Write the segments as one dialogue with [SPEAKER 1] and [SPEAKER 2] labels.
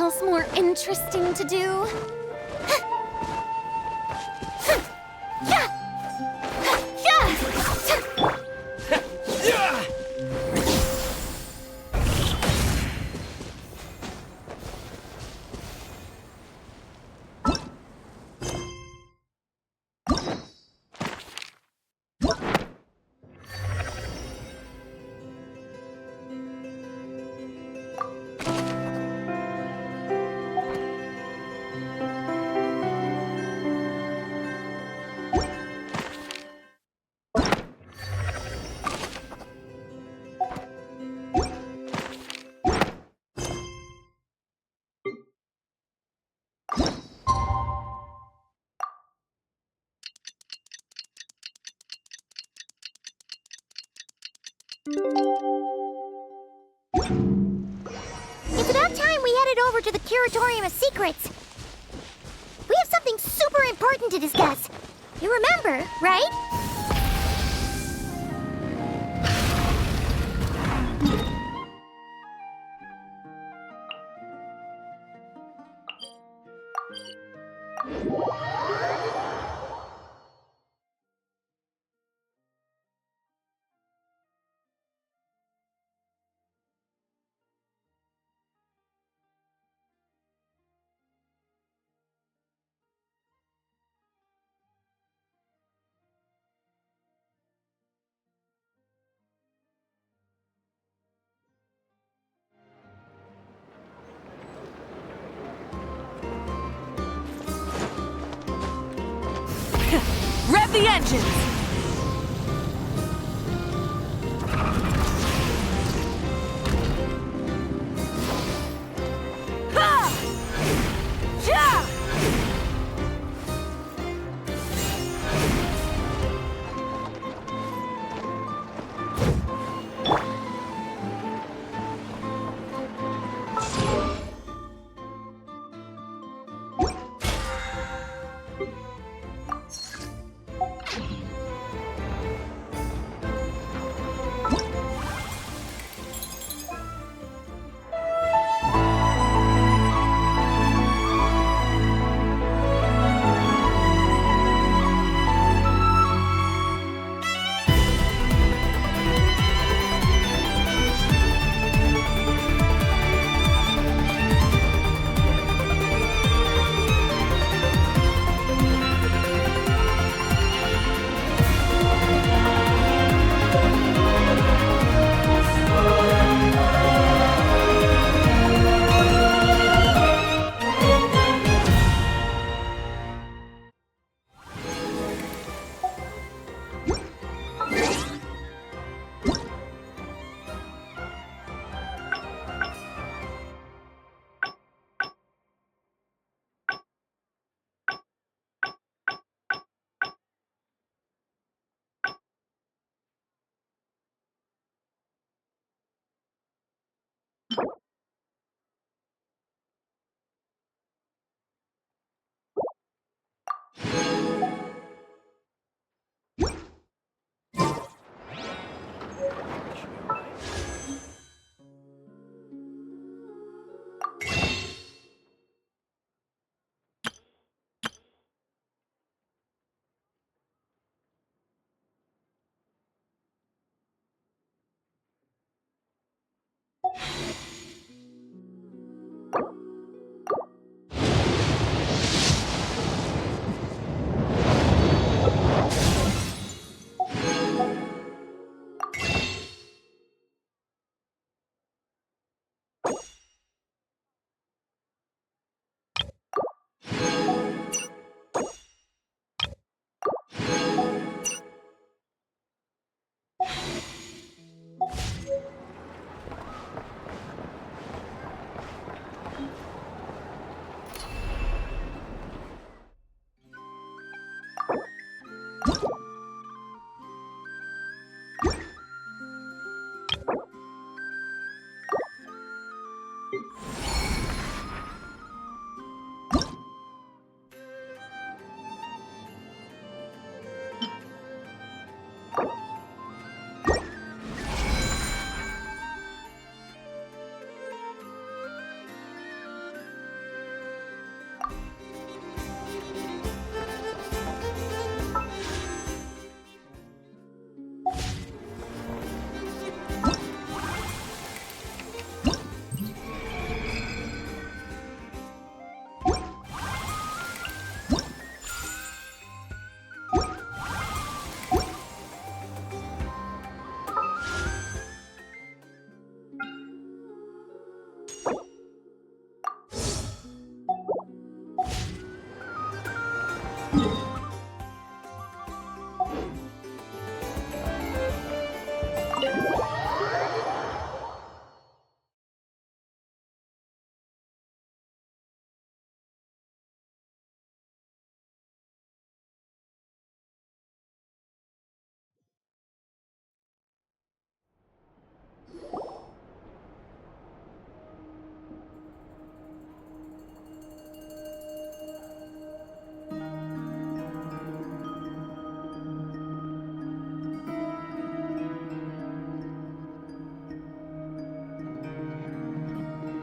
[SPEAKER 1] else more interesting to do?
[SPEAKER 2] It's about time we headed over to the Curatorium of Secrets. We have something super important to discuss. You remember, right?
[SPEAKER 1] Rev the engines! Ha! Yeah!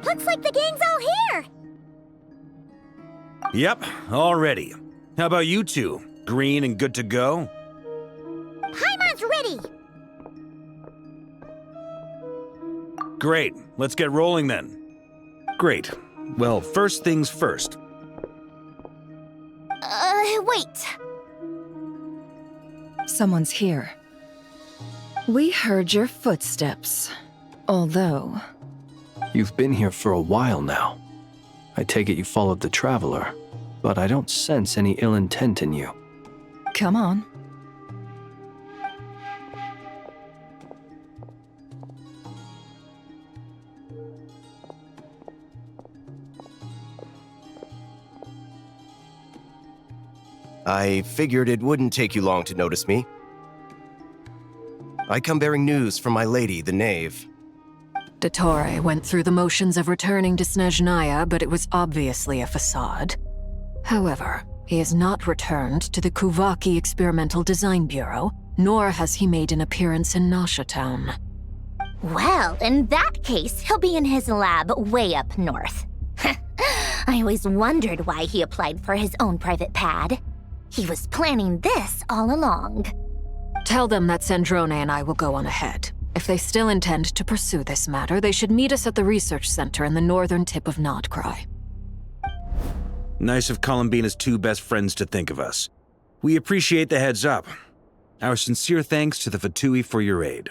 [SPEAKER 2] Looks like the gang's all here!
[SPEAKER 3] Yep, all ready. How about you two? Green and good to go?
[SPEAKER 2] Paimon's ready!
[SPEAKER 3] Great, let's get rolling then. Great. Well, first things first.
[SPEAKER 1] Wait.
[SPEAKER 4] Someone's here. We heard your footsteps. Although...
[SPEAKER 5] You've been here for a while now. I take it you followed the Traveler, but I don't sense any ill intent in you.
[SPEAKER 4] Come on.
[SPEAKER 6] I figured it wouldn't take you long to notice me. I come bearing news from my lady, the Knave.
[SPEAKER 7] Dottore went through the motions of returning to Snezhnaya, but it was obviously a facade. However, he has not returned to the Kuvaki Experimental Design Bureau, nor has he made an appearance in Nasha Town.
[SPEAKER 2] Well, in that case, he'll be in his lab way up north. I always wondered why he applied for his own private pad. He was planning this all along.
[SPEAKER 7] Tell them that Sandrone and I will go on ahead. If they still intend to pursue this matter, they should meet us at the research center in the northern tip of Nodcry.
[SPEAKER 3] Nice of Columbina's two best friends to think of us. We appreciate the heads up. Our sincere thanks to the Fatui for your aid.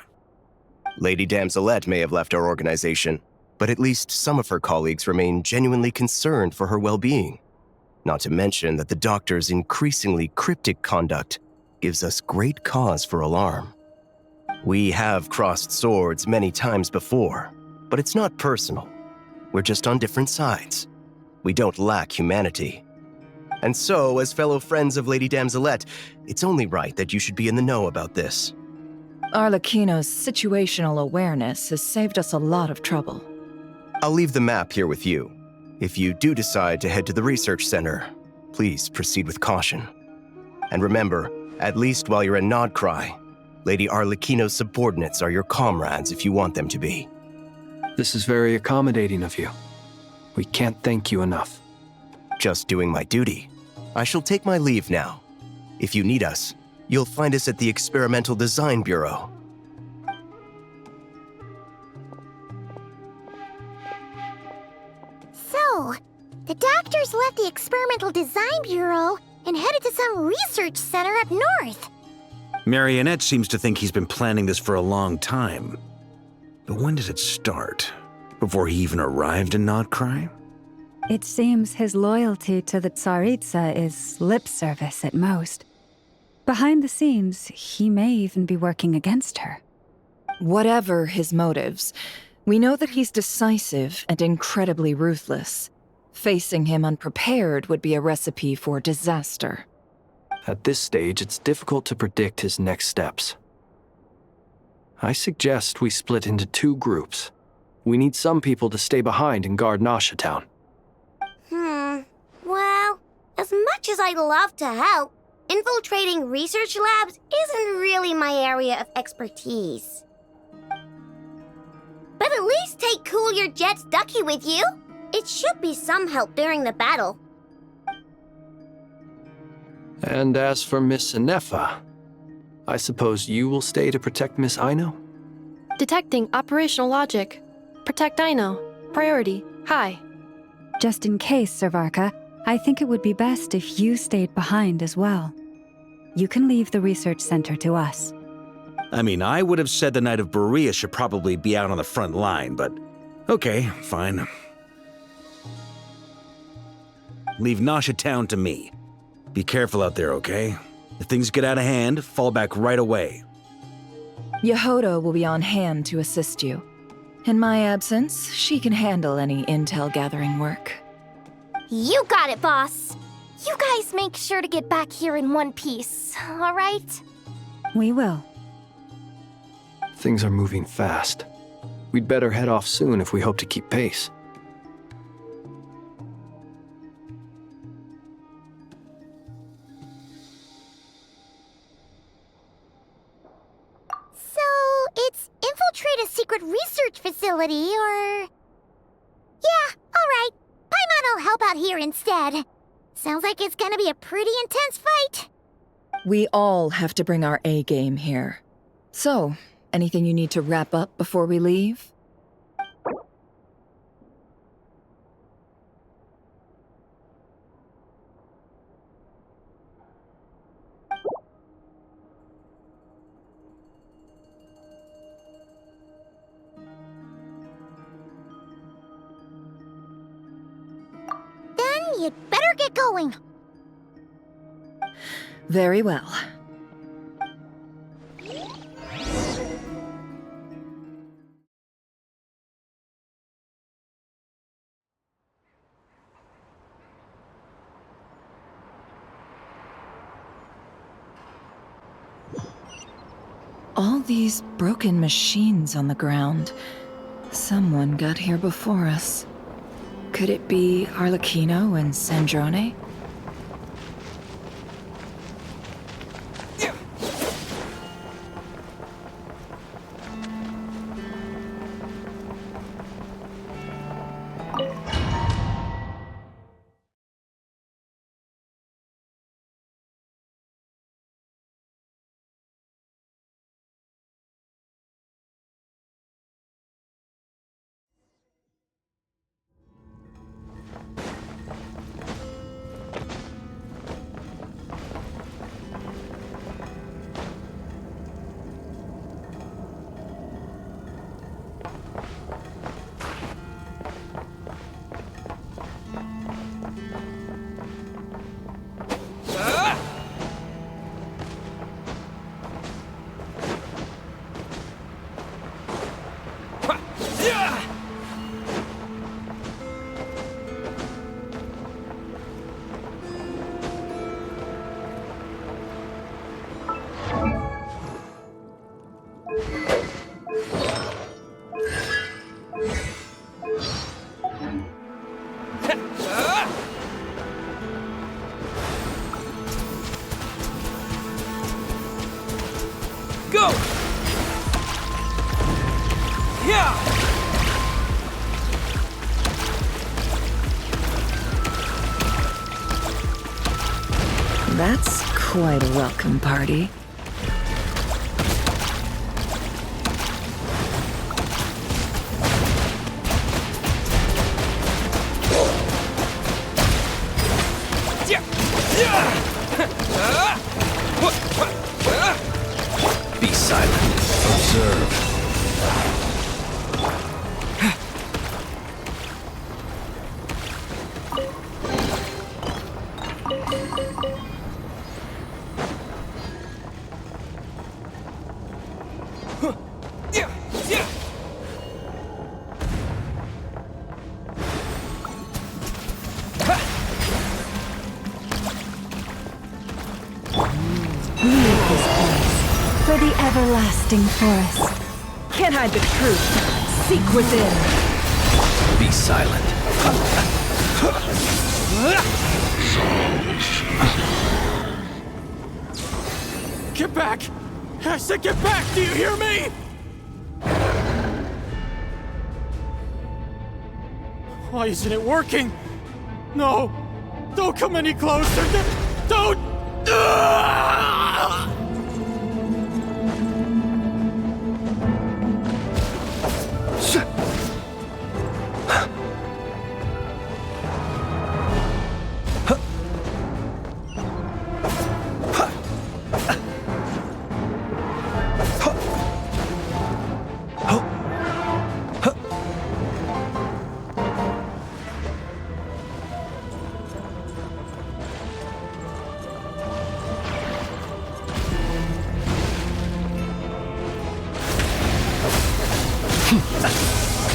[SPEAKER 6] Lady Damselette may have left our organization, but at least some of her colleagues remain genuinely concerned for her well-being. Not to mention that the doctor's increasingly cryptic conduct gives us great cause for alarm. We have crossed swords many times before, but it's not personal. We're just on different sides. We don't lack humanity. And so, as fellow friends of Lady Damselette, it's only right that you should be in the know about this.
[SPEAKER 4] Arlecchino's situational awareness has saved us a lot of trouble.
[SPEAKER 6] I'll leave the map here with you. If you do decide to head to the research center, please proceed with caution. And remember, at least while you're in Nodcry, Lady Arlecchino's subordinates are your comrades if you want them to be.
[SPEAKER 5] This is very accommodating of you. We can't thank you enough.
[SPEAKER 6] Just doing my duty. I shall take my leave now. If you need us, you'll find us at the Experimental Design Bureau.
[SPEAKER 2] So, the doctors left the Experimental Design Bureau and headed to some research center up north.
[SPEAKER 3] Marionette seems to think he's been planning this for a long time. But when did it start? Before he even arrived in Nodcry?
[SPEAKER 8] It seems his loyalty to the Tsaritsa is lip service at most. Behind the scenes, he may even be working against her.
[SPEAKER 4] Whatever his motives, we know that he's decisive and incredibly ruthless. Facing him unprepared would be a recipe for disaster.
[SPEAKER 5] At this stage, it's difficult to predict his next steps. I suggest we split into two groups. We need some people to stay behind and guard Nasha Town.
[SPEAKER 2] Well, as much as I'd love to help, infiltrating research labs isn't really my area of expertise. But at least take Cool Your Jet's Ducky with you. It should be some help during the battle.
[SPEAKER 5] And as for Miss Inefa, I suppose you will stay to protect Miss Aino?
[SPEAKER 9] Detecting operational logic. Protect Aino. Priority. High.
[SPEAKER 8] Just in case, Servarka, I think it would be best if you stayed behind as well. You can leave the research center to us.
[SPEAKER 3] I mean, I would have said the Knight of Berea should probably be out on the front line, but okay, fine. Leave Nasha Town to me. Be careful out there, okay? If things get out of hand, fall back right away.
[SPEAKER 4] Yehodo will be on hand to assist you. In my absence, she can handle any intel gathering work.
[SPEAKER 1] You got it, boss. You guys make sure to get back here in one piece, all right?
[SPEAKER 8] We will.
[SPEAKER 5] Things are moving fast. We'd better head off soon if we hope to keep pace.
[SPEAKER 2] So, it's infiltrate a secret research facility, or... Yeah, alright. Paimon will help out here instead. Sounds like it's gonna be a pretty intense fight.
[SPEAKER 4] We all have to bring our A game here. So, anything you need to wrap up before we leave?
[SPEAKER 2] Then you'd better get going.
[SPEAKER 4] Very well. All these broken machines on the ground. Someone got here before us. Could it be Arlecchino and Sandrone?
[SPEAKER 5] Go! Yeah!
[SPEAKER 4] That's quite a welcome party.
[SPEAKER 5] Be silent. Observe.
[SPEAKER 8] We leave this place for the everlasting forest.
[SPEAKER 4] Can't hide the truth. Seek within.
[SPEAKER 5] Be silent.
[SPEAKER 10] Get back! I said get back! Do you hear me? Why isn't it working? No! Don't come any closer! Don't!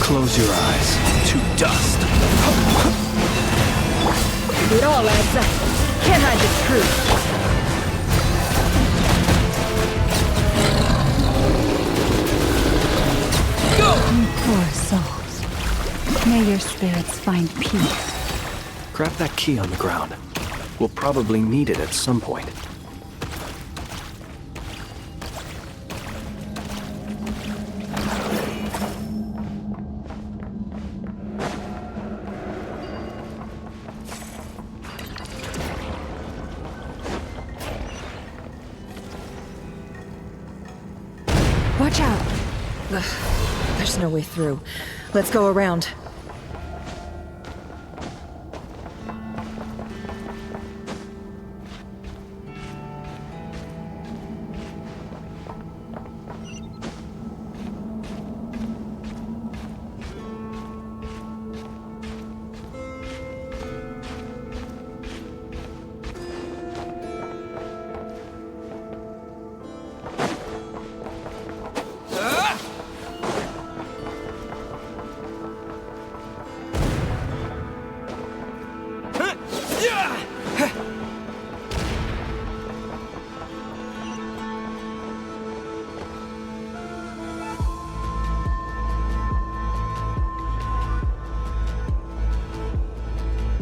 [SPEAKER 5] Close your eyes to dust.
[SPEAKER 4] It all adds up. Can't hide the truth.
[SPEAKER 5] Go!
[SPEAKER 8] You poor souls. May your spirits find peace.
[SPEAKER 5] Grab that key on the ground. We'll probably need it at some point.
[SPEAKER 4] There's no way through. Let's go around.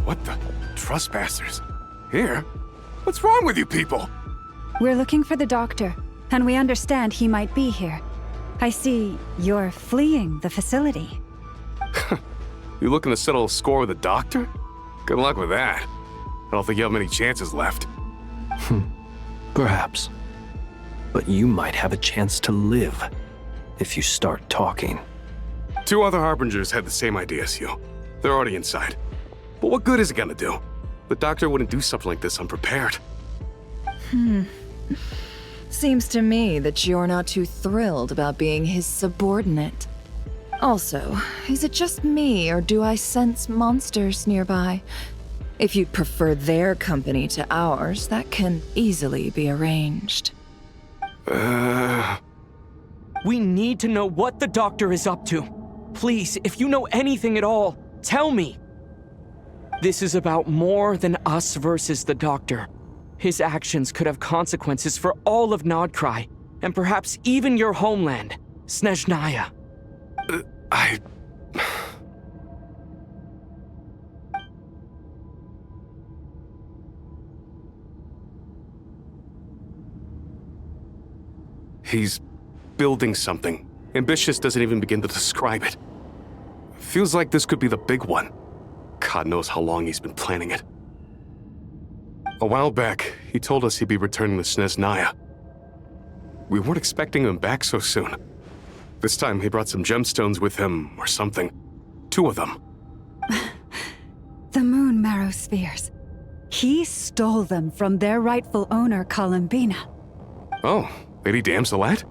[SPEAKER 11] What the? Trespassers? Here? What's wrong with you people?
[SPEAKER 8] We're looking for the doctor, and we understand he might be here. I see you're fleeing the facility.
[SPEAKER 11] You looking to settle a score with the doctor? Good luck with that. I don't think you have many chances left.
[SPEAKER 5] Perhaps. But you might have a chance to live if you start talking.
[SPEAKER 11] 2 other Harbingers had the same idea as you. They're already inside. But what good is it gonna do? The doctor wouldn't do something like this unprepared.
[SPEAKER 4] Seems to me that you're not too thrilled about being his subordinate. Also, is it just me, or do I sense monsters nearby? If you'd prefer their company to ours, that can easily be arranged.
[SPEAKER 12] We need to know what the doctor is up to. Please, if you know anything at all, tell me. This is about more than us versus the doctor. His actions could have consequences for all of Nodcry, and perhaps even your homeland, Snezhnaya.
[SPEAKER 11] He's building something. Ambitious doesn't even begin to describe it. Feels like this could be the big one. God knows how long he's been planning it. A while back, he told us he'd be returning to Snezhnaya. We weren't expecting him back so soon. This time he brought some gemstones with him, or something. 2 of them.
[SPEAKER 8] The moon marrow spheres. He stole them from their rightful owner, Columbina.
[SPEAKER 11] Oh, Lady Damselat?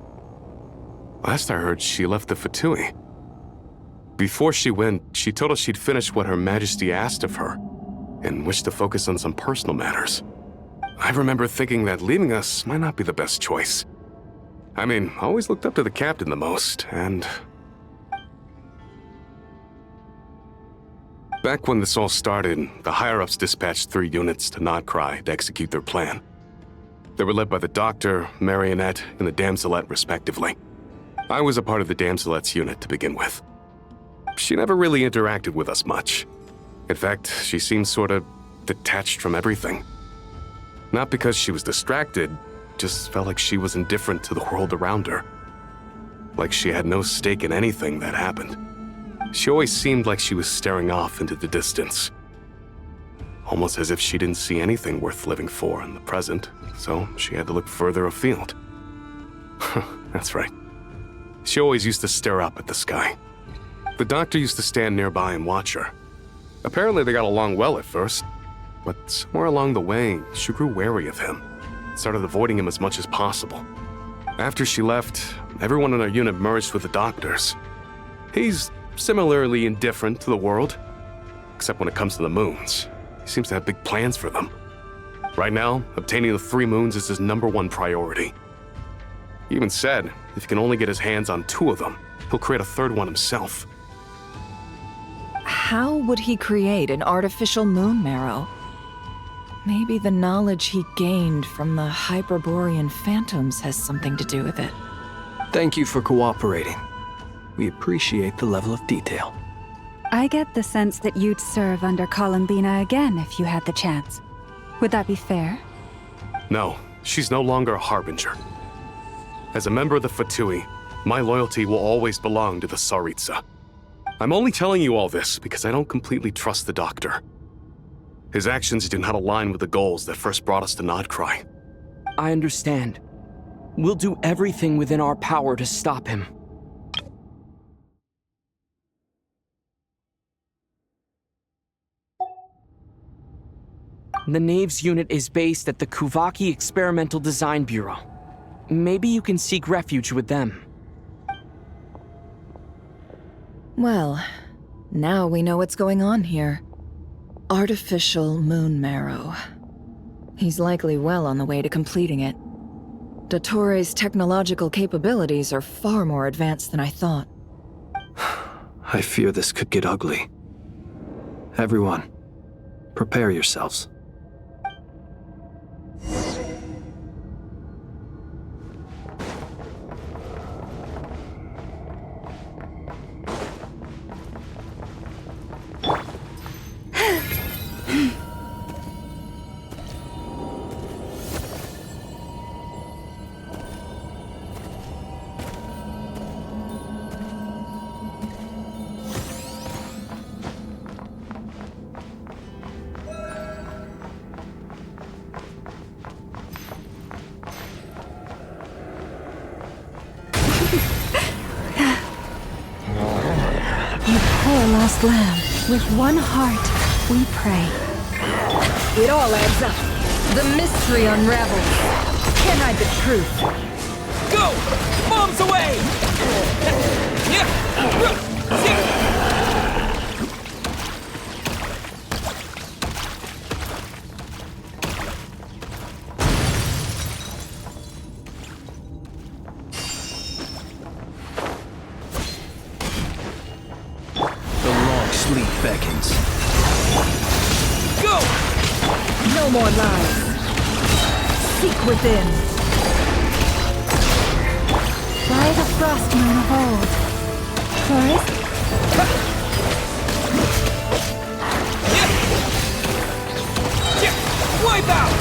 [SPEAKER 11] Last I heard, she left the Fatui. Before she went, she told us she'd finished what Her Majesty asked of her, and wished to focus on some personal matters. I remember thinking that leaving us might not be the best choice. I mean, I always looked up to the captain the most, and... Back when this all started, the higher-ups dispatched 3 units to Nodcry to execute their plan. They were led by the Doctor, Marionette, and the Damselet, respectively. I was a part of the Damselet's unit to begin with. She never really interacted with us much. In fact, she seemed sort of detached from everything. Not because she was distracted, just felt like she was indifferent to the world around her. Like she had no stake in anything that happened. She always seemed like she was staring off into the distance. Almost as if she didn't see anything worth living for in the present, so she had to look further afield. That's right. She always used to stare up at the sky. The Doctor used to stand nearby and watch her. Apparently they got along well at first, but somewhere along the way, she grew wary of him, started avoiding him as much as possible. After she left, everyone in our unit merged with the Doctor's. He's similarly indifferent to the world, except when it comes to the moons. He seems to have big plans for them. Right now, obtaining the 3 moons is his #1 priority. He even said if he can only get his hands on 2 of them, he'll create a 3rd one himself.
[SPEAKER 4] How would he create an artificial moon marrow? Maybe the knowledge he gained from the Hyperborean phantoms has something to do with it.
[SPEAKER 5] Thank you for cooperating. We appreciate the level of detail.
[SPEAKER 8] I get the sense that you'd serve under Columbina again if you had the chance. Would that be fair?
[SPEAKER 11] No, she's no longer a Harbinger. As a member of the Fatui, my loyalty will always belong to the Tsaritsa. I'm only telling you all this because I don't completely trust the Doctor. His actions do not align with the goals that first brought us to Nodcry.
[SPEAKER 12] I understand. We'll do everything within our power to stop him. The Knaves unit is based at the Kuvaki Experimental Design Bureau. Maybe you can seek refuge with them.
[SPEAKER 4] Well, now we know what's going on here. Artificial moon marrow. He's likely well on the way to completing it. Dottore's technological capabilities are far more advanced than I thought.
[SPEAKER 5] I fear this could get ugly. Everyone, prepare yourselves.
[SPEAKER 8] Poor lost lamb. With one heart, we pray.
[SPEAKER 4] It all adds up. The mystery unravels. Can't hide the truth.
[SPEAKER 12] Go! Bombs away!
[SPEAKER 6] Sleep beckons.
[SPEAKER 12] Go!
[SPEAKER 4] No more lies. Seek within.
[SPEAKER 8] By the frost moon of old. Forest?
[SPEAKER 12] Wipe out!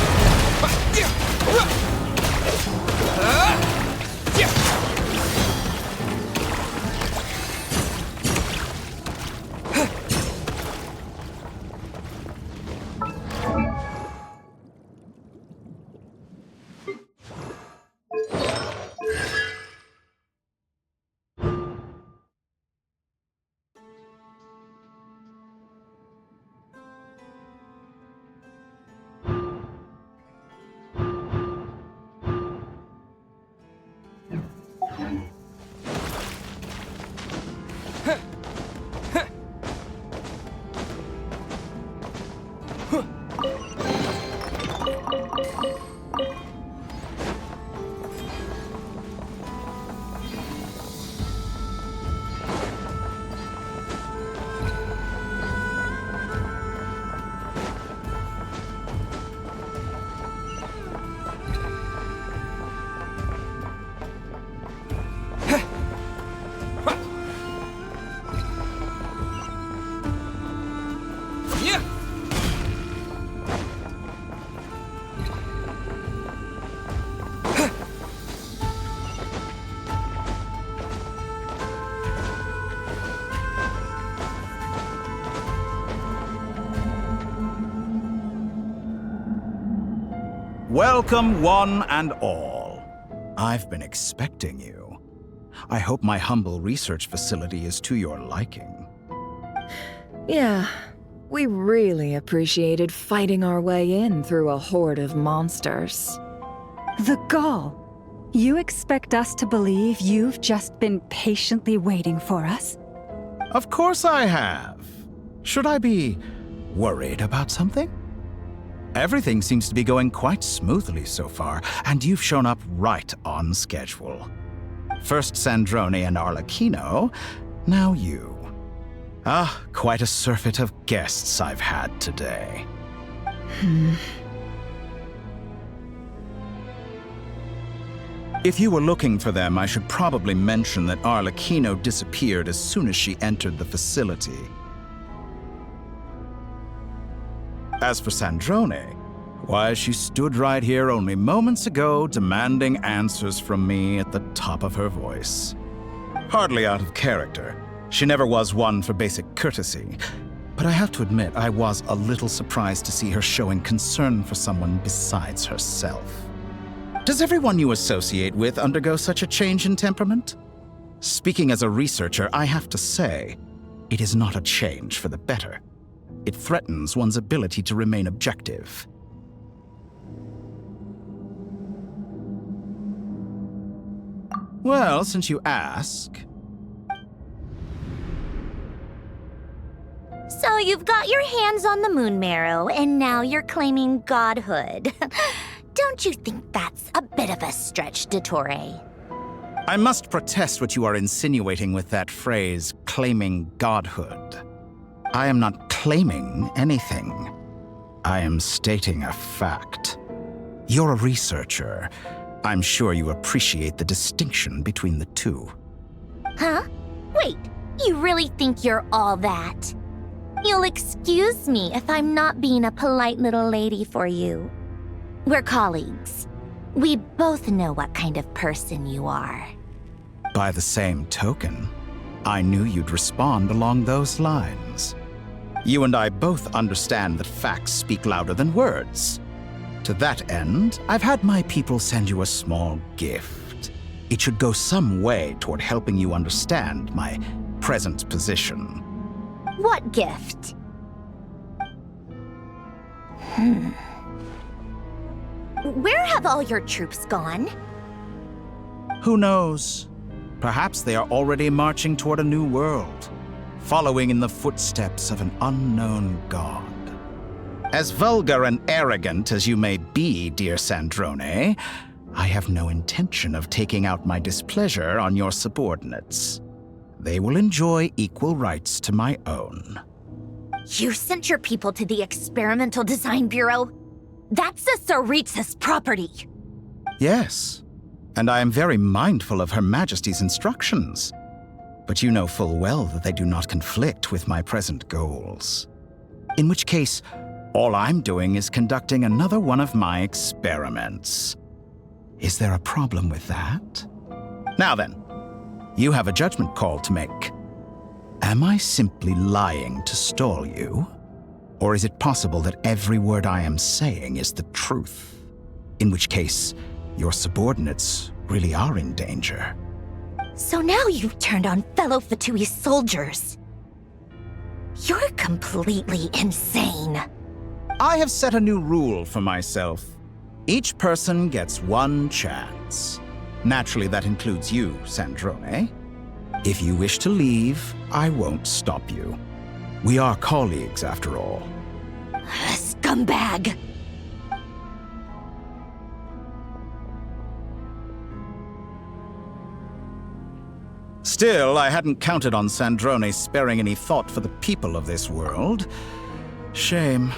[SPEAKER 13] Welcome, one and all. I've been expecting you. I hope my humble research facility is to your liking.
[SPEAKER 4] Yeah, we really appreciated fighting our way in through a horde of monsters.
[SPEAKER 8] The gall. You expect us to believe you've just been patiently waiting for us?
[SPEAKER 13] Of course I have. Should I be worried about something? Everything seems to be going quite smoothly so far, and you've shown up right on schedule. First Sandrone and Arlecchino, now you. Ah, quite a surfeit of guests I've had today. If you were looking for them, I should probably mention that Arlecchino disappeared as soon as she entered the facility. As for Sandrone, why, she stood right here only moments ago demanding answers from me at the top of her voice. Hardly out of character. She never was one for basic courtesy. But I have to admit, I was a little surprised to see her showing concern for someone besides herself. Does everyone you associate with undergo such a change in temperament? Speaking as a researcher, I have to say, it is not a change for the better. It threatens one's ability to remain objective. Well, since you ask.
[SPEAKER 2] So you've got your hands on the moon marrow, and now you're claiming godhood. Don't you think that's a bit of a stretch, Dottore?
[SPEAKER 13] I must protest what you are insinuating with that phrase, claiming godhood. I am not claiming anything. I am stating a fact. You're a researcher. I'm sure you appreciate the distinction between the two.
[SPEAKER 2] Huh? Wait, you really think you're all that? You'll excuse me if I'm not being a polite little lady for you. We're colleagues. We both know what kind of person you are.
[SPEAKER 13] By the same token, I knew you'd respond along those lines. You and I both understand that facts speak louder than words. To that end, I've had my people send you a small gift. It should go some way toward helping you understand my present position.
[SPEAKER 2] What gift? Where have all your troops gone?
[SPEAKER 13] Who knows? Perhaps they are already marching toward a new world, following in the footsteps of an unknown god. As vulgar and arrogant as you may be, dear Sandrone, I have no intention of taking out my displeasure on your subordinates. They will enjoy equal rights to my own.
[SPEAKER 2] You sent your people to the Experimental Design Bureau? That's the Tsaritsa's property.
[SPEAKER 13] Yes, and I am very mindful of Her Majesty's instructions. But you know full well that they do not conflict with my present goals. In which case, all I'm doing is conducting another one of my experiments. Is there a problem with that? Now then, you have a judgment call to make. Am I simply lying to stall you? Or is it possible that every word I am saying is the truth? In which case, your subordinates really are in danger.
[SPEAKER 2] So now you've turned on fellow Fatui soldiers. You're completely insane.
[SPEAKER 13] I have set a new rule for myself. Each person gets one chance. Naturally, that includes you, Sandrone. If you wish to leave, I won't stop you. We are colleagues, after all.
[SPEAKER 2] Scumbag!
[SPEAKER 13] Still, I hadn't counted on Sandrone sparing any thought for the people of this world. Shame.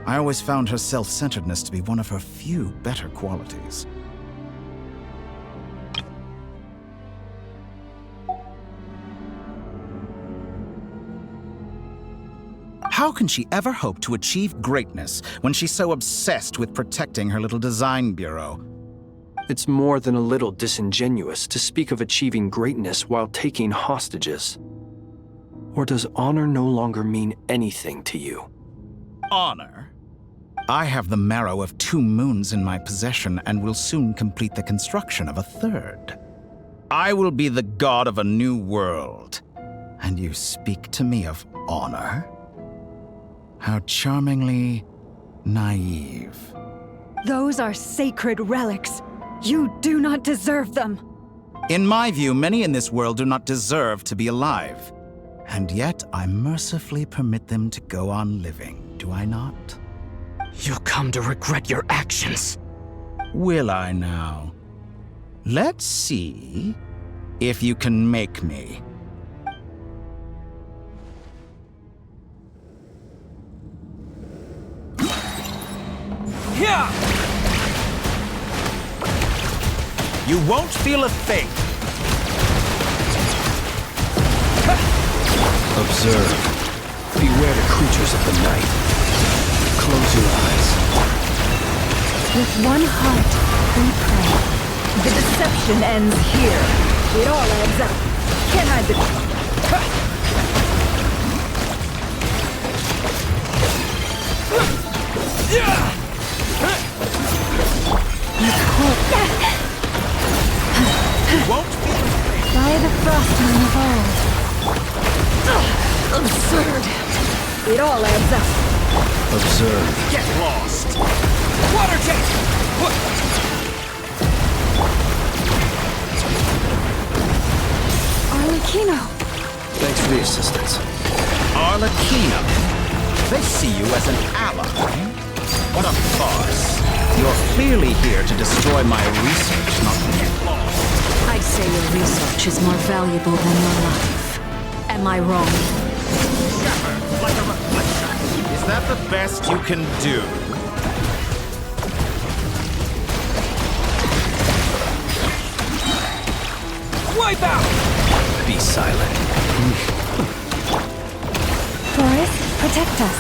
[SPEAKER 13] I always found her self-centeredness to be one of her few better qualities. How can she ever hope to achieve greatness when she's so obsessed with protecting her little design bureau?
[SPEAKER 5] It's more than a little disingenuous to speak of achieving greatness while taking hostages. Or does honor no longer mean anything to you?
[SPEAKER 13] Honor? I have the marrow of 2 moons in my possession and will soon complete the construction of a 3rd. I will be the god of a new world. And you speak to me of honor? How charmingly naive.
[SPEAKER 8] Those are sacred relics. You do not deserve them.
[SPEAKER 13] In my view, many in this world do not deserve to be alive. And yet, I mercifully permit them to go on living, do I not?
[SPEAKER 12] You'll come to regret your actions.
[SPEAKER 13] Will I now? Let's see if you can make me.
[SPEAKER 12] Yeah!
[SPEAKER 13] You won't feel a thing.
[SPEAKER 5] Observe. Beware the creatures of the night. Close your eyes.
[SPEAKER 8] With one heart, we pray. The deception ends here. It all adds up. Can't hide the... By the frostmoon of old. Absurd. It all adds up.
[SPEAKER 5] Observe.
[SPEAKER 13] Get lost.
[SPEAKER 12] Water jet!
[SPEAKER 8] Arlecchino!
[SPEAKER 5] Thanks for the assistance.
[SPEAKER 13] Arlecchino. They see you as an ally. What a farce. You're clearly here to destroy my research, not the flaws.
[SPEAKER 7] I'd say your research is more valuable than your life. Am I wrong?
[SPEAKER 13] Shattered like a reflection. Is that the best you can do?
[SPEAKER 12] Wipe out!
[SPEAKER 5] Be silent.
[SPEAKER 8] Boris, protect us.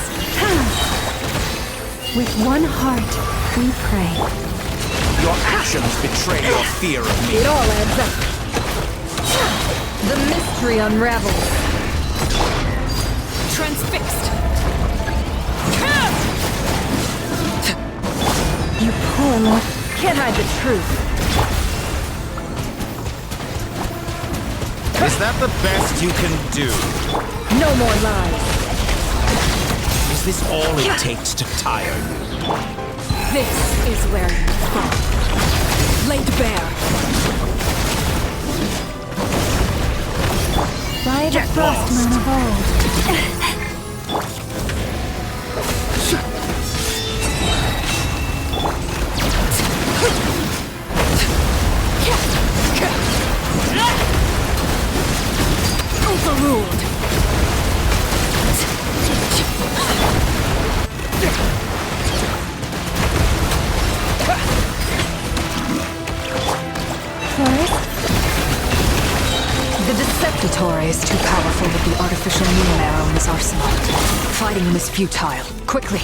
[SPEAKER 8] With one heart, we pray.
[SPEAKER 13] Your actions betray your fear of me.
[SPEAKER 4] It all adds up. The mystery unravels.
[SPEAKER 9] Transfixed.
[SPEAKER 8] You poor love.
[SPEAKER 4] Can't hide the truth.
[SPEAKER 13] Is that the best you can do?
[SPEAKER 4] No more lies.
[SPEAKER 13] Is this all it takes to tire you?
[SPEAKER 9] This is where you fall. Laid bare.
[SPEAKER 8] By the Frostmoon of old.
[SPEAKER 9] Overruled.
[SPEAKER 8] Boris?
[SPEAKER 7] The Deceptatore is too powerful with the artificial moon arrow in his arsenal. Fighting him is futile. Quickly.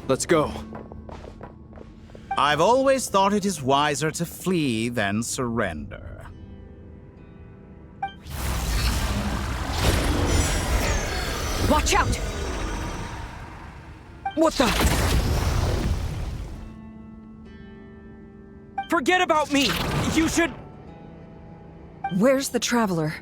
[SPEAKER 5] Let's go.
[SPEAKER 13] I've always thought it is wiser to flee than surrender.
[SPEAKER 9] Watch out!
[SPEAKER 12] What the? Forget about me! You should...
[SPEAKER 4] Where's the Traveler?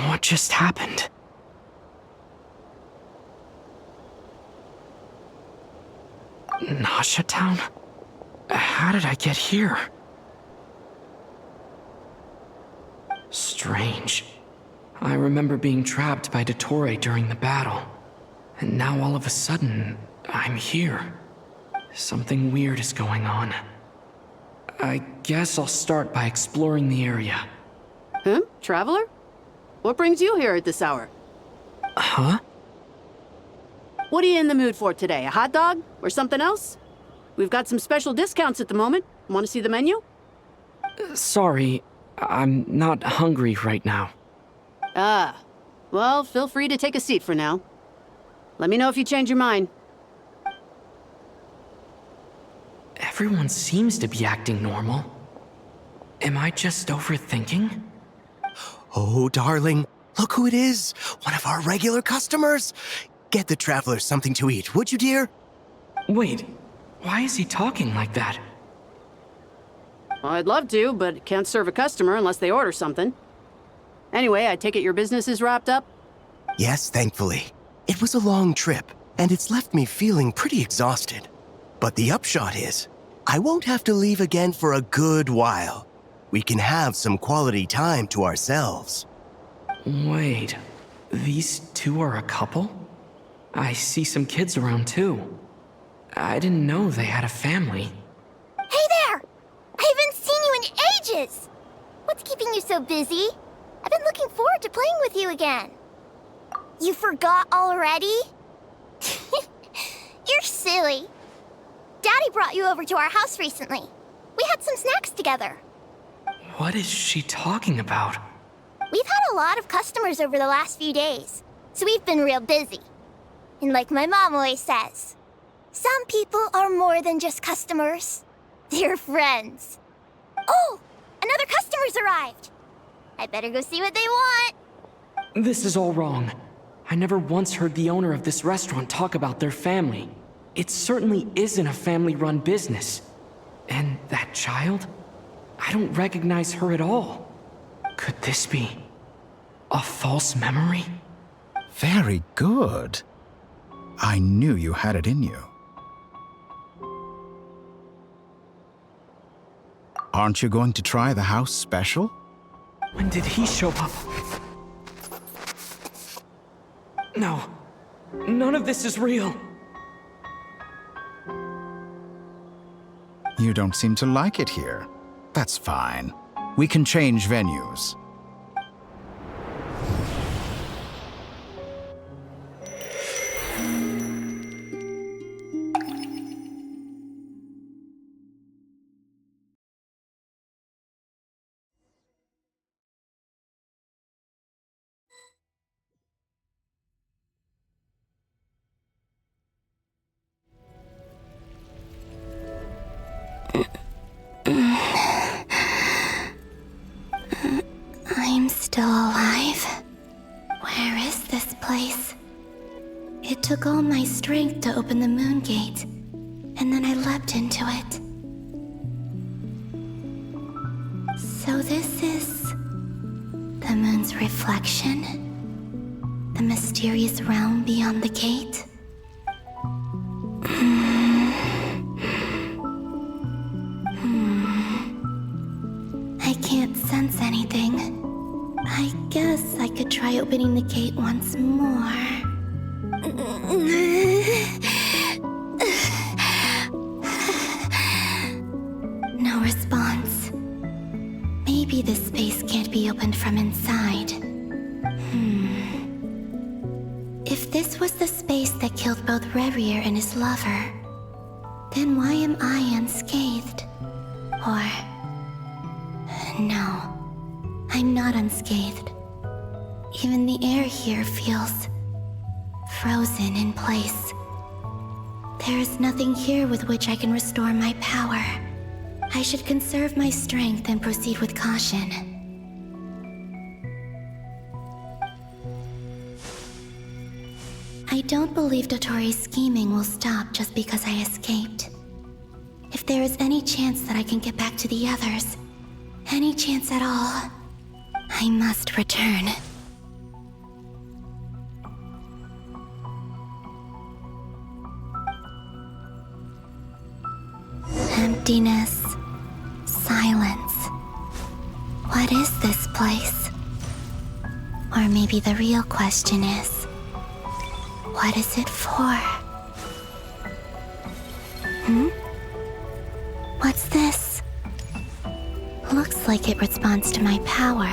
[SPEAKER 12] What just happened? Nasha Town? How did I get here? Strange. I remember being trapped by Dottore during the battle. And now all of a sudden, I'm here. Something weird is going on. I guess I'll start by exploring the area.
[SPEAKER 14] Huh? Traveler? What brings you here at this hour?
[SPEAKER 12] Huh?
[SPEAKER 14] What are you in the mood for today? A hot dog? Or something else? We've got some special discounts at the moment. Want to see the menu?
[SPEAKER 12] Sorry, I'm not hungry right now.
[SPEAKER 14] Ah. Well, feel free to take a seat for now. Let me know if you change your mind.
[SPEAKER 12] Everyone seems to be acting normal. Am I just overthinking?
[SPEAKER 6] Oh, darling, look who it is. One of our regular customers. Get the Traveler something to eat, would you, dear?
[SPEAKER 12] Wait, why is he talking like that?
[SPEAKER 14] Well, I'd love to, but can't serve a customer unless they order something. Anyway, I take it your business is wrapped up?
[SPEAKER 6] Yes, thankfully. It was a long trip, and it's left me feeling pretty exhausted. But the upshot is, I won't have to leave again for a good while. We can have some quality time to ourselves.
[SPEAKER 12] Wait, these two are a couple? I see some kids around too. I didn't know they had a family.
[SPEAKER 1] Hey there! I haven't seen you in ages! What's keeping you so busy? Have been looking forward to playing with you again. You forgot already? You're silly. Daddy brought you over to our house recently. We had some snacks together.
[SPEAKER 12] What is she talking about?
[SPEAKER 1] We've had a lot of customers over the last few days, so we've been real busy. And like my mom always says, some people are more than just customers. They're friends. Oh, another customer's arrived. I better go see what they want.
[SPEAKER 12] This is all wrong. I never once heard the owner of this restaurant talk about their family. It certainly isn't a family-run business. And that child? I don't recognize her at all. Could this be a false memory?
[SPEAKER 13] Very good. I knew you had it in you. Aren't you going to try the house special?
[SPEAKER 12] When did he show up? No. None of this is real.
[SPEAKER 13] You don't seem to like it here. That's fine. We can change venues.
[SPEAKER 1] I'm still alive. Where is this place? It took all my strength to open the moon gate, and then I leapt into it. So this is the moon's reflection? The mysterious realm beyond the gate? I can't sense anything. I guess I could try opening the gate once more. No response. Maybe this space can't be opened from inside. If this was the space that killed both Revier and his lover, then why am I unscathed? Or... no. I'm not unscathed. Even the air here feels frozen in place. There is nothing here with which I can restore my power. I should conserve my strength and proceed with caution. I don't believe Dotori's scheming will stop just because I escaped. If there is any chance that I can get back to the others, any chance at all, I must return. Emptiness. Silence. What is this place? Or maybe the real question is, what is it for? What's this? Looks like it responds to my power.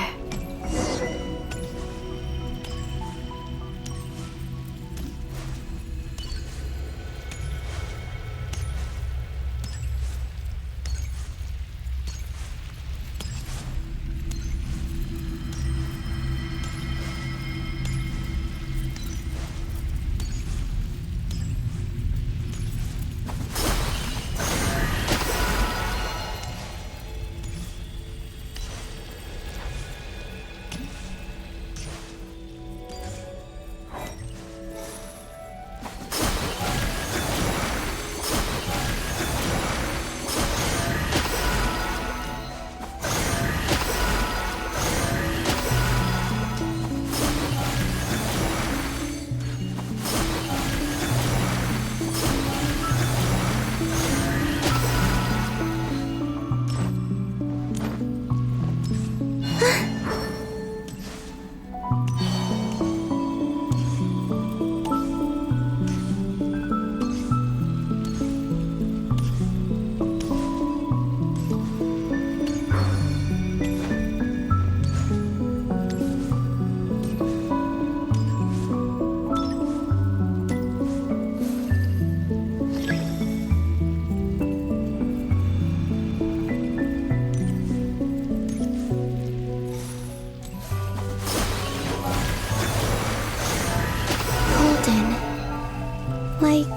[SPEAKER 1] Like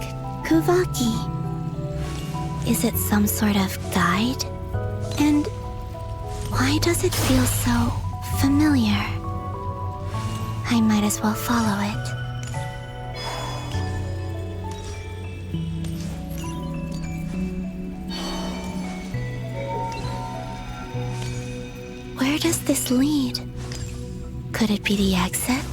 [SPEAKER 1] Kuvaki. Is it some sort of guide? And why does it feel so familiar? I might as well follow it. Where does this lead? Could it be the exit?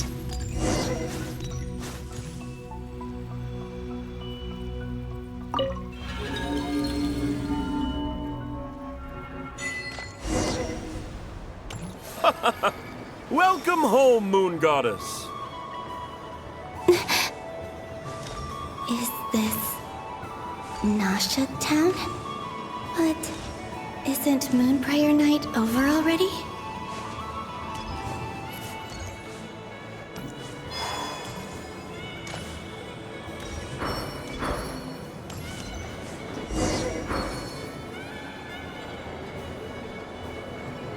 [SPEAKER 15] Welcome home, Moon Goddess.
[SPEAKER 1] Is this Nasha Town? But isn't Moonbriar Night over already?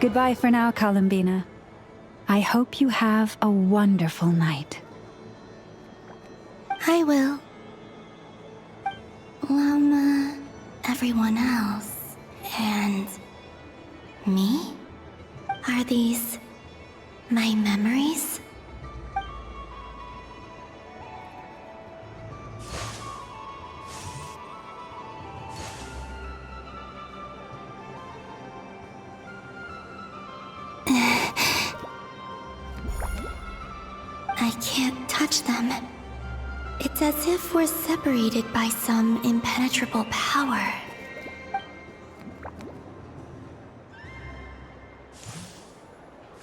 [SPEAKER 8] Goodbye for now, Columbina. I hope you have a wonderful night.
[SPEAKER 1] I will. Everyone else. And me? Are these my memories? I can't touch them. It's as if we're separated by some impenetrable power.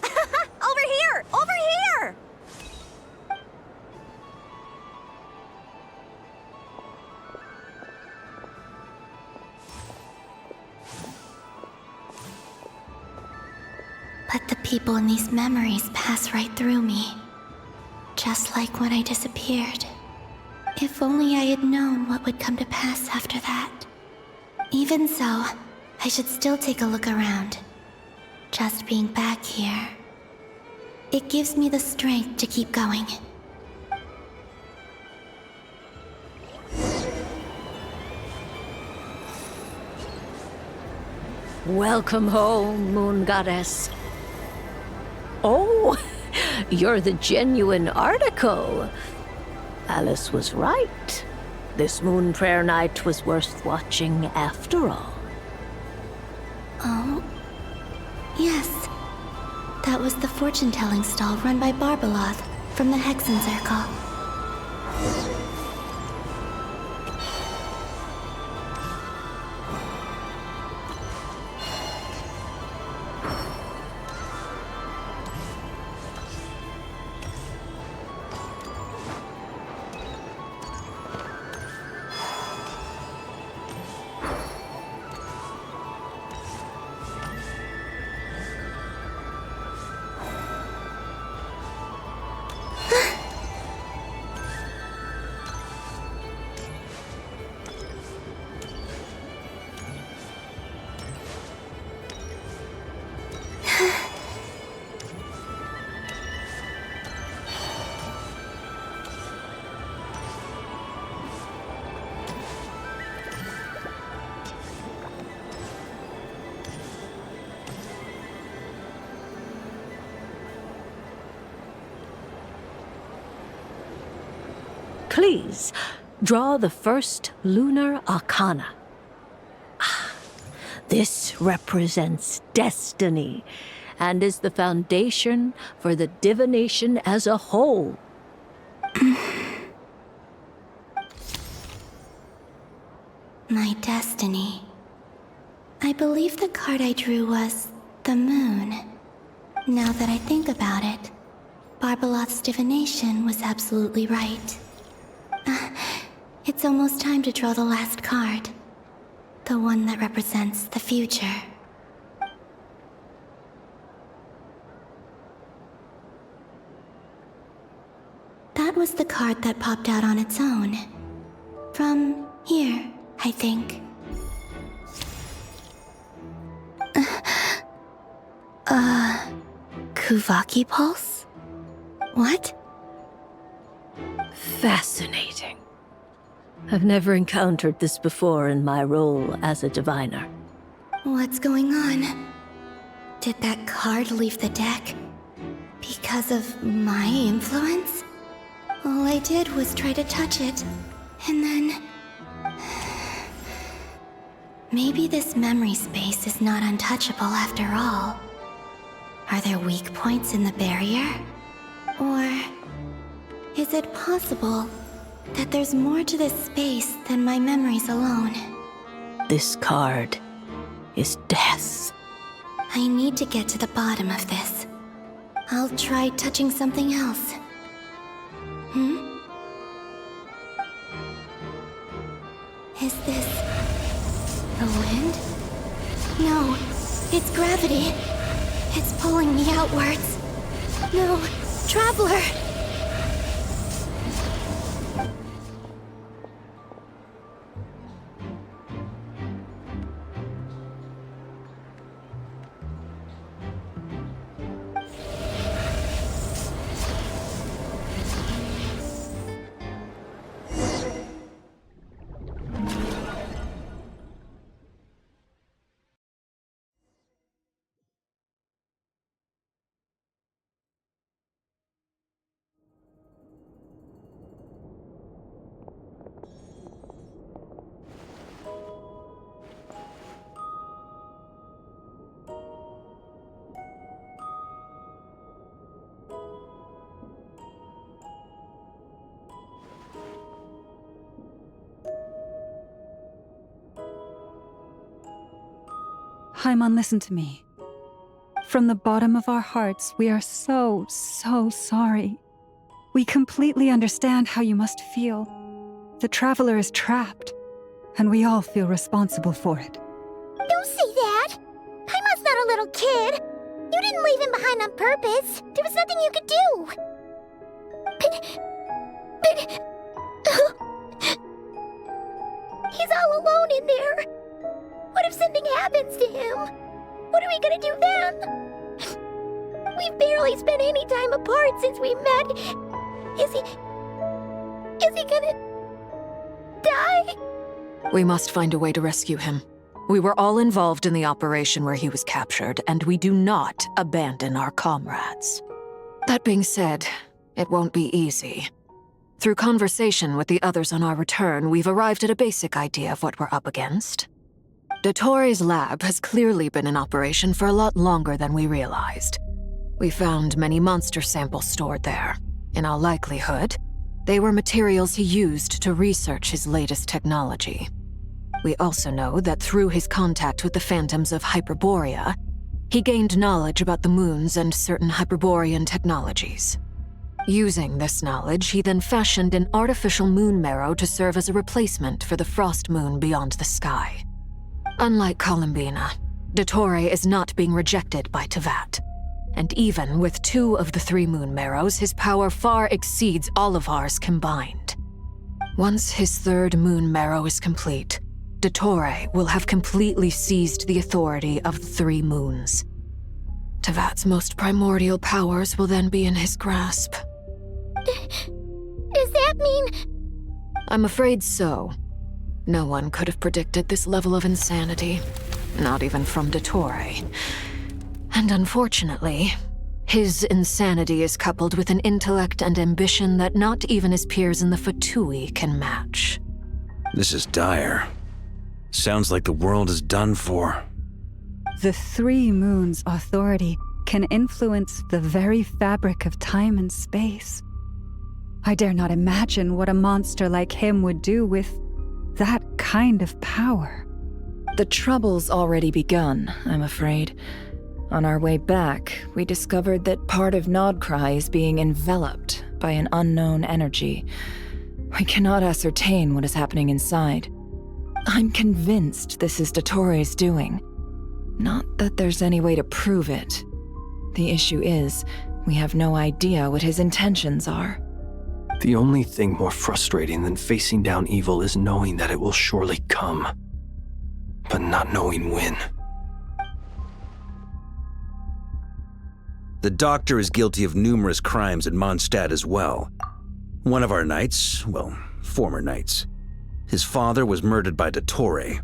[SPEAKER 2] Over here! Over here!
[SPEAKER 1] But the people in these memories pass right through me. Just like when I disappeared. If only I had known what would come to pass after that. Even so, I should still take a look around. Just being back here. It gives me the strength to keep going.
[SPEAKER 16] Welcome home, Moon Goddess. Oh, you're the genuine article. Alice was right. This Moon Prayer Night was worth watching after all.
[SPEAKER 1] Oh, yes. That was the fortune-telling stall run by Barbeloth from the Hexen Circle.
[SPEAKER 16] Please, draw the first lunar arcana. This represents destiny and is the foundation for the divination as a whole.
[SPEAKER 1] My destiny. I believe the card I drew was the moon. Now that I think about it, Barbeloth's divination was absolutely right. It's almost time to draw the last card. The one that represents the future. That was the card that popped out on its own. From here, I think. Kuvaki Pulse? What?
[SPEAKER 16] Fascinating. I've never encountered this before in my role as a diviner.
[SPEAKER 1] What's going on? Did that card leave the deck because of my influence? All I did was try to touch it, and then... Maybe this memory space is not untouchable after all. Are there weak points in the barrier? Or is it possible that there's more to this space than my memories alone?
[SPEAKER 16] This card is death.
[SPEAKER 1] I need to get to the bottom of this. I'll try touching something else. Is this the wind? No, it's gravity. It's pulling me outwards. No, Traveler!
[SPEAKER 8] Haimon, listen to me. From the bottom of our hearts, we are so sorry. We completely understand how you must feel. The Traveler is trapped, and we all feel responsible for it.
[SPEAKER 1] Don't say that! Haimon's not a little kid! You didn't leave him behind on purpose! There was nothing you could do! But... He's all alone in there! What if something happens to him? What are we gonna do then? We've barely spent any time apart since we met. Is he gonna... die?
[SPEAKER 7] We must find a way to rescue him. We were all involved in the operation where he was captured, and we do not abandon our comrades. That being said, it won't be easy. Through conversation with the others on our return, we've arrived at a basic idea of what we're up against. Dottore's lab has clearly been in operation for a lot longer than we realized. We found many monster samples stored there. In all likelihood, they were materials he used to research his latest technology. We also know that through his contact with the phantoms of Hyperborea, he gained knowledge about the moons and certain Hyperborean technologies. Using this knowledge, he then fashioned an artificial moon marrow to serve as a replacement for the frost moon beyond the sky. Unlike Columbina, Dottore is not being rejected by Teyvat. And even with 2 of the 3 moon marrows, his power far exceeds all of ours combined. Once his 3rd moon marrow is complete, Dottore will have completely seized the authority of the 3 moons. Teyvat's most primordial powers will then be in his grasp.
[SPEAKER 1] Does that mean...
[SPEAKER 7] I'm afraid so. No one could have predicted this level of insanity, not even from Dottore. And unfortunately, his insanity is coupled with an intellect and ambition that not even his peers in the Fatui can match.
[SPEAKER 3] This is dire. Sounds like the world is done for.
[SPEAKER 8] The 3 moons' authority can influence the very fabric of time and space. I dare not imagine what a monster like him would do with that kind of power.
[SPEAKER 4] The trouble's already begun, I'm afraid. On our way back, we discovered that part of Nodcry is being enveloped by an unknown energy. We cannot ascertain what is happening inside. I'm convinced this is Dottore's doing. Not that there's any way to prove it. The issue is, we have no idea what his intentions are.
[SPEAKER 5] The only thing more frustrating than facing down evil is knowing that it will surely come, but not knowing when.
[SPEAKER 3] The Doctor is guilty of numerous crimes in Mondstadt as well. One of our knights, well, former knights, His father was murdered by Dottore.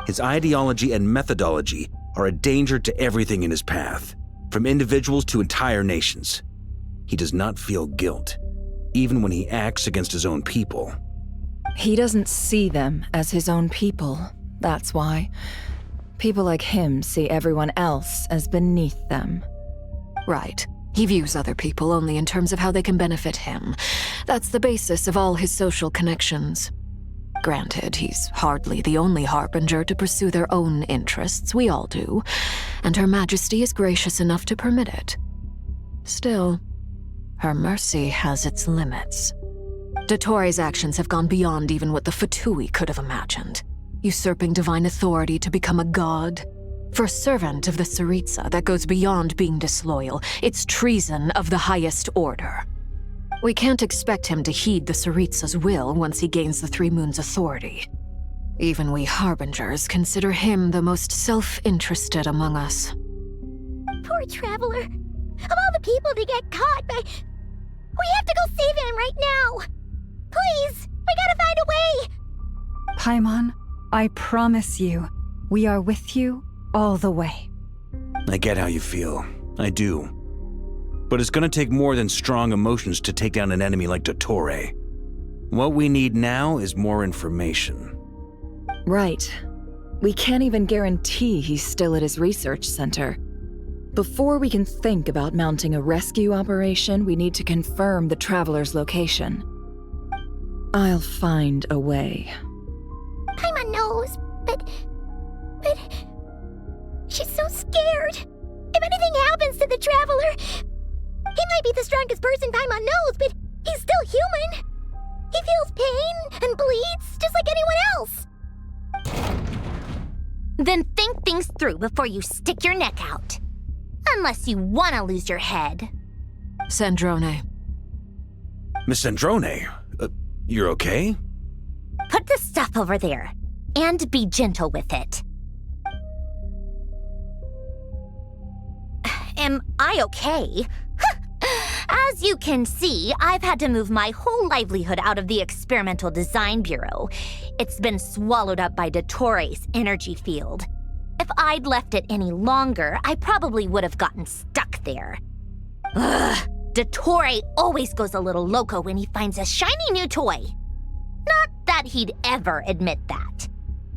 [SPEAKER 3] His ideology and methodology are a danger to everything in his path, from individuals to entire nations. He does not feel guilt, even when he acts against his own people.
[SPEAKER 4] He doesn't see them as his own people, that's why. People like him see everyone else as beneath them.
[SPEAKER 7] Right. He views other people only in terms of how they can benefit him. That's the basis of all his social connections. Granted, he's hardly the only harbinger to pursue their own interests. We all do. And Her Majesty is gracious enough to permit it. Still, her mercy has its limits. Dottore's actions have gone beyond even what the Fatui could have imagined. Usurping divine authority to become a god. For a servant of the Tsaritsa, that goes beyond being disloyal. It's treason of the highest order. We can't expect him to heed the Tsaritsa's will once he gains the Three Moons' authority. Even we Harbingers consider him the most self-interested among us.
[SPEAKER 1] Poor Traveler. Of all the people to get caught by... We have to go save him right now! Please! We gotta find a way!
[SPEAKER 8] Paimon, I promise you, we are with you all the way.
[SPEAKER 3] I get how you feel. I do. But it's gonna take more than strong emotions to take down an enemy like Dottore. What we need now is more information.
[SPEAKER 4] Right. We can't even guarantee he's still at his research center. Before we can think about mounting a rescue operation, we need to confirm the Traveler's location. I'll find a way.
[SPEAKER 1] Paimon knows, but... She's so scared. If anything happens to the Traveler... He might be the strongest person Paimon knows, but he's still human. He feels pain and bleeds just like anyone else.
[SPEAKER 2] Then think things through before you stick your neck out. Unless you want to lose your head.
[SPEAKER 7] Sandrone.
[SPEAKER 3] Miss Sandrone, you're okay?
[SPEAKER 2] Put the stuff over there, and be gentle with it. Am I okay? As you can see, I've had to move my whole livelihood out of the Experimental Design Bureau. It's been swallowed up by Dottore's energy field. If I'd left it any longer, I probably would have gotten stuck there. Ugh, Dottore always goes a little loco when he finds a shiny new toy. Not that he'd ever admit that.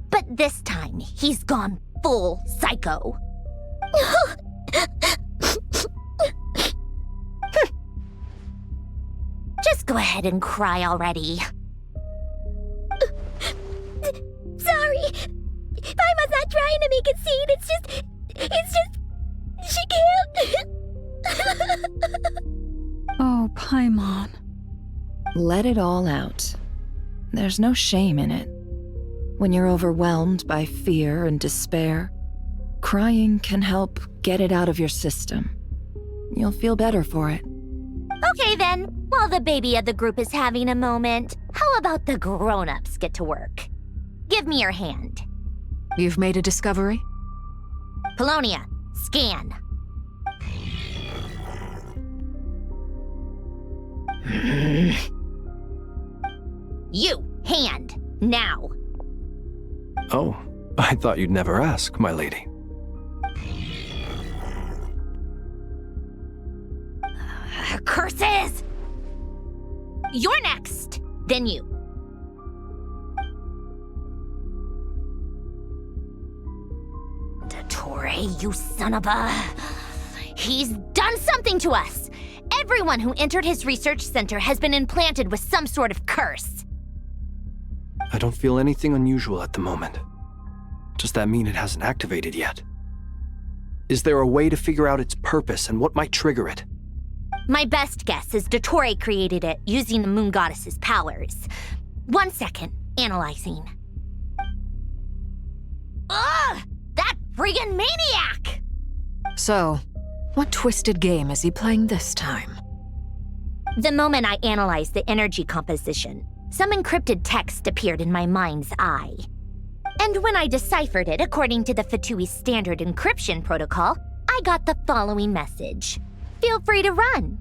[SPEAKER 2] But this time, he's gone full psycho. Just go ahead and cry already.
[SPEAKER 1] Sorry. Paimon's not trying to make it seem. It's just... She can't.
[SPEAKER 8] Oh, Paimon.
[SPEAKER 4] Let it all out. There's no shame in it. When you're overwhelmed by fear and despair, crying can help get it out of your system. You'll feel better for it.
[SPEAKER 2] Okay then, while the baby of the group is having a moment, how about the grown-ups get to work? Give me your hand.
[SPEAKER 7] You've made a discovery?
[SPEAKER 2] Polonia, scan. You, hand, now.
[SPEAKER 5] Oh, I thought you'd never ask, my lady.
[SPEAKER 2] Curses! You're next, then you. Dottore, you son of a... He's done something to us! Everyone who entered his research center has been implanted with some sort of curse.
[SPEAKER 5] I don't feel anything unusual at the moment. Does that mean it hasn't activated yet? Is there a way to figure out its purpose and what might trigger it?
[SPEAKER 2] My best guess is Dottore created it using the Moon Goddess's powers. 1 second, analyzing. Ugh! That friggin' maniac!
[SPEAKER 7] So, what twisted game is he playing this time?
[SPEAKER 2] The moment I analyzed the energy composition, some encrypted text appeared in my mind's eye. And when I deciphered it according to the Fatui standard encryption protocol, I got the following message. Feel free to run,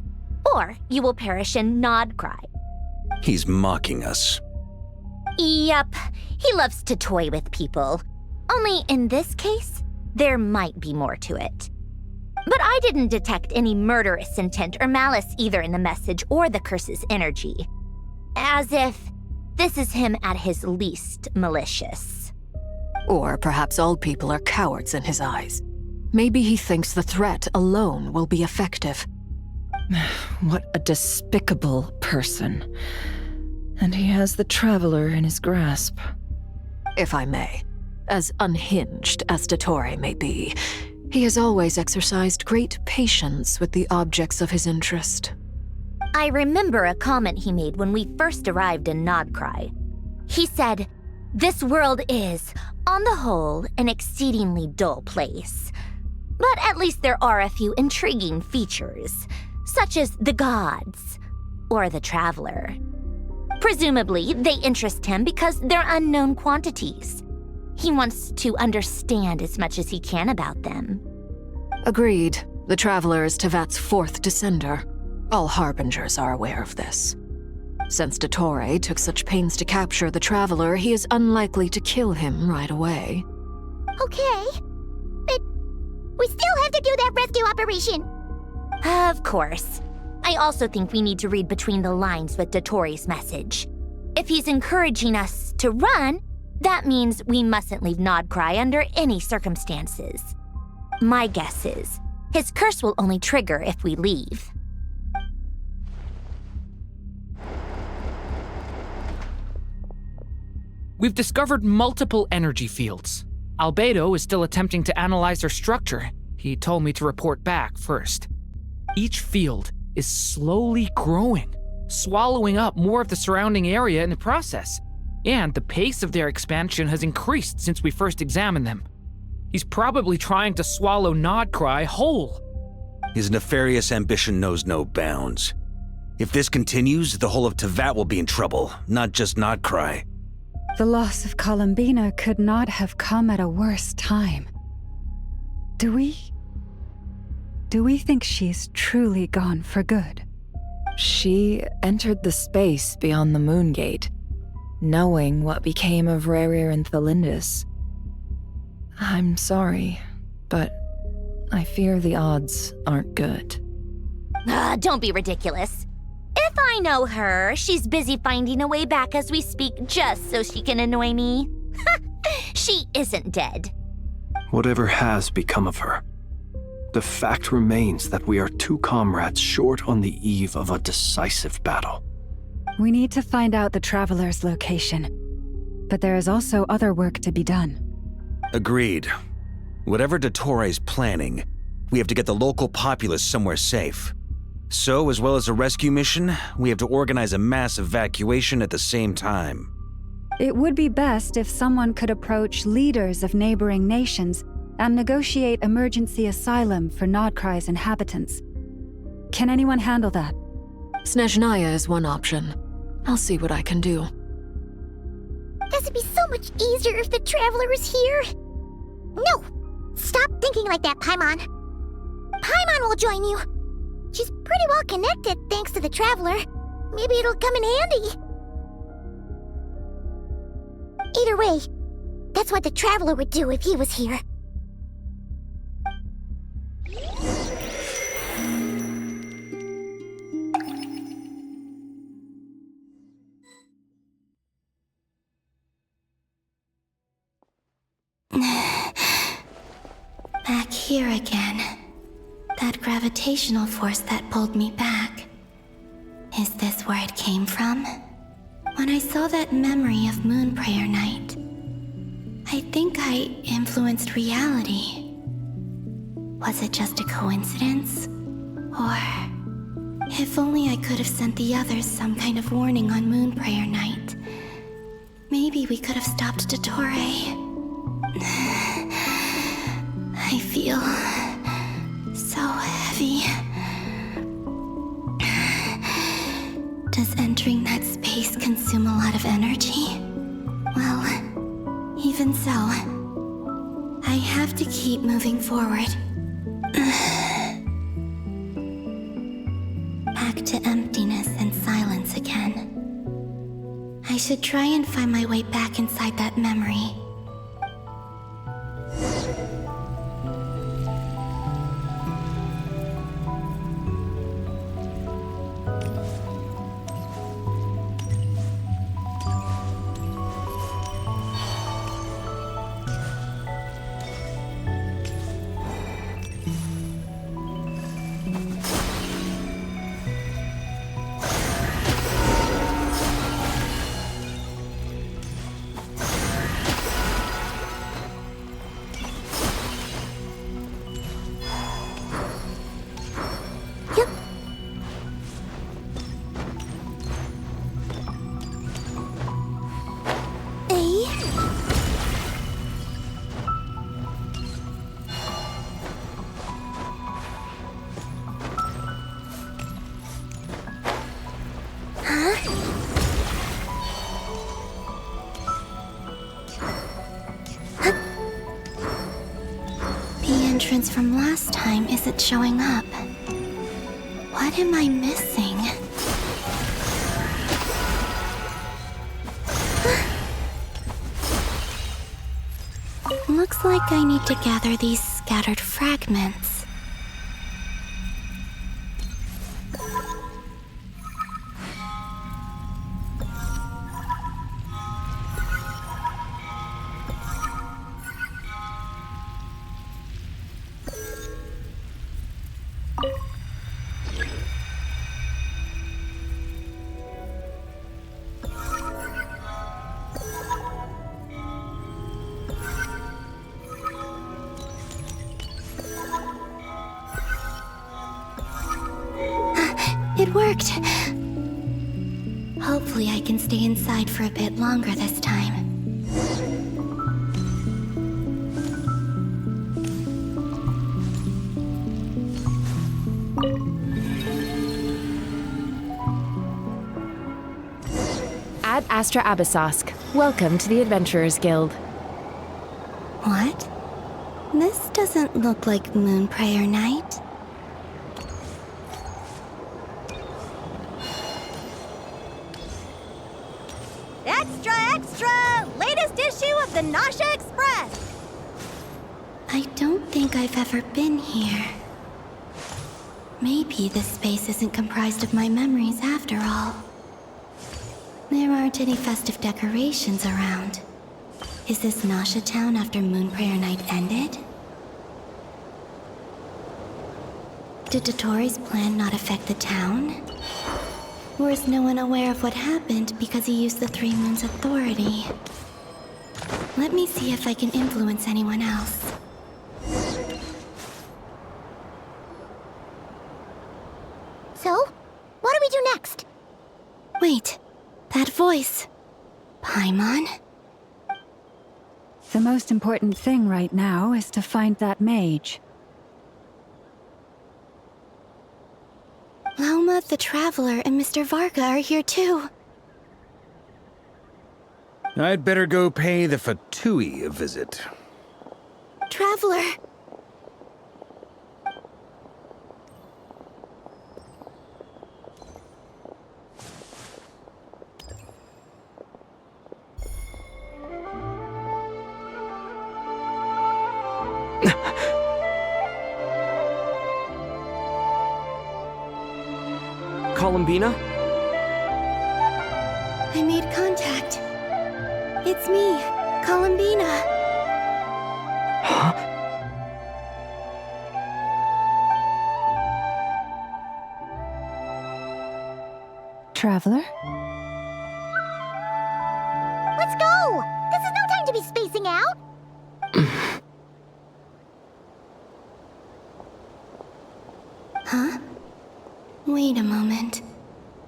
[SPEAKER 2] or you will perish in nod cry.
[SPEAKER 3] He's mocking us.
[SPEAKER 2] Yup, he loves to toy with people. Only in this case, there might be more to it. But I didn't detect any murderous intent or malice either in the message or the curse's energy. As if this is him at his least malicious.
[SPEAKER 7] Or perhaps all people are cowards in his eyes. Maybe he thinks the threat alone will be effective.
[SPEAKER 4] What a despicable person. And he has the Traveler in his grasp.
[SPEAKER 7] If I may, as unhinged as Dottore may be, he has always exercised great patience with the objects of his interest.
[SPEAKER 2] I remember a comment he made when we first arrived in Nodcry. He said, "This world is, on the whole, an exceedingly dull place. But at least there are a few intriguing features, such as the gods or the Traveler. Presumably, they interest him because they're unknown quantities. He wants to understand as much as he can about them."
[SPEAKER 7] Agreed. The Traveler is Tevat's fourth descender. All Harbingers are aware of this. Since Dottore took such pains to capture the Traveler, he is unlikely to kill him right away.
[SPEAKER 1] Okay, but we still have to do that rescue operation.
[SPEAKER 2] Of course. I also think we need to read between the lines with Dottore's message. If he's encouraging us to run, that means we mustn't leave Nodcry under any circumstances. My guess is, his curse will only trigger if we leave.
[SPEAKER 17] We've discovered multiple energy fields. Albedo is still attempting to analyze their structure. He told me to report back first. Each field is slowly growing, swallowing up more of the surrounding area in the process. And the pace of their expansion has increased since we first examined them. He's probably trying to swallow Nodcry whole.
[SPEAKER 3] His nefarious ambition knows no bounds. If this continues, the whole of Tevat will be in trouble, not just Nodcry.
[SPEAKER 8] The loss of Columbina could not have come at a worse time. Do we think she's truly gone for good?
[SPEAKER 4] She entered the space beyond the Moon Gate, knowing what became of Rerir and Thalindus. I'm sorry, but I fear the odds aren't good.
[SPEAKER 2] Don't be ridiculous. If I know her, she's busy finding a way back as we speak just so she can annoy me. She isn't dead.
[SPEAKER 5] Whatever has become of her, the fact remains that we are two comrades short on the eve of a decisive battle.
[SPEAKER 8] We need to find out the Traveler's location. But there is also other work to be done.
[SPEAKER 3] Agreed. Whatever Dottore's planning, we have to get the local populace somewhere safe. So, as well as a rescue mission, we have to organize a mass evacuation at the same time.
[SPEAKER 8] It would be best if someone could approach leaders of neighboring nations and negotiate emergency asylum for Nodcry's inhabitants. Can anyone handle that?
[SPEAKER 7] Snezhnaya is one option. I'll see what I can do.
[SPEAKER 1] This would be so much easier if the Traveler was here. No! Stop thinking like that, Paimon. Paimon will join you. She's pretty well connected thanks to the Traveler. Maybe it'll come in handy. Either way, that's what the Traveler would do if he was here.
[SPEAKER 18] Back here again. That gravitational force that pulled me back. Is this where it came from? When I saw that memory of Moon Prayer Night, I think I influenced reality. Was it just a coincidence? Or if only I could have sent the others some kind of warning on Moon Prayer Night. Maybe we could have stopped Dottore. I feel so heavy. Does entering that space consume a lot of energy? Well, even so, moving forward. Back to emptiness and silence again. I should try and find my way back inside that memory. Entrance from last time isn't showing up. What am I missing? Looks like I need to gather these scattered fragments. It worked! Hopefully I can stay inside for a bit longer this time.
[SPEAKER 19] Ad Astra Abyssosque. Welcome to the Adventurers Guild.
[SPEAKER 18] What? This doesn't look like Moonprayer Night.
[SPEAKER 20] Extra, extra! Latest issue of the Nausea Express!
[SPEAKER 18] I don't think I've ever been here. Maybe this space isn't comprised of my memories after all. There aren't any festive decorations around. Is this Nausea Town after Moonprayer Night ended? Did Dotori's plan not affect the town? Or is no one aware of what happened because he used the Three Moons' authority? Let me see if I can influence anyone else.
[SPEAKER 1] So, what do we do next?
[SPEAKER 18] Wait, that voice. Paimon?
[SPEAKER 8] The most important thing right now is to find that mage.
[SPEAKER 18] Lauma the Traveler and Mr. Varga are here too.
[SPEAKER 3] I'd better go pay the Fatui a visit.
[SPEAKER 18] Traveler!
[SPEAKER 12] Columbina?
[SPEAKER 18] I made contact. It's me, Columbina.
[SPEAKER 12] Huh?
[SPEAKER 8] Traveler?
[SPEAKER 1] Let's go! This is no time to be spacing out!
[SPEAKER 18] Huh? Wait a moment.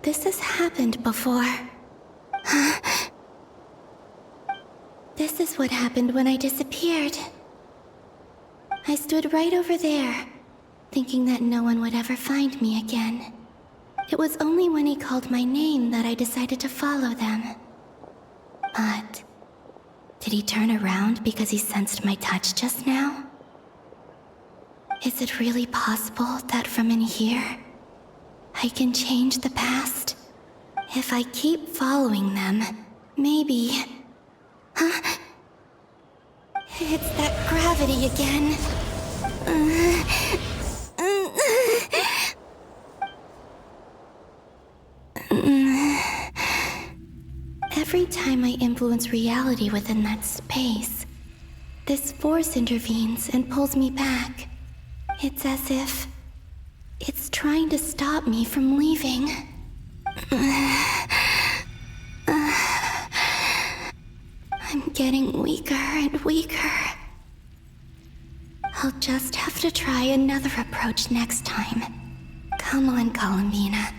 [SPEAKER 18] This has happened before. This is what happened when I disappeared. I stood right over there, thinking that no one would ever find me again. It was only when he called my name that I decided to follow them. But did he turn around because he sensed my touch just now? Is it really possible that from in here, I can change the past? If I keep following them, maybe... Huh? It's that gravity again. Every time I influence reality within that space, this force intervenes and pulls me back. It's as if it's trying to stop me from leaving. I'm getting weaker and weaker. I'll just have to try another approach next time. Come on, Columbina.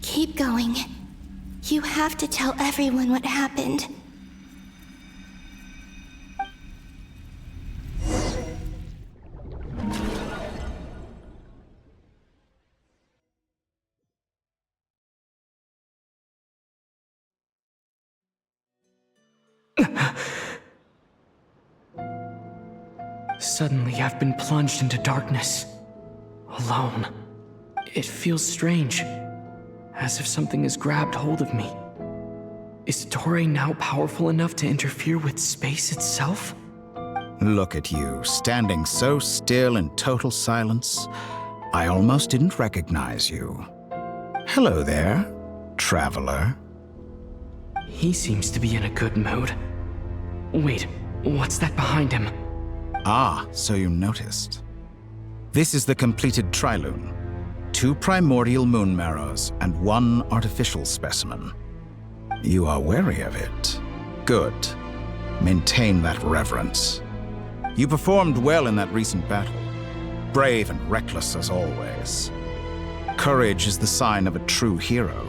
[SPEAKER 18] Keep going. You have to tell everyone what happened.
[SPEAKER 12] Suddenly, I've been plunged into darkness. Alone. It feels strange. As if something has grabbed hold of me. Is Toray now powerful enough to interfere with space itself?
[SPEAKER 13] Look at you, standing so still in total silence. I almost didn't recognize you. Hello there, traveler.
[SPEAKER 12] He seems to be in a good mood. Wait, what's that behind him?
[SPEAKER 13] Ah, so you noticed. This is the completed Trilune. 2 primordial moon marrows and 1 artificial specimen. You are wary of it. Good. Maintain that reverence. You performed well in that recent battle. Brave and reckless as always. Courage is the sign of a true hero,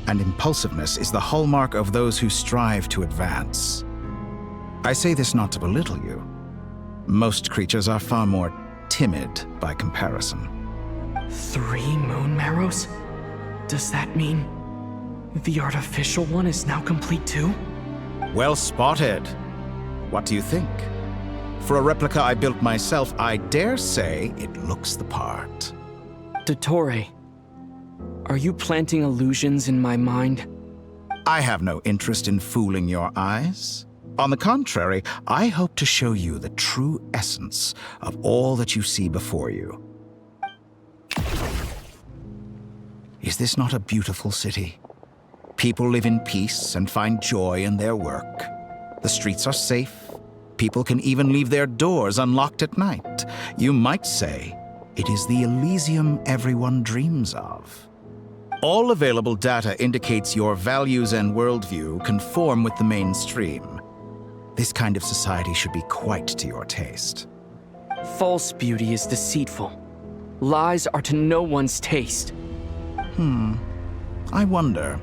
[SPEAKER 13] and impulsiveness is the hallmark of those who strive to advance. I say this not to belittle you. Most creatures are far more timid by comparison.
[SPEAKER 12] 3 moon marrows? Does that mean the artificial one is now complete too?
[SPEAKER 13] Well spotted. What do you think? For a replica I built myself, I dare say it looks the part.
[SPEAKER 12] Dottore, are you planting illusions in my mind?
[SPEAKER 13] I have no interest in fooling your eyes. On the contrary, I hope to show you the true essence of all that you see before you. Is this not a beautiful city? People live in peace and find joy in their work. The streets are safe. People can even leave their doors unlocked at night. You might say it is the Elysium everyone dreams of. All available data indicates your values and worldview conform with the mainstream. This kind of society should be quite to your taste.
[SPEAKER 12] False beauty is deceitful. Lies are to no one's taste.
[SPEAKER 13] I wonder,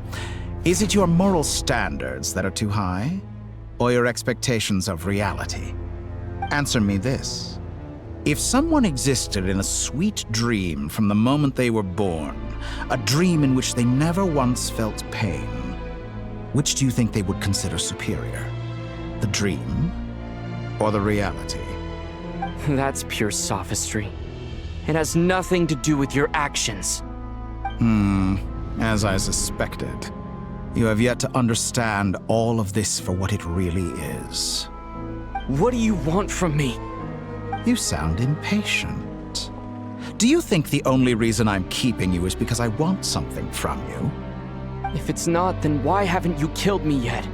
[SPEAKER 13] is it your moral standards that are too high? Or your expectations of reality? Answer me this. If someone existed in a sweet dream from the moment they were born, a dream in which they never once felt pain, which do you think they would consider superior? The dream or the reality?
[SPEAKER 12] That's pure sophistry. It has nothing to do with your actions.
[SPEAKER 13] As I suspected. You have yet to understand all of this for what it really is.
[SPEAKER 12] What do you want from me?
[SPEAKER 13] You sound impatient. Do you think the only reason I'm keeping you is because I want something from you?
[SPEAKER 12] If it's not, then why haven't you killed me yet?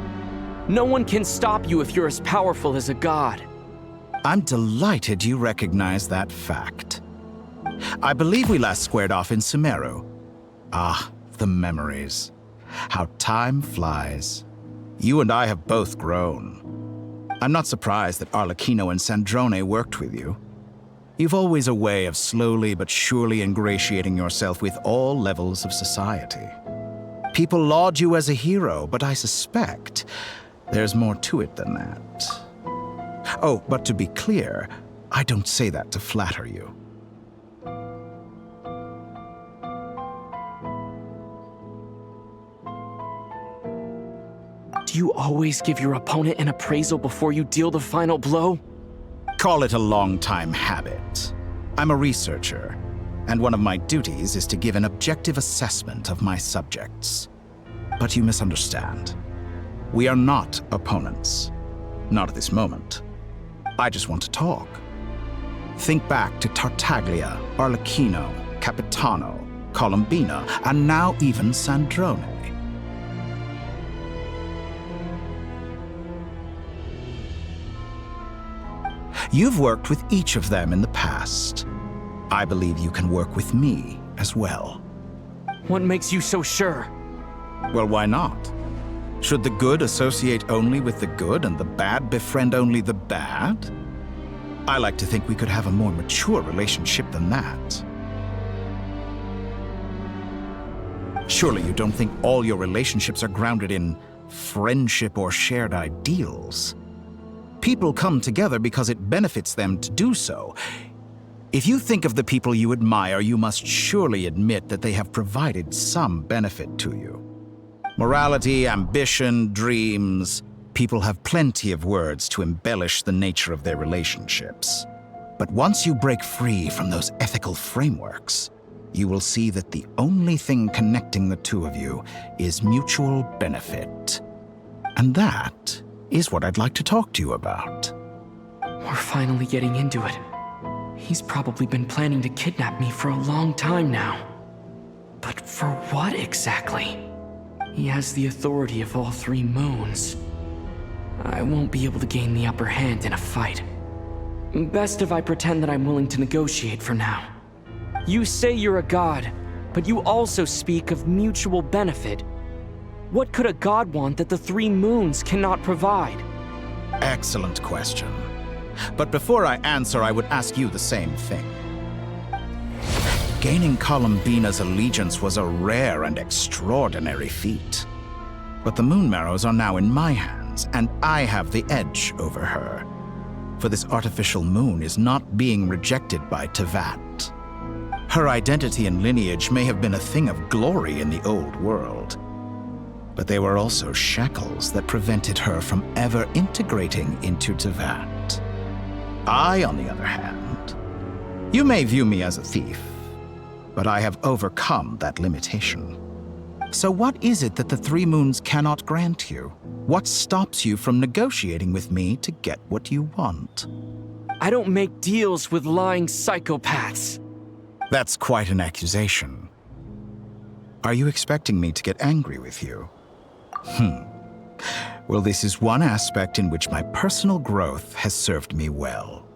[SPEAKER 12] No one can stop you if you're as powerful as a god.
[SPEAKER 13] I'm delighted you recognize that fact. I believe we last squared off in Sumeru. Ah, the memories. How time flies. You and I have both grown. I'm not surprised that Arlecchino and Sandrone worked with you. You've always a way of slowly but surely ingratiating yourself with all levels of society. People laud you as a hero, but I suspect there's more to it than that. Oh, but to be clear, I don't say that to flatter you.
[SPEAKER 12] Do you always give your opponent an appraisal before you deal the final blow?
[SPEAKER 13] Call it a long-time habit. I'm a researcher, and one of my duties is to give an objective assessment of my subjects. But you misunderstand. We are not opponents. Not at this moment. I just want to talk. Think back to Tartaglia, Arlecchino, Capitano, Columbina, and now even Sandrone. You've worked with each of them in the past. I believe you can work with me as well.
[SPEAKER 12] What makes you so sure?
[SPEAKER 13] Well, why not? Should the good associate only with the good and the bad befriend only the bad? I like to think we could have a more mature relationship than that. Surely you don't think all your relationships are grounded in friendship or shared ideals. People come together because it benefits them to do so. If you think of the people you admire, you must surely admit that they have provided some benefit to you. Morality, ambition, dreams. People have plenty of words to embellish the nature of their relationships. But once you break free from those ethical frameworks, you will see that the only thing connecting the two of you is mutual benefit. And that is what I'd like to talk to you about.
[SPEAKER 12] We're finally getting into it. He's probably been planning to kidnap me for a long time now. But for what exactly? He has the authority of all three moons. I won't be able to gain the upper hand in a fight. Best if I pretend that I'm willing to negotiate for now. You say you're a god, but you also speak of mutual benefit. What could a god want that the three moons cannot provide?
[SPEAKER 13] Excellent question. But before I answer, I would ask you the same thing. Gaining Columbina's allegiance was a rare and extraordinary feat. But the Moon Marrows are now in my hands, and I have the edge over her. For this artificial moon is not being rejected by Tevat. Her identity and lineage may have been a thing of glory in the old world, but they were also shackles that prevented her from ever integrating into Tevat. I, on the other hand, you may view me as a thief, but I have overcome that limitation. So what is it that the three moons cannot grant you? What stops you from negotiating with me to get what you want?
[SPEAKER 12] I don't make deals with lying psychopaths.
[SPEAKER 13] That's quite an accusation. Are you expecting me to get angry with you? Well, this is one aspect in which my personal growth has served me well.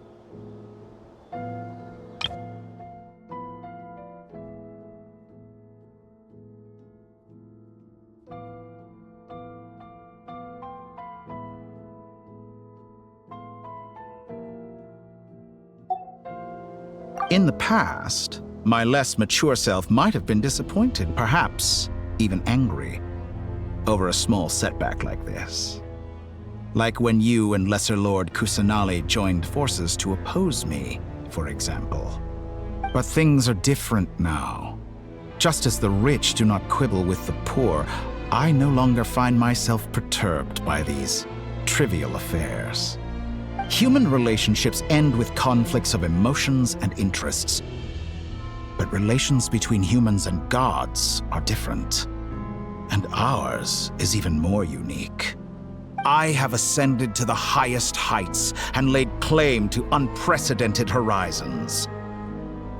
[SPEAKER 13] In the past, my less mature self might have been disappointed, perhaps even angry, over a small setback like this. Like when you and Lesser Lord Kusanali joined forces to oppose me, for example. But things are different now. Just as the rich do not quibble with the poor, I no longer find myself perturbed by these trivial affairs. Human relationships end with conflicts of emotions and interests. But relations between humans and gods are different. And ours is even more unique. I have ascended to the highest heights and laid claim to unprecedented horizons.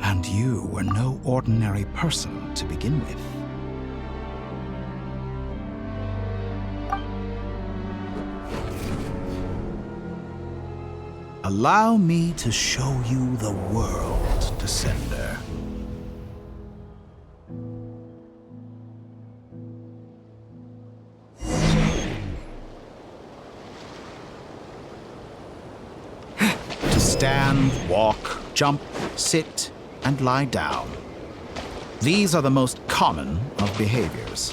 [SPEAKER 13] And you were no ordinary person to begin with. Allow me to show you the world, Descender. To stand, walk, jump, sit, and lie down. These are the most common of behaviors.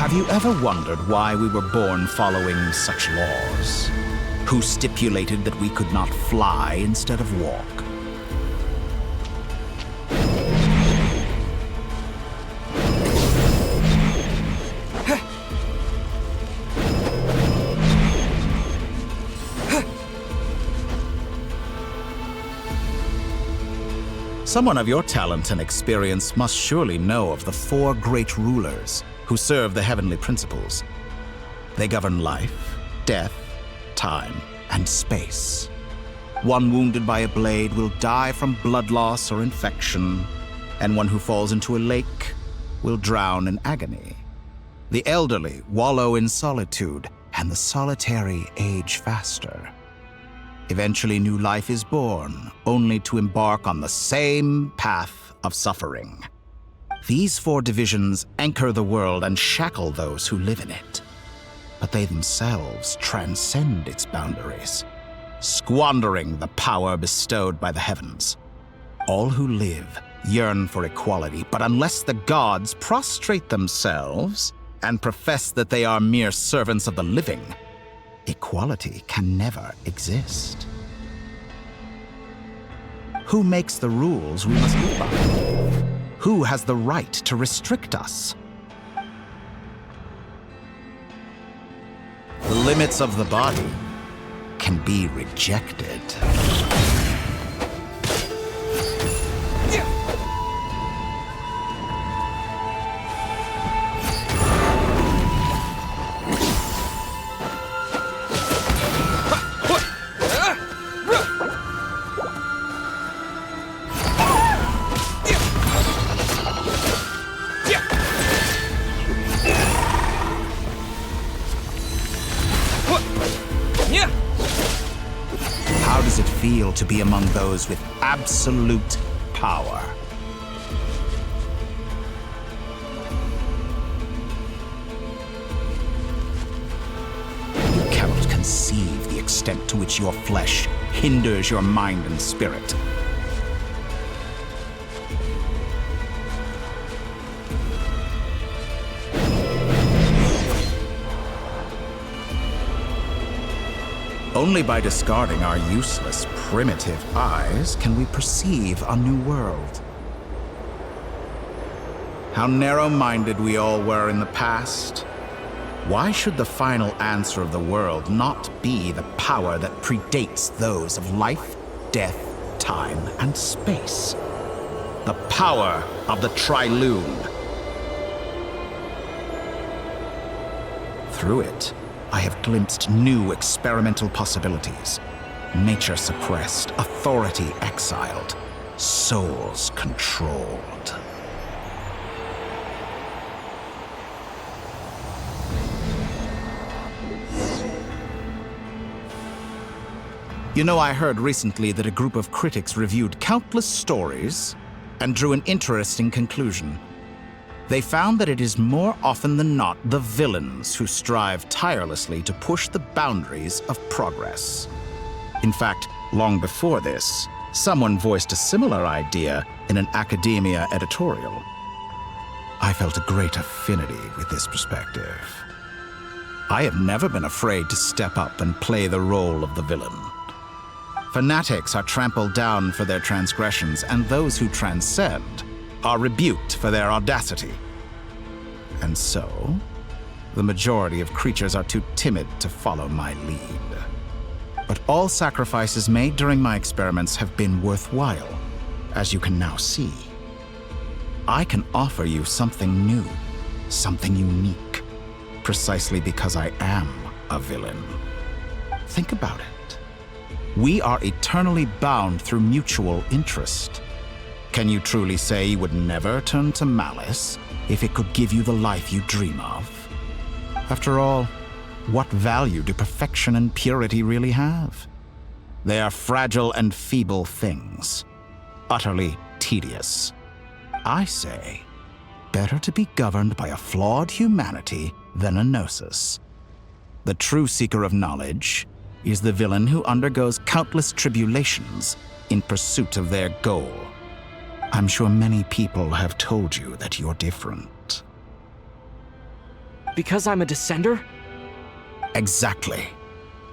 [SPEAKER 13] Have you ever wondered why we were born following such laws? Who stipulated that we could not fly instead of walk? Someone of your talent and experience must surely know of the 4 great rulers who serve the heavenly principles. They govern life, death, time, and space. One wounded by a blade will die from blood loss or infection, and one who falls into a lake will drown in agony. The elderly wallow in solitude, and the solitary age faster. Eventually, new life is born, only to embark on the same path of suffering. These 4 divisions anchor the world and shackle those who live in it. But they themselves transcend its boundaries, squandering the power bestowed by the heavens. All who live yearn for equality, but unless the gods prostrate themselves and profess that they are mere servants of the living, equality can never exist. Who makes the rules we must live by? Who has the right to restrict us? The limits of the body can be rejected. How does it feel to be among those with absolute power? You cannot conceive the extent to which your flesh hinders your mind and spirit. Only by discarding our useless, primitive eyes can we perceive a new world. How narrow-minded we all were in the past. Why should the final answer of the world not be the power that predates those of life, death, time, and space? The power of the Trilune. Through it, I have glimpsed new experimental possibilities. Nature suppressed, authority exiled, souls controlled. You know, I heard recently that a group of critics reviewed countless stories and drew an interesting conclusion. They found that it is more often than not the villains who strive tirelessly to push the boundaries of progress. In fact, long before this, someone voiced a similar idea in an academia editorial. I felt a great affinity with this perspective. I have never been afraid to step up and play the role of the villain. Fanatics are trampled down for their transgressions, and those who transcend are rebuked for their audacity. And so, the majority of creatures are too timid to follow my lead. But all sacrifices made during my experiments have been worthwhile, as you can now see. I can offer you something new, something unique, precisely because I am a villain. Think about it. We are eternally bound through mutual interest. Can you truly say you would never turn to malice if it could give you the life you dream of? After all, what value do perfection and purity really have? They are fragile and feeble things, utterly tedious. I say, better to be governed by a flawed humanity than a gnosis. The true seeker of knowledge is the villain who undergoes countless tribulations in pursuit of their goal. I'm sure many people have told you that you're different.
[SPEAKER 12] Because I'm a descender?
[SPEAKER 13] Exactly.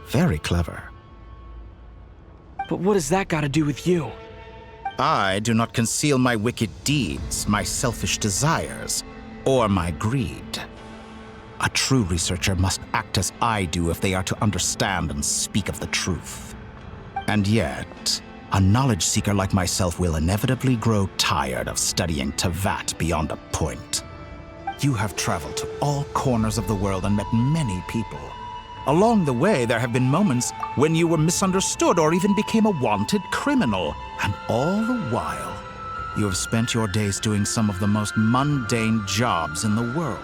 [SPEAKER 13] Very clever.
[SPEAKER 12] But what has that got to do with you?
[SPEAKER 13] I do not conceal my wicked deeds, my selfish desires, or my greed. A true researcher must act as I do if they are to understand and speak of the truth. And yet, a knowledge seeker like myself will inevitably grow tired of studying Tevat beyond a point. You have traveled to all corners of the world and met many people. Along the way, there have been moments when you were misunderstood or even became a wanted criminal. And all the while, you have spent your days doing some of the most mundane jobs in the world.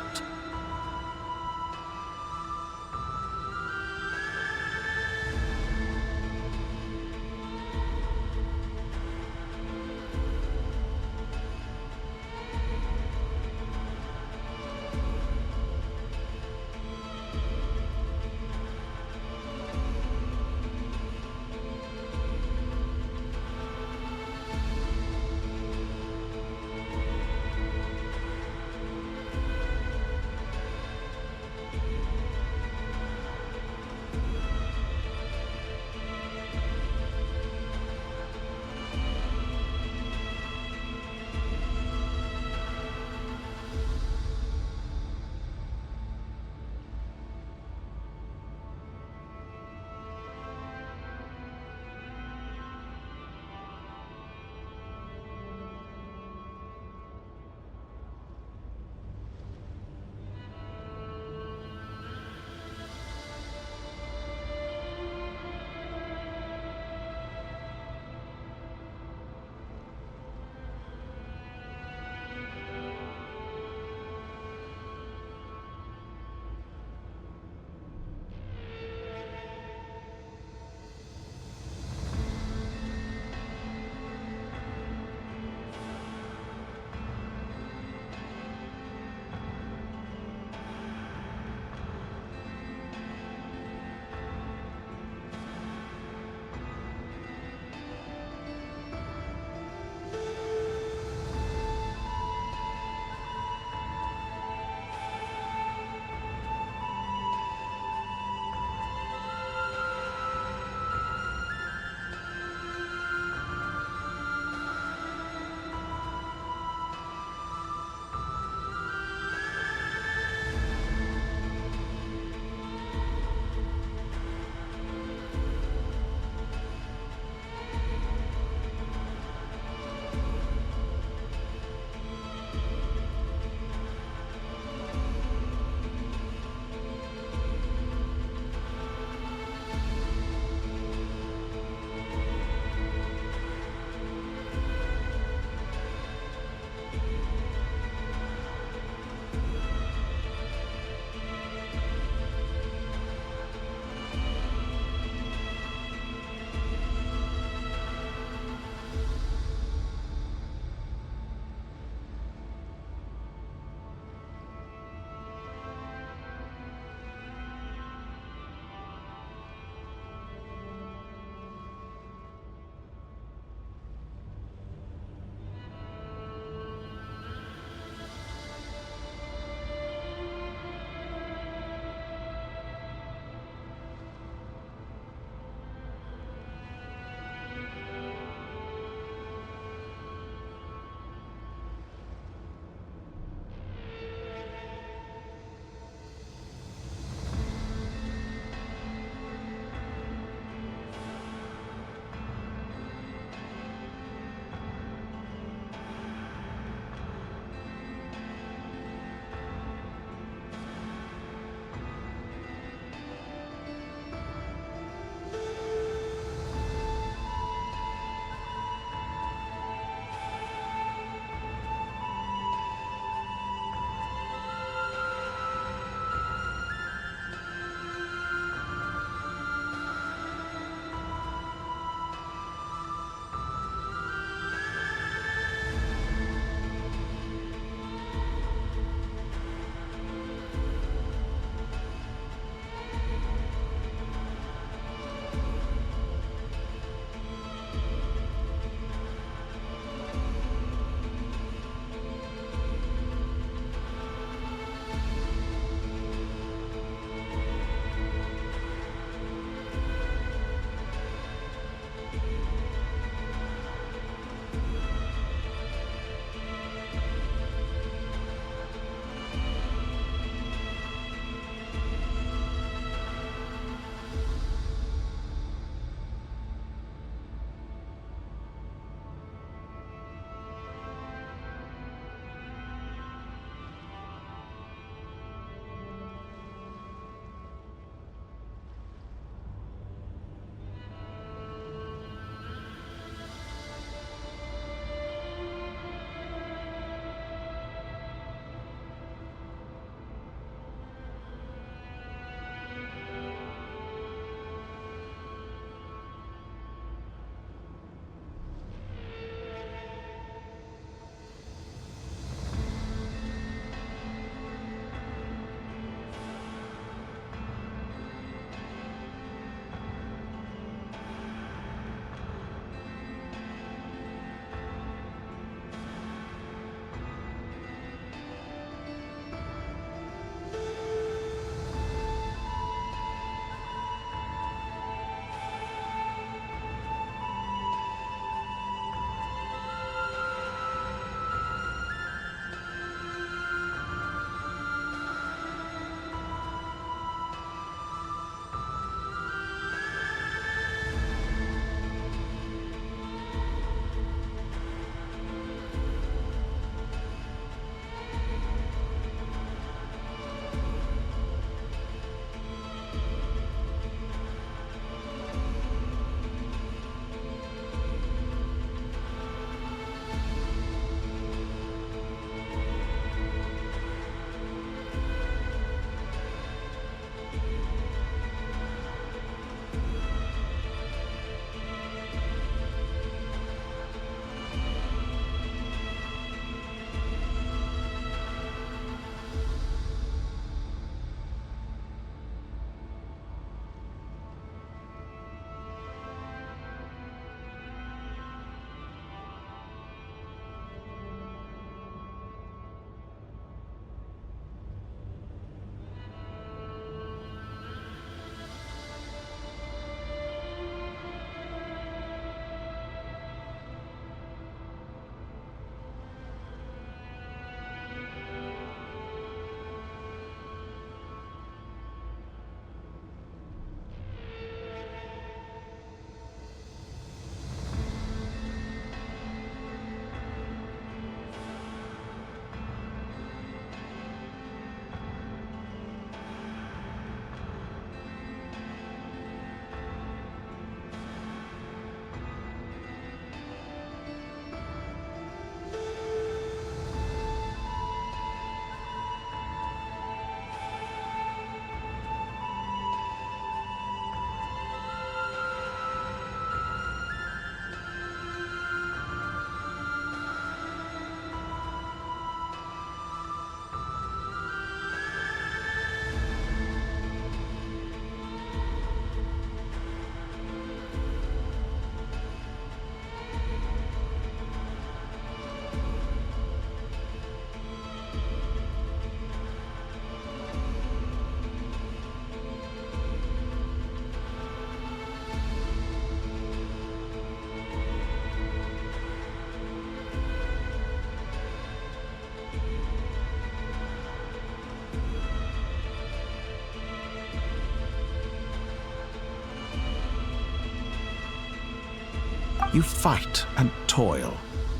[SPEAKER 13] You fight and toil,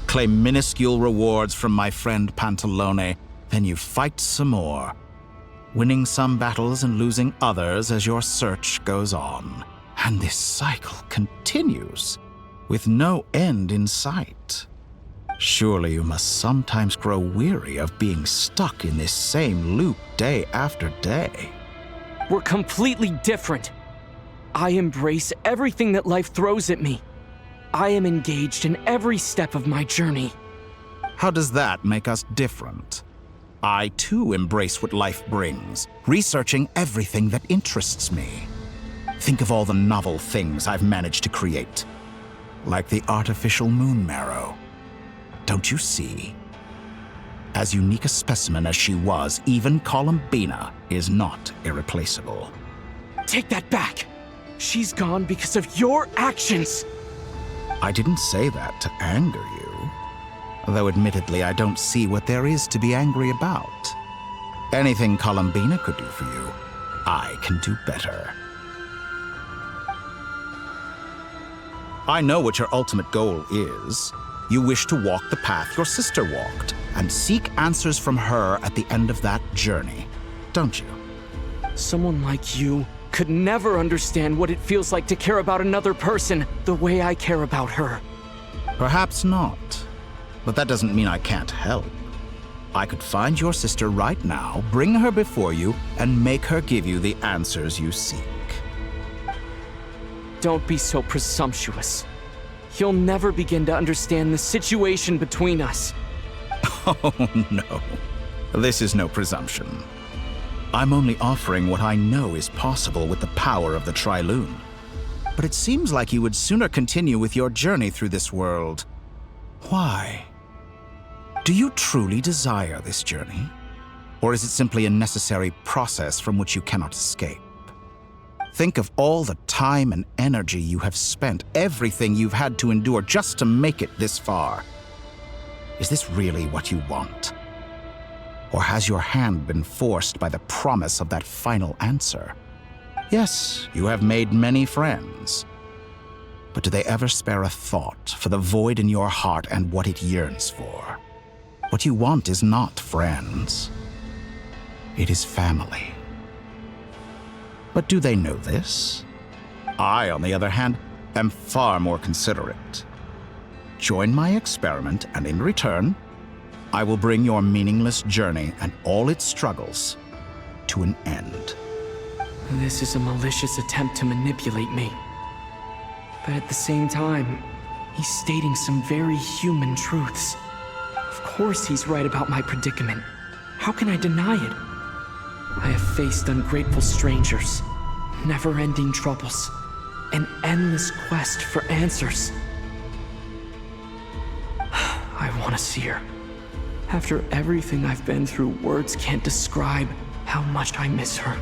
[SPEAKER 13] claim minuscule rewards from my friend Pantalone, then you fight some more, winning some battles and losing others as your search goes on. And this cycle continues, with no end in sight. Surely you must sometimes grow weary of being stuck in this same loop day after day.
[SPEAKER 12] We're completely different. I embrace everything that life throws at me. I am engaged in every step of my journey.
[SPEAKER 13] How does that make us different? I too embrace what life brings, researching everything that interests me. Think of all the novel things I've managed to create, like the artificial moon marrow. Don't you see? As unique a specimen as she was, even Columbina is not irreplaceable.
[SPEAKER 12] Take that back! She's gone because of your actions!
[SPEAKER 13] I didn't say that to anger you. Though admittedly, I don't see what there is to be angry about. Anything Columbina could do for you, I can do better. I know what your ultimate goal is. You wish to walk the path your sister walked, and seek answers from her at the end of that journey, don't you?
[SPEAKER 12] Someone like you could never understand what it feels like to care about another person the way I care about her.
[SPEAKER 13] Perhaps not, but that doesn't mean I can't help. I could find your sister right now, bring her before you, and make her give you the answers you seek.
[SPEAKER 12] Don't be so presumptuous. You'll never begin to understand the situation between us.
[SPEAKER 13] Oh, no. This is no presumption. I'm only offering what I know is possible with the power of the Trilune. But it seems like you would sooner continue with your journey through this world. Why? Do you truly desire this journey? Or is it simply a necessary process from which you cannot escape? Think of all the time and energy you have spent, everything you've had to endure just to make it this far. Is this really what you want? Or has your hand been forced by the promise of that final answer? Yes, you have made many friends. But do they ever spare a thought for the void in your heart and what it yearns for? What you want is not friends. It is family. But do they know this? I, on the other hand, am far more considerate. Join my experiment, and in return, I will bring your meaningless journey and all its struggles to an end.
[SPEAKER 12] This is a malicious attempt to manipulate me. But at the same time, he's stating some very human truths. Of course he's right about my predicament. How can I deny it? I have faced ungrateful strangers, never-ending troubles, an endless quest for answers. I want to see her. After everything I've been through, words can't describe how much I miss her.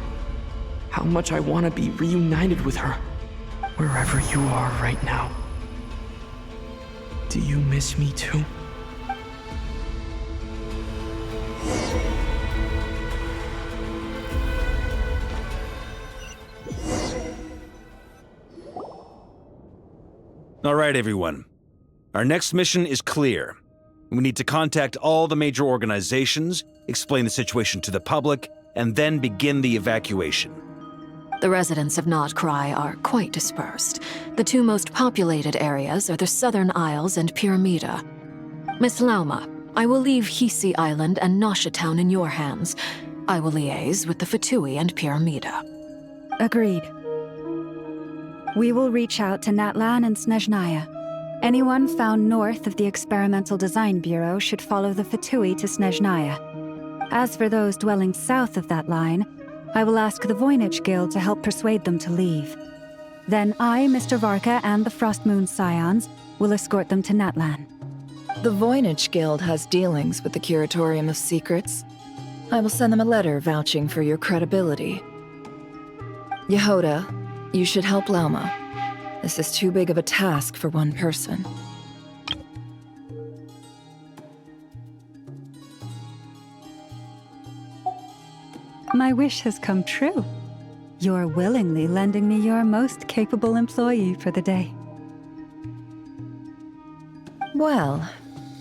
[SPEAKER 12] How much I want to be reunited with her, wherever you are right now. Do you miss me too?
[SPEAKER 3] All right, everyone. Our next mission is clear. We need to contact all the major organizations, explain the situation to the public, and then begin the evacuation.
[SPEAKER 7] The residents of Notcry are quite dispersed. The two most populated areas are the Southern Isles and Pyramida. Miss Lauma, I will leave Hisi Island and Nasha Town in your hands. I will liaise with the Fatui and Pyramida.
[SPEAKER 8] Agreed. We will reach out to Natlan and Snezhnaya. Anyone found north of the Experimental Design Bureau should follow the Fatui to Snezhnaya. As for those dwelling south of that line, I will ask the Voynich Guild to help persuade them to leave. Then I, Mr. Varka, and the Frostmoon Scions will escort them to Natlan.
[SPEAKER 4] The Voynich Guild has dealings with the Curatorium of Secrets. I will send them a letter vouching for your credibility. Yehoda, you should help Lauma. This is too big of a task for one person.
[SPEAKER 8] My wish has come true. You're willingly lending me your most capable employee for the day.
[SPEAKER 4] Well,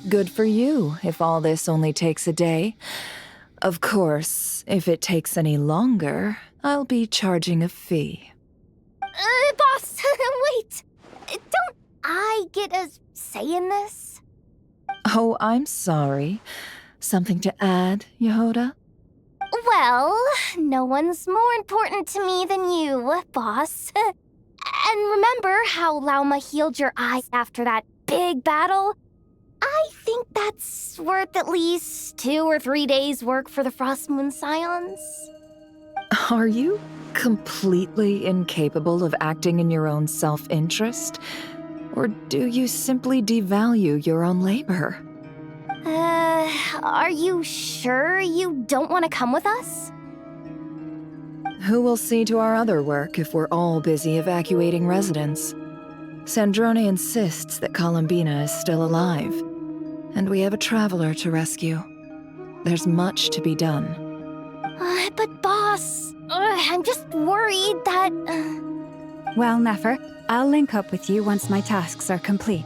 [SPEAKER 4] good for you if all this only takes a day. Of course, if it takes any longer, I'll be charging a fee.
[SPEAKER 1] Boss, wait! Don't I get a say in this?
[SPEAKER 4] Oh, I'm sorry. Something to add, Yehoda?
[SPEAKER 1] Well, no one's more important to me than you, boss. And remember how Lauma healed your eyes after that big battle? I think that's worth at least 2 or 3 days' work for the Frost Moon Scions.
[SPEAKER 4] Are you completely incapable of acting in your own self-interest? Or do you simply devalue your own labor?
[SPEAKER 1] Are you sure you don't want to come with us?
[SPEAKER 4] Who will see to our other work if we're all busy evacuating residents? Sandrone insists that Columbina is still alive, and we have a traveler to rescue. There's much to be done.
[SPEAKER 1] But boss, I'm just worried that...
[SPEAKER 8] Well, Nefer, I'll link up with you once my tasks are complete.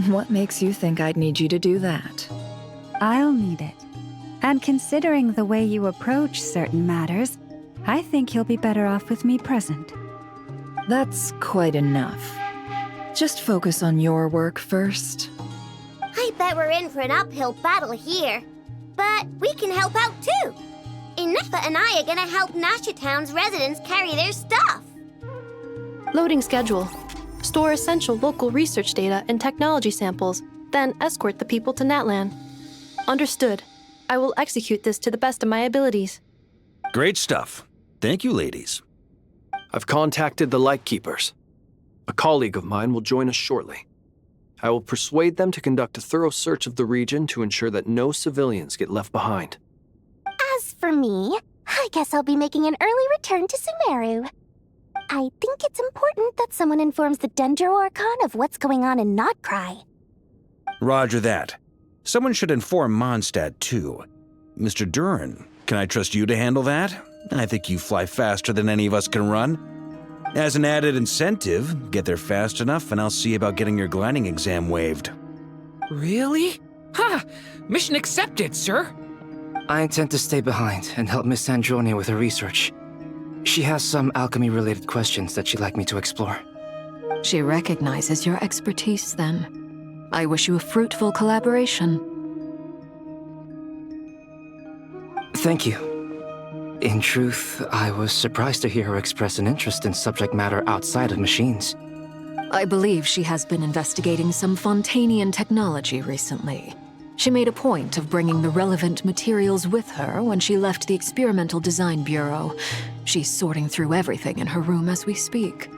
[SPEAKER 4] What makes you think I'd need you to do that?
[SPEAKER 8] I'll need it. And considering the way you approach certain matters, I think you'll be better off with me present.
[SPEAKER 4] That's quite enough. Just focus on your work first.
[SPEAKER 1] I bet we're in for an uphill battle here. But we can help out too. Inefa and I are gonna help Nasha Town's residents carry their stuff.
[SPEAKER 21] Loading schedule. Store essential local research data and technology samples, then escort the people to Natlan. Understood. I will execute this to the best of my abilities.
[SPEAKER 3] Great stuff. Thank you, ladies.
[SPEAKER 5] I've contacted the Lightkeepers. A colleague of mine will join us shortly. I will persuade them to conduct a thorough search of the region to ensure that no civilians get left behind.
[SPEAKER 2] As for me, I guess I'll be making an early return to Sumeru. I think it's important that someone informs the Dendro Archon of what's going on in Notcry.
[SPEAKER 3] Roger that. Someone should inform Mondstadt, too. Mr. Duran, can I trust you to handle that? I think you fly faster than any of us can run. As an added incentive, get there fast enough and I'll see about getting your gliding exam waived.
[SPEAKER 17] Really? Ha! Mission accepted, sir.
[SPEAKER 22] I intend to stay behind and help Miss Sandrone with her research. She has some alchemy-related questions that she'd like me to explore.
[SPEAKER 7] She recognizes your expertise, then. I wish you a fruitful collaboration.
[SPEAKER 22] Thank you. In truth, I was surprised to hear her express an interest in subject matter outside of machines.
[SPEAKER 7] I believe she has been investigating some Fontanian technology recently. She made a point of bringing the relevant materials with her when she left the Experimental Design Bureau. She's sorting through everything in her room as we speak.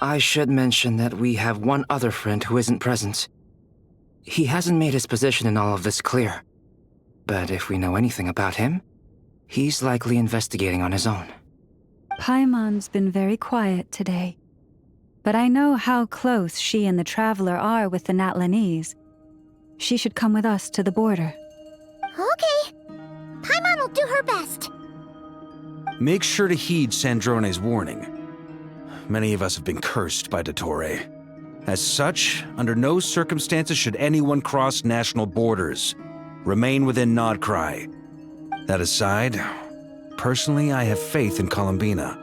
[SPEAKER 22] I should mention that we have one other friend who isn't present. He hasn't made his position in all of this clear. But if we know anything about him, he's likely investigating on his own.
[SPEAKER 8] Paimon's been very quiet today. But I know how close she and the Traveler are with the Natlanese. She should come with us to the border.
[SPEAKER 1] Okay. Paimon will do her best.
[SPEAKER 3] Make sure to heed Sandrone's warning. Many of us have been cursed by Dottore. As such, under no circumstances should anyone cross national borders. Remain within Nodcry. That aside, personally, I have faith in Columbina.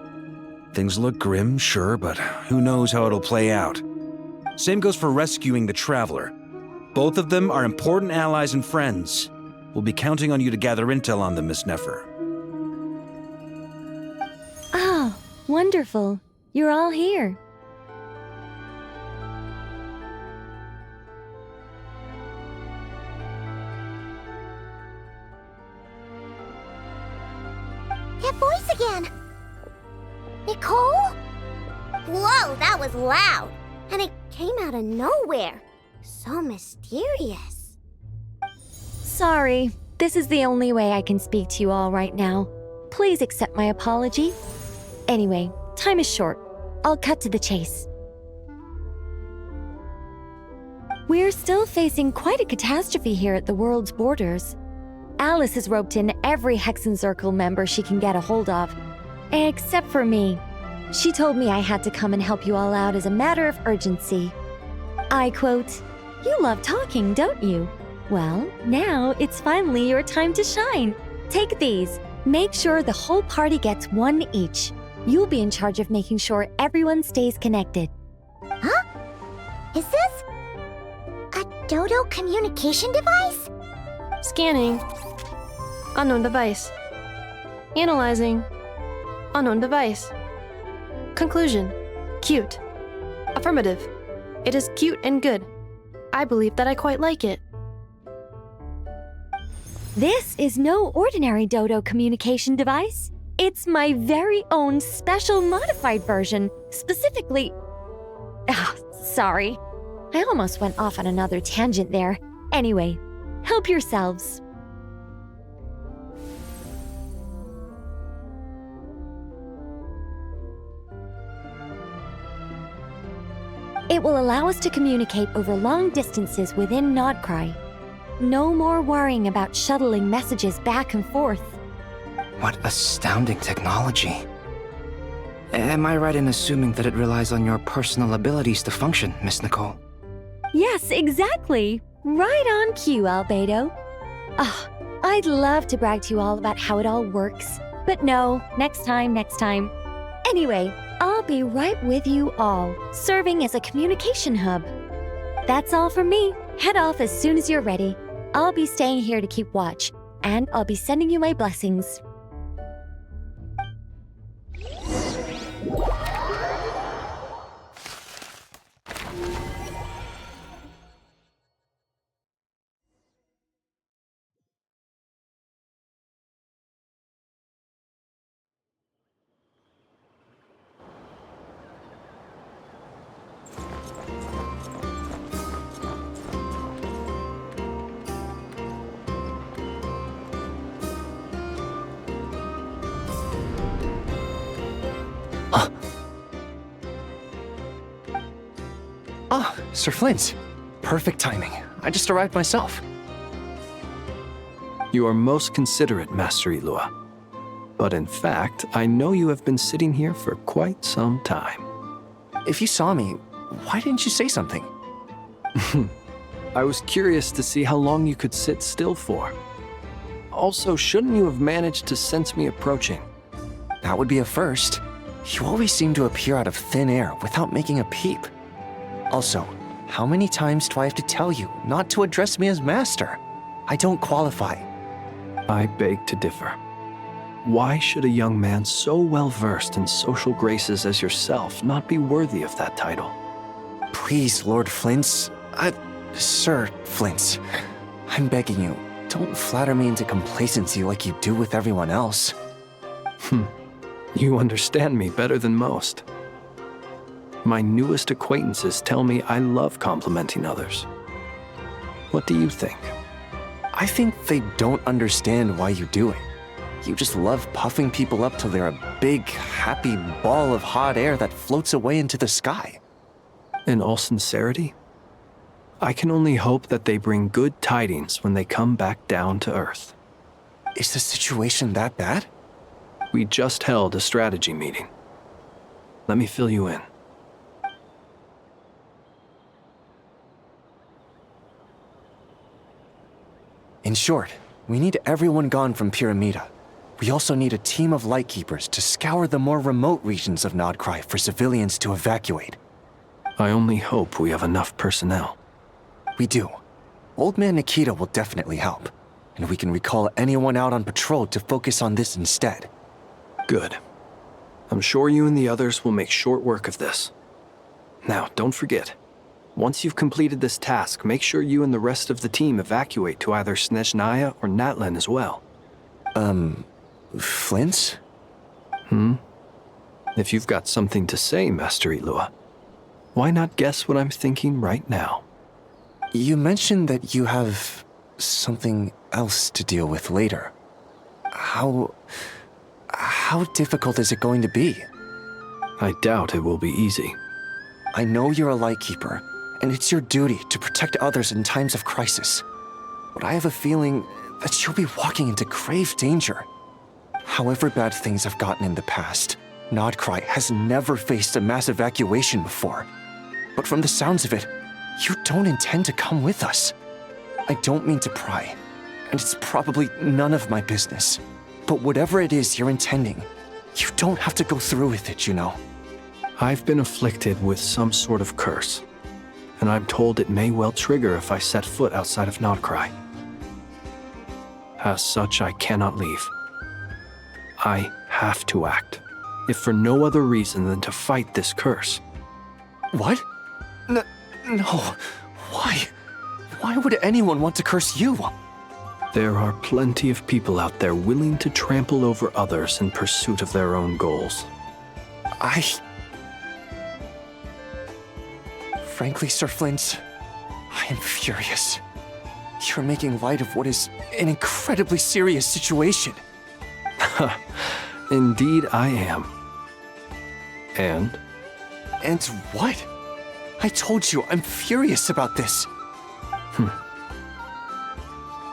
[SPEAKER 3] Things look grim, sure, but who knows how it'll play out. Same goes for rescuing the Traveler. Both of them are important allies and friends. We'll be counting on you to gather intel on them, Miss Nefer.
[SPEAKER 19] Oh, wonderful. You're all here.
[SPEAKER 1] That voice again! Nicole? Whoa, that was loud! And it came out of nowhere. So mysterious.
[SPEAKER 19] Sorry, this is the only way I can speak to you all right now. Please accept my apology. Anyway, time is short. I'll cut to the chase. We're still facing quite a catastrophe here at the world's borders. Alice has roped in every Hexencircle member she can get a hold of. Except for me. She told me I had to come and help you all out as a matter of urgency. I quote, "You love talking, don't you? Well, now it's finally your time to shine. Take these. Make sure the whole party gets one each. You'll be in charge of making sure everyone stays connected."
[SPEAKER 1] Huh? Is this a Dodo communication device?
[SPEAKER 21] Scanning. Unknown device. Analyzing. Unknown device. Conclusion. Cute. Affirmative. It is cute and good. I believe that I quite like it.
[SPEAKER 19] This is no ordinary Dodo communication device. It's my very own special modified version, specifically... sorry. I almost went off on another tangent there. Anyway, help yourselves. It will allow us to communicate over long distances within Nodcry. No more worrying about shuttling messages back and forth.
[SPEAKER 22] What astounding technology. Am I right in assuming that it relies on your personal abilities to function, Miss Nicole?
[SPEAKER 19] Yes, exactly. Right on cue, Albedo. I'd love to brag to you all about how it all works. But no, next time. Anyway, I'll be right with you all, serving as a communication hub. That's all from me. Head off as soon as you're ready. I'll be staying here to keep watch, and I'll be sending you my blessings.
[SPEAKER 5] Sir Flint. Perfect timing. I just arrived myself. You are most considerate, Master Ilua. But in fact, I know you have been sitting here for quite some time.
[SPEAKER 10] If you saw me, why didn't you say something?
[SPEAKER 5] I was curious to see how long you could sit still for. Also, shouldn't you have managed to sense me approaching?
[SPEAKER 10] That would be a first. You always seem to appear out of thin air without making a peep. Also, how many times do I have to tell you not to address me as master? I don't qualify.
[SPEAKER 5] I beg to differ. Why should a young man so well versed in social graces as yourself not be worthy of that title?
[SPEAKER 10] Please, Lord Flint's... Sir Flint's. I'm begging you, don't flatter me into complacency like you do with everyone else.
[SPEAKER 5] You understand me better than most. My newest acquaintances tell me I love complimenting others. What do you think?
[SPEAKER 10] I think they don't understand why you do it. You just love puffing people up till they're a big, happy ball of hot air that floats away into the sky.
[SPEAKER 5] In all sincerity, I can only hope that they bring good tidings when they come back down to Earth.
[SPEAKER 10] Is the situation that bad?
[SPEAKER 5] We just held a strategy meeting. Let me fill you in.
[SPEAKER 10] In short, we need everyone gone from Pyramida. We also need a team of Lightkeepers to scour the more remote regions of Nodcry for civilians to evacuate.
[SPEAKER 5] I only hope we have enough personnel.
[SPEAKER 10] We do. Old Man Nikita will definitely help, and we can recall anyone out on patrol to focus on this instead.
[SPEAKER 5] Good. I'm sure you and the others will make short work of this. Now, don't forget, once you've completed this task, make sure you and the rest of the team evacuate to either Snezhnaya or Natlan as well.
[SPEAKER 10] Flint?
[SPEAKER 5] If you've got something to say, Master Ilua, why not guess what I'm thinking right now?
[SPEAKER 10] You mentioned that you have something else to deal with later. How difficult is it going to be?
[SPEAKER 5] I doubt it will be easy.
[SPEAKER 10] I know you're a Lightkeeper, and it's your duty to protect others in times of crisis. But I have a feeling that you'll be walking into grave danger. However bad things have gotten in the past, Nodcry has never faced a mass evacuation before. But from the sounds of it, you don't intend to come with us. I don't mean to pry, and it's probably none of my business. But whatever it is you're intending, you don't have to go through with it, you know.
[SPEAKER 5] I've been afflicted with some sort of curse, and I'm told it may well trigger if I set foot outside of Nodcry. As such, I cannot leave. I have to act, if for no other reason than to fight this curse.
[SPEAKER 10] What? No. Why? Why would anyone want to curse you?
[SPEAKER 5] There are plenty of people out there willing to trample over others in pursuit of their own goals.
[SPEAKER 10] Frankly, Sir Flint, I am furious. You're making light of what is an incredibly serious situation.
[SPEAKER 5] Indeed I am. And?
[SPEAKER 10] And what? I told you, I'm furious about this.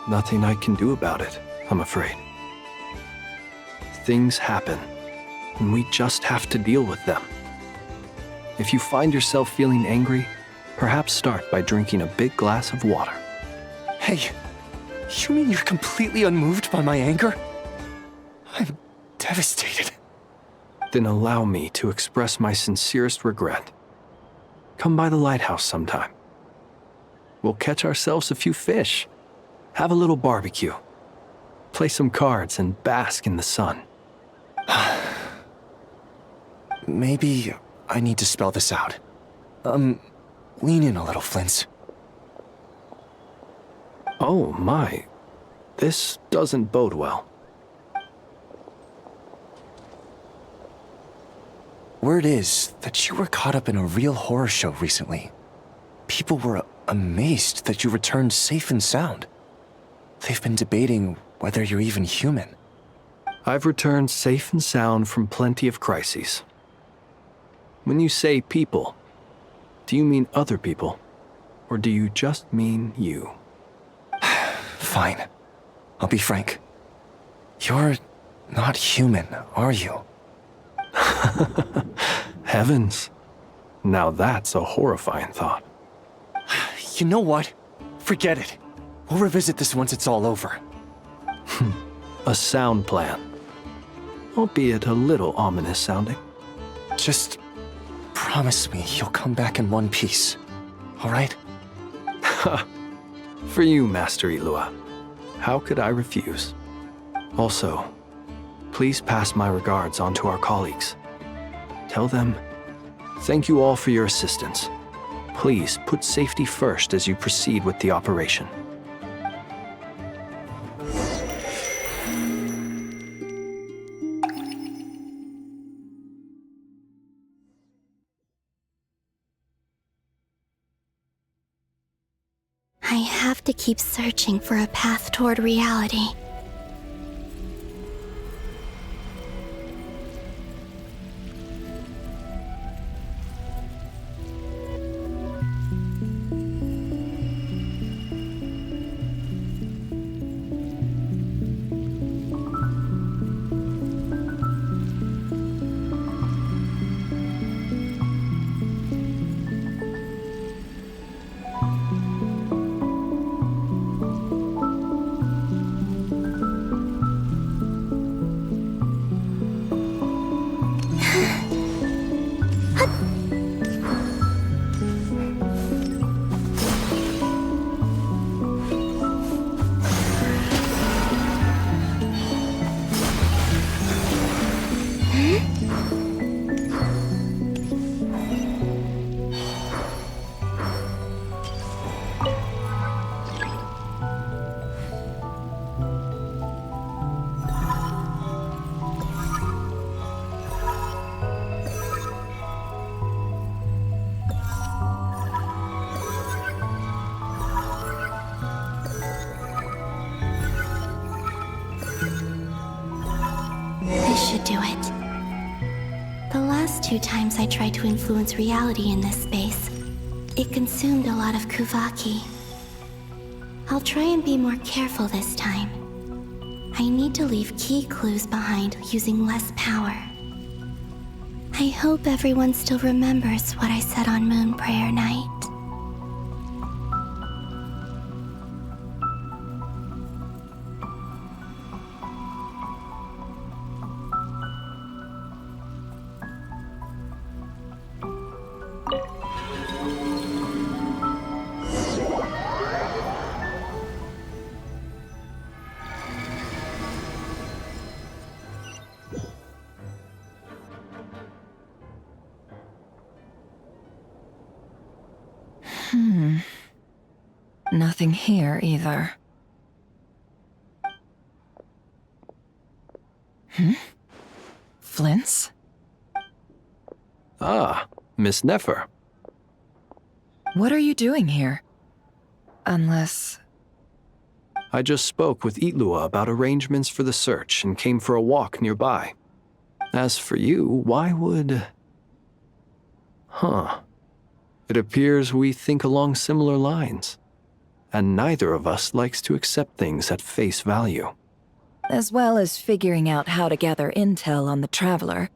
[SPEAKER 5] Nothing I can do about it, I'm afraid. Things happen, and we just have to deal with them. If you find yourself feeling angry, perhaps start by drinking a big glass of water.
[SPEAKER 10] Hey, you mean you're completely unmoved by my anger? I'm devastated.
[SPEAKER 5] Then allow me to express my sincerest regret. Come by the lighthouse sometime. We'll catch ourselves a few fish, have a little barbecue, play some cards, and bask in the sun.
[SPEAKER 10] Maybe I need to spell this out. Lean in a little, Flint.
[SPEAKER 5] Oh my, this doesn't bode well.
[SPEAKER 10] Word is that you were caught up in a real horror show recently. People were amazed that you returned safe and sound. They've been debating whether you're even human.
[SPEAKER 5] I've returned safe and sound from plenty of crises. When you say people, do you mean other people? Or do you just mean you?
[SPEAKER 10] Fine. I'll be frank. You're not human, are you?
[SPEAKER 5] Heavens. Now that's a horrifying thought.
[SPEAKER 10] You know what? Forget it. We'll revisit this once it's all over.
[SPEAKER 5] A sound plan. Albeit a little ominous sounding.
[SPEAKER 10] Just promise me you'll come back in one piece, all right?
[SPEAKER 5] For you, Master Ilua. How could I refuse? Also, please pass my regards on to our colleagues. Tell them, thank you all for your assistance. Please put safety first as you proceed with the operation.
[SPEAKER 18] have to keep searching for a path toward reality. This should do it. The last 2 times I tried to influence reality in this space, it consumed a lot of Kuvaki. I'll try and be more careful this time. I need to leave key clues behind using less power. I hope everyone still remembers what I said on Moon Prayer Night.
[SPEAKER 4] Nothing here either. Flint's?
[SPEAKER 5] Ah, Miss Nefer.
[SPEAKER 4] What are you doing here? Unless...
[SPEAKER 5] I just spoke with Itlua about arrangements for the search and came for a walk nearby. As for you, why would... It appears we think along similar lines. And neither of us likes to accept things at face value.
[SPEAKER 4] As well as figuring out how to gather intel on the Traveler,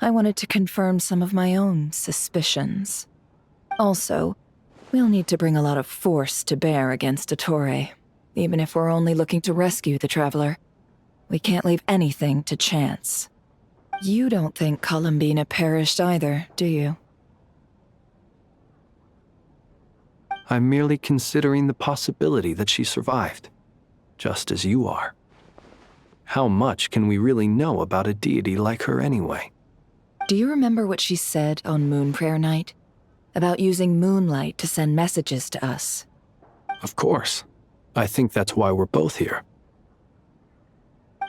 [SPEAKER 4] I wanted to confirm some of my own suspicions. Also, we'll need to bring a lot of force to bear against Ettore, even if we're only looking to rescue the Traveler. We can't leave anything to chance. You don't think Columbina perished either, do you?
[SPEAKER 5] I'm merely considering the possibility that she survived, just as you are. How much can we really know about a deity like her anyway?
[SPEAKER 4] Do you remember what she said on Moon Prayer Night? About using moonlight to send messages to us?
[SPEAKER 5] Of course. I think that's why we're both here.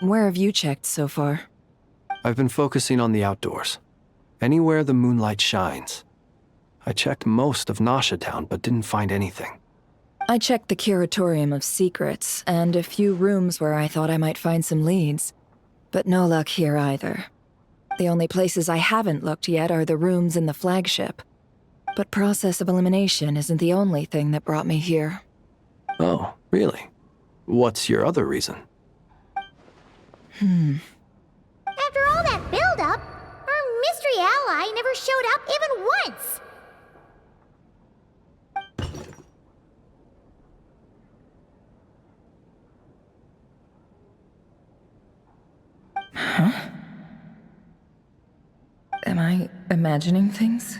[SPEAKER 4] Where have you checked so far?
[SPEAKER 5] I've been focusing on the outdoors. Anywhere the moonlight shines. I checked most of Nasha Town, but didn't find anything.
[SPEAKER 4] I checked the Curatorium of Secrets, and a few rooms where I thought I might find some leads. But no luck here either. The only places I haven't looked yet are the rooms in the flagship. But process of elimination isn't the only thing that brought me here.
[SPEAKER 5] Oh, really? What's your other reason?
[SPEAKER 1] After all that build-up, our mystery ally never showed up even once!
[SPEAKER 4] Huh? Am I imagining things?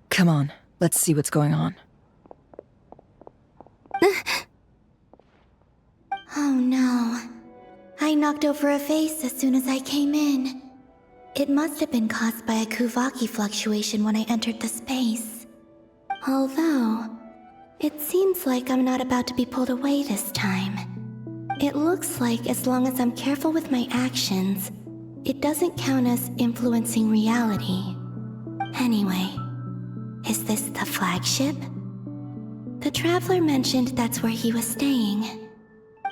[SPEAKER 4] Come on, let's see what's going on.
[SPEAKER 18] Oh no. I knocked over a vase as soon as I came in. It must have been caused by a Kuvaki fluctuation when I entered the space. Although, it seems like I'm not about to be pulled away this time. It looks like as long as I'm careful with my actions, it doesn't count as influencing reality. Anyway, is this the flagship? The Traveler mentioned that's where he was staying.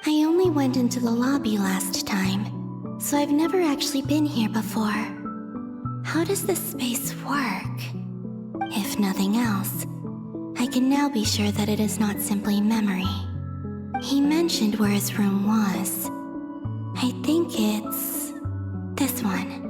[SPEAKER 18] I only went into the lobby last time, so I've never actually been here before. How does this space work? If nothing else, I can now be sure that it is not simply memory. He mentioned where his room was. I think it's this one.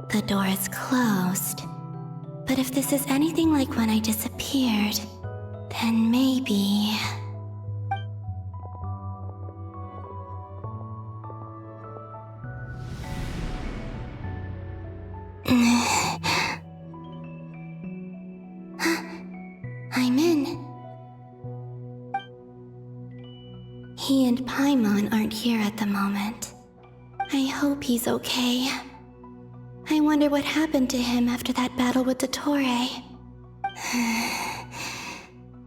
[SPEAKER 18] The door is closed. But if this is anything like when I disappeared, then maybe... I'm in. He and Paimon aren't here at the moment. I hope he's okay. I wonder what happened to him after that battle with Dottore.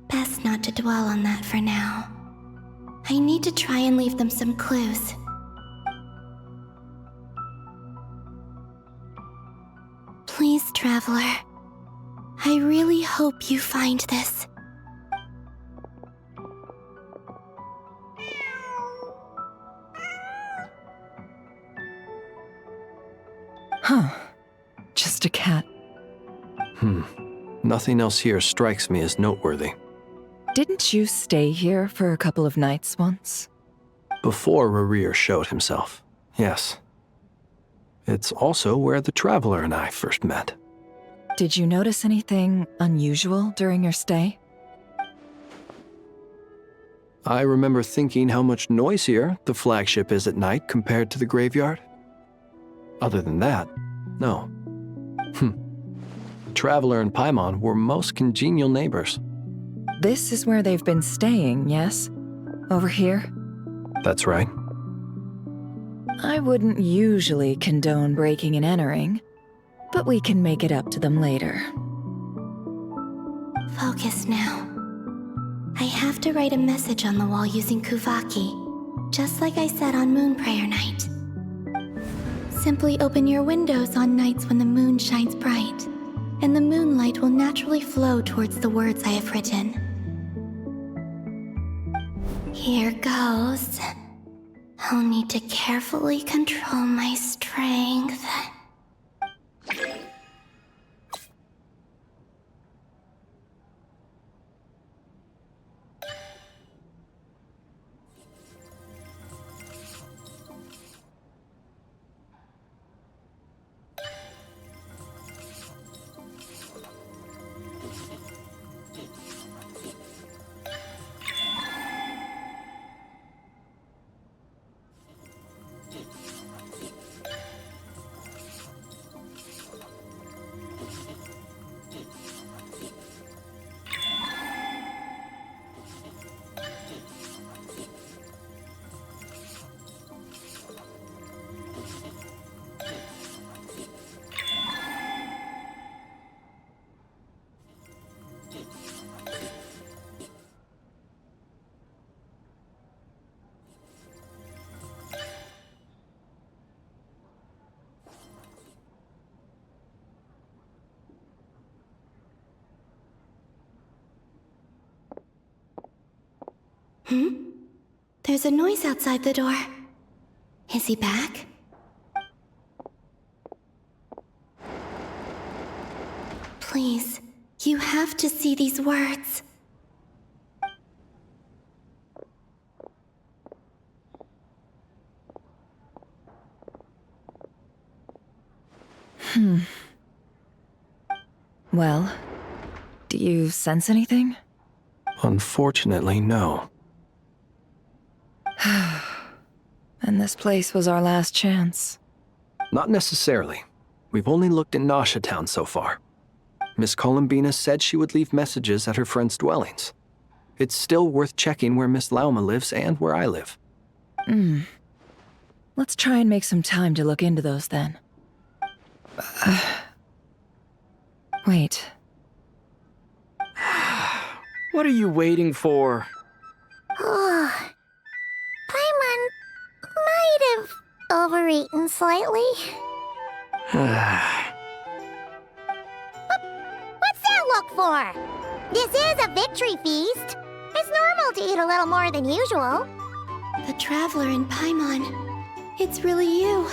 [SPEAKER 18] Best not to dwell on that for now. I need to try and leave them some clues. Please, Traveler. I really hope you find this.
[SPEAKER 4] Huh. Just a cat.
[SPEAKER 5] Nothing else here strikes me as noteworthy.
[SPEAKER 4] Didn't you stay here for a couple of nights once?
[SPEAKER 5] Before Rerir showed himself, yes. It's also where the Traveler and I first met.
[SPEAKER 4] Did you notice anything unusual during your stay?
[SPEAKER 5] I remember thinking how much noisier the flagship is at night compared to the graveyard. Other than that, no. Traveler and Paimon were most congenial neighbors.
[SPEAKER 4] This is where they've been staying, yes? Over here?
[SPEAKER 5] That's right.
[SPEAKER 4] I wouldn't usually condone breaking and entering, but we can make it up to them later.
[SPEAKER 18] Focus now. I have to write a message on the wall using Kuvaki, just like I said on Moon Prayer Night. Simply open your windows on nights when the moon shines bright, and the moonlight will naturally flow towards the words I have written. Here goes. I'll need to carefully control my strength. There's a noise outside the door. Is he back? Please, you have to see these words.
[SPEAKER 4] Well, do you sense anything?
[SPEAKER 5] Unfortunately, no.
[SPEAKER 4] And this place was our last chance.
[SPEAKER 5] Not necessarily. We've only looked in Nasha Town so far. Miss Columbina said she would leave messages at her friends' dwellings. It's still worth checking where Miss Lauma lives and where I live.
[SPEAKER 4] Let's try and make some time to look into those then. Wait.
[SPEAKER 12] What are you waiting for?
[SPEAKER 1] Oh, Paimon might have overeaten slightly. What's that look for? This is a victory feast. It's normal to eat a little more than usual.
[SPEAKER 18] The Traveler in Paimon. It's really you.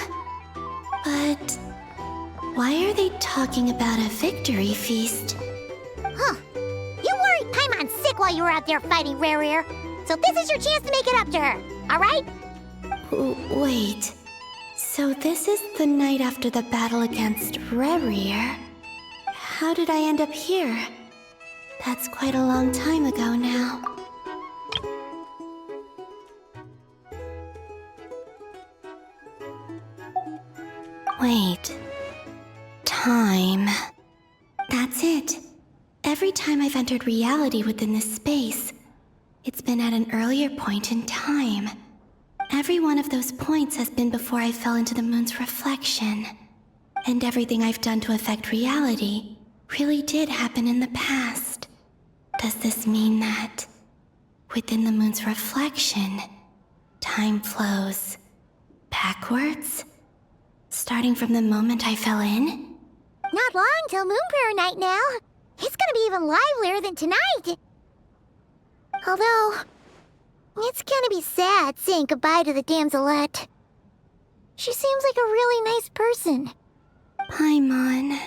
[SPEAKER 18] But why are they talking about a victory feast?
[SPEAKER 1] Huh. You worried Paimon sick while you were out there fighting Rare, so this is your chance to make it up to her, alright?
[SPEAKER 18] Wait. So this is the night after the battle against Rare. How did I end up here? That's quite a long time ago now. Wait. Time. That's it. Every time I've entered reality within this space, it's been at an earlier point in time. Every one of those points has been before I fell into the moon's reflection. And everything I've done to affect reality really did happen in the past. Does this mean that within the moon's reflection, time flows backwards? Starting from the moment I fell in?
[SPEAKER 1] Not long till Moon Prayer Night now. It's gonna be even livelier than tonight. Although, it's gonna be sad saying goodbye to the damselette. She seems like a really nice person.
[SPEAKER 18] Paimon.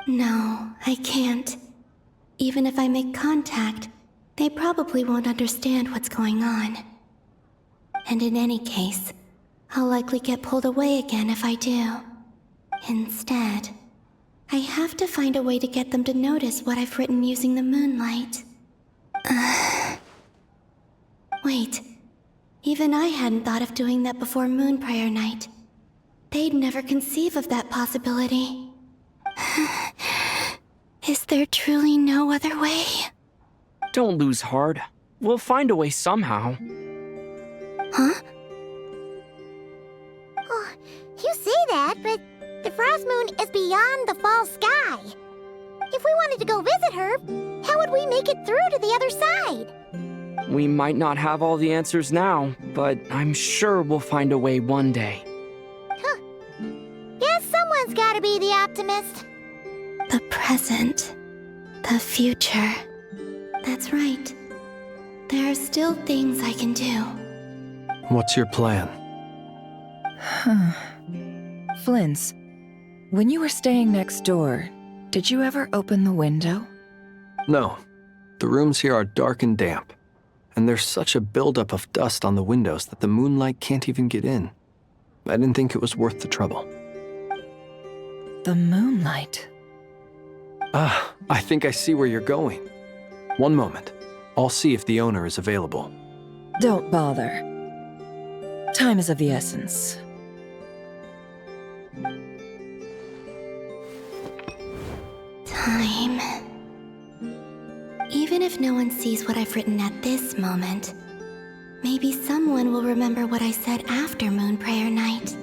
[SPEAKER 18] No, I can't. Even if I make contact, they probably won't understand what's going on. And in any case, I'll likely get pulled away again if I do. Instead, I have to find a way to get them to notice what I've written using the moonlight. Wait, even I hadn't thought of doing that before Moon Prayer Night. They'd never conceive of that possibility. Is there truly no other way?
[SPEAKER 12] Don't lose heart. We'll find a way somehow.
[SPEAKER 18] Huh?
[SPEAKER 1] Oh, you say that, but the Frost Moon is beyond the fall sky. If we wanted to go visit her, how would we make it through to the other side?
[SPEAKER 12] We might not have all the answers now, but I'm sure we'll find a way one day.
[SPEAKER 1] Huh. Guess someone's gotta be the optimist.
[SPEAKER 18] The present. The future. That's right. There are still things I can do.
[SPEAKER 5] What's your plan?
[SPEAKER 4] Flint's, when you were staying next door, did you ever open the window?
[SPEAKER 5] No. The rooms here are dark and damp, and there's such a buildup of dust on the windows that the moonlight can't even get in. I didn't think it was worth the trouble.
[SPEAKER 4] The moonlight?
[SPEAKER 5] Ah, I think I see where you're going. One moment. I'll see if the owner is available.
[SPEAKER 4] Don't bother. Time is of the essence.
[SPEAKER 18] Time. Even if no one sees what I've written at this moment, maybe someone will remember what I said after Moon Prayer Night.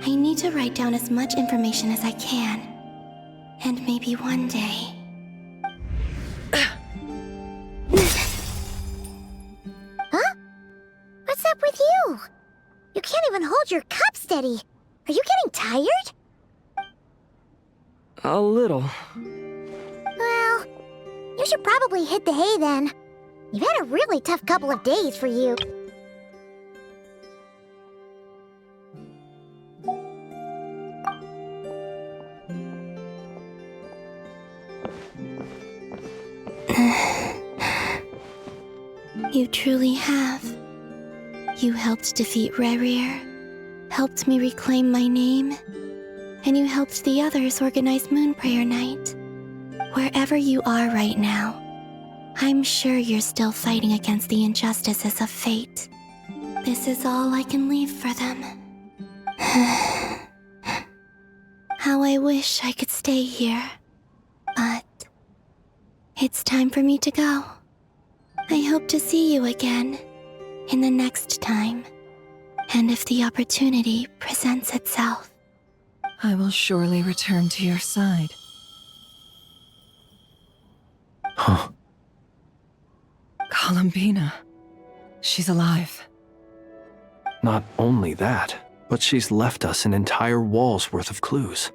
[SPEAKER 18] I need to write down as much information as I can. And maybe one day...
[SPEAKER 1] Huh? What's up with you? You can't even hold your cup steady. Are you getting tired?
[SPEAKER 12] A little.
[SPEAKER 1] Well, you should probably hit the hay then. You've had a really tough couple of days for you.
[SPEAKER 18] You truly have. You helped defeat Rare, helped me reclaim my name, and you helped the others organize Moon Prayer Night. Wherever you are right now, I'm sure you're still fighting against the injustices of fate. This is all I can leave for them. How I wish I could stay here. But it's time for me to go. I hope to see you again in the next time. And if the opportunity presents itself,
[SPEAKER 4] I will surely return to your side.
[SPEAKER 5] Huh.
[SPEAKER 4] Columbina. She's alive.
[SPEAKER 5] Not only that, but she's left us an entire wall's worth of clues.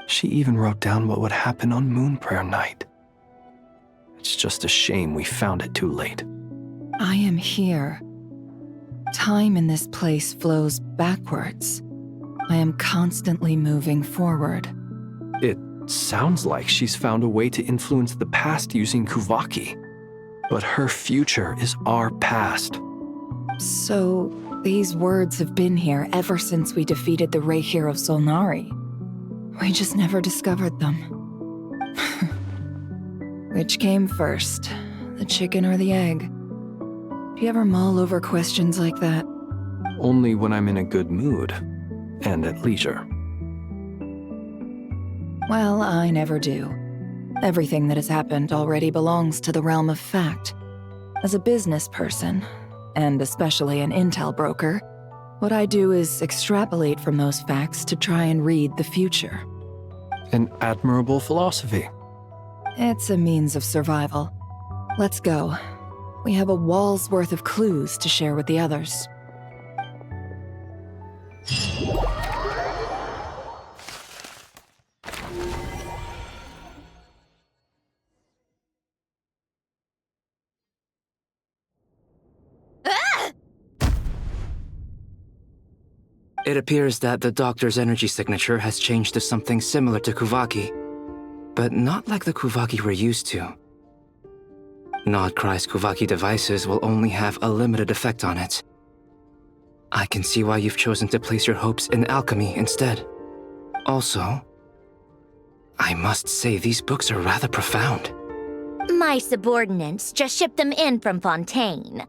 [SPEAKER 5] She even wrote down what would happen on Moon Prayer Night. It's just a shame we found it too late.
[SPEAKER 4] I am here. Time in this place flows backwards. I am constantly moving forward.
[SPEAKER 5] It sounds like she's found a way to influence the past using Kuvaki. But her future is our past.
[SPEAKER 4] So, these words have been here ever since we defeated the Ray Hero Solnari. We just never discovered them. Which came first, the chicken or the egg? Do you ever mull over questions like that?
[SPEAKER 5] Only when I'm in a good mood and at leisure.
[SPEAKER 4] Well, I never do. Everything that has happened already belongs to the realm of fact. As a business person, and especially an intel broker, what I do is extrapolate from those facts to try and read the future.
[SPEAKER 5] An admirable philosophy.
[SPEAKER 4] It's a means of survival. Let's go. We have a wall's worth of clues to share with the others.
[SPEAKER 22] It appears that the doctor's energy signature has changed to something similar to Kuvaki, but not like the Kuvaki we're used to. Nodcry's Kuvaki devices will only have a limited effect on it. I can see why you've chosen to place your hopes in alchemy instead. Also, I must say these books are rather profound.
[SPEAKER 2] My subordinates just shipped them in from Fontaine.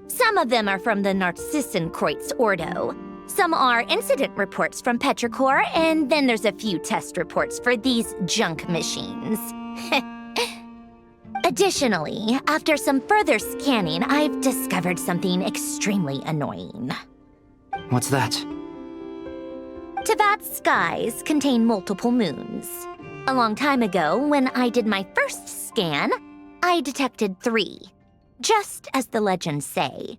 [SPEAKER 2] Some of them are from the Narcissenkreuz Ordo. Some are incident reports from Petrichor, and then there's a few test reports for these junk machines. Additionally, after some further scanning, I've discovered something extremely annoying.
[SPEAKER 22] What's that?
[SPEAKER 2] Tevat's skies contain multiple moons. A long time ago, when I did my first scan, I detected 3, just as the legends say.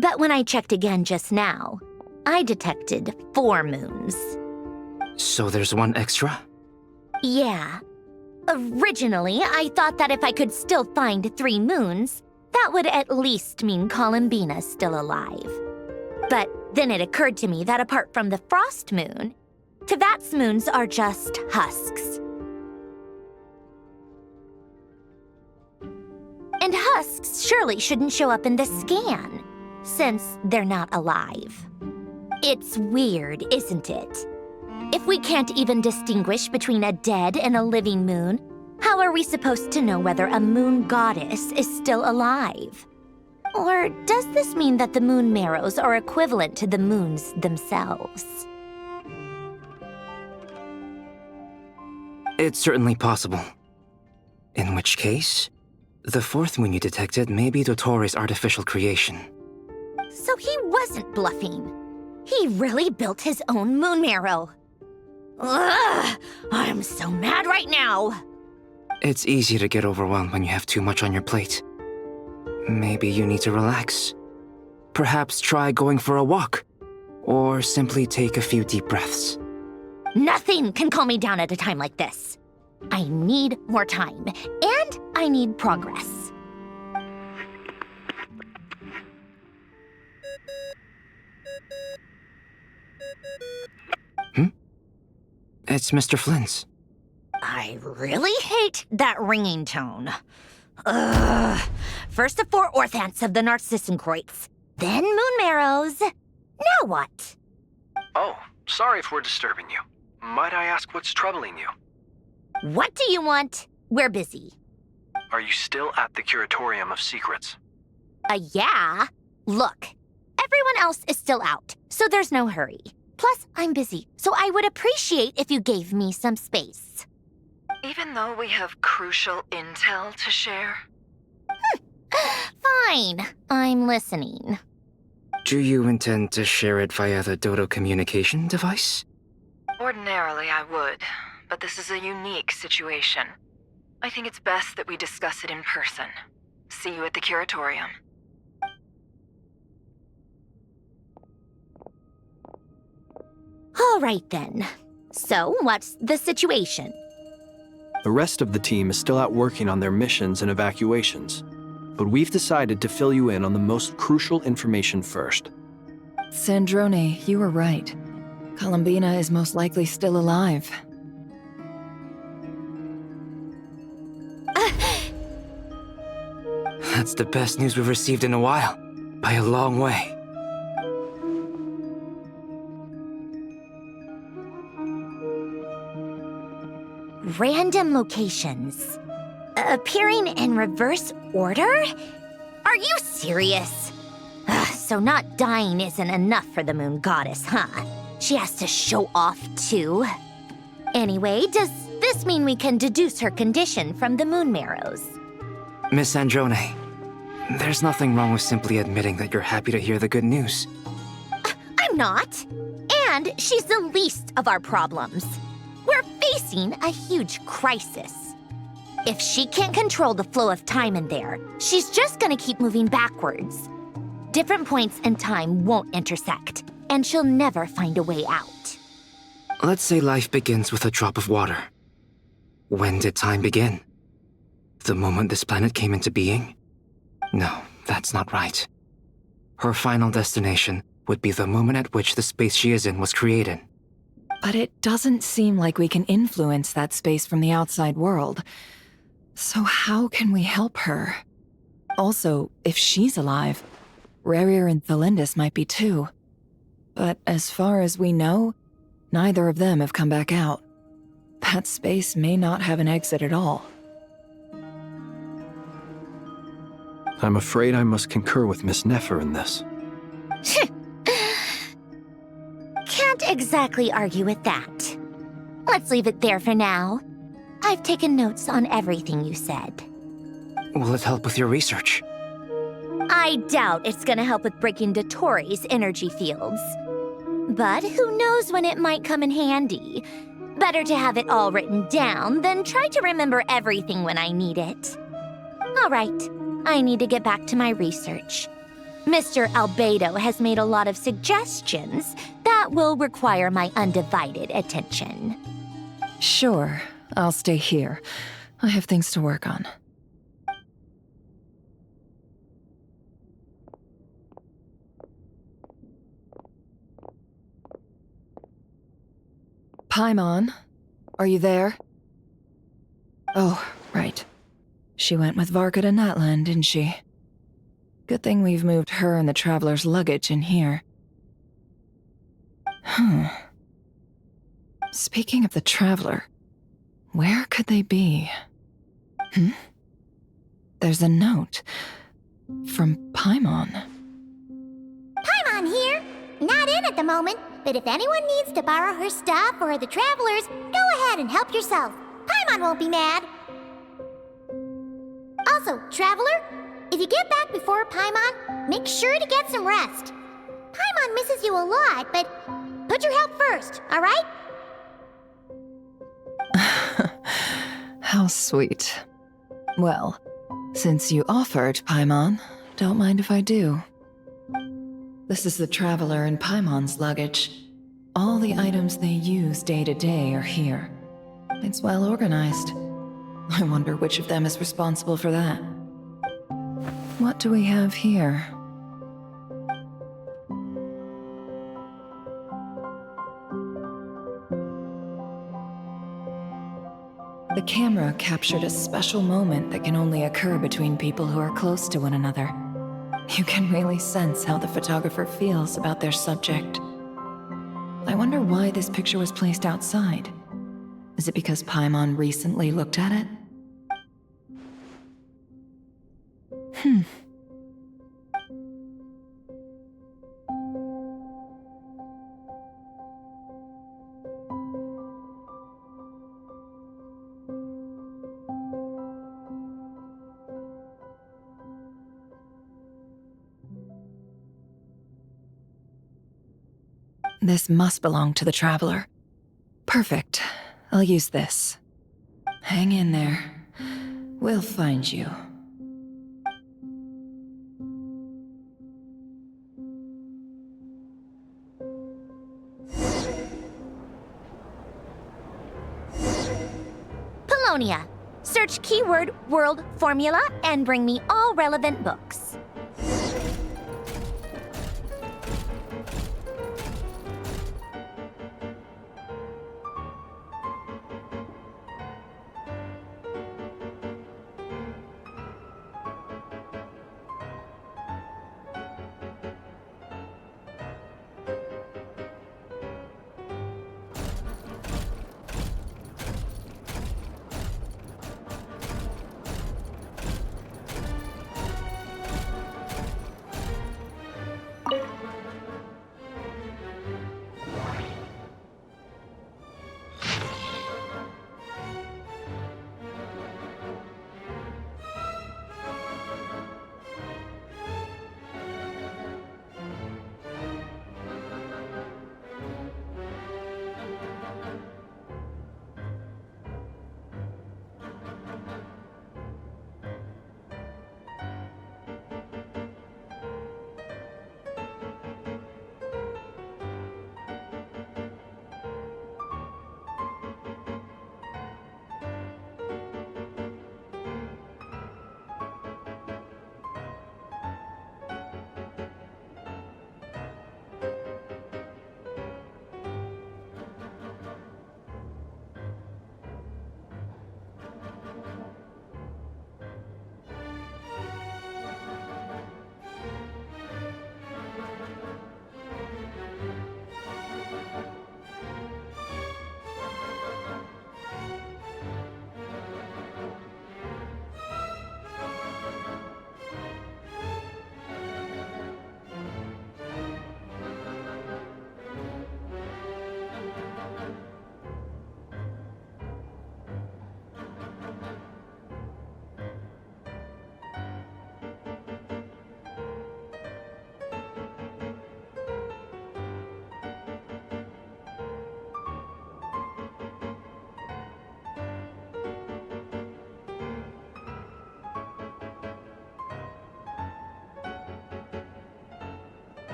[SPEAKER 2] But when I checked again just now, I detected 4 moons.
[SPEAKER 22] So there's one extra?
[SPEAKER 2] Yeah. Originally, I thought that if I could still find 3 moons, that would at least mean Columbina's still alive. But then it occurred to me that apart from the frost moon, Tevat's moons are just husks. And husks surely shouldn't show up in the scan, since they're not alive. It's weird, isn't it? If we can't even distinguish between a dead and a living moon, how are we supposed to know whether a moon goddess is still alive? Or does this mean that the moon marrows are equivalent to the moons themselves?
[SPEAKER 22] It's certainly possible. In which case, the 4th moon you detected may be Dottore artificial creation.
[SPEAKER 2] So he wasn't bluffing. He really built his own moon marrow. Ugh! I'm so mad right now!
[SPEAKER 22] It's easy to get overwhelmed when you have too much on your plate. Maybe you need to relax. Perhaps try going for a walk, or simply take a few deep breaths.
[SPEAKER 2] Nothing can calm me down at a time like this. I need more time, and I need progress.
[SPEAKER 22] It's Mr. Flynn's.
[SPEAKER 2] I really hate that ringing tone. Ugh. First the 4 orthants of the Narcissenkreuz, then moon marrows. Now what?
[SPEAKER 5] Oh, sorry if we're disturbing you. Might I ask what's troubling you?
[SPEAKER 2] What do you want? We're busy.
[SPEAKER 5] Are you still at the Curatorium of Secrets?
[SPEAKER 2] Yeah. Look, everyone else is still out, so there's no hurry. Plus, I'm busy, so I would appreciate if you gave me some space.
[SPEAKER 4] Even though we have crucial intel to share?
[SPEAKER 2] Fine. I'm listening.
[SPEAKER 22] Do you intend to share it via the Dodo communication device?
[SPEAKER 4] Ordinarily, I would, but this is a unique situation. I think it's best that we discuss it in person. See you at the curatorium.
[SPEAKER 2] All right then. So, what's the situation?
[SPEAKER 5] The rest of the team is still out working on their missions and evacuations, but we've decided to fill you in on the most crucial information first.
[SPEAKER 4] Sandrone, you were right. Columbina is most likely still alive.
[SPEAKER 22] That's the best news we've received in a while, by a long way.
[SPEAKER 2] Random locations. Appearing in reverse order? Are you serious? So not dying isn't enough for the moon goddess, huh? She has to show off too. Anyway, does this mean we can deduce her condition from the moon marrows?
[SPEAKER 22] Miss Sandrone, there's nothing wrong with simply admitting that you're happy to hear the good news.
[SPEAKER 2] I'm not. And she's the least of our problems. We're facing a huge crisis. If she can't control the flow of time in there, she's just gonna keep moving backwards. Different points in time won't intersect, and she'll never find a way out.
[SPEAKER 22] Let's say life begins with a drop of water. When did time begin? The moment this planet came into being? No, that's not right. Her final destination would be the moment at which the space she is in was created.
[SPEAKER 4] But it doesn't seem like we can influence that space from the outside world. So how can we help her? Also, if she's alive, Rerir and Thalindus might be too. But as far as we know, neither of them have come back out. That space may not have an exit at all.
[SPEAKER 5] I'm afraid I must concur with Miss Nefer in this.
[SPEAKER 2] Can't exactly argue with that. Let's leave it there for now. I've taken notes on everything you said.
[SPEAKER 22] Will it help with your research?
[SPEAKER 2] I doubt it's gonna help with breaking Dottoro's energy fields. But who knows when it might come in handy. Better to have it all written down than try to remember everything when I need it. All right, I need to get back to my research. Mr. Albedo has made a lot of suggestions that will require my undivided attention.
[SPEAKER 4] Sure, I'll stay here. I have things to work on. Paimon, are you there? Oh, right. She went with Varka to Natlan, didn't she? Good thing we've moved her and the Traveler's luggage in here. Speaking of the Traveler, where could they be? There's a note from Paimon.
[SPEAKER 1] Paimon here. Not in at the moment, but if anyone needs to borrow her stuff or the Travelers, go ahead and help yourself. Paimon won't be mad. Also, Traveler, if you get back before Paimon, make sure to get some rest. Paimon misses you a lot, but put your health first, all right?
[SPEAKER 4] How sweet. Well, since you offered, Paimon, don't mind if I do. This is the Traveler and Paimon's luggage. All the items they use day to day are here. It's well organized. I wonder which of them is responsible for that. What do we have here? The camera captured a special moment that can only occur between people who are close to one another. You can really sense how the photographer feels about their subject. I wonder why this picture was placed outside. Is it because Paimon recently looked at it? This must belong to the Traveler. Perfect. I'll use this. Hang in there. We'll find you.
[SPEAKER 2] Polonia. Search keyword world formula and bring me all relevant books.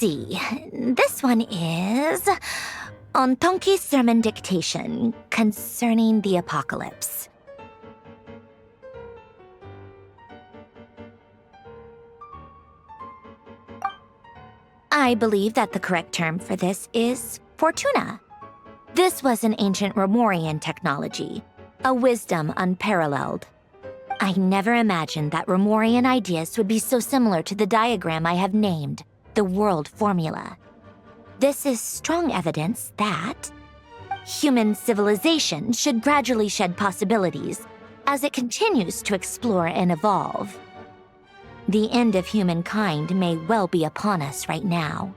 [SPEAKER 2] see. This one is on Tonki's sermon dictation concerning the apocalypse. I believe that the correct term for this is Fortuna. This was an ancient Romorian technology, a wisdom unparalleled. I never imagined that Romorian ideas would be so similar to the diagram I have named, the World Formula. This is strong evidence that human civilization should gradually shed possibilities as it continues to explore and evolve. The end of humankind may well be upon us right now.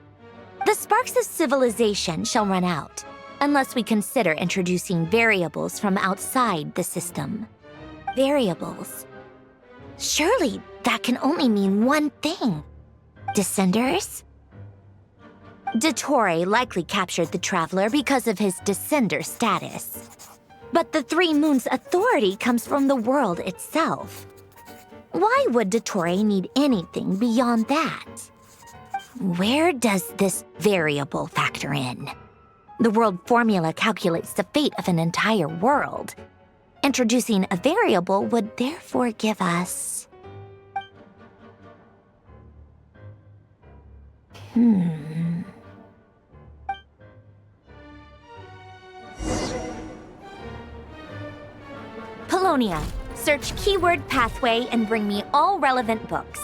[SPEAKER 2] The sparks of civilization shall run out, unless we consider introducing variables from outside the system. Variables. Surely that can only mean one thing. Descenders? Dottore likely captured the Traveler because of his descender status. But the Three Moons' authority comes from the world itself. Why would Dottore need anything beyond that? Where does this variable factor in? The world formula calculates the fate of an entire world. Introducing a variable would therefore give us... Polonia, search keyword pathway and bring me all relevant books.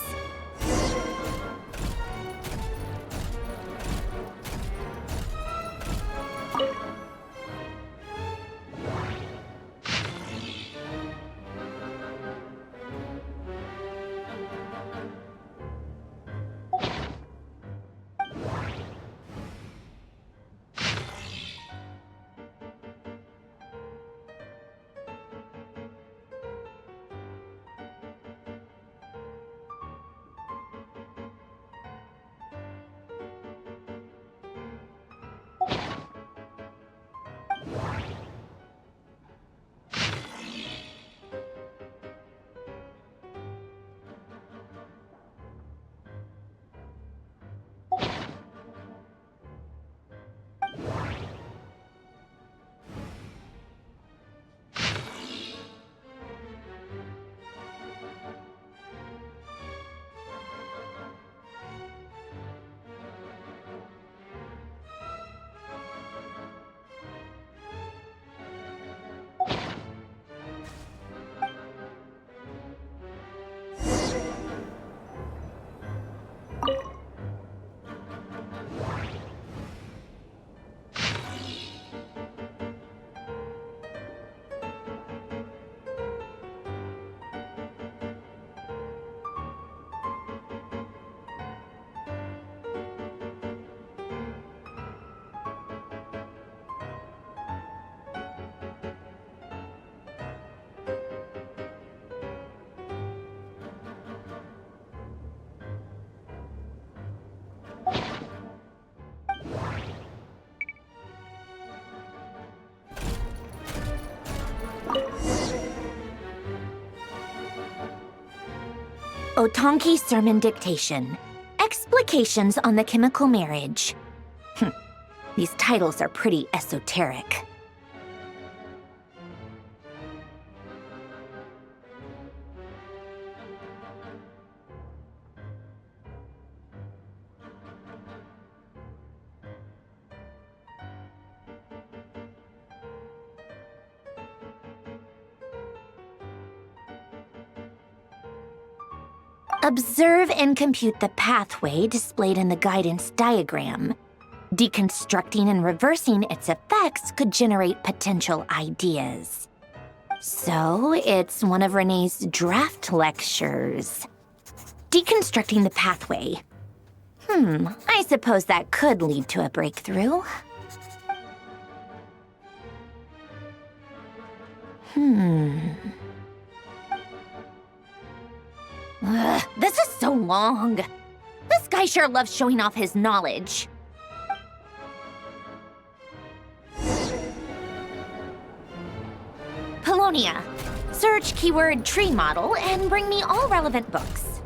[SPEAKER 2] Otonki Sermon Dictation. Explications on the Chemical Marriage. These titles are pretty esoteric. Observe and compute the pathway displayed in the guidance diagram. Deconstructing and reversing its effects could generate potential ideas. So, it's one of Renee's draft lectures. Deconstructing the pathway. I suppose that could lead to a breakthrough. This is so long. This guy sure loves showing off his knowledge. Polonia, search keyword tree model and bring me all relevant books.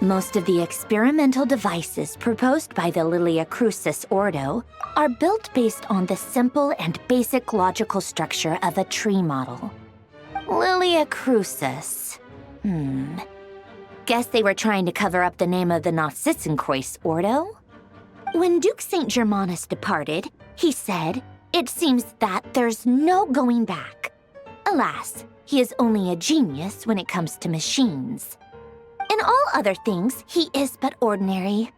[SPEAKER 2] Most of the experimental devices proposed by the Lilia Crucis Ordo are built based on the simple and basic logical structure of a tree model. Lilia Crucis. Guess they were trying to cover up the name of the Narsissenkreuz Ordo? When Duke St. Germanus departed, he said, "It seems that there's no going back." Alas, he is only a genius when it comes to machines. In all other things, he is but ordinary.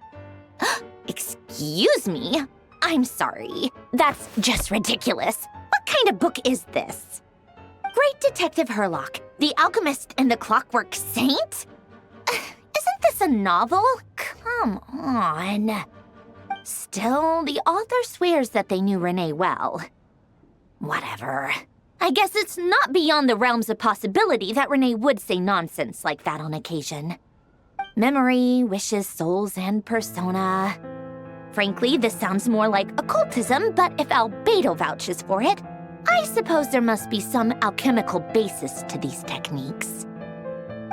[SPEAKER 2] Excuse me? I'm sorry. That's just ridiculous. What kind of book is this? Great Detective Herlock, The Alchemist and the Clockwork Saint? Isn't this a novel? Come on. Still, the author swears that they knew Renee well. Whatever. I guess it's not beyond the realms of possibility that Renee would say nonsense like that on occasion. Memory, wishes, souls, and persona. Frankly, this sounds more like occultism, but if Albedo vouches for it, I suppose there must be some alchemical basis to these techniques.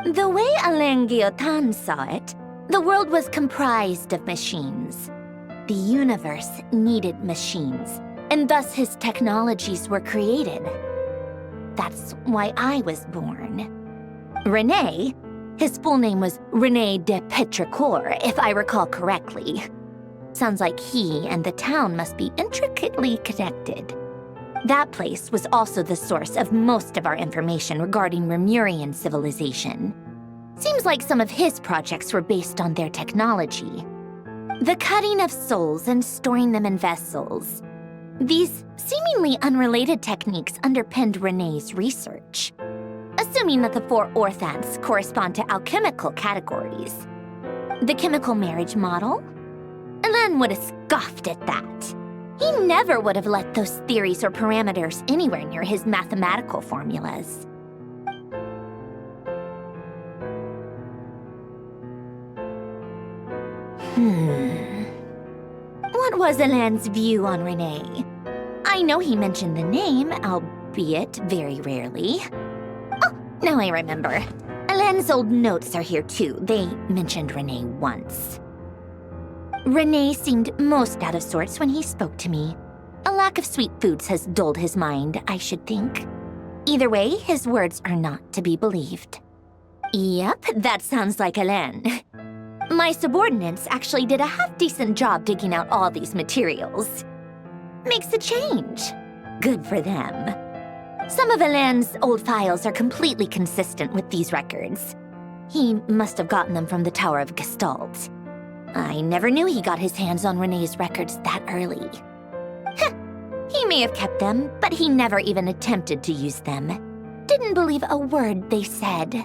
[SPEAKER 2] The way Alain Guillotin saw it, the world was comprised of machines. The universe needed machines, and thus his technologies were created. That's why I was born. Renee, his full name was René de Petrichor, if I recall correctly. Sounds like he and the town must be intricately connected. That place was also the source of most of our information regarding Remurian civilization. Seems like some of his projects were based on their technology. The cutting of souls and storing them in vessels. These seemingly unrelated techniques underpinned Renée's research. Assuming that the 4 orthants correspond to alchemical categories. The chemical marriage model? Alain would have scoffed at that. He never would have let those theories or parameters anywhere near his mathematical formulas. What was Alain's view on Renee? I know he mentioned the name, albeit very rarely. Oh, now I remember. Alain's old notes are here too. They mentioned Renee once. Renee seemed most out of sorts when he spoke to me. A lack of sweet foods has dulled his mind, I should think. Either way, his words are not to be believed. Yep, that sounds like Alain. My subordinates actually did a half-decent job digging out all these materials. Makes a change. Good for them. Some of Alain's old files are completely consistent with these records. He must have gotten them from the Tower of Gestalt. I never knew he got his hands on Renee's records that early. He may have kept them, but he never even attempted to use them. Didn't believe a word they said.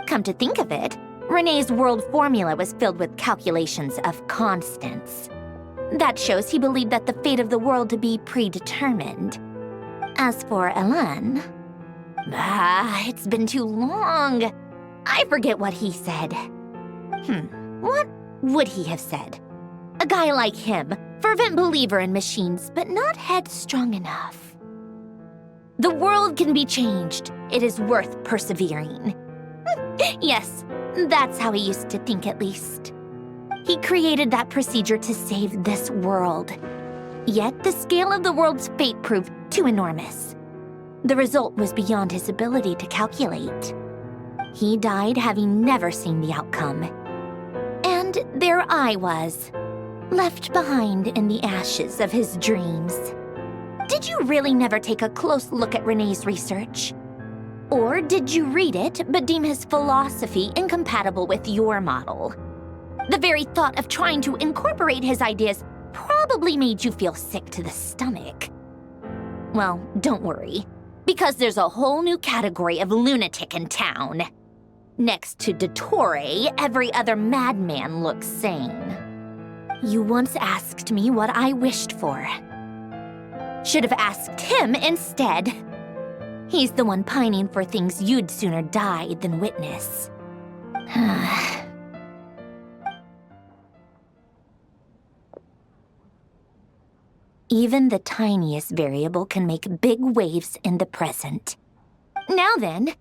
[SPEAKER 2] Come to think of it, Renee's world formula was filled with calculations of constants. That shows he believed that the fate of the world to be predetermined. As for Alain... it's been too long. I forget what he said. What would he have said? A guy like him, fervent believer in machines, but not headstrong enough. The world can be changed. It is worth persevering. Yes, that's how he used to think at least. He created that procedure to save this world. Yet the scale of the world's fate proved too enormous. The result was beyond his ability to calculate. He died having never seen the outcome. And there I was, left behind in the ashes of his dreams. Did you really never take a close look at Renee's research? Or did you read it but deem his philosophy incompatible with your model? The very thought of trying to incorporate his ideas probably made you feel sick to the stomach. Well, don't worry, because there's a whole new category of lunatic in town. Next to Dottore, every other madman looks sane. You once asked me what I wished for. Should have asked him instead. He's the one pining for things you'd sooner die than witness. Even the tiniest variable can make big waves in the present. Now then,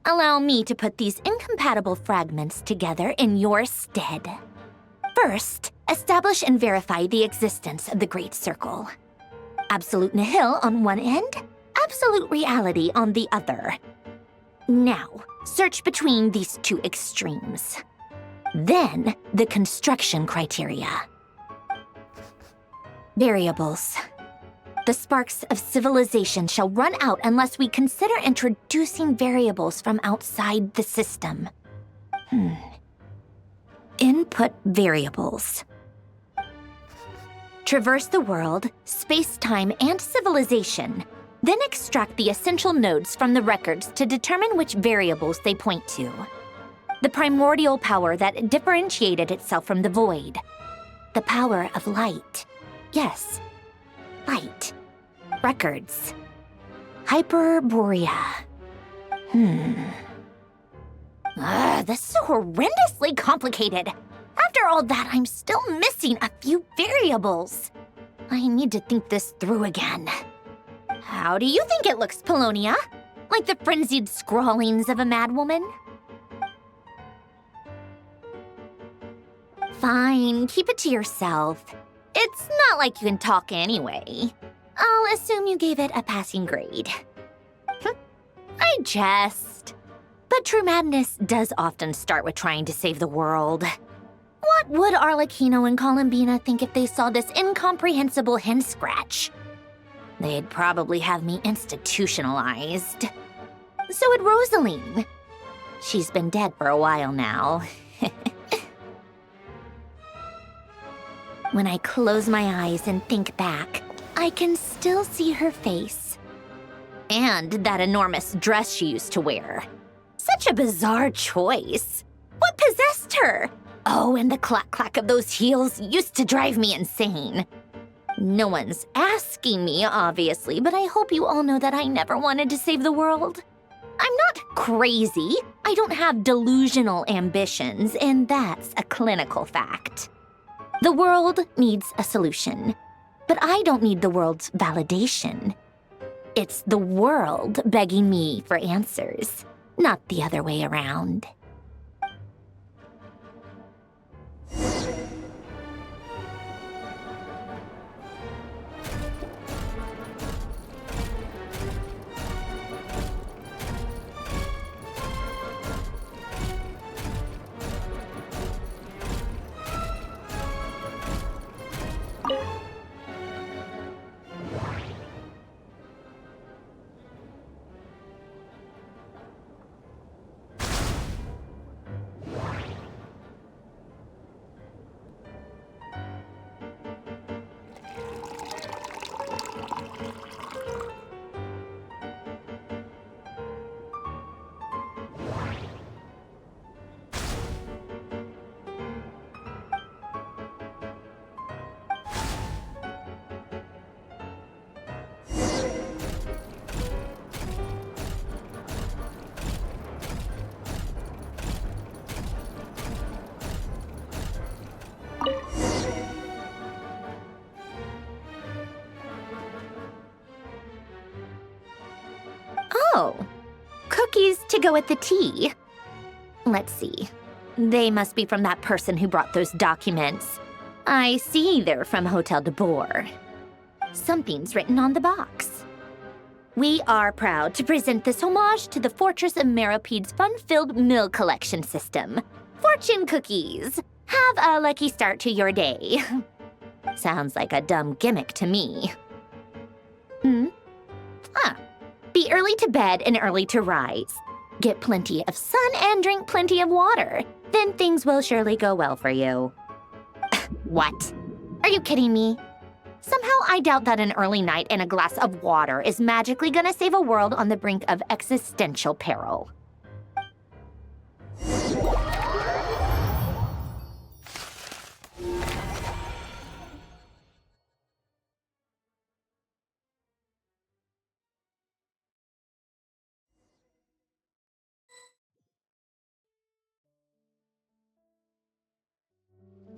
[SPEAKER 2] Allow me to put these incompatible fragments together in your stead. First, establish and verify the existence of the Great Circle. Absolute nihil on one end, absolute reality on the other. Now, search between these two extremes. Then, the construction criteria. Variables. The sparks of civilization shall run out unless we consider introducing variables from outside the system. Input variables. Traverse the world, space-time, and civilization. Then extract the essential nodes from the records to determine which variables they point to. The primordial power that differentiated itself from the void. The power of light. Yes, light. Records. Hyperborea. This is horrendously complicated. After all that, I'm still missing a few variables. I need to think this through again. How do you think it looks, Polonia? Like the frenzied scrawlings of a madwoman? Fine, keep it to yourself. It's not like you can talk anyway. I'll assume you gave it a passing grade. I jest. But true madness does often start with trying to save the world. What would Arlecchino and Columbina think if they saw this incomprehensible hen scratch? They'd probably have me institutionalized. So would Rosaline. She's been dead for a while now. When I close my eyes and think back, I can still see her face. And that enormous dress she used to wear. Such a bizarre choice. What possessed her? Oh, and the clack-clack of those heels used to drive me insane. No one's asking me, obviously, but I hope you all know that I never wanted to save the world. I'm not crazy. I don't have delusional ambitions, and that's a clinical fact. The world needs a solution, but I don't need the world's validation. It's the world begging me for answers, not the other way around. Oh, cookies to go with the tea. Let's see. They must be from that person who brought those documents. I see they're from Hotel de Boer. Something's written on the box. We are proud to present this homage to the Fortress of Meropede's fun-filled mill collection system. Fortune cookies. Have a lucky start to your day. Sounds like a dumb gimmick to me. Be early to bed and early to rise. Get plenty of sun and drink plenty of water. Then things will surely go well for you. What? Are you kidding me? Somehow I doubt that an early night and a glass of water is magically gonna save a world on the brink of existential peril.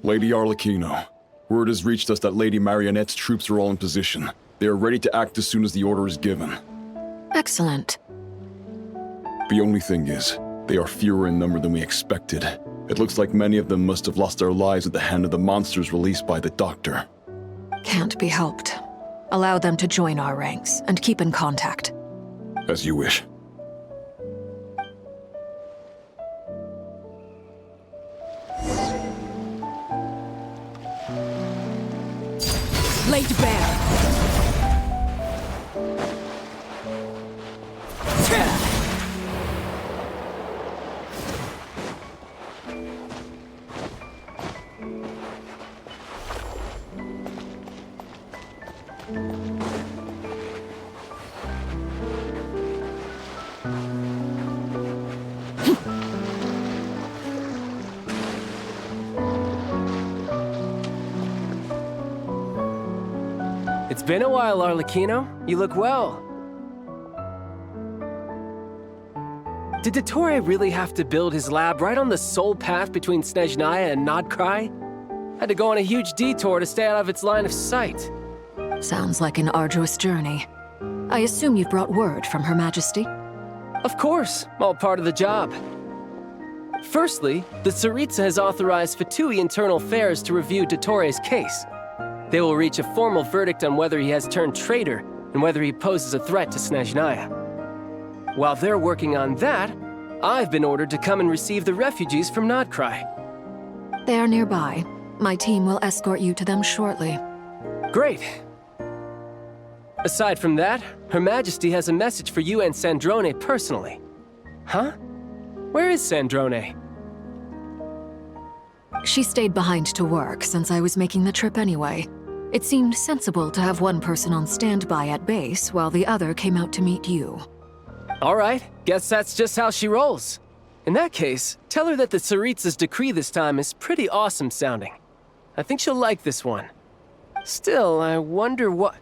[SPEAKER 9] Lady Arlecchino, word has reached us that Lady Marionette's troops are all in position. They are ready to act as soon as the order is given.
[SPEAKER 7] Excellent.
[SPEAKER 9] The only thing is, they are fewer in number than we expected. It looks like many of them must have lost their lives at the hand of the monsters released by the Doctor.
[SPEAKER 7] Can't be helped. Allow them to join our ranks and keep in contact.
[SPEAKER 9] As you wish.
[SPEAKER 11] Laid bare.
[SPEAKER 14] It's been a while, Arlecchino. You look well. Did Dottore really have to build his lab right on the sole path between Snezhnaya and Nodcry? Had to go on a huge detour to stay out of its line of sight.
[SPEAKER 7] Sounds like an arduous journey. I assume you've brought word from Her Majesty?
[SPEAKER 14] Of course, all part of the job. Firstly, the Tsaritsa has authorized Fatui Internal Affairs to review Dottore's case. They will reach a formal verdict on whether he has turned traitor and whether he poses a threat to Snezhnaya. While they're working on that, I've been ordered to come and receive the refugees from Nodcry.
[SPEAKER 7] They are nearby. My team will escort you to them shortly.
[SPEAKER 14] Great. Aside from that, Her Majesty has a message for you and Sandrone personally. Huh? Where is Sandrone?
[SPEAKER 7] She stayed behind to work since I was making the trip anyway. It seemed sensible to have one person on standby at base while the other came out to meet you.
[SPEAKER 14] All right, guess that's just how she rolls. In that case, tell her that the Tsaritsa's decree this time is pretty awesome sounding. I think she'll like this one. Still, I wonder what...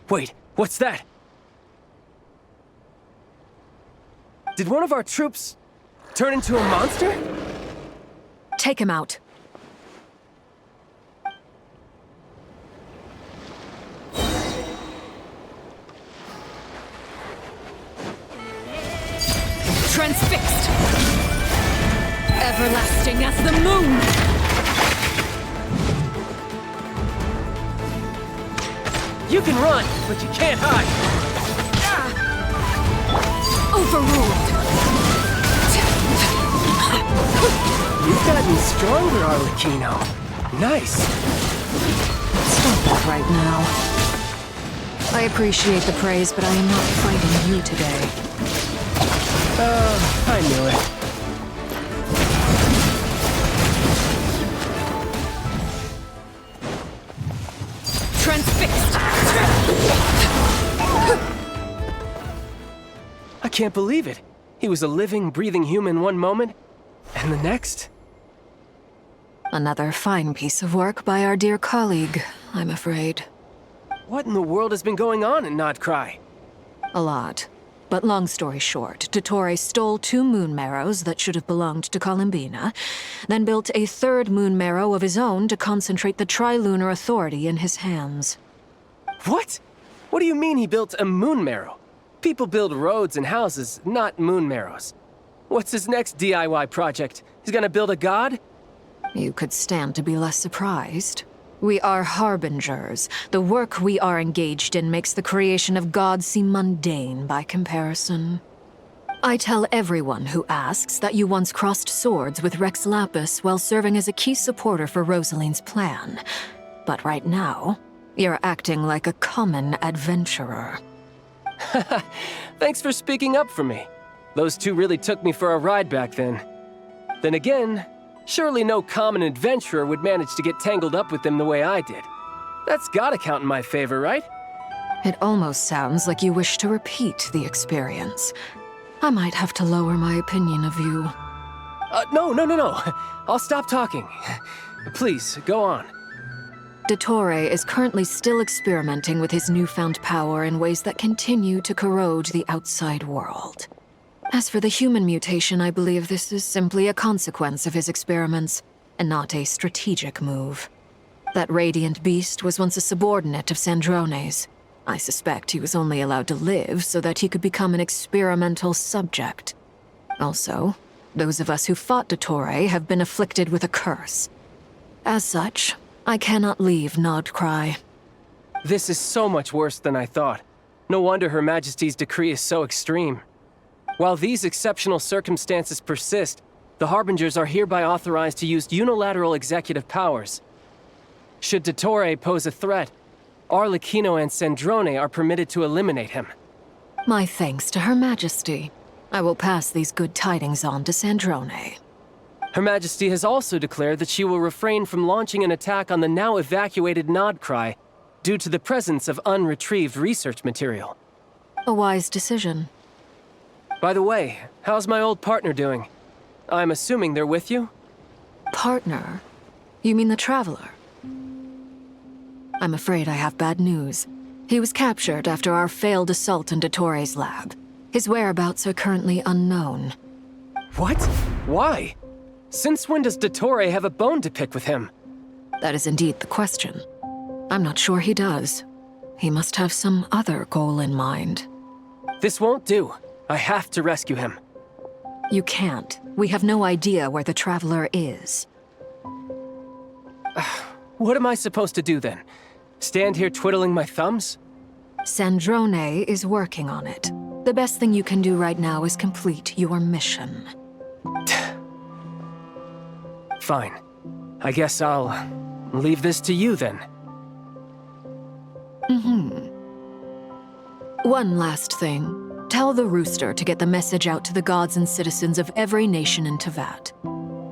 [SPEAKER 14] Wait, what's that? Did one of our troops turn into a monster?
[SPEAKER 7] Take him out.
[SPEAKER 11] Transfixed! Everlasting as the moon!
[SPEAKER 14] You can run, but you can't hide!
[SPEAKER 11] Overruled!
[SPEAKER 14] You've gotten stronger, Arlecchino. Nice!
[SPEAKER 7] Stop that right now. I appreciate the praise, but I am not fighting you today.
[SPEAKER 14] I knew it.
[SPEAKER 11] Transfixed!
[SPEAKER 14] I can't believe it. He was a living, breathing human one moment, and the next?
[SPEAKER 7] Another fine piece of work by our dear colleague, I'm afraid.
[SPEAKER 14] What in the world has been going on in Nodcry?
[SPEAKER 7] A lot. But long story short, Dottore stole 2 moon marrows that should have belonged to Columbina, then built a 3rd moon marrow of his own to concentrate the Trilunar Authority in his hands.
[SPEAKER 14] What? What do you mean he built a moon marrow? People build roads and houses, not moon marrows. What's his next DIY project? He's gonna build a god?
[SPEAKER 7] You could stand to be less surprised. We are harbingers. The work we are engaged in makes the creation of gods seem mundane by comparison. I tell everyone who asks that you once crossed swords with Rex Lapis while serving as a key supporter for Rosaline's plan. But right now, you're acting like a common adventurer.
[SPEAKER 14] Thanks for speaking up for me. Those 2 really took me for a ride back then. Then again, surely no common adventurer would manage to get tangled up with them the way I did. That's gotta count in my favor, right?
[SPEAKER 7] It almost sounds like you wish to repeat the experience. I might have to lower my opinion of you.
[SPEAKER 14] No. I'll stop talking. Please, go on.
[SPEAKER 7] Dottore is currently still experimenting with his newfound power in ways that continue to corrode the outside world. As for the human mutation, I believe this is simply a consequence of his experiments, and not a strategic move. That radiant beast was once a subordinate of Sandrone's. I suspect he was only allowed to live so that he could become an experimental subject. Also, those of us who fought Dottore have been afflicted with a curse. As such, I cannot leave Nodcry.
[SPEAKER 14] This is so much worse than I thought. No wonder Her Majesty's decree is so extreme. While these exceptional circumstances persist, the Harbingers are hereby authorized to use unilateral executive powers. Should Dottore pose a threat, Arlecchino and Sandrone are permitted to eliminate him.
[SPEAKER 7] My thanks to Her Majesty. I will pass these good tidings on to Sandrone.
[SPEAKER 14] Her Majesty has also declared that she will refrain from launching an attack on the now evacuated Nodcry due to the presence of unretrieved research material.
[SPEAKER 7] A wise decision.
[SPEAKER 14] By the way, how's my old partner doing? I'm assuming they're with you?
[SPEAKER 7] Partner? You mean the Traveler? I'm afraid I have bad news. He was captured after our failed assault in Dottore's lab. His whereabouts are currently unknown.
[SPEAKER 14] What? Why? Since when does Dottore have a bone to pick with him?
[SPEAKER 7] That is indeed the question. I'm not sure he does. He must have some other goal in mind.
[SPEAKER 14] This won't do. I have to rescue him.
[SPEAKER 7] You can't. We have no idea where the Traveler is.
[SPEAKER 14] What am I supposed to do then? Stand here twiddling my thumbs?
[SPEAKER 7] Sandrone is working on it. The best thing you can do right now is complete your mission.
[SPEAKER 14] Fine. I guess I'll leave this to you then.
[SPEAKER 7] One last thing. Tell the Rooster to get the message out to the gods and citizens of every nation in Tevat.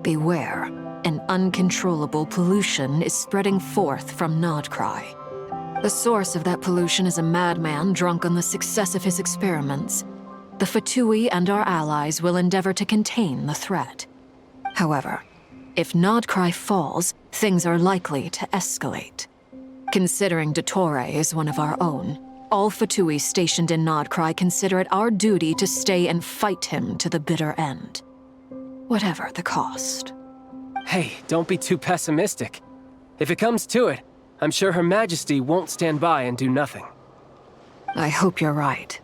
[SPEAKER 7] Beware, an uncontrollable pollution is spreading forth from Nodcry. The source of that pollution is a madman drunk on the success of his experiments. The Fatui and our allies will endeavor to contain the threat. However, if Nodcry falls, things are likely to escalate. Considering Dottore is one of our own, all Fatui stationed in Nodcry consider it our duty to stay and fight him to the bitter end. Whatever the cost.
[SPEAKER 14] Hey, don't be too pessimistic. If it comes to it, I'm sure Her Majesty won't stand by and do nothing.
[SPEAKER 7] I hope you're right.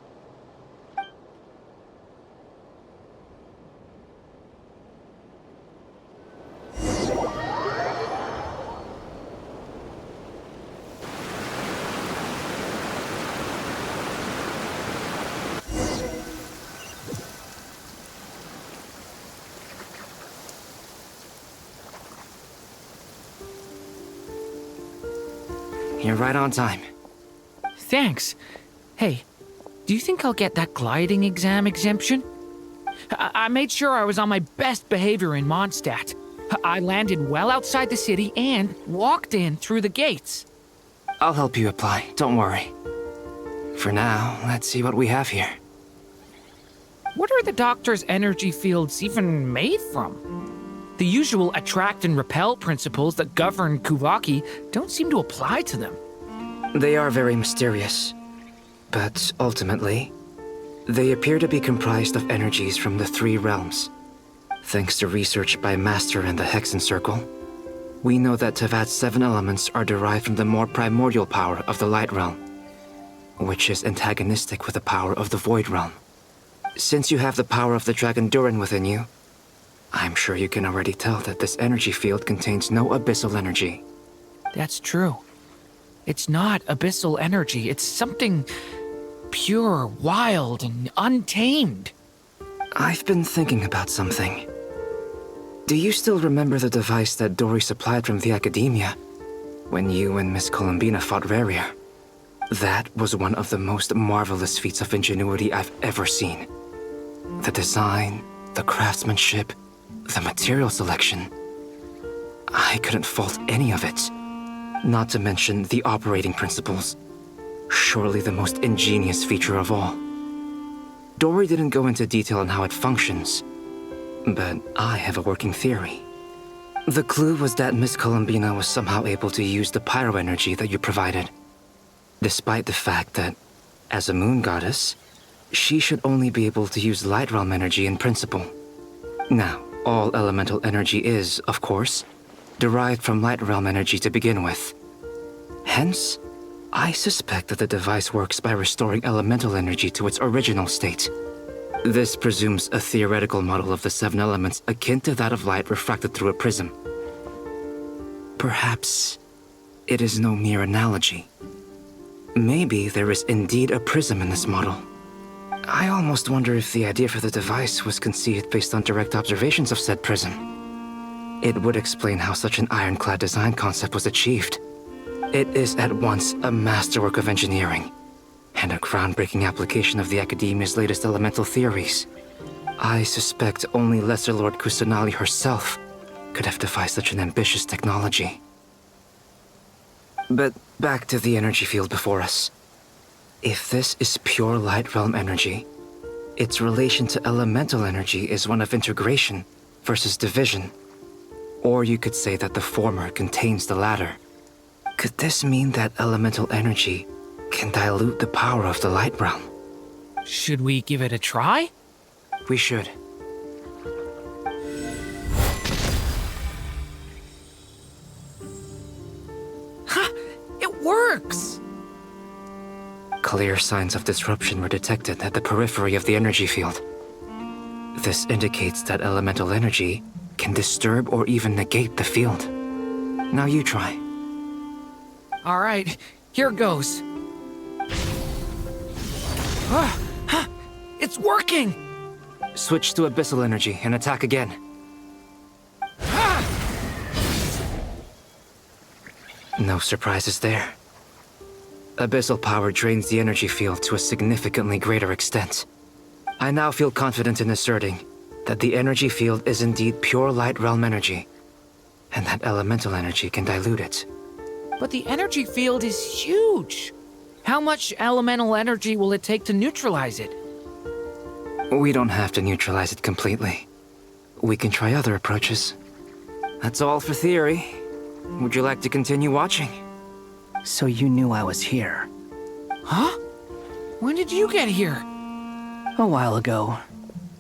[SPEAKER 22] You're right on time.
[SPEAKER 17] Thanks. Hey, do you think I'll get that gliding exam exemption? I made sure I was on my best behavior in Mondstadt. I landed well outside the city and walked in through the gates.
[SPEAKER 22] I'll help you apply, don't worry. For now, let's see what we have here.
[SPEAKER 17] What are the doctor's energy fields even made from? The usual attract and repel principles that govern Kuvaki don't seem to apply to them.
[SPEAKER 22] They are very mysterious. But ultimately, they appear to be comprised of energies from the three realms. Thanks to research by Master in the Hexen Circle, we know that Tevat's 7 elements are derived from the more primordial power of the Light Realm, which is antagonistic with the power of the Void Realm. Since you have the power of the Dragon Durin within you, I'm sure you can already tell that this energy field contains no abyssal energy.
[SPEAKER 17] That's true. It's not abyssal energy. It's something pure, wild, and untamed.
[SPEAKER 22] I've been thinking about something. Do you still remember the device that Dory supplied from the Academia when you and Miss Columbina fought Rarier? That was one of the most marvelous feats of ingenuity I've ever seen. The design, the craftsmanship, the material selection. I couldn't fault any of it. Not to mention the operating principles. Surely the most ingenious feature of all. Dory didn't go into detail on how it functions, but I have a working theory. The clue was that Miss Columbina was somehow able to use the pyro energy that you provided, despite the fact that, as a moon goddess, she should only be able to use Light Realm energy in principle. Now, all elemental energy is, of course, derived from Light Realm energy to begin with. Hence, I suspect that the device works by restoring elemental energy to its original state. This presumes a theoretical model of the 7 elements akin to that of light refracted through a prism. Perhaps it is no mere analogy. Maybe there is indeed a prism in this model. I almost wonder if the idea for the device was conceived based on direct observations of said prism. It would explain how such an ironclad design concept was achieved. It is at once a masterwork of engineering and a groundbreaking application of the Academia's latest elemental theories. I suspect only Lesser Lord Kusanali herself could have devised such an ambitious technology. But back to the energy field before us. If this is pure light realm energy, its relation to elemental energy is one of integration versus division. Or you could say that the former contains the latter. Could this mean that elemental energy can dilute the power of the light realm?
[SPEAKER 17] Should we give it a try?
[SPEAKER 22] We should.
[SPEAKER 17] Ha! It works!
[SPEAKER 22] Clear signs of disruption were detected at the periphery of the energy field. This indicates that elemental energy can disturb or even negate the field. Now you try.
[SPEAKER 17] All right, here goes. It's working!
[SPEAKER 22] Switch to abyssal energy and attack again. No surprises there. Abyssal power drains the energy field to a significantly greater extent. I now feel confident in asserting that the energy field is indeed pure light realm energy, and that elemental energy can dilute it.
[SPEAKER 17] But the energy field is huge. How much elemental energy will it take to neutralize it?
[SPEAKER 22] We don't have to neutralize it completely. We can try other approaches. That's all for theory. Would you like to continue watching?
[SPEAKER 6] So you knew I was here.
[SPEAKER 17] Huh? When did you get here?
[SPEAKER 6] A while ago.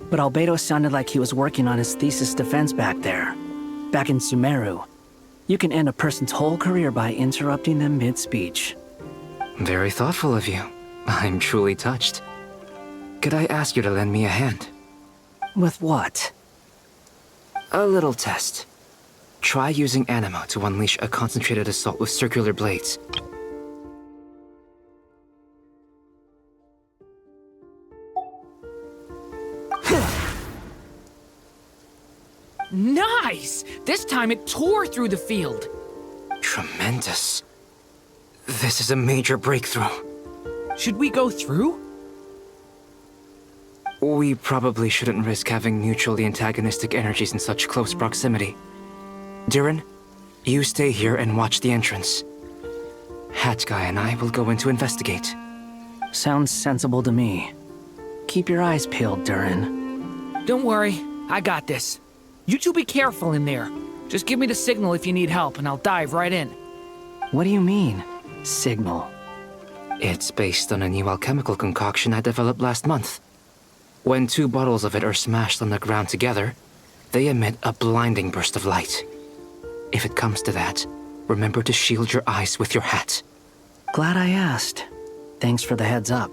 [SPEAKER 6] But Albedo sounded like he was working on his thesis defense back there. Back in Sumeru. You can end a person's whole career by interrupting them mid-speech.
[SPEAKER 22] Very thoughtful of you. I'm truly touched. Could I ask you to lend me a hand?
[SPEAKER 6] With what?
[SPEAKER 22] A little test. Try using Animo to unleash a concentrated assault with circular blades.
[SPEAKER 17] Nice! This time it tore through the field.
[SPEAKER 22] Tremendous. This is a major breakthrough.
[SPEAKER 17] Should we go through?
[SPEAKER 22] We probably shouldn't risk having mutually antagonistic energies in such close proximity. Durin, you stay here and watch the entrance. Hat Guy and I will go in to investigate.
[SPEAKER 6] Sounds sensible to me. Keep your eyes peeled, Durin.
[SPEAKER 17] Don't worry, I got this. You two be careful in there. Just give me the signal if you need help and I'll dive right in.
[SPEAKER 6] What do you mean, signal?
[SPEAKER 22] It's based on a new alchemical concoction I developed last month. When 2 bottles of it are smashed on the ground together, they emit a blinding burst of light. If it comes to that, remember to shield your eyes with your hat.
[SPEAKER 6] Glad I asked. Thanks for the heads up.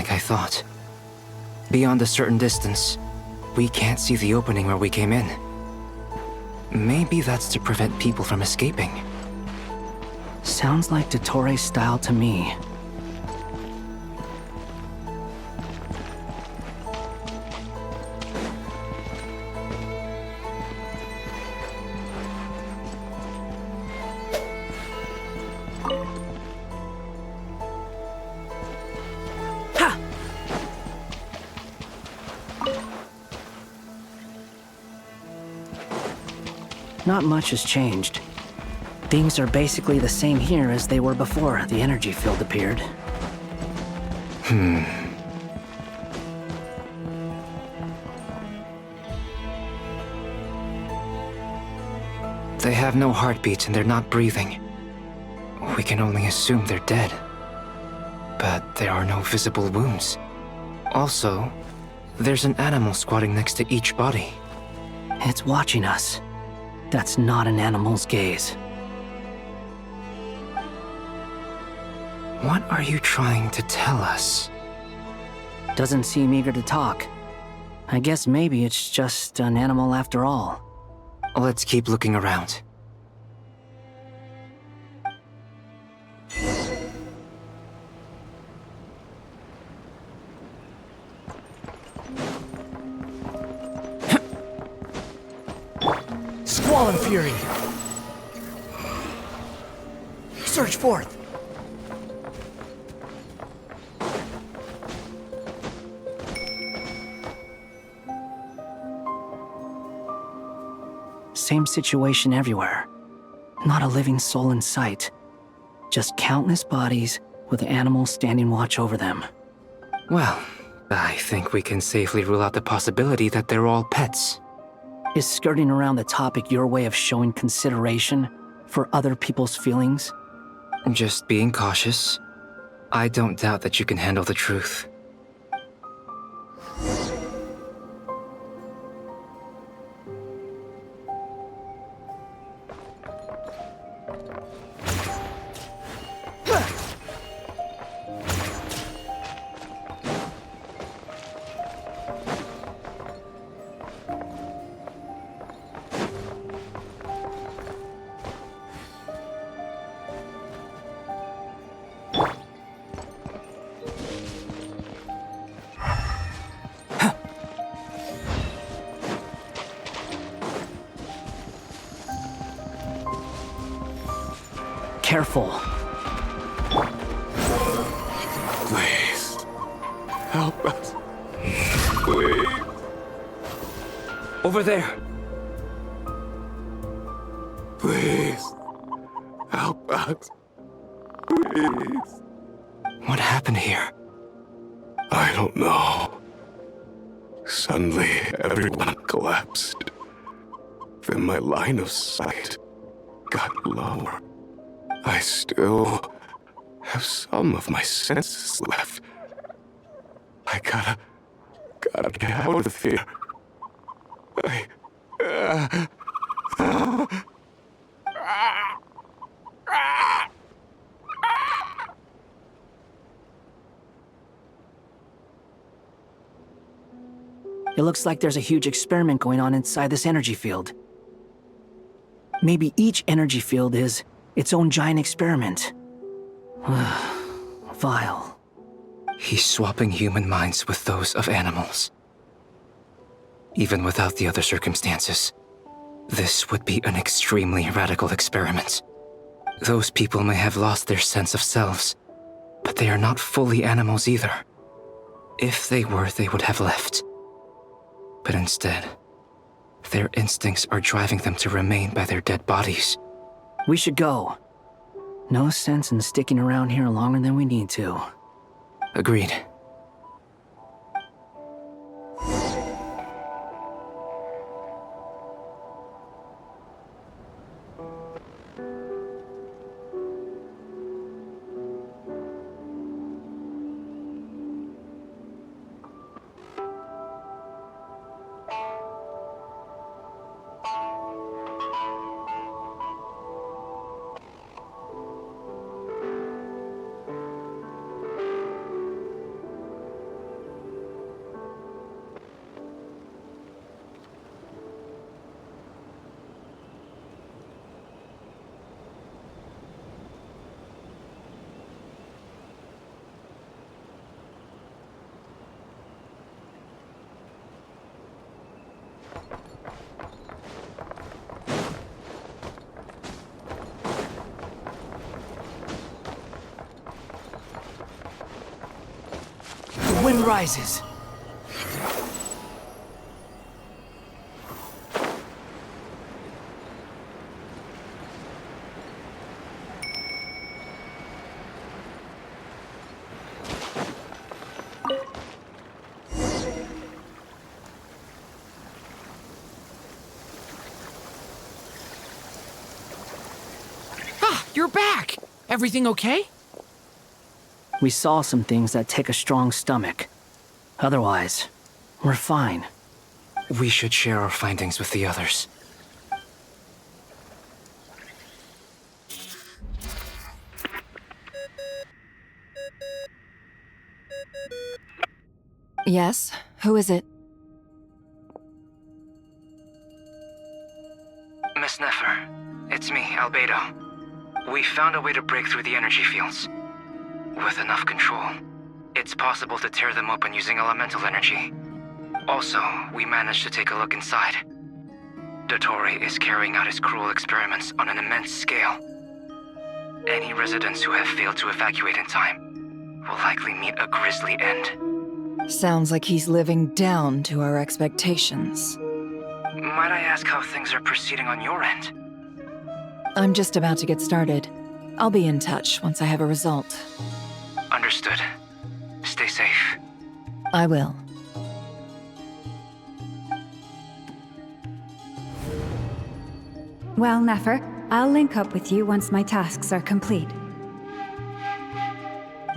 [SPEAKER 22] Like I thought. Beyond a certain distance, we can't see the opening where we came in. Maybe that's to prevent people from escaping.
[SPEAKER 6] Sounds like Dottore style to me. Not much has changed. Things are basically the same here as they were before the energy field appeared.
[SPEAKER 22] They have no heartbeats and they're not breathing. We can only assume they're dead. But there are no visible wounds. Also, there's an animal squatting next to each body.
[SPEAKER 6] It's watching us. That's not an animal's gaze.
[SPEAKER 22] What are you trying to tell us?
[SPEAKER 6] Doesn't seem eager to talk. I guess maybe it's just an animal after all.
[SPEAKER 22] Let's keep looking around.
[SPEAKER 15] Squall and Fury! Surge forth!
[SPEAKER 6] Same situation everywhere. Not a living soul in sight. Just countless bodies with animals standing watch over them.
[SPEAKER 22] Well, I think we can safely rule out the possibility that they're all pets.
[SPEAKER 6] Is skirting around the topic your way of showing consideration for other people's feelings?
[SPEAKER 22] Just being cautious. I don't doubt that you can handle the truth.
[SPEAKER 6] Careful.
[SPEAKER 9] Please. Help us. Please.
[SPEAKER 22] Over there.
[SPEAKER 9] Please. Help us. Please.
[SPEAKER 22] What happened here?
[SPEAKER 9] I don't know. Suddenly, everyone collapsed. Then my line of sight got lower. I still have some of my senses left. I gotta get out of here.
[SPEAKER 6] It looks like there's a huge experiment going on inside this energy field. Maybe each energy field is its own giant experiment. Vile.
[SPEAKER 22] He's swapping human minds with those of animals. Even without the other circumstances, this would be an extremely radical experiment. Those people may have lost their sense of selves, but they are not fully animals either. If they were, they would have left. But instead, their instincts are driving them to remain by their dead bodies.
[SPEAKER 6] We should go. No sense in sticking around here longer than we need to.
[SPEAKER 22] Agreed.
[SPEAKER 15] The wind rises.
[SPEAKER 17] You're back! Everything okay?
[SPEAKER 6] We saw some things that take a strong stomach. Otherwise, we're fine.
[SPEAKER 22] We should share our findings with the others.
[SPEAKER 4] Yes? Who is it?
[SPEAKER 22] Miss Nefer, it's me, Albedo. We found a way to break through the energy fields. With enough control, it's possible to tear them open using elemental energy. Also, we managed to take a look inside. Dottore is carrying out his cruel experiments on an immense scale. Any residents who have failed to evacuate in time will likely meet a grisly end.
[SPEAKER 4] Sounds like he's living down to our expectations.
[SPEAKER 22] Might I ask how things are proceeding on your end?
[SPEAKER 4] I'm just about to get started. I'll be in touch once I have a result.
[SPEAKER 22] Understood. Stay safe.
[SPEAKER 4] I will.
[SPEAKER 8] Well, Nefer, I'll link up with you once my tasks are complete.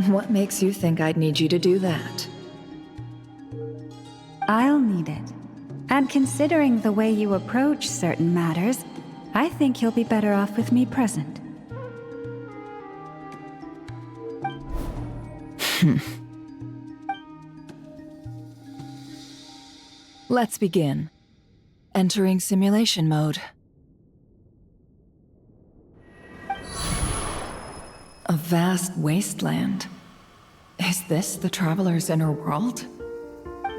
[SPEAKER 4] What makes you think I'd need you to do that?
[SPEAKER 8] I'll need it. And considering the way you approach certain matters, I think you'll be better off with me present.
[SPEAKER 4] Let's begin. Entering simulation mode. A vast wasteland. Is this the Traveler's inner world?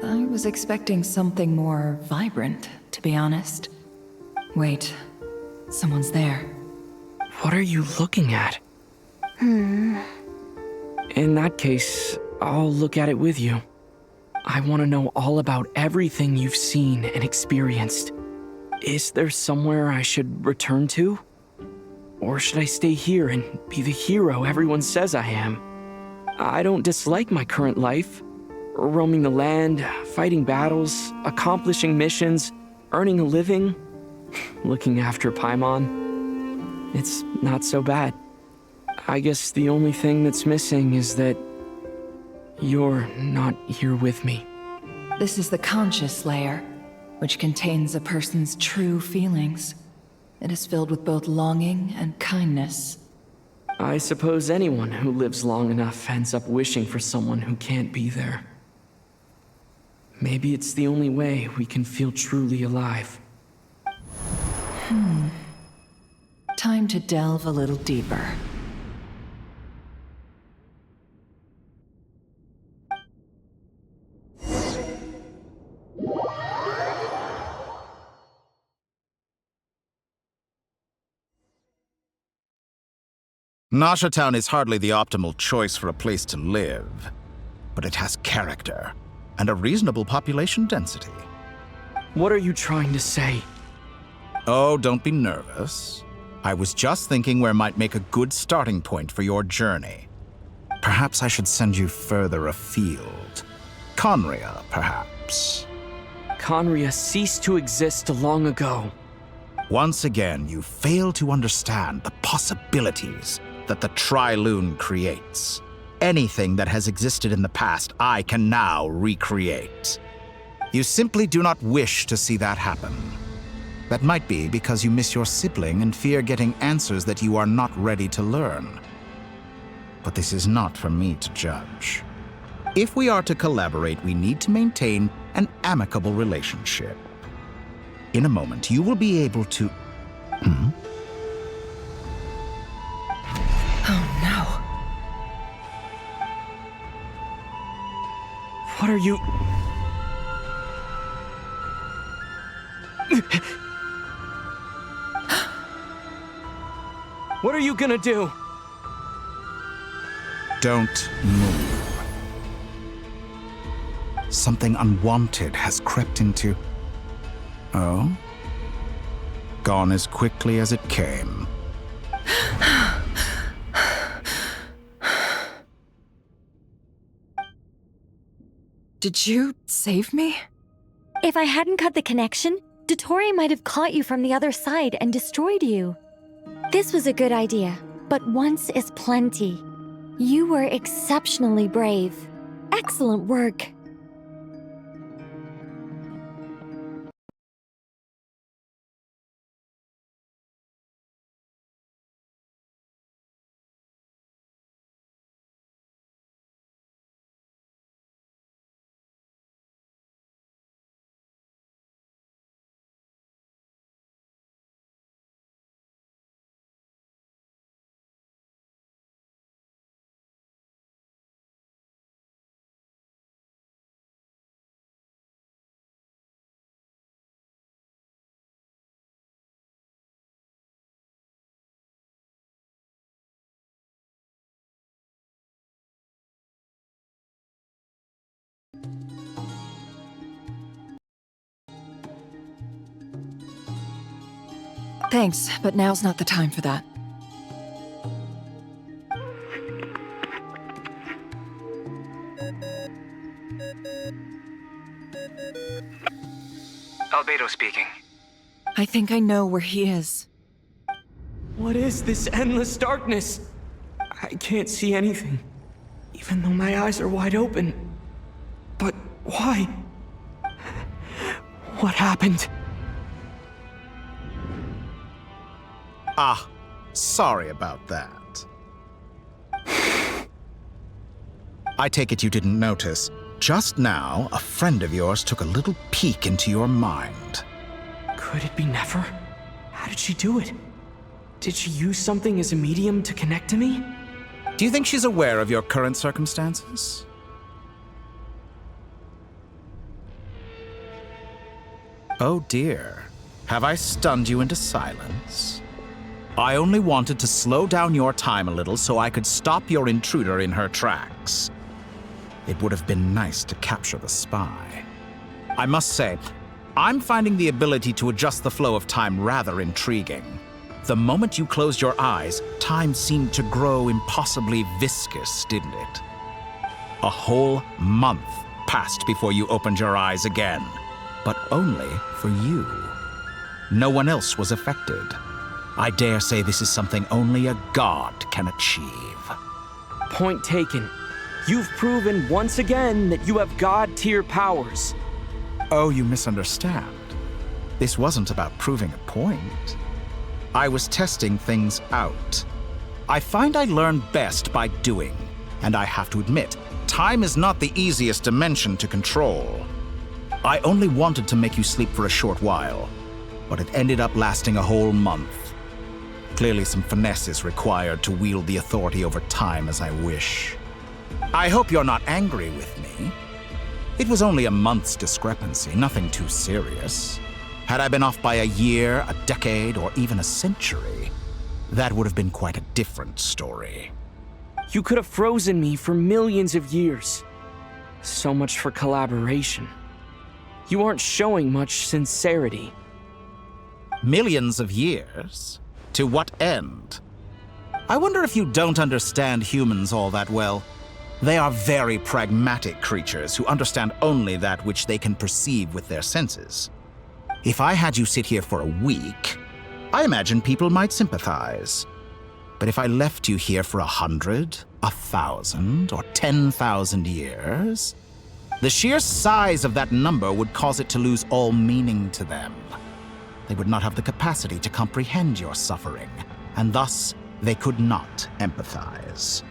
[SPEAKER 4] I was expecting something more vibrant, to be honest. Wait, someone's there.
[SPEAKER 12] What are you looking at? In that case, I'll look at it with you. I want to know all about everything you've seen and experienced. Is there somewhere I should return to? Or should I stay here and be the hero everyone says I am? I don't dislike my current life. Roaming the land, fighting battles, accomplishing missions, earning a living, looking after Paimon. It's not so bad. I guess the only thing that's missing is that you're not here with me.
[SPEAKER 4] This is the conscious layer, which contains a person's true feelings. It is filled with both longing and kindness.
[SPEAKER 12] I suppose anyone who lives long enough ends up wishing for someone who can't be there. Maybe it's the only way we can feel truly alive.
[SPEAKER 4] Time to delve a little deeper.
[SPEAKER 13] Nasha Town is hardly the optimal choice for a place to live, but it has character and a reasonable population density.
[SPEAKER 12] What are you trying to say?
[SPEAKER 13] Oh, don't be nervous. I was just thinking where might make a good starting point for your journey. Perhaps I should send you further afield. Conria, perhaps.
[SPEAKER 12] Conria ceased to exist long ago.
[SPEAKER 13] Once again, you fail to understand the possibilities that the Tri-Lune creates. Anything that has existed in the past, I can now recreate. You simply do not wish to see that happen. That might be because you miss your sibling and fear getting answers that you are not ready to learn. But this is not for me to judge. If we are to collaborate, we need to maintain an amicable relationship. In a moment, you will be able to...
[SPEAKER 4] Oh no.
[SPEAKER 12] What are you... What are you gonna do?
[SPEAKER 13] Don't move. Something unwanted has crept into... Oh? Gone as quickly as it came.
[SPEAKER 4] Did you save me?
[SPEAKER 19] If I hadn't cut the connection, Dottore might have caught you from the other side and destroyed you. This was a good idea. but once is plenty. You were exceptionally brave. Excellent work.
[SPEAKER 4] Thanks, but now's not the time for that.
[SPEAKER 22] Albedo speaking.
[SPEAKER 4] I think I know where he is.
[SPEAKER 12] What is this endless darkness? I can't see anything, even though my eyes are wide open. But why? What happened?
[SPEAKER 13] Ah, sorry about that. I take it you didn't notice. Just now, a friend of yours took a little peek into your mind.
[SPEAKER 12] Could it be Nefer? How did she do it? Did she use something as a medium to connect to me?
[SPEAKER 13] Do you think she's aware of your current circumstances? Oh dear. Have I stunned you into silence? I only wanted to slow down your time a little so I could stop your intruder in her tracks. It would have been nice to capture the spy. I must say, I'm finding the ability to adjust the flow of time rather intriguing. The moment you closed your eyes, time seemed to grow impossibly viscous, didn't it? A whole month passed before you opened your eyes again, but only for you. No one else was affected. I dare say this is something only a god can achieve.
[SPEAKER 12] Point taken. You've proven once again that you have god-tier powers.
[SPEAKER 13] Oh, you misunderstand. This wasn't about proving a point. I was testing things out. I find I learn best by doing, and I have to admit, time is not the easiest dimension to control. I only wanted to make you sleep for a short while, but it ended up lasting a whole month. Clearly some finesse is required to wield the authority over time as I wish. I hope you're not angry with me. It was only a month's discrepancy, nothing too serious. Had I been off by a year, a decade, or even a century, that would have been quite a different story.
[SPEAKER 12] You could have frozen me for millions of years. So much for collaboration. You aren't showing much sincerity.
[SPEAKER 13] Millions of years? To what end? I wonder if you don't understand humans all that well. They are very pragmatic creatures who understand only that which they can perceive with their senses. If I had you sit here for a week, I imagine people might sympathize. But if I left you here for 100, 1,000, or 10,000 years, the sheer size of that number would cause it to lose all meaning to them. They would not have the capacity to comprehend your suffering, and thus they could not empathize.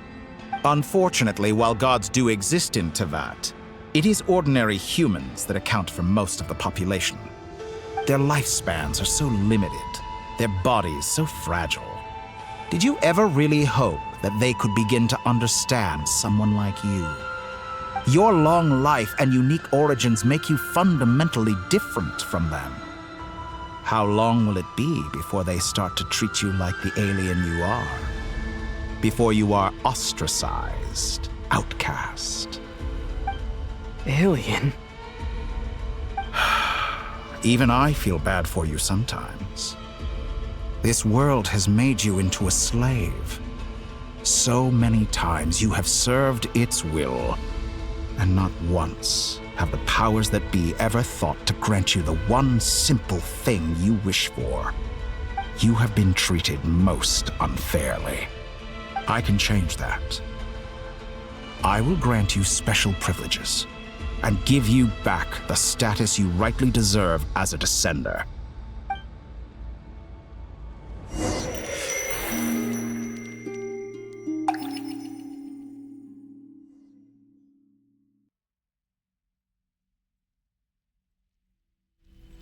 [SPEAKER 13] Unfortunately, while gods do exist in Tevat, it is ordinary humans that account for most of the population. Their lifespans are so limited, their bodies so fragile. Did you ever really hope that they could begin to understand someone like you? Your long life and unique origins make you fundamentally different from them. How long will it be before they start to treat you like the alien you are? Before you are ostracized, outcast?
[SPEAKER 12] Alien?
[SPEAKER 13] Even I feel bad for you sometimes. This world has made you into a slave. So many times you have served its will, and not once have the powers that be ever thought to grant you the one simple thing you wish for. You have been treated most unfairly. I can change that. I will grant you special privileges and give you back the status you rightly deserve as a descender.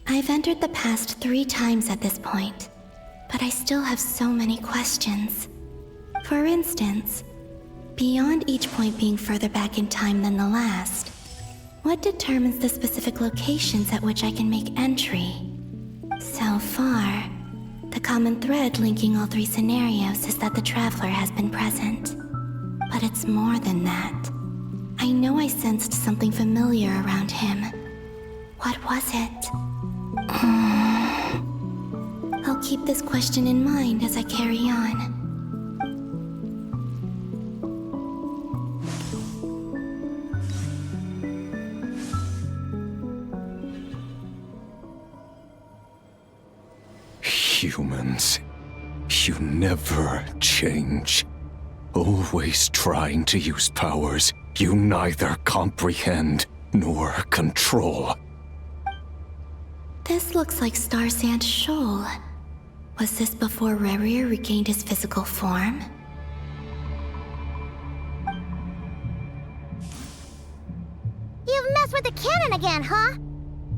[SPEAKER 18] I've entered the past 3 times at this point, but I still have so many questions. For instance, beyond each point being further back in time than the last, what determines the specific locations at which I can make entry? So far, the common thread linking all 3 scenarios is that the Traveler has been present. But it's more than that. I know I sensed something familiar around him. What was it? I'll keep this question in mind as I carry on.
[SPEAKER 16] Humans, you never change. Always trying to use powers you neither comprehend nor control.
[SPEAKER 18] This looks like Star Sand Shoal. Was this before Rerir regained his physical form?
[SPEAKER 1] You've messed with the cannon again, huh?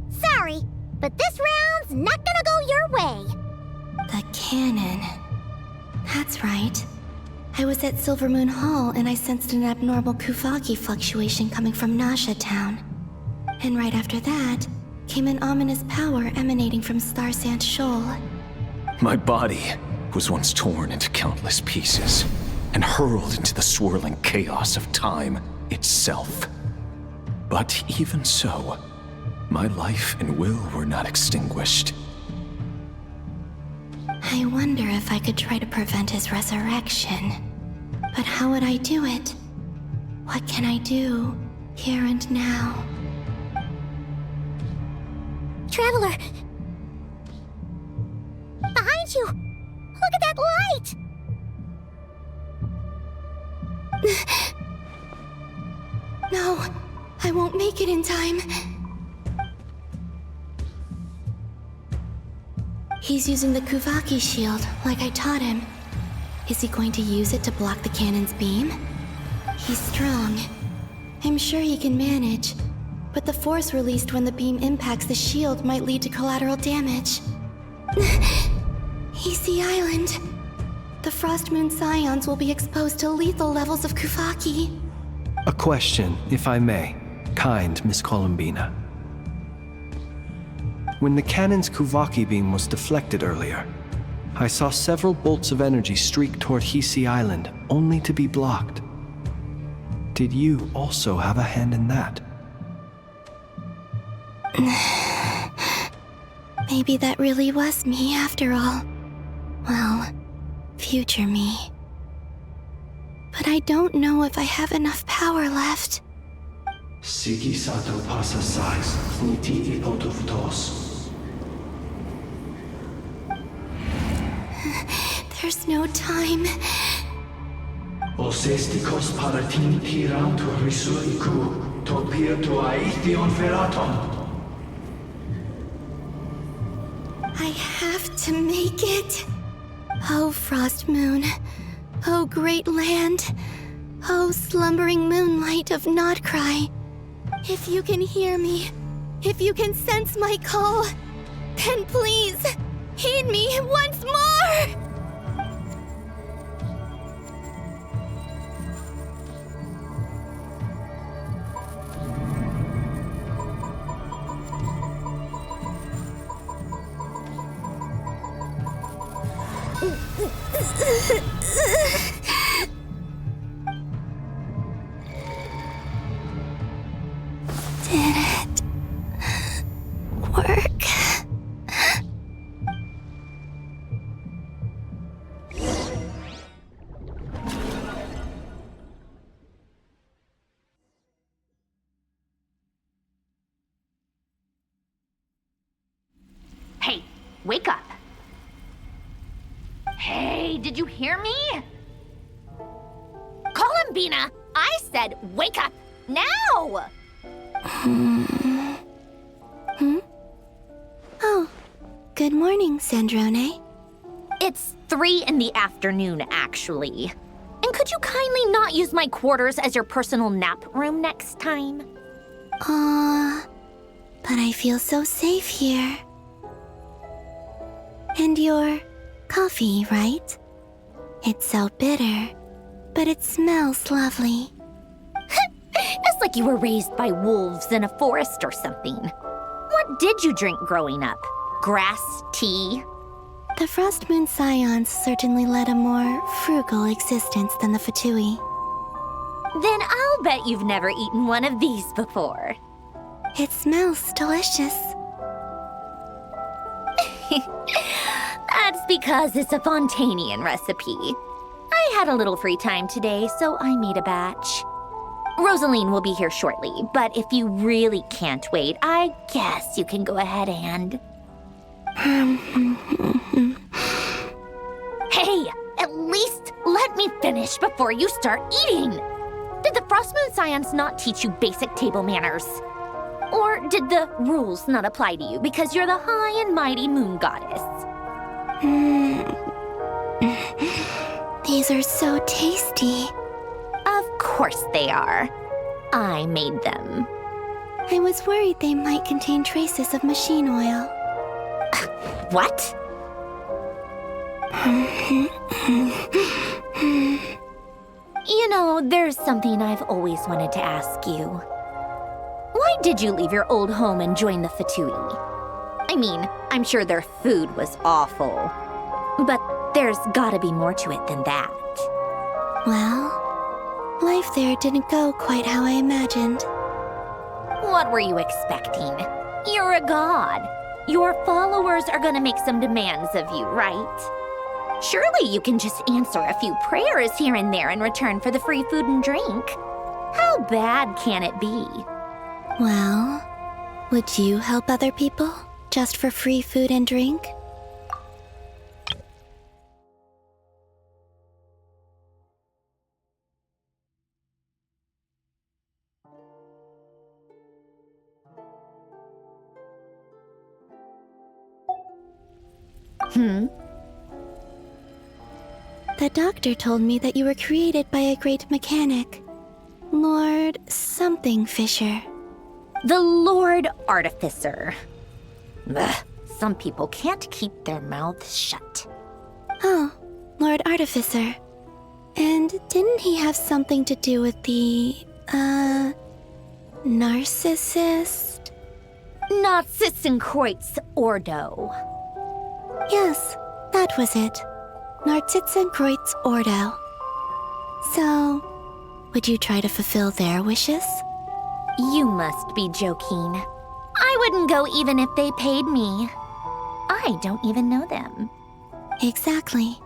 [SPEAKER 1] Sorry, but this round's not gonna go your way.
[SPEAKER 18] The cannon. That's right. I was at Silvermoon Hall and I sensed an abnormal Kuvaki fluctuation coming from Nasha Town. And right after that, came an ominous power emanating from Star Sand Shoal.
[SPEAKER 16] My body was once torn into countless pieces and hurled into the swirling chaos of time itself. But even so, my life and will were not extinguished.
[SPEAKER 18] I wonder if I could try to prevent his resurrection. But how would I do it? What can I do, here and now?
[SPEAKER 1] Traveler! Behind you! Look at that light!
[SPEAKER 18] No, I won't make it in time. He's using the Kuvaki shield, like I taught him. Is he going to use it to block the cannon's beam? He's strong. I'm sure he can manage. But the force released when the beam impacts the shield might lead to collateral damage. Easy Island. The Frost Moon Scions will be exposed to lethal levels of Kuvaki.
[SPEAKER 5] A question, if I may, kind Miss Columbina. When the cannon's Kuvaki beam was deflected earlier, I saw several bolts of energy streak toward Hisi Island, only to be blocked. Did you also have a hand in that?
[SPEAKER 18] Maybe that really was me after all. Well, future me. But I don't know if I have enough power left.
[SPEAKER 5] Siki sato pasa sais, niti ipotuftos.
[SPEAKER 18] There's no time.
[SPEAKER 5] Osestikos paratin tiran to risuiku, to pir to aithion feraton.
[SPEAKER 18] I have to make it. Oh, Frost Moon. Oh, great land. Oh, slumbering moonlight of Nodcry. If you can hear me, if you can sense my call, then please, heed me once more! Did it work?
[SPEAKER 2] Hey, wake up. Hey, did you hear me? Bina! I said wake up! Now!
[SPEAKER 18] Oh, good morning, Sandrone.
[SPEAKER 2] It's 3 in the afternoon, actually. And could you kindly not use my quarters as your personal nap room next time?
[SPEAKER 18] But I feel so safe here. And your coffee, right? It's so bitter, but it smells lovely.
[SPEAKER 2] It's like you were raised by wolves in a forest or something. What did you drink growing up? Grass tea?
[SPEAKER 18] The Frost Moon Scions certainly led a more frugal existence than the Fatui.
[SPEAKER 2] Then I'll bet you've never eaten one of these before.
[SPEAKER 18] It smells delicious.
[SPEAKER 2] That's because it's a Fontanian recipe. I had a little free time today, so I made a batch. Rosaline will be here shortly, but if you really can't wait, I guess you can go ahead and... Hey, at least let me finish before you start eating! Did the Frost Moon Scions not teach you basic table manners? Or did the rules not apply to you because you're the high and mighty moon goddess?
[SPEAKER 18] These are so tasty.
[SPEAKER 2] Of course they are. I made them.
[SPEAKER 18] I was worried they might contain traces of machine oil.
[SPEAKER 2] What? You know, there's something I've always wanted to ask you. Why did you leave your old home and join the Fatui? I mean, I'm sure their food was awful. But there's gotta be more to it than that.
[SPEAKER 18] Well, life there didn't go quite how I imagined.
[SPEAKER 2] What were you expecting? You're a god. Your followers are gonna make some demands of you, right? Surely you can just answer a few prayers here and there in return for the free food and drink. How bad can it be?
[SPEAKER 18] Well, would you help other people just for free food and drink? The doctor told me that you were created by a great mechanic, Lord something Fisher.
[SPEAKER 2] The Lord Artificer. Ugh, some people can't keep their mouths shut.
[SPEAKER 18] Oh, Lord Artificer. And didn't he have something to do with the, narcissist?
[SPEAKER 2] Narcissenkreuz Ordo.
[SPEAKER 18] Yes, that was it. Narcissenkreuz Ordo. So, would you try to fulfill their wishes?
[SPEAKER 2] You must be joking. I wouldn't go even if they paid me. I don't even know them.
[SPEAKER 18] Exactly.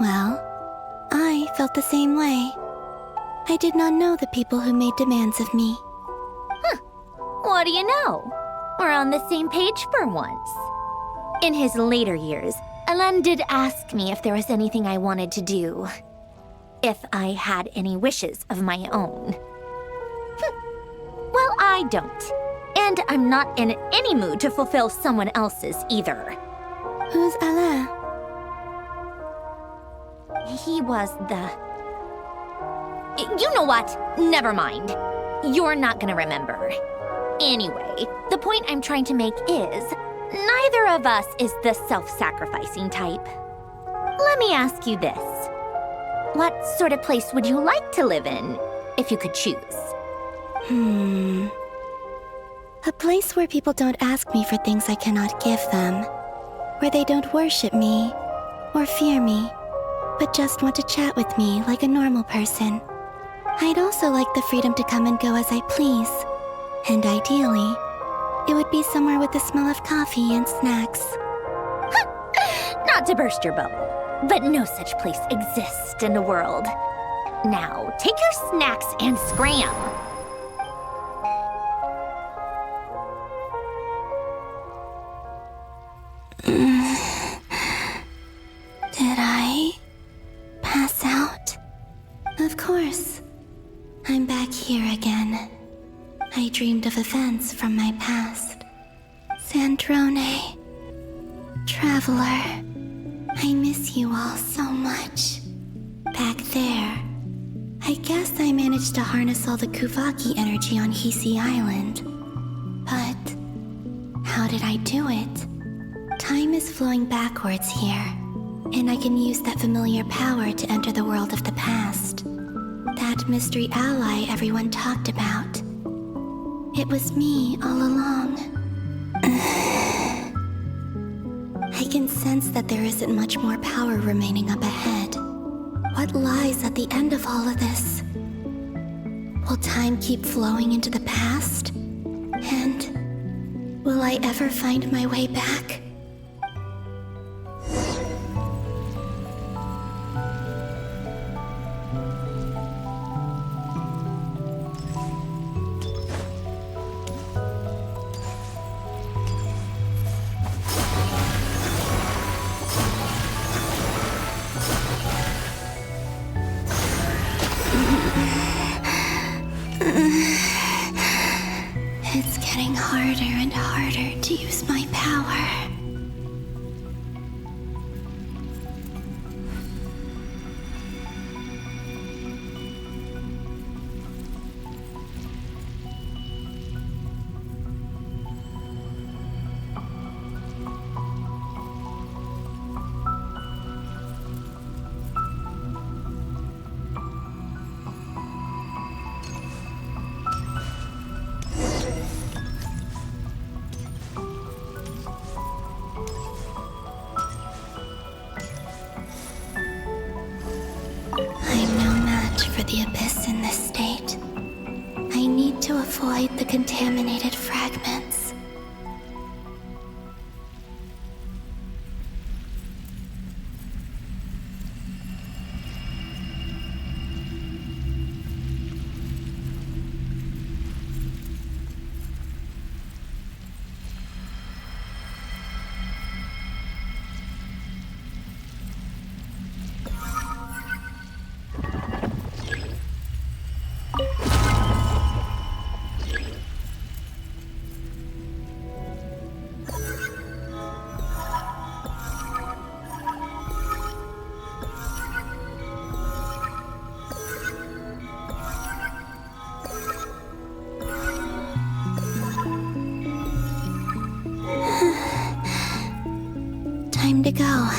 [SPEAKER 18] Well, I felt the same way. I did not know the people who made demands of me.
[SPEAKER 2] Huh. What do you know? We're on the same page for once. In his later years, Alan did ask me if there was anything I wanted to do. If I had any wishes of my own. Well, I don't. And I'm not in any mood to fulfill someone else's either.
[SPEAKER 18] Who's Alain?
[SPEAKER 2] He was the... You know what? Never mind. You're not gonna remember. Anyway, the point I'm trying to make is, neither of us is the self-sacrificing type. Let me ask you this. What sort of place would you like to live in, if you could choose?
[SPEAKER 18] A place where people don't ask me for things I cannot give them. Where they don't worship me, or fear me, but just want to chat with me like a normal person. I'd also like the freedom to come and go as I please. And ideally, it would be somewhere with the smell of coffee and snacks.
[SPEAKER 2] Not to burst your bubble, but no such place exists in the world. Now, take your snacks and scram.
[SPEAKER 18] Did I pass out? Of course. friends from my past. Sandrone, Traveler, I miss you all so much. Back there, I guess I managed to harness all the Kuvaki energy on Hisi Island. But how did I do it? Time is flowing backwards here, and I can use that familiar power to enter the world of the past. That mystery ally everyone talked about. It was me all along. I can sense that there isn't much more power remaining up ahead. What lies at the end of all of this? Will time keep flowing into the past? And will I ever find my way back? It's getting harder and harder to use my power. I'm no match for the Abyss in this state. I need to avoid the contaminated fragments. Time to go.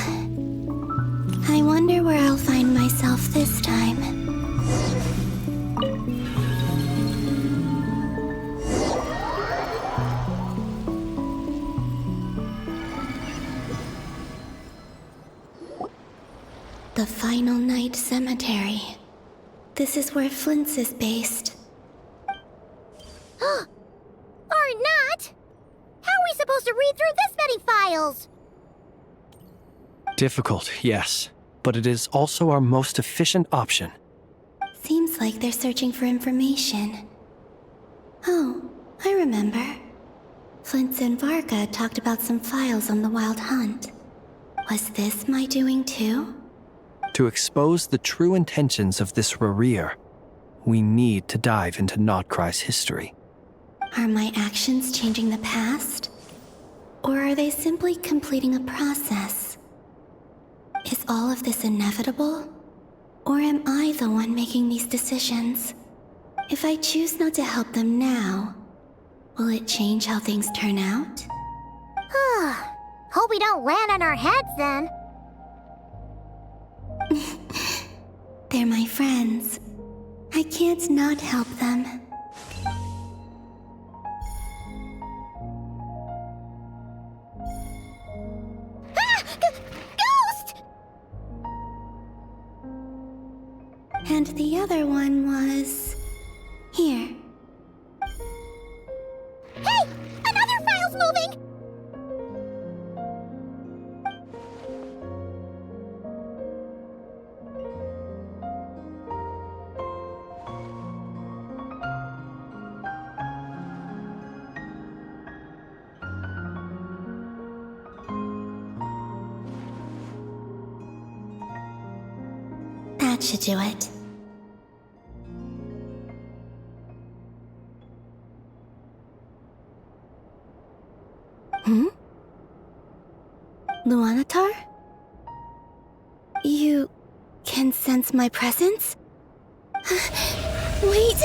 [SPEAKER 18] I wonder where I'll find myself this time. The Final Night Cemetery. This is where Flint's is based.
[SPEAKER 1] Or not! How are we supposed to read through this many files?
[SPEAKER 5] Difficult, yes, but it is also our most efficient option.
[SPEAKER 18] Seems like they're searching for information. Oh, I remember. Flint's and Varga talked about some files on the Wild Hunt. Was this my doing too?
[SPEAKER 5] To expose the true intentions of this Rarir, we need to dive into Notcry's history.
[SPEAKER 18] Are my actions changing the past? Or are they simply completing a process? Is all of this inevitable? Or am I the one making these decisions? If I choose not to help them now, will it change how things turn out?
[SPEAKER 1] Hope we don't land on our heads then.
[SPEAKER 18] They're my friends. I can't not help them.
[SPEAKER 1] Ghost!
[SPEAKER 18] And the other one was... here.
[SPEAKER 1] Hey! Another file's moving!
[SPEAKER 18] That should do it. Hmm? Luanatar? You can sense my presence? Wait!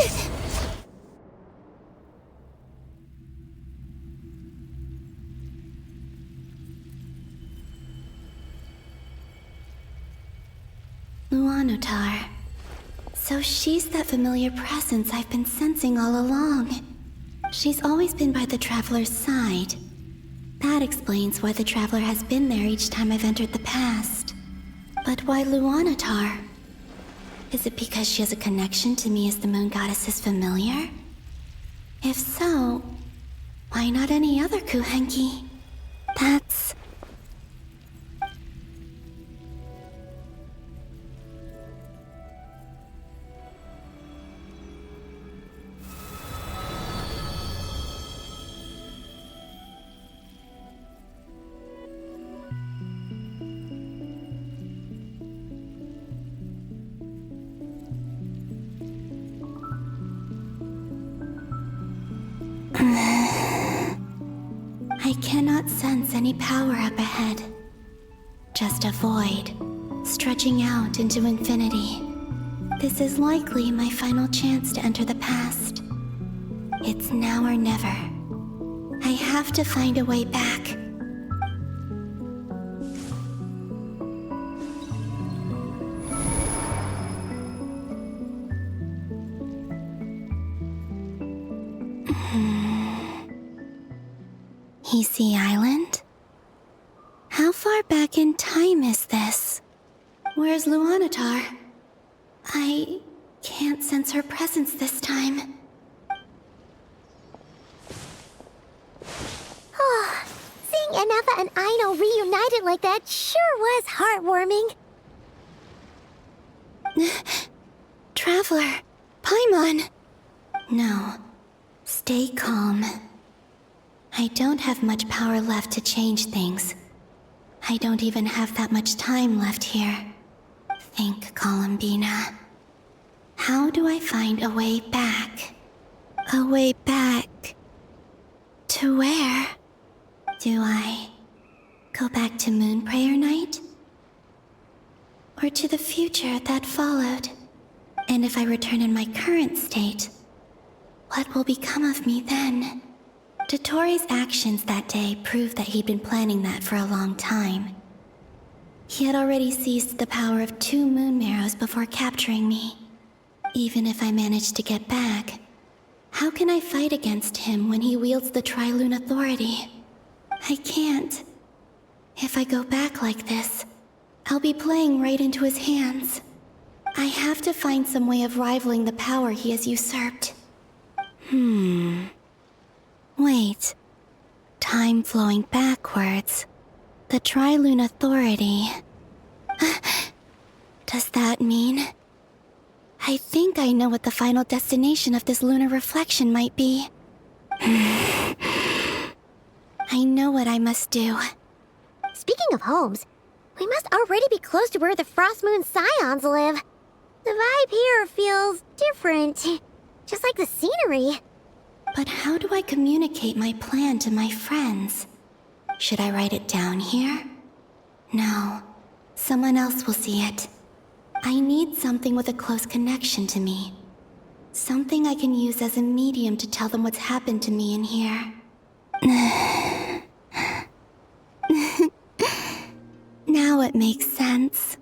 [SPEAKER 18] Luanatar. So she's that familiar presence I've been sensing all along. She's always been by the Traveler's side. That explains why the Traveler has been there each time I've entered the past. But why Luanatar? Is it because she has a connection to me as the Moon Goddess's familiar? If so, why not any other Kuhenki? That's... I cannot sense any power up ahead. Just a void, stretching out into infinity. This is likely my final chance to enter the past. It's now or never. I have to find a way back. Easy Island? How far back in time is this? Where's Luanatar? I can't sense her presence this time.
[SPEAKER 1] Oh, seeing Anafa and Aino reunited like that sure was heartwarming.
[SPEAKER 18] Traveler, Paimon. No, stay calm. I don't have much power left to change things. I don't even have that much time left here. Think, Columbina. How do I find a way back? A way back... to where? Do I go back to Moonprayer Night? Or to the future that followed? And if I return in my current state, what will become of me then? Dottoro's actions that day proved that he'd been planning that for a long time. He had already seized the power of 2 moon marrows before capturing me. Even if I managed to get back, how can I fight against him when he wields the Tri-Lune Authority? I can't. If I go back like this, I'll be playing right into his hands. I have to find some way of rivaling the power he has usurped. Wait. Time flowing backwards. The Tri-Lune Authority. Does that mean... I think I know what the final destination of this lunar reflection might be. I know what I must do.
[SPEAKER 1] Speaking of homes, we must already be close to where the Frost Moon Scions live. The vibe here feels different, just like the scenery.
[SPEAKER 18] But how do I communicate my plan to my friends? Should I write it down here? No. Someone else will see it. I need something with a close connection to me. Something I can use as a medium to tell them what's happened to me in here. Now it makes sense.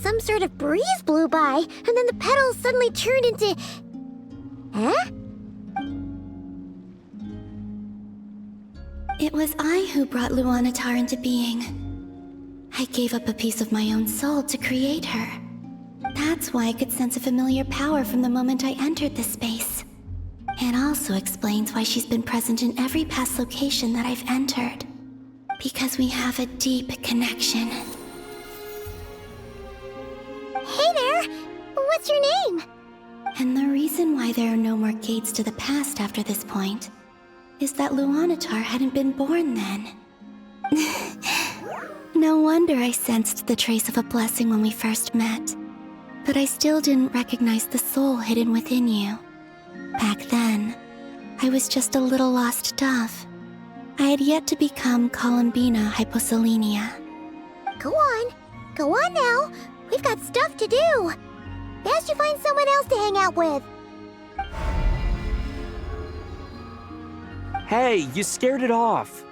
[SPEAKER 1] Some sort of breeze blew by, and then the petals suddenly turned into... Huh?
[SPEAKER 18] It was I who brought Luanatar into being. I gave up a piece of my own soul to create her. That's why I could sense a familiar power from the moment I entered this space. It also explains why she's been present in every past location that I've entered. Because we have a deep connection.
[SPEAKER 1] Hey there! What's your name?
[SPEAKER 18] And the reason why there are no more gates to the past after this point is that Luanatar hadn't been born then. No wonder I sensed the trace of a blessing when we first met. But I still didn't recognize the soul hidden within you. Back then, I was just a little lost dove. I had yet to become Columbina Hyposelenia.
[SPEAKER 1] Go on now. We've got stuff to do. Best you find someone else to hang out with.
[SPEAKER 12] Hey, you scared it off.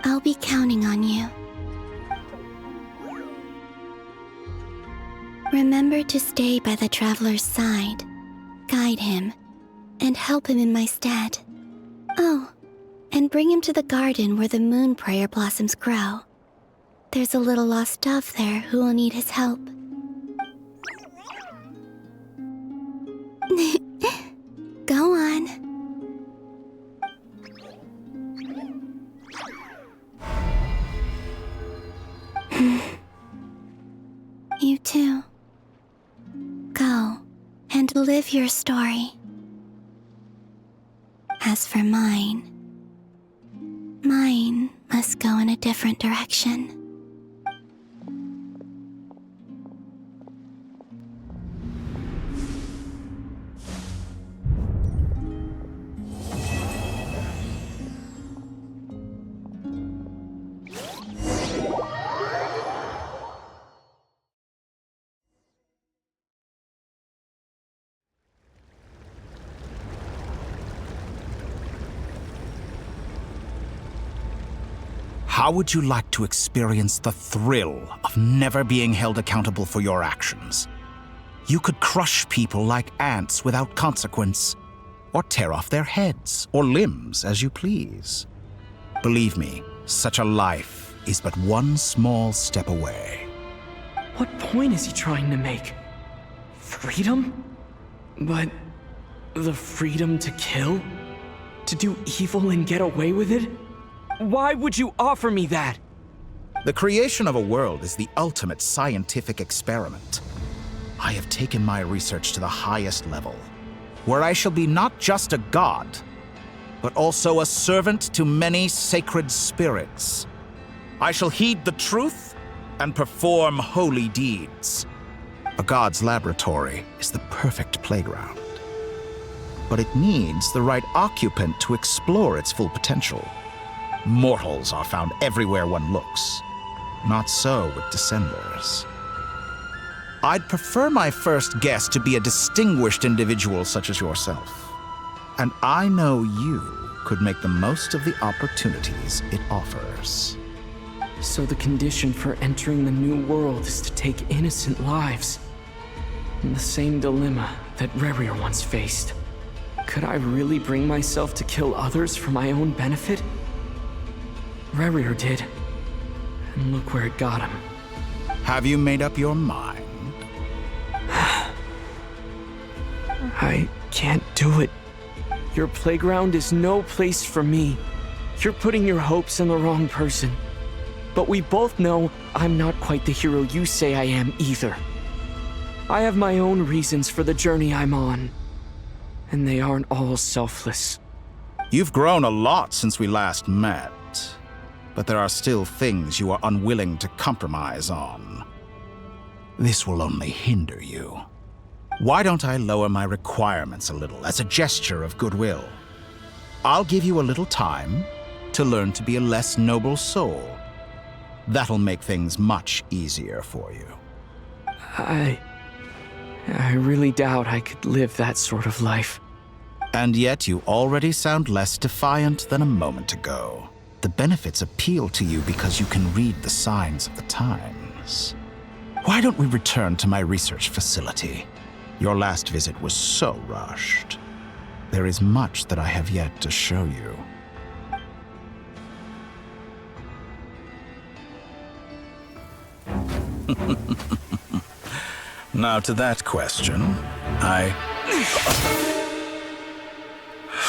[SPEAKER 18] I'll be counting on you. Remember to stay by the traveler's side, guide him, and help him in my stead. Oh, and bring him to the garden where the moon prayer blossoms grow. There's a little lost dove there who will need his help. Go on. You too. Go and live your story. As for mine must go in a different direction.
[SPEAKER 13] How would you like to experience the thrill of never being held accountable for your actions? You could crush people like ants without consequence, or tear off their heads or limbs as you please. Believe me, such a life is but one small step away.
[SPEAKER 12] What point is he trying to make? Freedom? But the freedom to kill? To do evil and get away with it? Why would you offer me that?
[SPEAKER 13] The creation of a world is the ultimate scientific experiment. I have taken my research to the highest level, where I shall be not just a god, but also a servant to many sacred spirits. I shall heed the truth and perform holy deeds. A god's laboratory is the perfect playground, but it needs the right occupant to explore its full potential. Mortals are found everywhere one looks. Not so with Descenders. I'd prefer my first guest to be a distinguished individual such as yourself. And I know you could make the most of the opportunities it offers.
[SPEAKER 12] So the condition for entering the new world is to take innocent lives. The same dilemma that Rerir once faced. Could I really bring myself to kill others for my own benefit? Rerir did. And look where it got him.
[SPEAKER 13] Have you made up your mind?
[SPEAKER 12] I can't do it. Your playground is no place for me. You're putting your hopes in the wrong person. But we both know I'm not quite the hero you say I am either. I have my own reasons for the journey I'm on. And they aren't all selfless.
[SPEAKER 13] You've grown a lot since we last met. But there are still things you are unwilling to compromise on. This will only hinder you. Why don't I lower my requirements a little as a gesture of goodwill? I'll give you a little time to learn to be a less noble soul. That'll make things much easier for you.
[SPEAKER 12] I really doubt I could live that sort of life.
[SPEAKER 13] And yet you already sound less defiant than a moment ago. The benefits appeal to you because you can read the signs of the times. Why don't we return to my research facility? Your last visit was so rushed. There is much that I have yet to show you. Now to that question,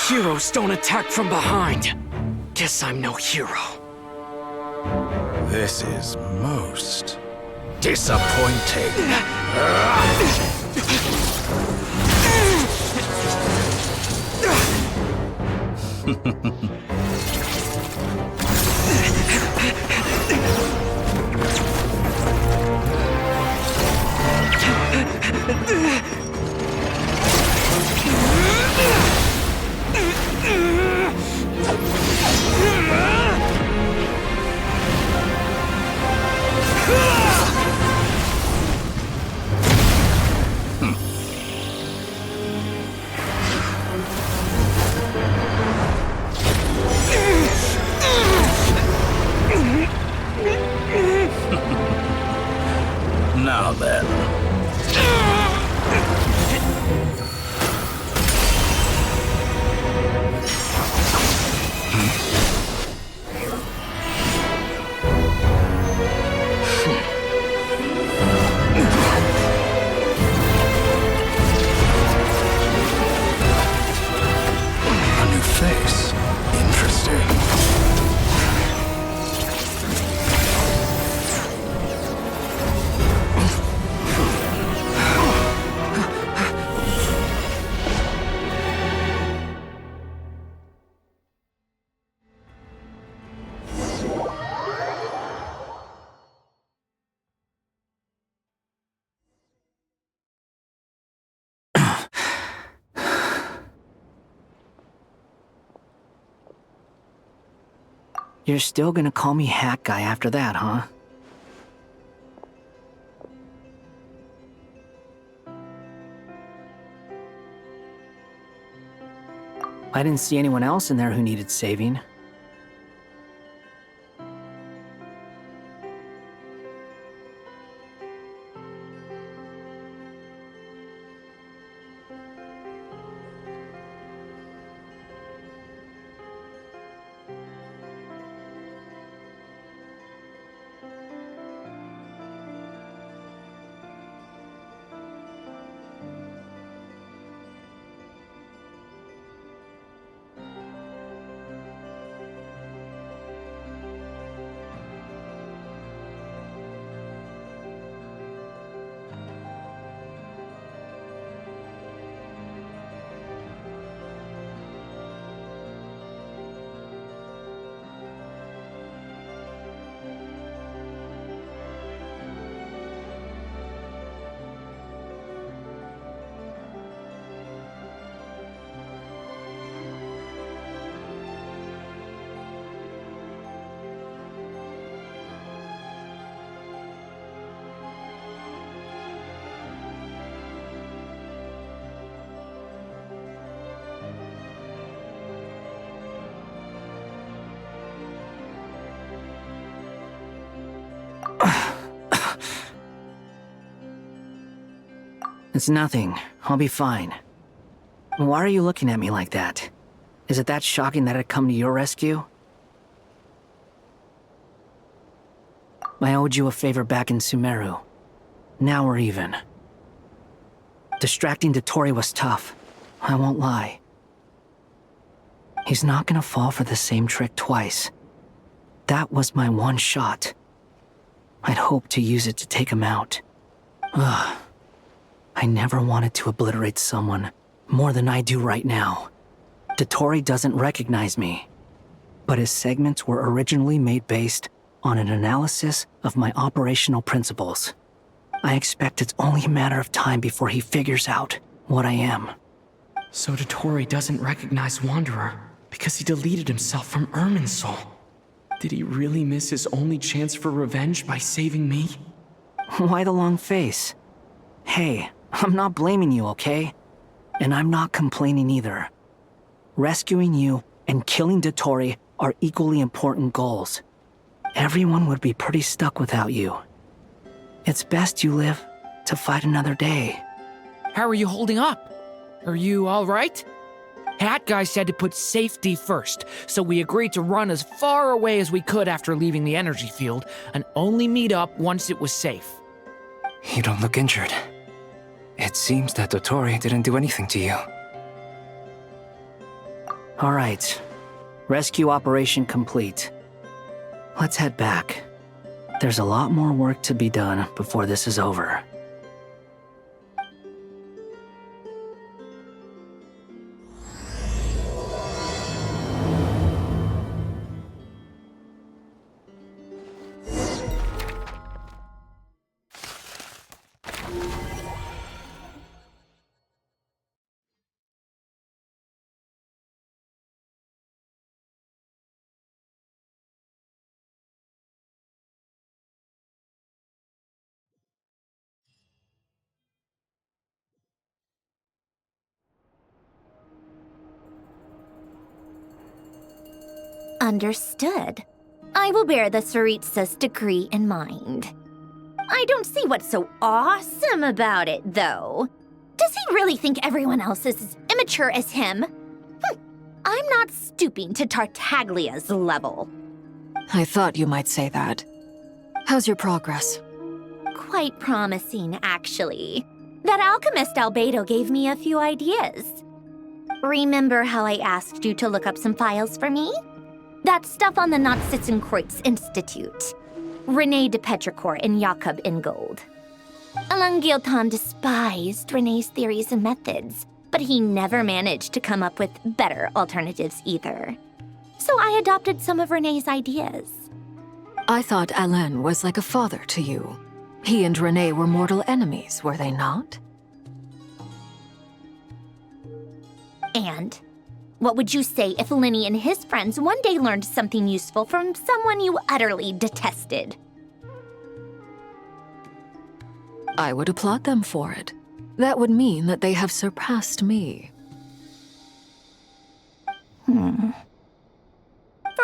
[SPEAKER 12] Heroes don't attack from behind. Guess I'm no hero.
[SPEAKER 13] This is most disappointing. Now then. A new face. Interesting.
[SPEAKER 6] You're still gonna call me Hat Guy after that, huh? I didn't see anyone else in there who needed saving. It's nothing. I'll be fine. Why are you looking at me like that? Is it that shocking that I'd come to your rescue? I owed you a favor back in Sumeru. Now we're even. Distracting Dotori was tough. I won't lie. He's not gonna fall for the same trick twice. That was my one shot. I'd hoped to use it to take him out. Ugh. I never wanted to obliterate someone more than I do right now. Dotori doesn't recognize me, but his segments were originally made based on an analysis of my operational principles. I expect it's only a matter of time before he figures out what I am.
[SPEAKER 12] So Dotori doesn't recognize Wanderer because he deleted himself from Irminsul. Did he really miss his only chance for revenge by saving me?
[SPEAKER 6] Why the long face? Hey, I'm not blaming you, okay? And I'm not complaining either. Rescuing you and killing Dotori are equally important goals. Everyone would be pretty stuck without you. It's best you live to fight another day.
[SPEAKER 17] How are you holding up? Are you all right? Hat Guy said to put safety first, so we agreed to run as far away as we could after leaving the energy field and only meet up once it was safe.
[SPEAKER 22] You don't look injured. It seems that Dottore didn't do anything to you.
[SPEAKER 6] All right. Rescue operation complete. Let's head back. There's a lot more work to be done before this is over.
[SPEAKER 2] Understood. I will bear the Tsaritsa's decree in mind. I don't see what's so awesome about it, though. Does he really think everyone else is as immature as him? I'm not stooping to Tartaglia's level.
[SPEAKER 7] I thought you might say that. How's your progress?
[SPEAKER 2] Quite promising, actually. That alchemist Albedo gave me a few ideas. Remember how I asked you to look up some files for me? That stuff on the Nazi-Kreuz Institute. René de Petrichor and Jakob Ingold. Alain Guillotin despised René's theories and methods, but he never managed to come up with better alternatives either. So I adopted some of René's ideas.
[SPEAKER 7] I thought Alain was like a father to you. He and René were mortal enemies, were they not?
[SPEAKER 2] And what would you say if Lenny and his friends one day learned something useful from someone you utterly detested?
[SPEAKER 7] I would applaud them for it. That would mean that they have surpassed me.
[SPEAKER 2] For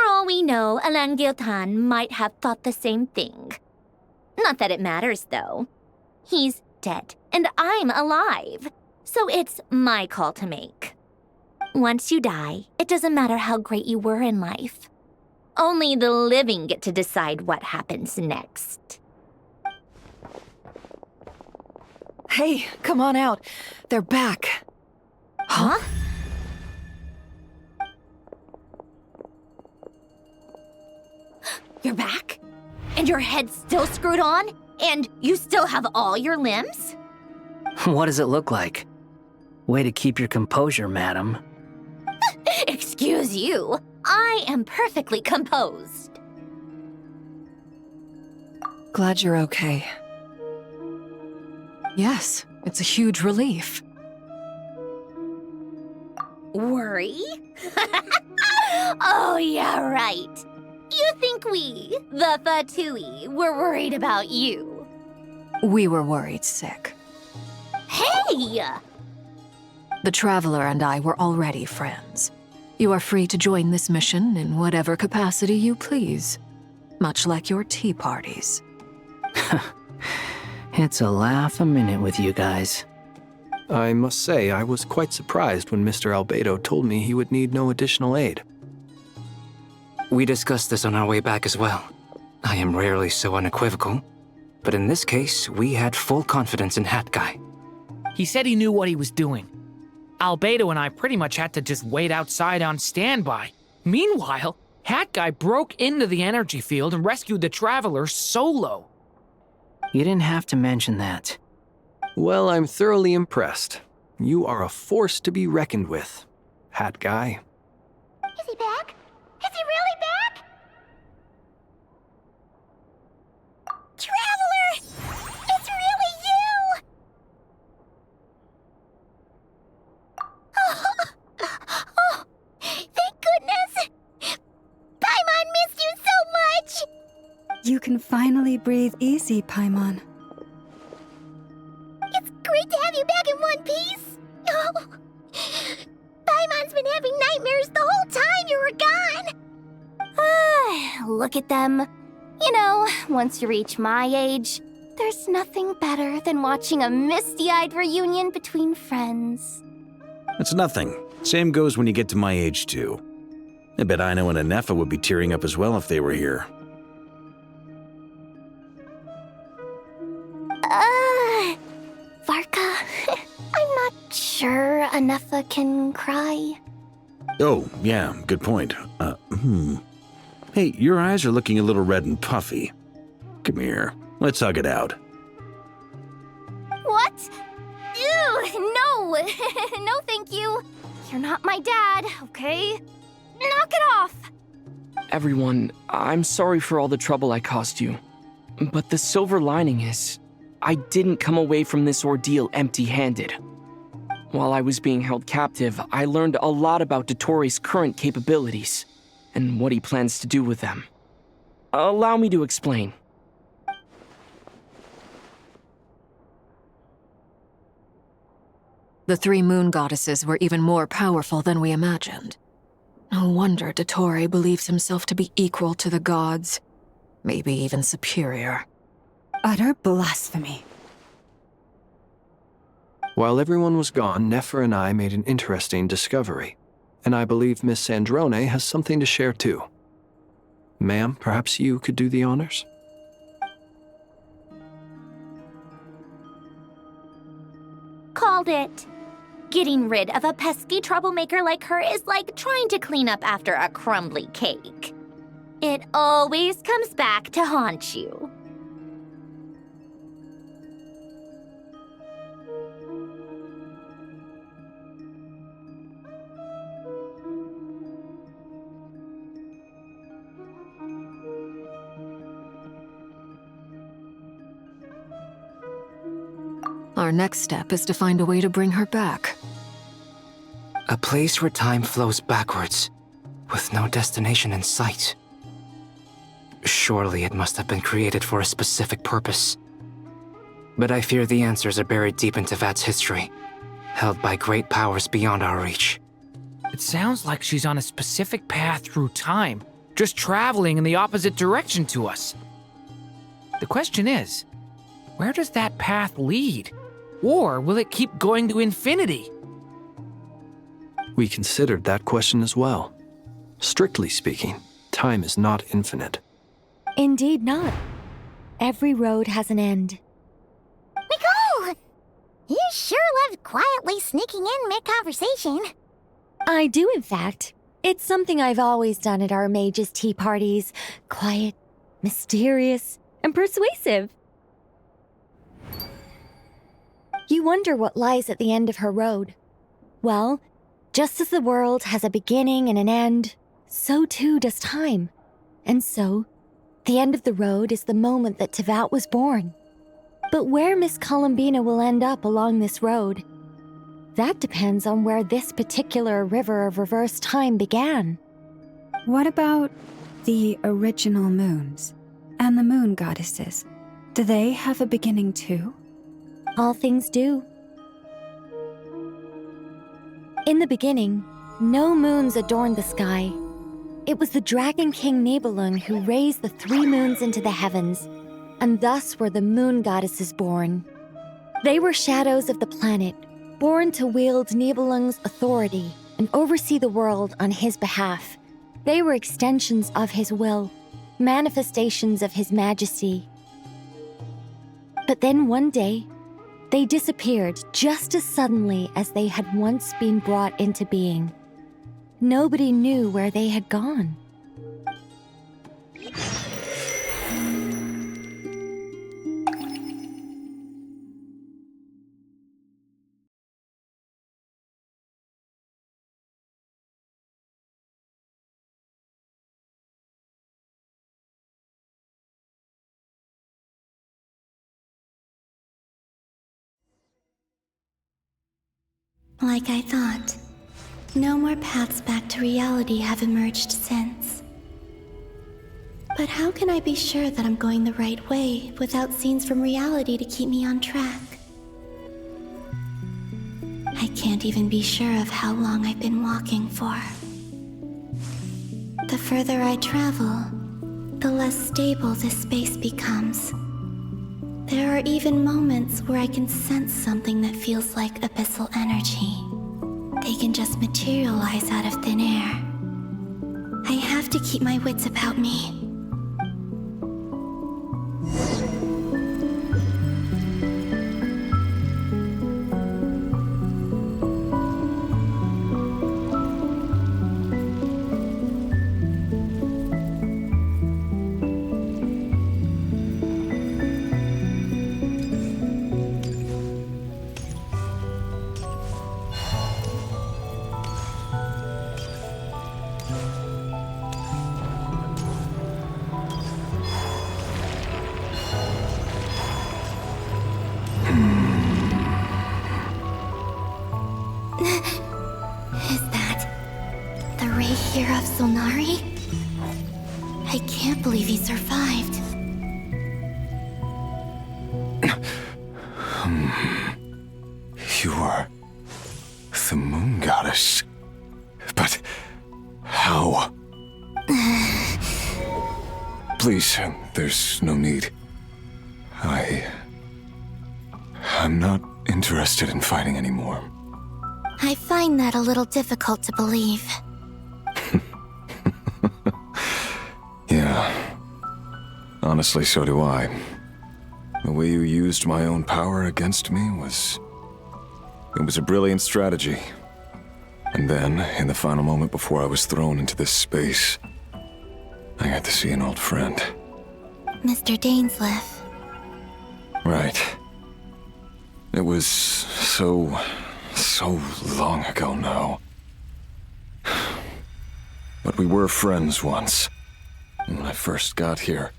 [SPEAKER 2] all we know, Alain Guillotin might have thought the same thing. Not that it matters, though. He's dead, and I'm alive. So it's my call to make. Once you die, it doesn't matter how great you were in life. Only the living get to decide what happens next.
[SPEAKER 4] Hey, come on out. They're back.
[SPEAKER 2] Huh? You're back? And your head's still screwed on? And you still have all your limbs?
[SPEAKER 6] What does it look like? Way to keep your composure, madam.
[SPEAKER 2] Excuse you. I am perfectly composed.
[SPEAKER 4] Glad you're okay.
[SPEAKER 7] Yes, it's a huge relief.
[SPEAKER 2] Worry? Oh, yeah, right. You think we, the Fatui, were worried about you?
[SPEAKER 7] We were worried sick.
[SPEAKER 2] Hey!
[SPEAKER 7] The Traveler and I were already friends. You are free to join this mission in whatever capacity you please. Much like your tea parties.
[SPEAKER 6] It's a laugh a minute with you guys.
[SPEAKER 5] I must say, I was quite surprised when Mr. Albedo told me he would need no additional aid.
[SPEAKER 22] We discussed this on our way back as well. I am rarely so unequivocal, but in this case, we had full confidence in Hat Guy.
[SPEAKER 17] He said he knew what he was doing. Albedo and I pretty much had to just wait outside on standby. Meanwhile, Hat Guy broke into the energy field and rescued the Traveler solo.
[SPEAKER 6] You didn't have to mention that.
[SPEAKER 5] Well, I'm thoroughly impressed. You are a force to be reckoned with, Hat Guy.
[SPEAKER 1] Is he back? Is he really back? Traveler! It's really you! Oh, thank goodness! Paimon missed you so much!
[SPEAKER 8] You can finally breathe easy, Paimon.
[SPEAKER 1] It's great to have you back in one piece! Oh, Paimon's been having nightmares the whole time you were gone! Look at them. You know, once you reach my age, there's nothing better than watching a misty-eyed reunion between friends.
[SPEAKER 3] It's nothing. Same goes when you get to my age, too. I bet Ino and Anefa would be tearing up as well if they were here.
[SPEAKER 1] Varka, a Nepha can cry?
[SPEAKER 3] Oh, yeah, good point. Hey, your eyes are looking a little red and puffy. Come here, let's hug it out.
[SPEAKER 1] What? Ew, no! No, thank you. You're not my dad, okay? Knock it off!
[SPEAKER 12] Everyone, I'm sorry for all the trouble I caused you. But the silver lining is, I didn't come away from this ordeal empty-handed. While I was being held captive, I learned a lot about Dottoro's current capabilities, and what he plans to do with them. Allow me to explain.
[SPEAKER 7] The three moon goddesses were even more powerful than we imagined. No wonder Dottore believes himself to be equal to the gods, maybe even superior.
[SPEAKER 8] Utter blasphemy.
[SPEAKER 5] While everyone was gone, Nefer and I made an interesting discovery, and I believe Miss Sandrone has something to share too. Ma'am, perhaps you could do the honors?
[SPEAKER 2] Called it. Getting rid of a pesky troublemaker like her is like trying to clean up after a crumbly cake. It always comes back to haunt you.
[SPEAKER 7] Our next step is to find a way to bring her back.
[SPEAKER 22] A place where time flows backwards, with no destination in sight. Surely it must have been created for a specific purpose. But I fear the answers are buried deep in Tevat's history, held by great powers beyond our reach.
[SPEAKER 17] It sounds like she's on a specific path through time, just traveling in the opposite direction to us. The question is, where does that path lead? Or will it keep going to infinity?
[SPEAKER 5] We considered that question as well. Strictly speaking, time is not infinite.
[SPEAKER 19] Indeed not. Every road has an end.
[SPEAKER 1] Nicole! You sure loved quietly sneaking in mid-conversation.
[SPEAKER 19] I do, in fact. It's something I've always done at our mages' tea parties. Quiet, mysterious, and persuasive. You wonder what lies at the end of her road. Well, just as the world has a beginning and an end, so too does time. And so, the end of the road is the moment that Tevat was born. But where Miss Columbina will end up along this road, that depends on where this particular river of reverse time began.
[SPEAKER 8] What about the original moons and the moon goddesses? Do they have a beginning too?
[SPEAKER 19] All things do. In the beginning, no moons adorned the sky. It was the Dragon King Nibelung who raised the three moons into the heavens, and thus were the moon goddesses born. They were shadows of the planet, born to wield Nibelung's authority and oversee the world on his behalf. They were extensions of his will, manifestations of his majesty. But then one day, they disappeared just as suddenly as they had once been brought into being. Nobody knew where they had gone.
[SPEAKER 18] Like I thought, no more paths back to reality have emerged since. But how can I be sure that I'm going the right way without scenes from reality to keep me on track? I can't even be sure of how long I've been walking for. The further I travel, the less stable this space becomes. There are even moments where I can sense something that feels like abyssal energy. They can just materialize out of thin air. I have to keep my wits about me. Is that the Rayhir of Solnari? I can't believe he survived.
[SPEAKER 16] You are the moon goddess. But how? Please, there's no need. I'm not interested in fighting anymore.
[SPEAKER 18] I find that a little difficult to believe.
[SPEAKER 16] Yeah. Honestly, so do I. The way you used my own power against me was... It was a brilliant strategy. And then, in the final moment before I was thrown into this space, I got to see an old friend.
[SPEAKER 18] Mr. Dainsleif.
[SPEAKER 16] Right. It was so long ago now. But we were friends once. And when I first got here,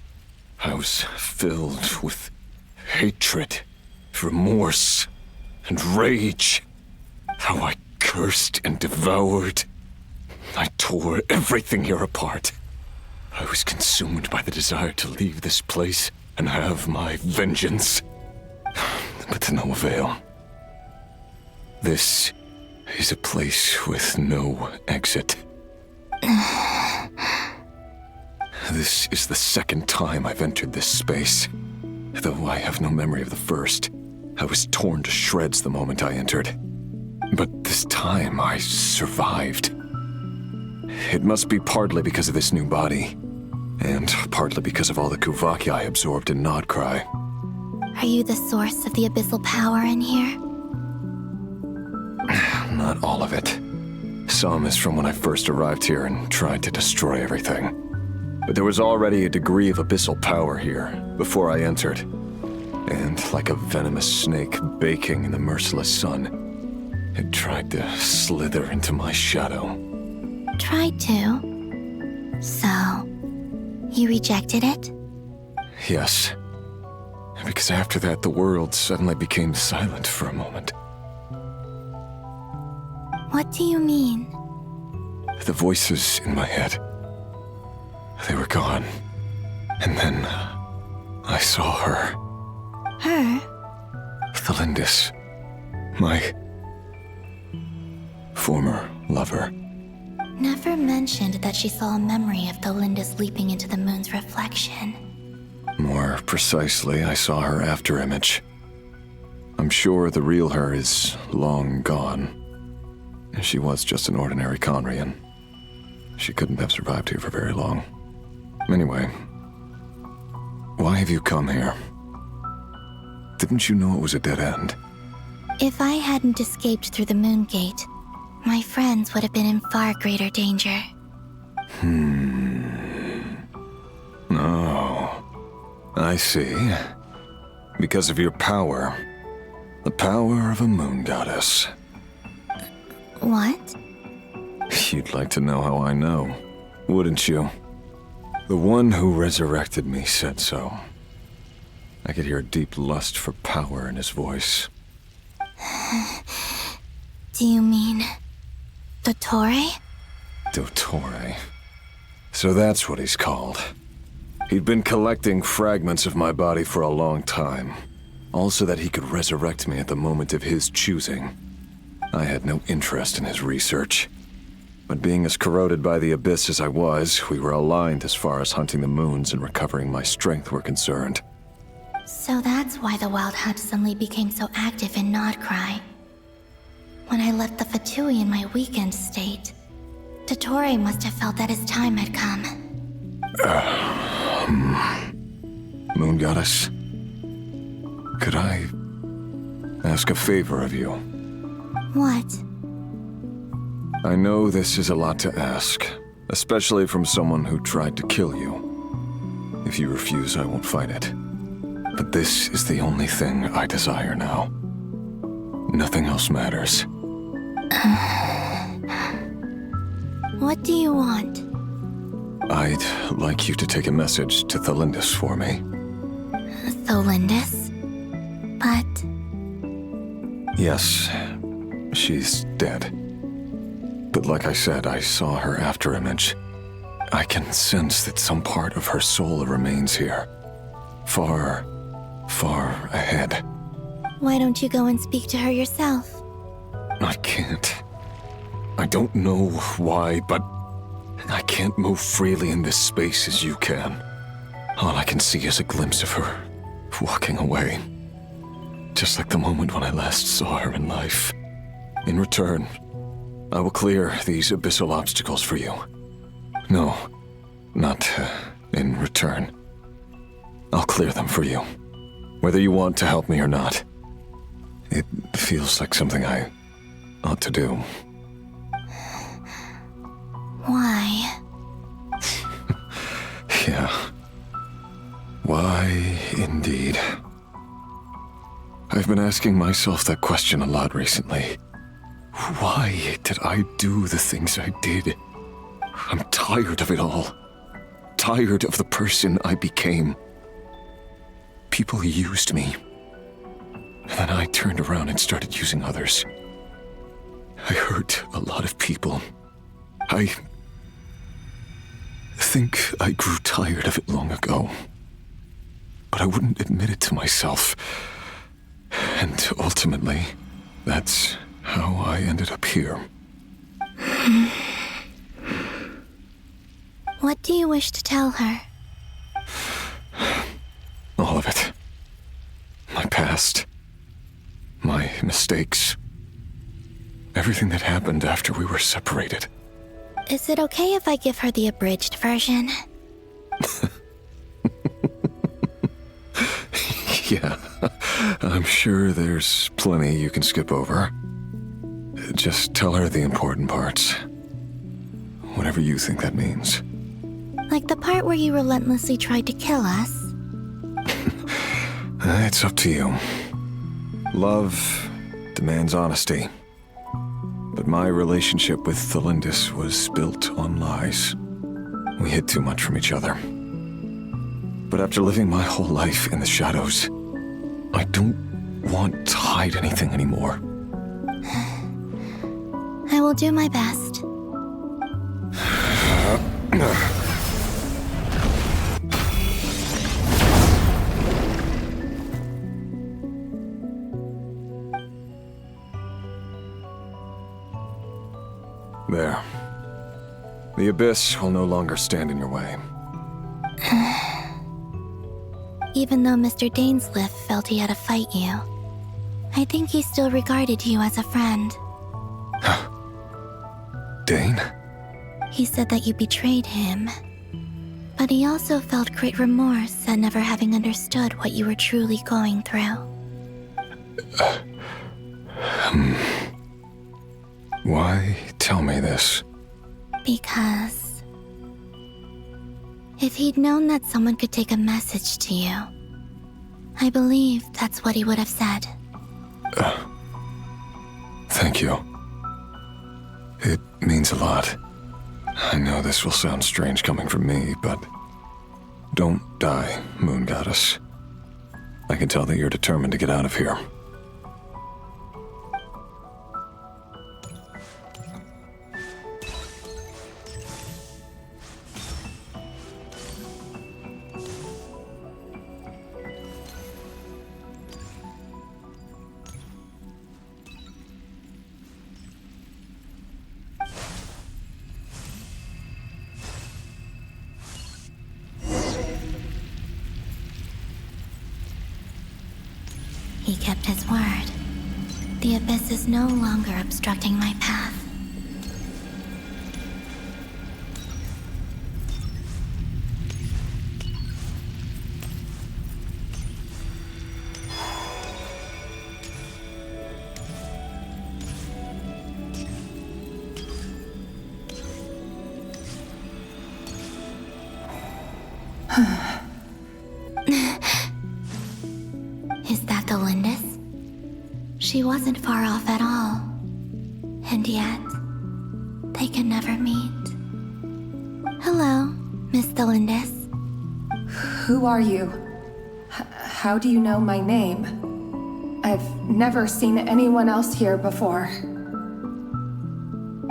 [SPEAKER 16] I was filled with hatred, remorse, and rage. How I cursed and devoured. I tore everything here apart. I was consumed by the desire to leave this place and have my vengeance. But to no avail. This is a place with no exit. This is the second time I've entered this space. Though I have no memory of the first. I was torn to shreds the moment I entered. But this time I survived. It must be partly because of this new body. And partly because of all the Kuvaki I absorbed in Nodcry.
[SPEAKER 18] Are you the source of the abyssal power in here?
[SPEAKER 16] Not all of it. Some is from when I first arrived here and tried to destroy everything. But there was already a degree of abyssal power here before I entered. And like a venomous snake baking in the merciless sun, it tried to slither into my shadow.
[SPEAKER 18] Tried to? So, you rejected it?
[SPEAKER 16] Yes. Because after that, the world suddenly became silent for a moment.
[SPEAKER 18] What do you mean?
[SPEAKER 16] The voices in my head, they were gone. And then I saw her.
[SPEAKER 18] Her?
[SPEAKER 16] Thelindis. My former lover.
[SPEAKER 18] Never mentioned that she saw a memory of Thelindis leaping into the moon's reflection.
[SPEAKER 16] More precisely, I saw her afterimage. I'm sure the real her is long gone. She was just an ordinary Conrian. She couldn't have survived here for very long. Anyway, why have you come here? Didn't you know it was a dead end?
[SPEAKER 18] If I hadn't escaped through the moon gate, my friends would have been in far greater danger.
[SPEAKER 16] Oh, I see. Because of your power. The power of a moon goddess.
[SPEAKER 18] What?
[SPEAKER 16] You'd like to know how I know, wouldn't you? The one who resurrected me said so. I could hear a deep lust for power in his voice.
[SPEAKER 18] Do you mean... Dottore?
[SPEAKER 16] Dottore. So that's what he's called. He'd been collecting fragments of my body for a long time. All so that he could resurrect me at the moment of his choosing. I had no interest in his research. But being as corroded by the abyss as I was, we were aligned as far as hunting the moons and recovering my strength were concerned.
[SPEAKER 18] So that's why the Wild Hunt suddenly became so active in Nodcry. When I left the Fatui in my weakened state, Dottore must have felt that his time had come.
[SPEAKER 16] Moon Goddess, could I ask a favor of you?
[SPEAKER 18] What?
[SPEAKER 16] I know this is a lot to ask, especially from someone who tried to kill you. If you refuse, I won't fight it. But this is the only thing I desire now. Nothing else matters.
[SPEAKER 18] What do you want?
[SPEAKER 16] I'd like you to take a message to Thelindis for me.
[SPEAKER 18] Thelindis? But...
[SPEAKER 16] Yes. she's dead. But like I said, I saw her afterimage. I can sense that some part of her soul remains here. Far, far ahead.
[SPEAKER 18] Why don't you go and speak to her yourself?
[SPEAKER 16] I can't. I don't know why, but I can't move freely in this space as you can. All I can see is a glimpse of her walking away. Just like the moment when I last saw her in life. In return, I will clear these abyssal obstacles for you. No, not in return. I'll clear them for you, whether you want to help me or not. It feels like something I ought to do.
[SPEAKER 18] Why?
[SPEAKER 16] Yeah. Why, indeed. I've been asking myself that question a lot recently. Why did I do the things I did? I'm tired of it all. Tired of the person I became. People used me. And then I turned around and started using others. I hurt a lot of people. I think I grew tired of it long ago. But I wouldn't admit it to myself. And ultimately, that's how I ended up here.
[SPEAKER 18] What do you wish to tell her?
[SPEAKER 16] All of it. My past. My mistakes. Everything that happened after we were separated.
[SPEAKER 18] Is it okay if I give her the abridged version?
[SPEAKER 16] Yeah, I'm sure there's plenty you can skip over. Just tell her the important parts. Whatever you think that means.
[SPEAKER 18] Like the part where you relentlessly tried to kill us?
[SPEAKER 16] It's up to you. Love demands honesty. But my relationship with Thelindis was built on lies. We hid too much from each other. But after living my whole life in the shadows, I don't want to hide anything anymore.
[SPEAKER 18] I will do my best.
[SPEAKER 16] There. The abyss will no longer stand in your way.
[SPEAKER 18] Even though Mr. Dainsliff felt he had to fight you, I think he still regarded you as a friend.
[SPEAKER 16] Dane?
[SPEAKER 18] He said that you betrayed him, but he also felt great remorse at never having understood what you were truly going through.
[SPEAKER 16] Why tell me this?
[SPEAKER 18] Because if he'd known that someone could take a message to you, I believe that's what he would have said.
[SPEAKER 16] Thank you. It means a lot. I know this will sound strange coming from me, but don't die, Moon Goddess. I can tell that you're determined to get out of here.
[SPEAKER 18] He kept his word. The abyss is no longer obstructing my path. Is that the Lindis? She wasn't far off at all. And yet, they can never meet. Hello, Miss Thelindis.
[SPEAKER 20] Who are you? How do you know my name? I've never seen anyone else here before.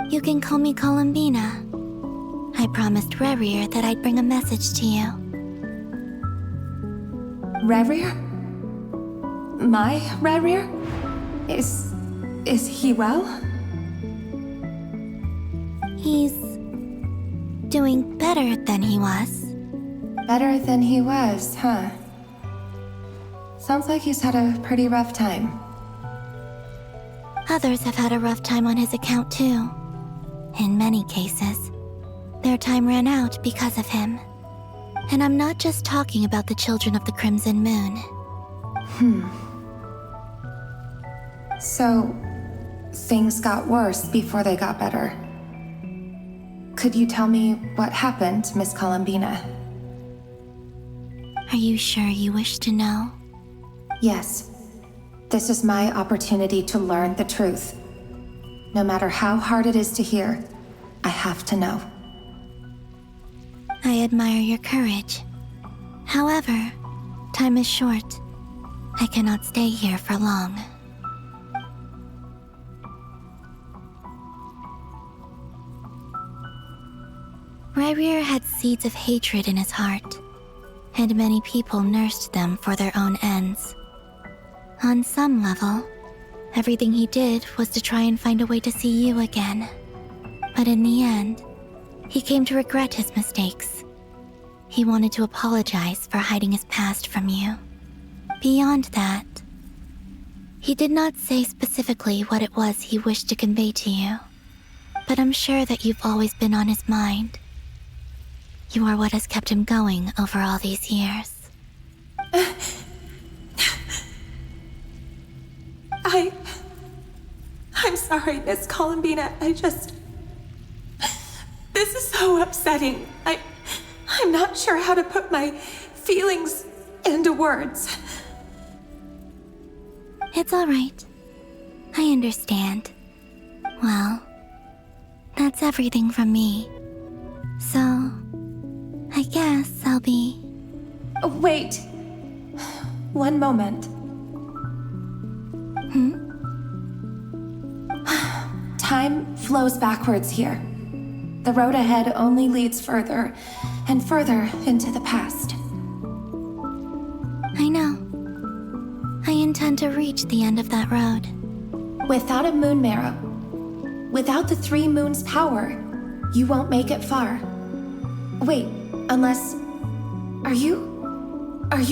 [SPEAKER 18] You can call me Columbina. I promised Rerir that I'd bring a message to you.
[SPEAKER 20] Rerir? My Rerir? Is he well?
[SPEAKER 18] He's doing better than he was.
[SPEAKER 20] Better than he was, huh? Sounds like he's had a pretty rough time.
[SPEAKER 18] Others have had a rough time on his account too. In many cases, their time ran out because of him. And I'm not just talking about the children of the Crimson Moon.
[SPEAKER 20] So, things got worse before they got better. Could you tell me what happened, Miss Columbina?
[SPEAKER 18] Are you sure you wish to know?
[SPEAKER 20] Yes. This is my opportunity to learn the truth. No matter how hard it is to hear, I have to know.
[SPEAKER 18] I admire your courage. However, time is short. I cannot stay here for long. Rerir had seeds of hatred in his heart, and many people nursed them for their own ends. On some level, everything he did was to try and find a way to see you again. But in the end, he came to regret his mistakes. He wanted to apologize for hiding his past from you. Beyond that, he did not say specifically what it was he wished to convey to you. But I'm sure that you've always been on his mind. You are what has kept him going over all these years.
[SPEAKER 20] I'm sorry, Miss Columbina. This is so upsetting. I'm not sure how to put my feelings into words.
[SPEAKER 18] It's all right. I understand. Well, that's everything from me. So, I guess I'll be...
[SPEAKER 20] Wait. One moment. Time flows backwards here. The road ahead only leads further and further into the past.
[SPEAKER 18] I know. I intend to reach the end of that road.
[SPEAKER 20] Without a moon marrow, without the 3 moons' power, you won't make it far. Wait, unless... Are you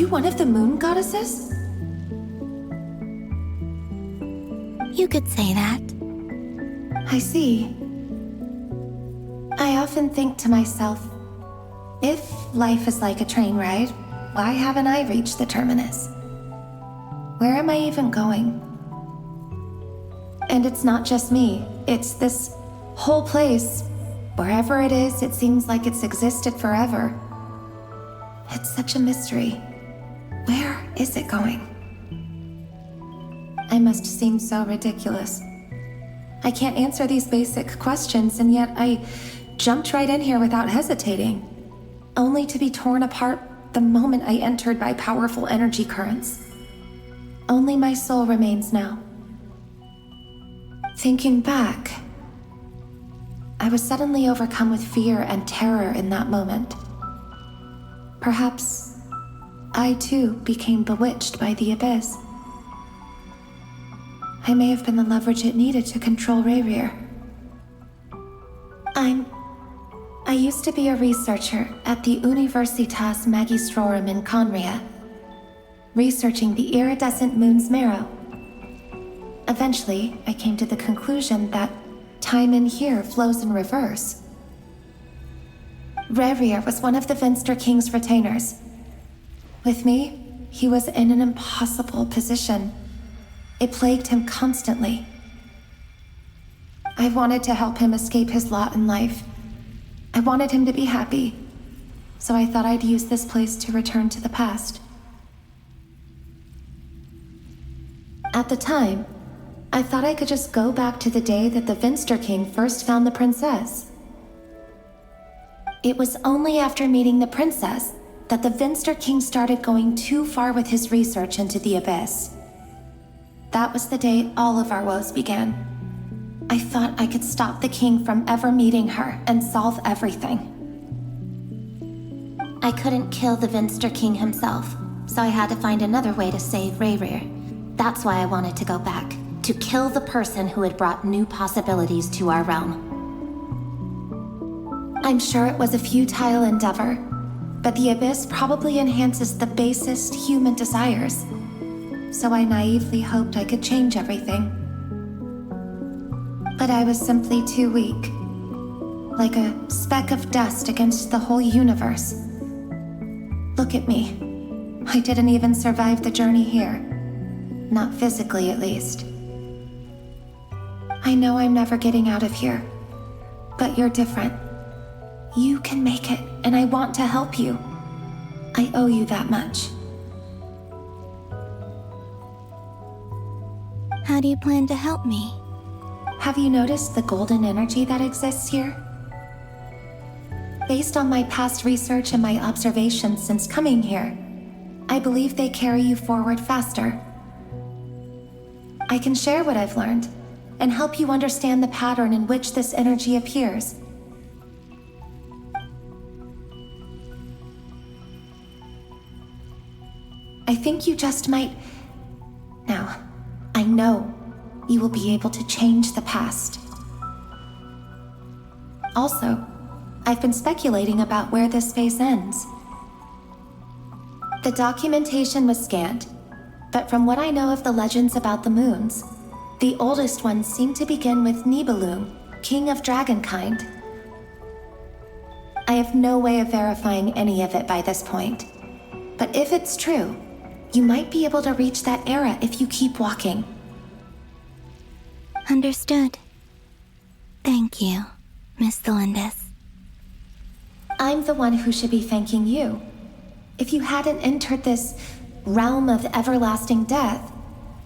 [SPEAKER 20] one of the moon goddesses?
[SPEAKER 18] You could say that.
[SPEAKER 20] I see. I often think to myself, if life is like a train ride, why haven't I reached the terminus? Where am I even going? And it's not just me, it's this whole place. Wherever it is, it seems like it's existed forever. It's such a mystery. Where is it going? I must seem so ridiculous. I can't answer these basic questions, and yet I jumped right in here without hesitating, only to be torn apart the moment I entered by powerful energy currents. Only my soul remains now. Thinking back, I was suddenly overcome with fear and terror in that moment. Perhaps I too became bewitched by the abyss. I may have been the leverage it needed to control Rerir. I used to be a researcher at the Universitas Magistrorum in Conria, researching the iridescent moon's marrow. Eventually, I came to the conclusion that time in here flows in reverse. Rerir was one of the Finster King's retainers. With me, he was in an impossible position. It plagued him constantly. I wanted to help him escape his lot in life. I wanted him to be happy, so I thought I'd use this place to return to the past. At the time, I thought I could just go back to the day that the Finster King first found the princess. It was only after meeting the princess that the Finster King started going too far with his research into the abyss. That was the day all of our woes began. I thought I could stop the king from ever meeting her and solve everything. I couldn't kill the Vinster King himself, so I had to find another way to save Rayrir. That's why I wanted to go back, to kill the person who had brought new possibilities to our realm. I'm sure it was a futile endeavor, but the Abyss probably enhances the basest human desires. So I naively hoped I could change everything. But I was simply too weak. Like a speck of dust against the whole universe. Look at me. I didn't even survive the journey here. Not physically, at least. I know I'm never getting out of here. But you're different. You can make it, and I want to help you. I owe you that much.
[SPEAKER 18] How do you plan to help me?
[SPEAKER 20] Have you noticed the golden energy that exists here? Based on my past research and my observations since coming here, I believe they carry you forward faster. I can share what I've learned and help you understand the pattern in which this energy appears. I think you just might... Now, I know you will be able to change the past. Also, I've been speculating about where this phase ends. The documentation was scanned, but from what I know of the legends about the moons, the oldest ones seem to begin with Nibelung, king of dragonkind. I have no way of verifying any of it by this point, but if it's true, you might be able to reach that era if you keep walking.
[SPEAKER 18] Understood. Thank you, Miss Thelindis.
[SPEAKER 20] I'm the one who should be thanking you. If you hadn't entered this realm of everlasting death,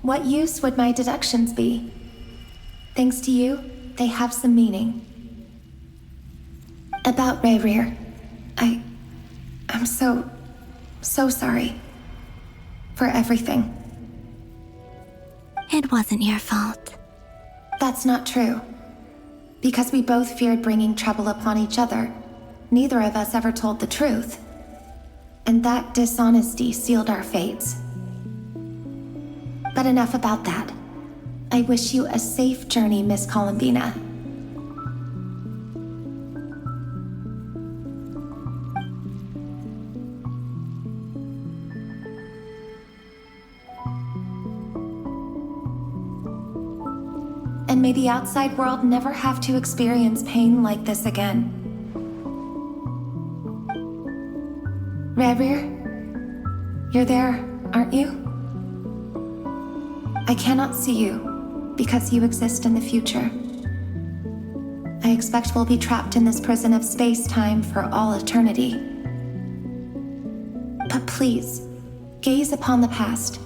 [SPEAKER 20] what use would my deductions be? Thanks to you, they have some meaning. About Rayrir, I'm so sorry. For everything.
[SPEAKER 18] It wasn't your fault.
[SPEAKER 20] That's not true. Because we both feared bringing trouble upon each other, neither of us ever told the truth. And that dishonesty sealed our fates. But enough about that. I wish you a safe journey, Miss Columbina. And may the outside world never have to experience pain like this again. Rayrir, you're there, aren't you? I cannot see you, because you exist in the future. I expect we'll be trapped in this prison of space-time for all eternity. But please, gaze upon the past,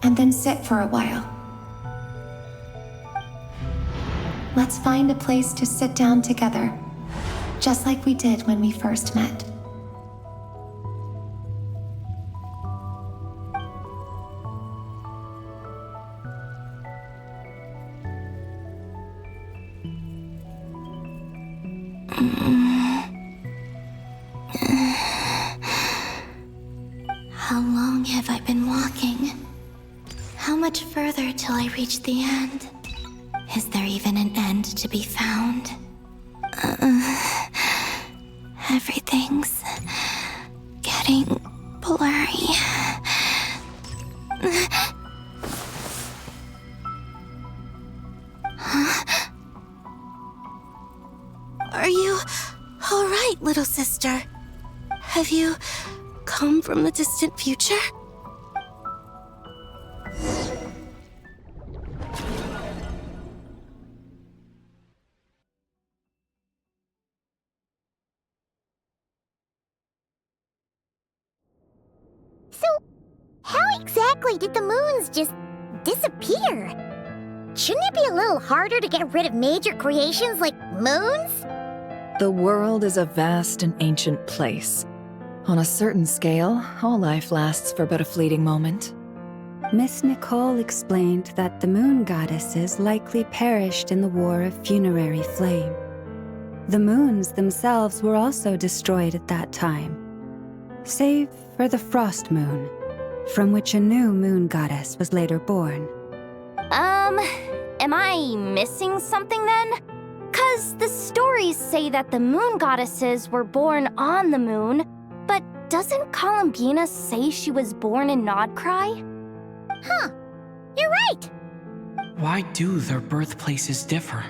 [SPEAKER 20] and then sit for a while. Let's find a place to sit down together, just like we did when we first met.
[SPEAKER 18] How long have I been walking? How much further till I reach the end? Is there even an end to be found? Everything's getting blurry. Huh? Are you all right, little sister? Have you come from the distant future?
[SPEAKER 1] So, how exactly did the moons just disappear? Shouldn't it be a little harder to get rid of major creations like moons?
[SPEAKER 4] The world is a vast and ancient place. On a certain scale, all life lasts for but a fleeting moment.
[SPEAKER 8] Miss Nicole explained that the moon goddesses likely perished in the War of Funerary Flame. The moons themselves were also destroyed at that time, save for the Frost Moon, from which a new moon goddess was later born.
[SPEAKER 2] Am I missing something then? 'Cause the stories say that the moon goddesses were born on the moon, but doesn't Columbina say she was born in Nodcry?
[SPEAKER 1] Huh. You're right.
[SPEAKER 12] Why do their birthplaces differ?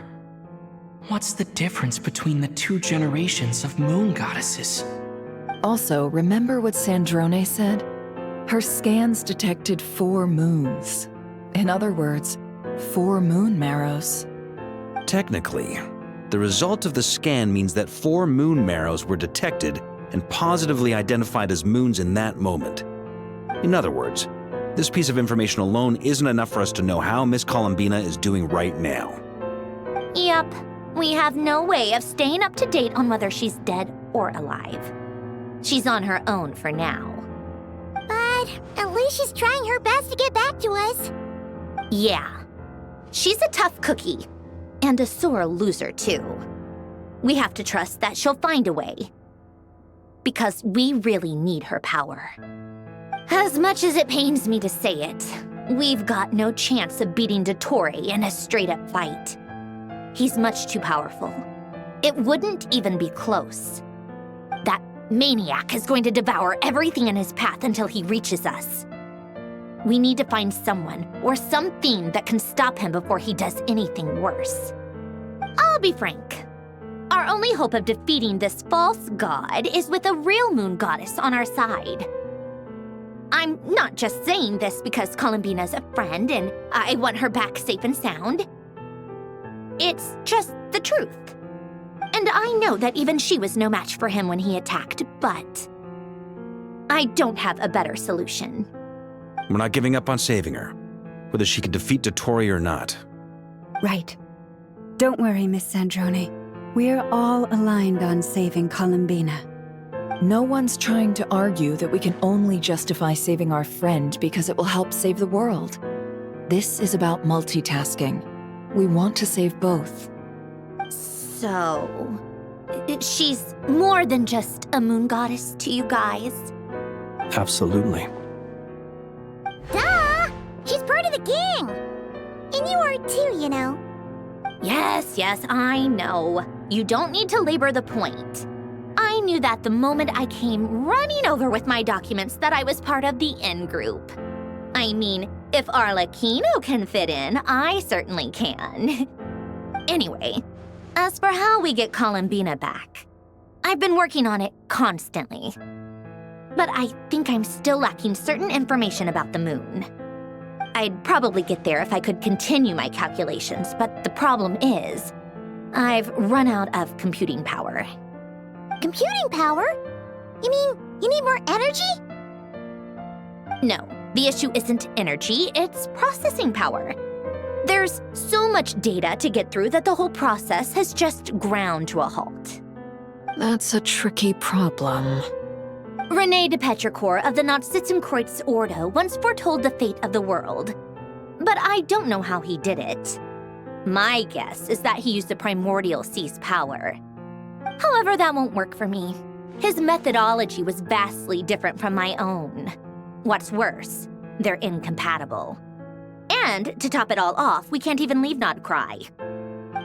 [SPEAKER 12] What's the difference between the two generations of moon goddesses?
[SPEAKER 4] Also, remember what Sandrone said? Her scans detected 4 moons. In other words, 4 moon marrows.
[SPEAKER 3] Technically, the result of the scan means that 4 moon marrows were detected and positively identified as moons in that moment. In other words, this piece of information alone isn't enough for us to know how Miss Columbina is doing right now.
[SPEAKER 2] Yep, we have no way of staying up to date on whether she's dead or alive. She's on her own for now.
[SPEAKER 1] But at least she's trying her best to get back to us.
[SPEAKER 2] Yeah, she's a tough cookie, and a sore loser too. We have to trust that she'll find a way. Because we really need her power. As much as it pains me to say it, we've got no chance of beating Dottore in a straight-up fight. He's much too powerful. It wouldn't even be close. That maniac is going to devour everything in his path until he reaches us. We need to find someone or something that can stop him before he does anything worse. I'll be frank. Our only hope of defeating this false god is with a real moon goddess on our side. I'm not just saying this because Columbina's a friend and I want her back safe and sound. It's just the truth. And I know that even she was no match for him when he attacked, but I don't have a better solution.
[SPEAKER 3] We're not giving up on saving her, whether she can defeat Dottore or not.
[SPEAKER 8] Right. Don't worry, Miss Sandrone. We're all aligned on saving Columbina.
[SPEAKER 4] No one's trying to argue that we can only justify saving our friend because it will help save the world. This is about multitasking. We want to save both.
[SPEAKER 2] So, she's more than just a moon goddess to you guys?
[SPEAKER 5] Absolutely.
[SPEAKER 1] Duh! She's part of the gang! And you are too, you know.
[SPEAKER 2] Yes, I know. You don't need to labor the point. I knew that the moment I came running over with my documents that I was part of the in-group. I mean, if Arlecchino can fit in, I certainly can. Anyway, as for how we get Columbina back, I've been working on it constantly. But I think I'm still lacking certain information about the moon. I'd probably get there if I could continue my calculations, but the problem is, I've run out of computing power.
[SPEAKER 1] Computing power? You mean you need more energy?
[SPEAKER 2] No, the issue isn't energy, it's processing power. There's so much data to get through that the whole process has just ground to a halt.
[SPEAKER 7] That's a tricky problem.
[SPEAKER 2] René de Petrichor of the Nazissenkreuz Ordo once foretold the fate of the world. But I don't know how he did it. My guess is that he used the primordial sea's power. However, that won't work for me. His methodology was vastly different from my own. What's worse, they're incompatible. And to top it all off, we can't even leave Nodcry.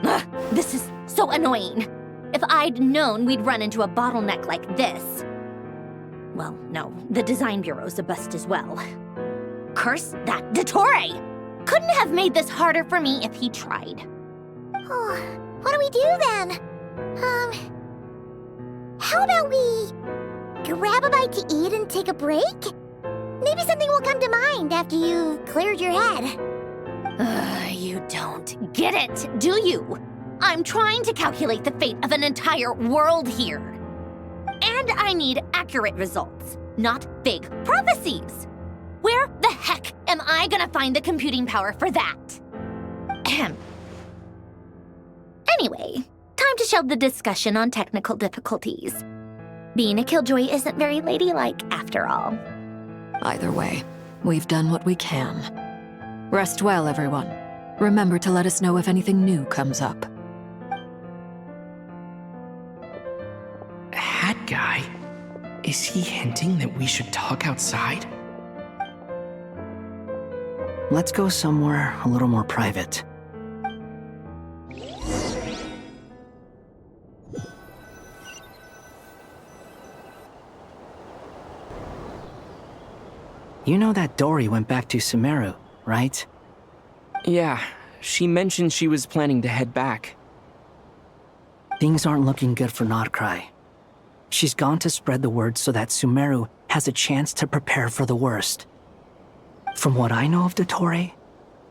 [SPEAKER 2] Ugh, this is so annoying. If I'd known we'd run into a bottleneck like this. Well, no, the design bureau's a bust as well. Curse that Dottore! Couldn't have made this harder for me if he tried.
[SPEAKER 1] Oh, what do we do then? How about we grab a bite to eat and take a break? Maybe something will come to mind after you've cleared your head.
[SPEAKER 2] You don't get it, do you? I'm trying to calculate the fate of an entire world here. And I need accurate results, not vague prophecies. Where the heck am I gonna find the computing power for that? Ahem. Anyway, time to shelve the discussion on technical difficulties. Being a killjoy isn't very ladylike, after all.
[SPEAKER 7] Either way, We've done what we can. Rest well, everyone. Remember to let us know if anything new comes up.
[SPEAKER 12] Hat guy? Is he hinting that we should talk outside?
[SPEAKER 6] Let's go somewhere a little more private. You know that Dory went back to Sumeru, right?
[SPEAKER 12] Yeah, she mentioned she was planning to head back.
[SPEAKER 6] Things aren't looking good for Nodcry. She's gone to spread the word so that Sumeru has a chance to prepare for the worst. From what I know of Dottore,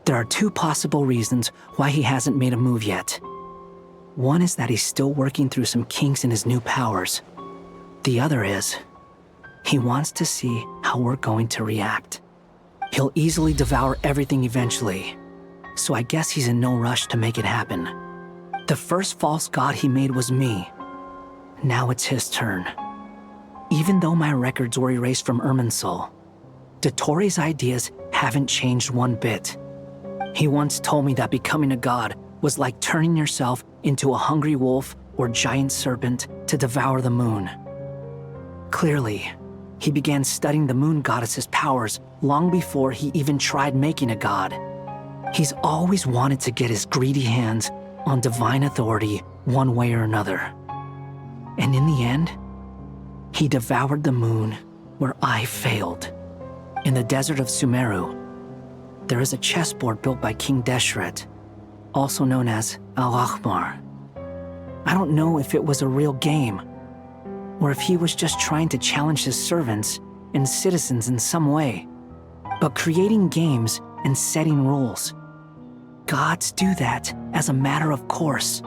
[SPEAKER 6] there are two possible reasons why he hasn't made a move yet. One is that he's still working through some kinks in his new powers. The other is, he wants to see how we're going to react. He'll easily devour everything eventually, so I guess he's in no rush to make it happen. The first false god he made was me. Now it's his turn. Even though my records were erased from Irminsul, Dottore's ideas haven't changed one bit. He once told me that becoming a god was like turning yourself into a hungry wolf or giant serpent to devour the moon. Clearly, he began studying the moon goddess's powers long before he even tried making a god. He's always wanted to get his greedy hands on divine authority one way or another. And in the end, he devoured the moon where I failed. In the desert of Sumeru, there is a chessboard built by King Deshret, also known as Al-Ahmar. I don't know if it was a real game, or if he was just trying to challenge his servants and citizens in some way. But creating games and setting rules, gods do that as a matter of course.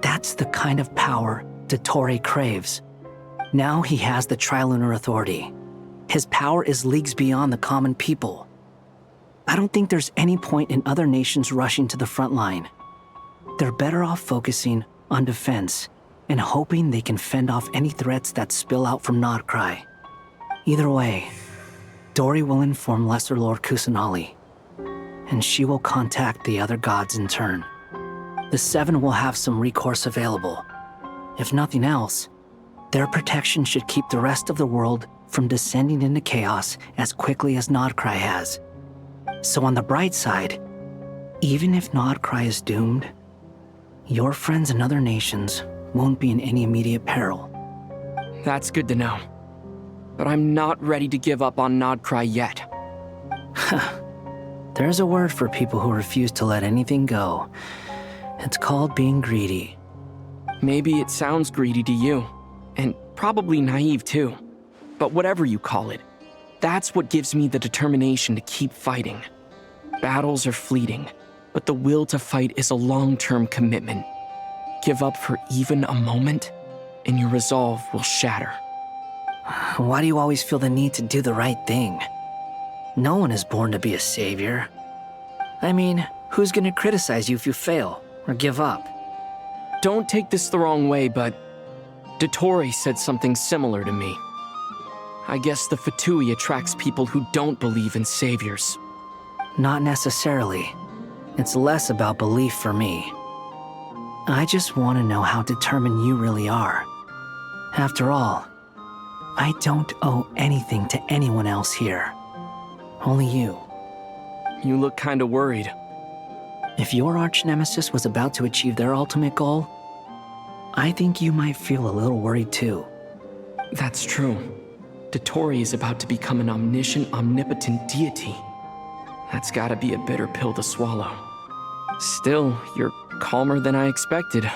[SPEAKER 6] That's the kind of power Dottore craves. Now he has the Trilunar Authority. His power is leagues beyond the common people. I don't think there's any point in other nations rushing to the front line. They're better off focusing on defense and hoping they can fend off any threats that spill out from Nodcry. Either way, Dory will inform Lesser Lord Kusanali, and she will contact the other gods in turn. The Seven will have some recourse available. If nothing else, their protection should keep the rest of the world from descending into chaos as quickly as Nodcry has. So on the bright side, even if Nodcry is doomed, your friends in other nations won't be in any immediate peril.
[SPEAKER 12] That's good to know. But I'm not ready to give up on Nodcry yet.
[SPEAKER 6] There's a word for people who refuse to let anything go. It's called being greedy.
[SPEAKER 12] Maybe it sounds greedy to you, and probably naive too. But whatever you call it, that's what gives me the determination to keep fighting. Battles are fleeting, but the will to fight is a long-term commitment. Give up for even a moment, and your resolve will shatter.
[SPEAKER 6] Why do you always feel the need to do the right thing? No one is born to be a savior. I mean, who's gonna criticize you if you fail or give up?
[SPEAKER 12] Don't take this the wrong way, but Dottore said something similar to me. I guess the Fatui attracts people who don't believe in saviors.
[SPEAKER 6] Not necessarily. It's less about belief for me. I just want to know how determined you really are. After all, I don't owe anything to anyone else here. Only you.
[SPEAKER 12] You look kinda worried.
[SPEAKER 6] If your arch-nemesis was about to achieve their ultimate goal, I think you might feel a little worried too.
[SPEAKER 12] That's true. Dottore is about to become an omniscient, omnipotent deity. That's gotta be a bitter pill to swallow. Still, you're calmer than I expected.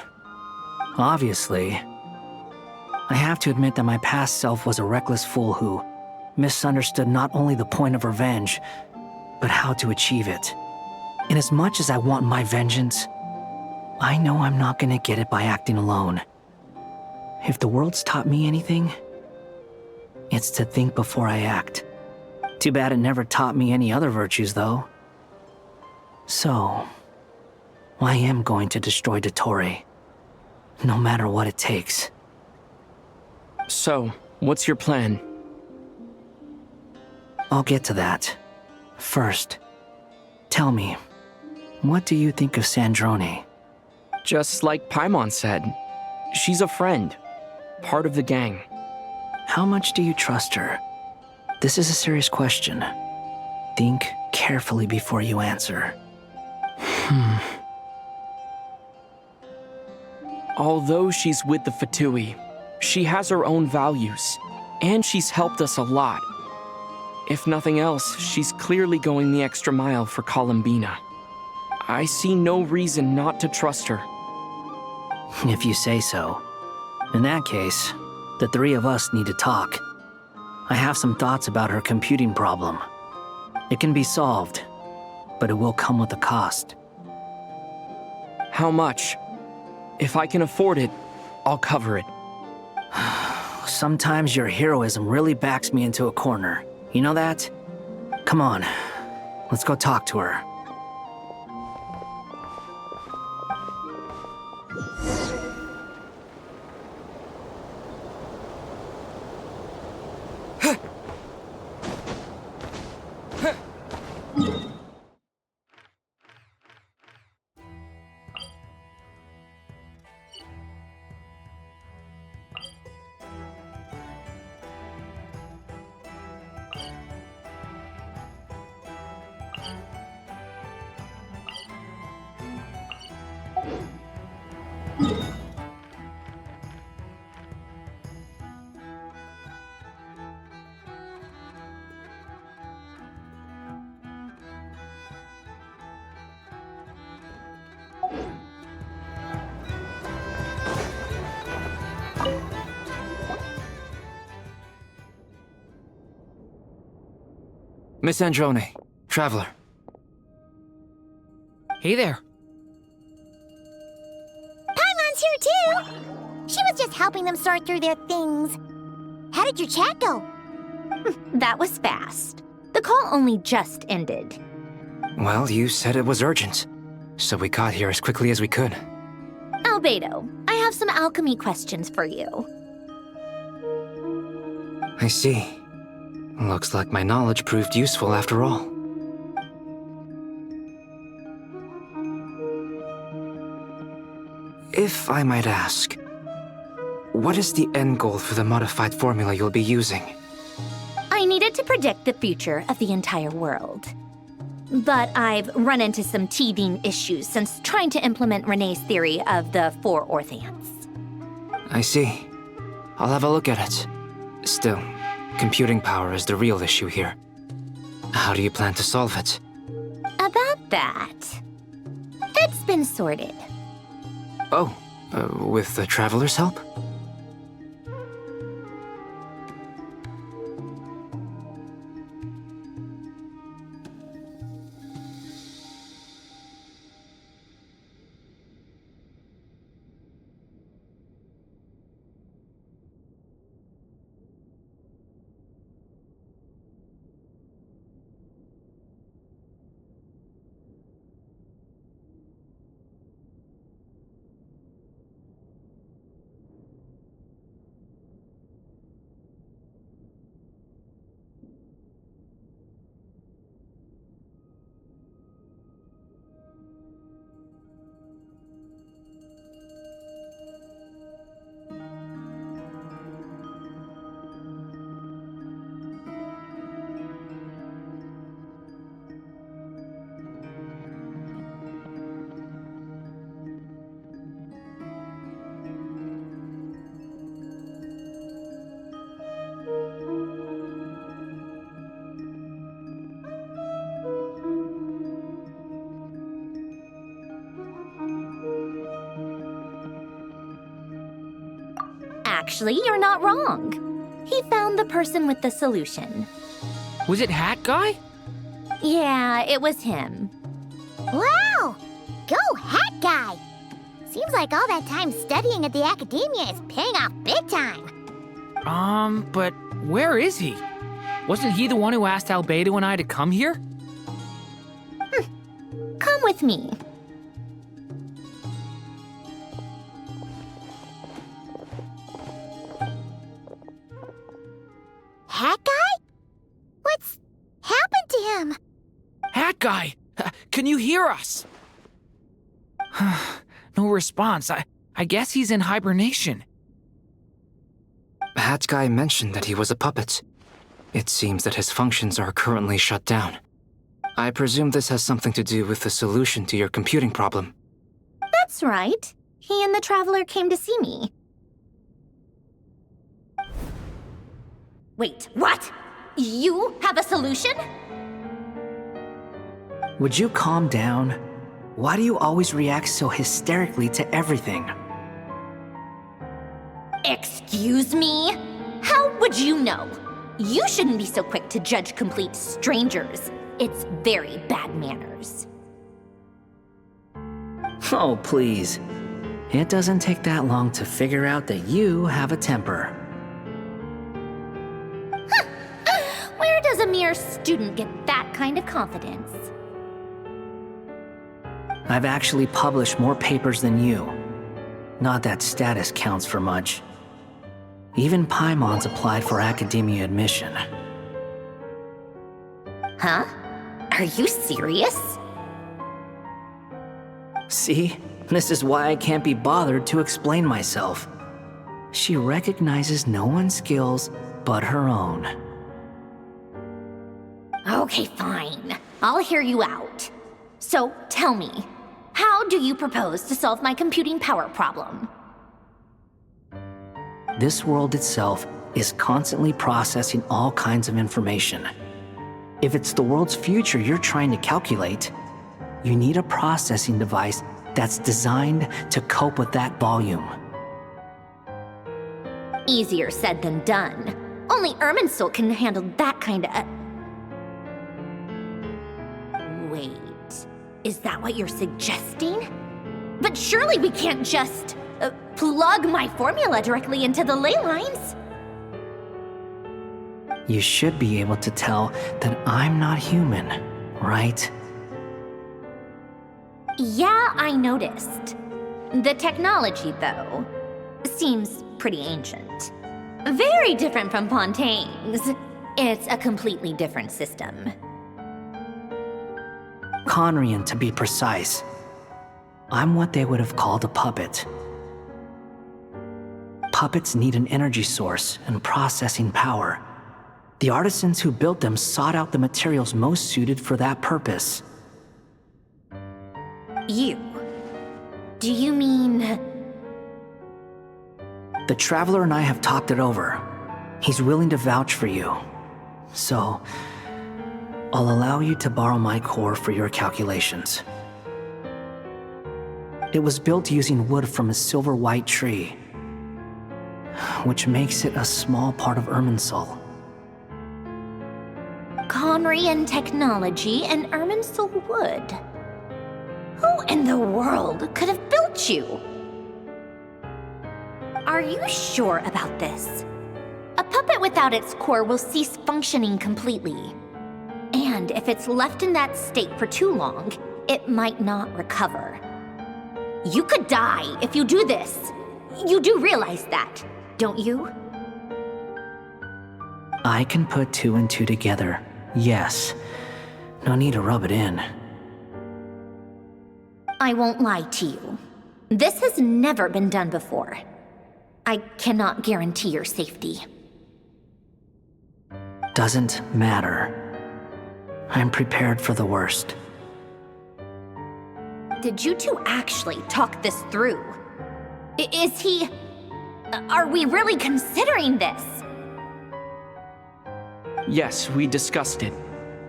[SPEAKER 6] Obviously. I have to admit that my past self was a reckless fool who misunderstood not only the point of revenge, but how to achieve it. And as much as I want my vengeance, I know I'm not gonna get it by acting alone. If the world's taught me anything, it's to think before I act. Too bad it never taught me any other virtues, though. So, I am going to destroy Dottore, no matter what it takes.
[SPEAKER 12] So, what's your plan?
[SPEAKER 6] I'll get to that. First, tell me, what do you think of Sandrone?
[SPEAKER 12] Just like Paimon said, she's a friend, part of the gang.
[SPEAKER 6] How much do you trust her? This is a serious question. Think carefully before you answer.
[SPEAKER 12] Although she's with the Fatui, she has her own values, and she's helped us a lot. If nothing else, she's clearly going the extra mile for Columbina. I see no reason not to trust her.
[SPEAKER 6] If you say so. In that case, the three of us need to talk. I have some thoughts about her computing problem. It can be solved, but it will come with a cost.
[SPEAKER 12] How much? If I can afford it, I'll cover it.
[SPEAKER 6] Sometimes your heroism really backs me into a corner. You know that? Come on, let's go talk to her.
[SPEAKER 22] Miss Androne, Traveler.
[SPEAKER 17] Hey there.
[SPEAKER 1] Paimon's here too! She was just helping them sort through their things. How did your chat go?
[SPEAKER 2] That was fast. The call only just ended.
[SPEAKER 22] Well, you said it was urgent, so we got here as quickly as we could.
[SPEAKER 2] Albedo, I have some alchemy questions for you.
[SPEAKER 22] I see. Looks like my knowledge proved useful after all. If I might ask, what is the end goal for the modified formula you'll be using?
[SPEAKER 2] I needed to predict the future of the entire world. But I've run into some teething issues since trying to implement Renee's theory of the 4 Orthants.
[SPEAKER 22] I see. I'll have a look at it. Still, computing power is the real issue here. How do you plan to solve it?
[SPEAKER 2] About that, it's been sorted.
[SPEAKER 22] Oh, with the Traveler's help?
[SPEAKER 2] Actually, you're not wrong. He found the person with the solution.
[SPEAKER 17] Was it Hat Guy?
[SPEAKER 2] Yeah, it was him.
[SPEAKER 1] Wow! Go Hat Guy! Seems like all that time studying at the academia is paying off big time.
[SPEAKER 17] But where is he? Wasn't he the one who asked Albedo and I to come here?
[SPEAKER 2] Come with me.
[SPEAKER 1] Hat Guy? What's
[SPEAKER 17] Guy! Can you hear us? No response. I guess he's in hibernation.
[SPEAKER 22] Hat Guy mentioned that he was a puppet. It seems that his functions are currently shut down. I presume this has something to do with the solution to your computing problem.
[SPEAKER 2] That's right. He and the Traveler came to see me. Wait, what? You have a solution?
[SPEAKER 6] Would you calm down? Why do you always react so hysterically to everything?
[SPEAKER 2] Excuse me? How would you know? You shouldn't be so quick to judge complete strangers. It's very bad manners.
[SPEAKER 6] Oh, please. It doesn't take that long to figure out that you have a temper.
[SPEAKER 2] Where does a mere student get that kind of confidence?
[SPEAKER 6] I've actually published more papers than you. Not that status counts for much. Even Paimon's applied for academia admission.
[SPEAKER 2] Huh? Are you serious?
[SPEAKER 6] See? This is why I can't be bothered to explain myself. She recognizes no one's skills but her own.
[SPEAKER 2] Okay, fine. I'll hear you out. So, tell me, how do you propose to solve my computing power problem?
[SPEAKER 6] This world itself is constantly processing all kinds of information. If it's the world's future you're trying to calculate, you need a processing device that's designed to cope with that volume.
[SPEAKER 2] Easier said than done. Only Irminsul can handle that kind of... Wait, is that what you're suggesting? But surely we can't just plug my formula directly into the ley lines.
[SPEAKER 6] You should be able to tell that I'm not human, right?
[SPEAKER 2] Yeah, I noticed. The technology, though, seems pretty ancient. Very different from Pontaine's. It's a completely different system.
[SPEAKER 6] Conrian, to be precise. I'm what they would have called a puppet. Puppets need an energy source and processing power. The artisans who built them sought out the materials most suited for that purpose.
[SPEAKER 2] You? Do you mean...
[SPEAKER 6] The Traveler and I have talked it over. He's willing to vouch for you. So, I'll allow you to borrow my core for your calculations. It was built using wood from a silver-white tree, which makes it a small part of Irminsul.
[SPEAKER 2] Conrian technology and Irminsul wood. Who in the world could have built you? Are you sure about this? A puppet without its core will cease functioning completely. And if it's left in that state for too long, it might not recover. You could die if you do this. You do realize that, don't you?
[SPEAKER 6] I can put two and two together, yes. No need to rub it in.
[SPEAKER 2] I won't lie to you. This has never been done before. I cannot guarantee your safety.
[SPEAKER 6] Doesn't matter. I'm prepared for the worst.
[SPEAKER 2] Did you two actually talk this through? Is he... Are we really considering this?
[SPEAKER 12] Yes, we discussed it.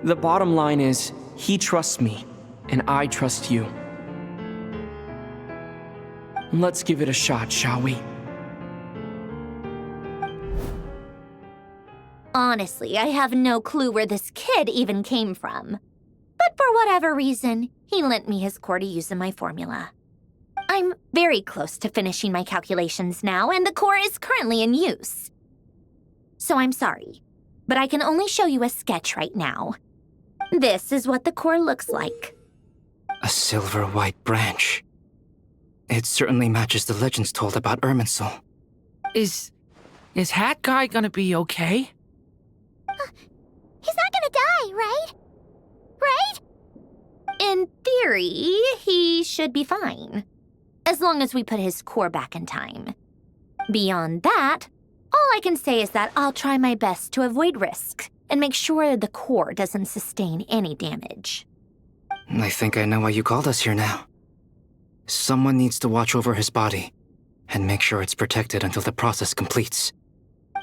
[SPEAKER 12] The bottom line is, he trusts me, and I trust you. Let's give it a shot, shall we?
[SPEAKER 2] Honestly, I have no clue where this kid even came from. But for whatever reason, he lent me his core to use in my formula. I'm very close to finishing my calculations now, and the core is currently in use. So I'm sorry, but I can only show you a sketch right now. This is what the core looks like.
[SPEAKER 22] A silver-white branch. It certainly matches the legends told about Irminsul.
[SPEAKER 17] Is Hat Guy gonna be okay?
[SPEAKER 1] He's not gonna die, right? Right?
[SPEAKER 2] In theory, he should be fine. As long as we put his core back in time. Beyond that, all I can say is that I'll try my best to avoid risk and make sure the core doesn't sustain any damage.
[SPEAKER 22] I think I know why you called us here now. Someone needs to watch over his body and make sure it's protected until the process completes.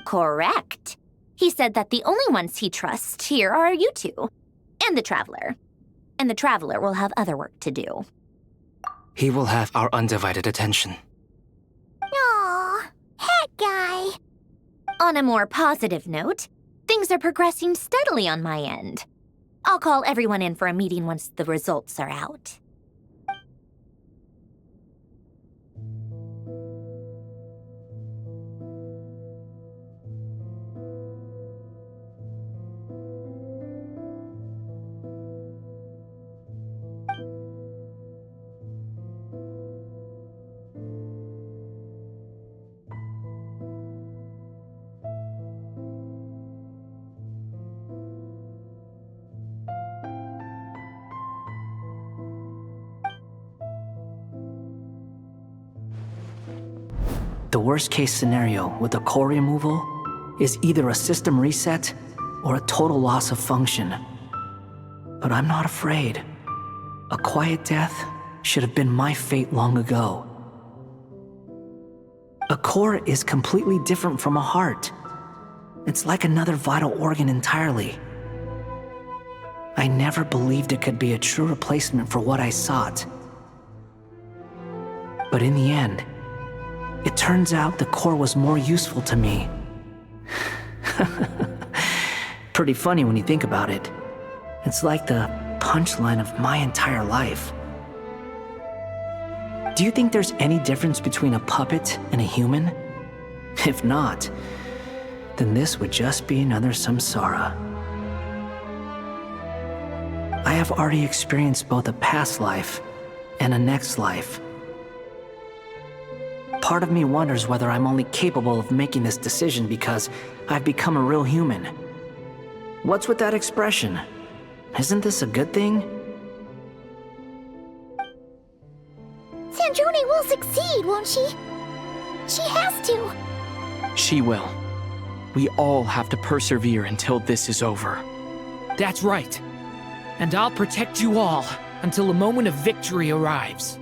[SPEAKER 2] Correct. He said that the only ones he trusts here are you two, and the Traveler. And the Traveler will have other work to do.
[SPEAKER 22] He will have our undivided attention.
[SPEAKER 1] Aww, hat guy.
[SPEAKER 2] On a more positive note, things are progressing steadily on my end. I'll call everyone in for a meeting once the results are out.
[SPEAKER 6] The worst case scenario with the core removal is either a system reset or a total loss of function. But I'm not afraid. A quiet death should have been my fate long ago. A core is completely different from a heart. It's like another vital organ entirely. I never believed it could be a true replacement for what I sought. But in the end, it turns out the core was more useful to me. Pretty funny when you think about it. It's like the punchline of my entire life. Do you think there's any difference between a puppet and a human? If not, then this would just be another samsara. I have already experienced both a past life and a next life. Part of me wonders whether I'm only capable of making this decision because I've become a real human. What's with that expression? Isn't this a good thing?
[SPEAKER 1] Sandrone will succeed, won't she? She has to.
[SPEAKER 12] She will. We all have to persevere until this is over.
[SPEAKER 17] That's right. And I'll protect you all until a moment of victory arrives.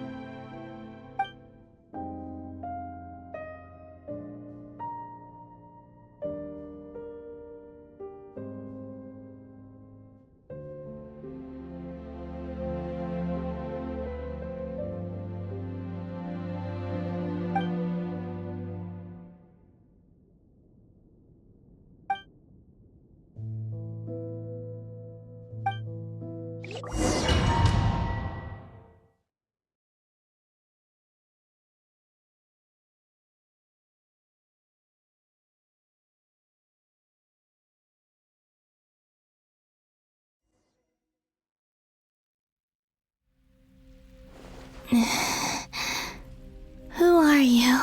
[SPEAKER 18] Who are you?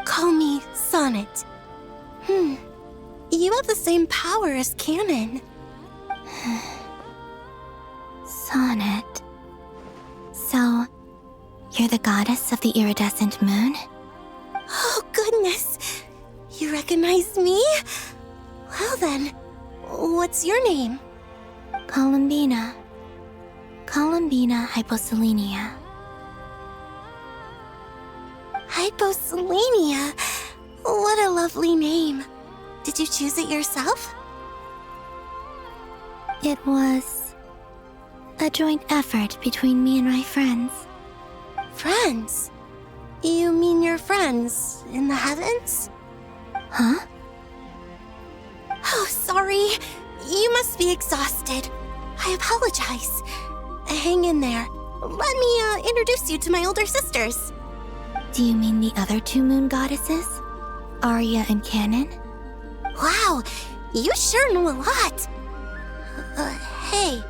[SPEAKER 18] Call me Sonnet. You have the same power as Canon. Sonnet. So, you're the goddess of the iridescent moon? Oh, goodness! You recognize me? Well then, what's your name? Columbina. Columbina Hyposelenia. Hyposelenia? What a lovely name. Did you choose it yourself? It was a joint effort between me and my friends. Friends? You mean your friends in the heavens? Huh? Oh, sorry. You must be exhausted. I apologize. Hang in there. Let me introduce you to my older sisters. Do you mean the other two moon goddesses? Arya and Canon? Wow, you sure know a lot. Hey,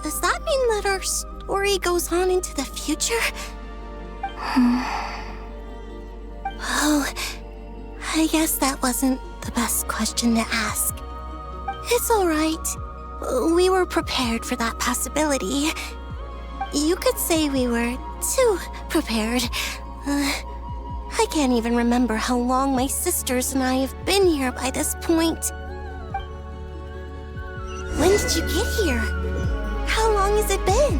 [SPEAKER 18] does that mean that our story goes on into the future? Oh, I guess that wasn't the best question to ask. It's all right. We were prepared for that possibility.
[SPEAKER 10] You could say we were too prepared. I can't even remember how long my sisters and I have been here by this point. When did you get here? How long has it been?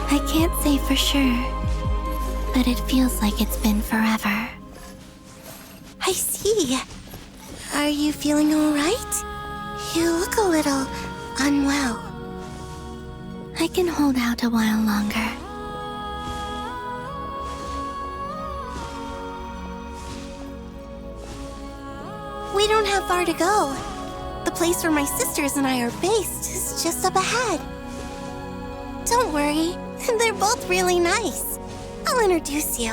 [SPEAKER 18] I can't say for sure, but it feels like it's been forever.
[SPEAKER 10] I see. Are you feeling all right? You look a little unwell.
[SPEAKER 18] I can hold out a while longer.
[SPEAKER 10] We don't have far to go. The place where my sisters and I are based is just up ahead. Don't worry, they're both really nice. I'll introduce you.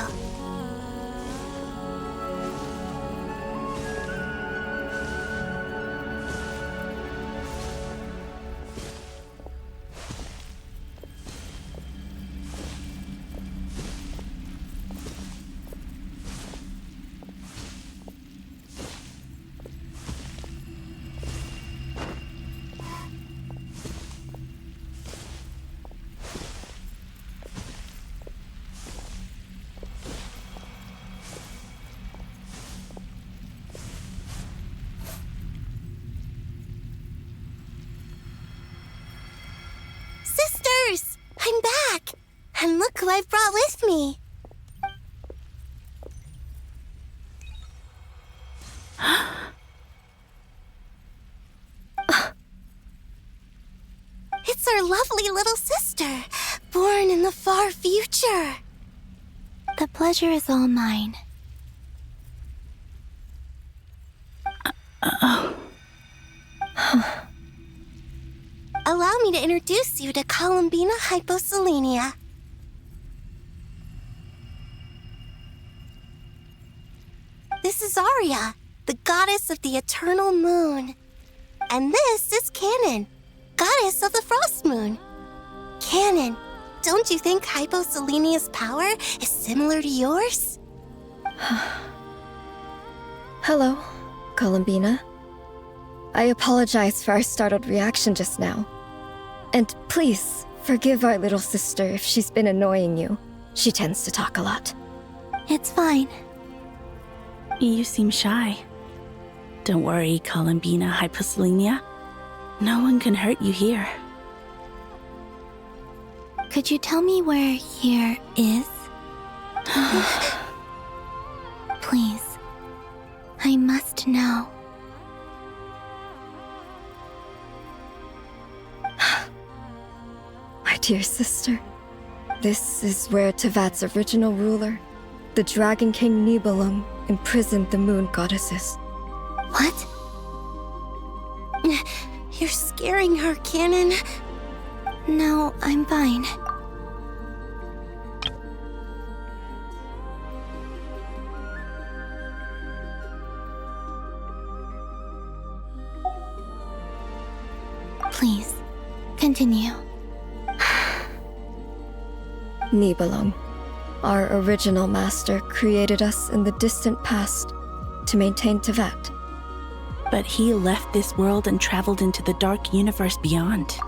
[SPEAKER 10] Sisters! I'm back! And look who I've brought with me! It's our lovely little sister, born in the far future.
[SPEAKER 18] The pleasure is all mine.
[SPEAKER 10] Allow me to introduce you to Columbina Hyposelenia. This is Arya, the goddess of the eternal moon. And this is Canon, goddess of the frost moon. Canon, don't you think Hyposelenia's power is similar to yours?
[SPEAKER 21] Hello, Columbina. I apologize for our startled reaction just now. And please, forgive our little sister if she's been annoying you. She tends to talk a lot.
[SPEAKER 18] It's fine.
[SPEAKER 23] You seem shy. Don't worry, Columbina Hyposelenia. No one can hurt you here.
[SPEAKER 18] Could you tell me where here is? Please. I must know.
[SPEAKER 21] My dear sister, this is where Tevat's original ruler, the Dragon King Nibelung, imprisoned the moon goddesses.
[SPEAKER 10] What? You're scaring her, Canon.
[SPEAKER 18] No, I'm fine. Please, continue.
[SPEAKER 21] Nibelung, our original master, created us in the distant past to maintain Tevat.
[SPEAKER 23] But he left this world and traveled into the dark universe beyond,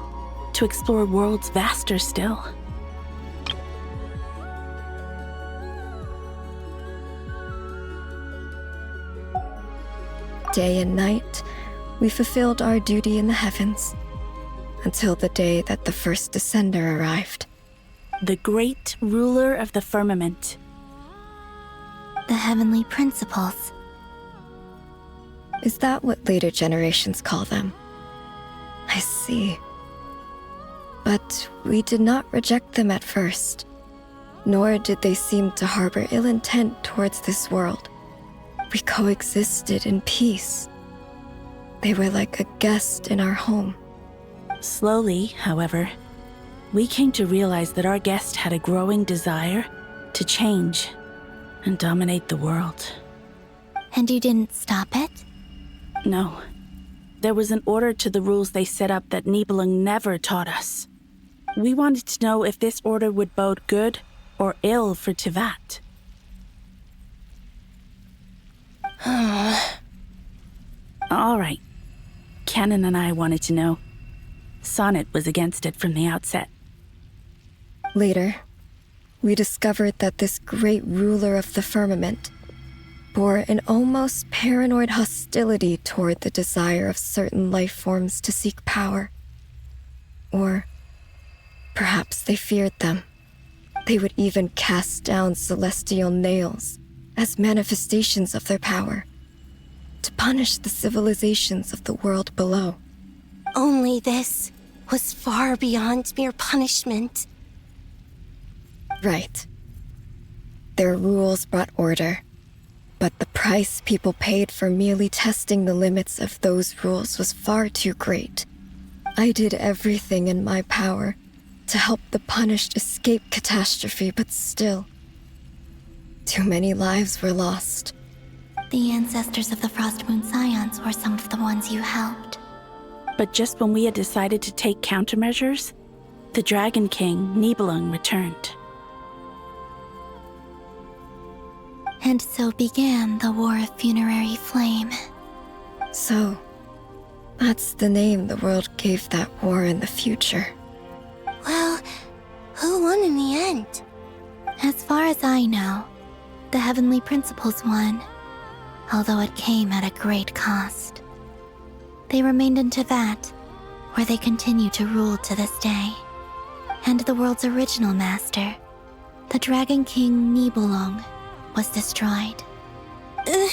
[SPEAKER 23] to explore worlds vaster still.
[SPEAKER 21] Day and night, we fulfilled our duty in the heavens, until the day that the first descender arrived.
[SPEAKER 23] The great ruler of the firmament.
[SPEAKER 18] The heavenly principles.
[SPEAKER 21] Is that what later generations call them? I see. But we did not reject them at first, nor did they seem to harbor ill intent towards this world. We coexisted in peace. They were like a guest in our home.
[SPEAKER 23] Slowly, however, we came to realize that our guest had a growing desire to change and dominate the world.
[SPEAKER 18] And you didn't stop it?
[SPEAKER 23] No. There was an order to the rules they set up that Nibelung never taught us. We wanted to know if this order would bode good or ill for Tevat. All right. Canon and I wanted to know. Sonnet was against it from the outset.
[SPEAKER 21] Later, we discovered that this great ruler of the firmament bore an almost paranoid hostility toward the desire of certain life forms to seek power. Or perhaps they feared them. They would even cast down celestial nails as manifestations of their power, to punish the civilizations of the world below.
[SPEAKER 10] Only this was far beyond mere punishment.
[SPEAKER 21] Right. Their rules brought order, but the price people paid for merely testing the limits of those rules was far too great. I did everything in my power to help the punished escape catastrophe, but still, too many lives were lost.
[SPEAKER 18] The ancestors of the Frost Moon Scions were some of the ones you helped.
[SPEAKER 23] But just when we had decided to take countermeasures, the Dragon King, Nibelung, returned.
[SPEAKER 18] And so began the War of Funerary Flame.
[SPEAKER 21] So, that's the name the world gave that war in the future.
[SPEAKER 10] Well, who won in the end?
[SPEAKER 18] As far as I know, the Heavenly Principles won, although it came at a great cost. They remained in Teyvat, where they continue to rule to this day. And the world's original master, the Dragon King Nibelung, was destroyed.
[SPEAKER 10] And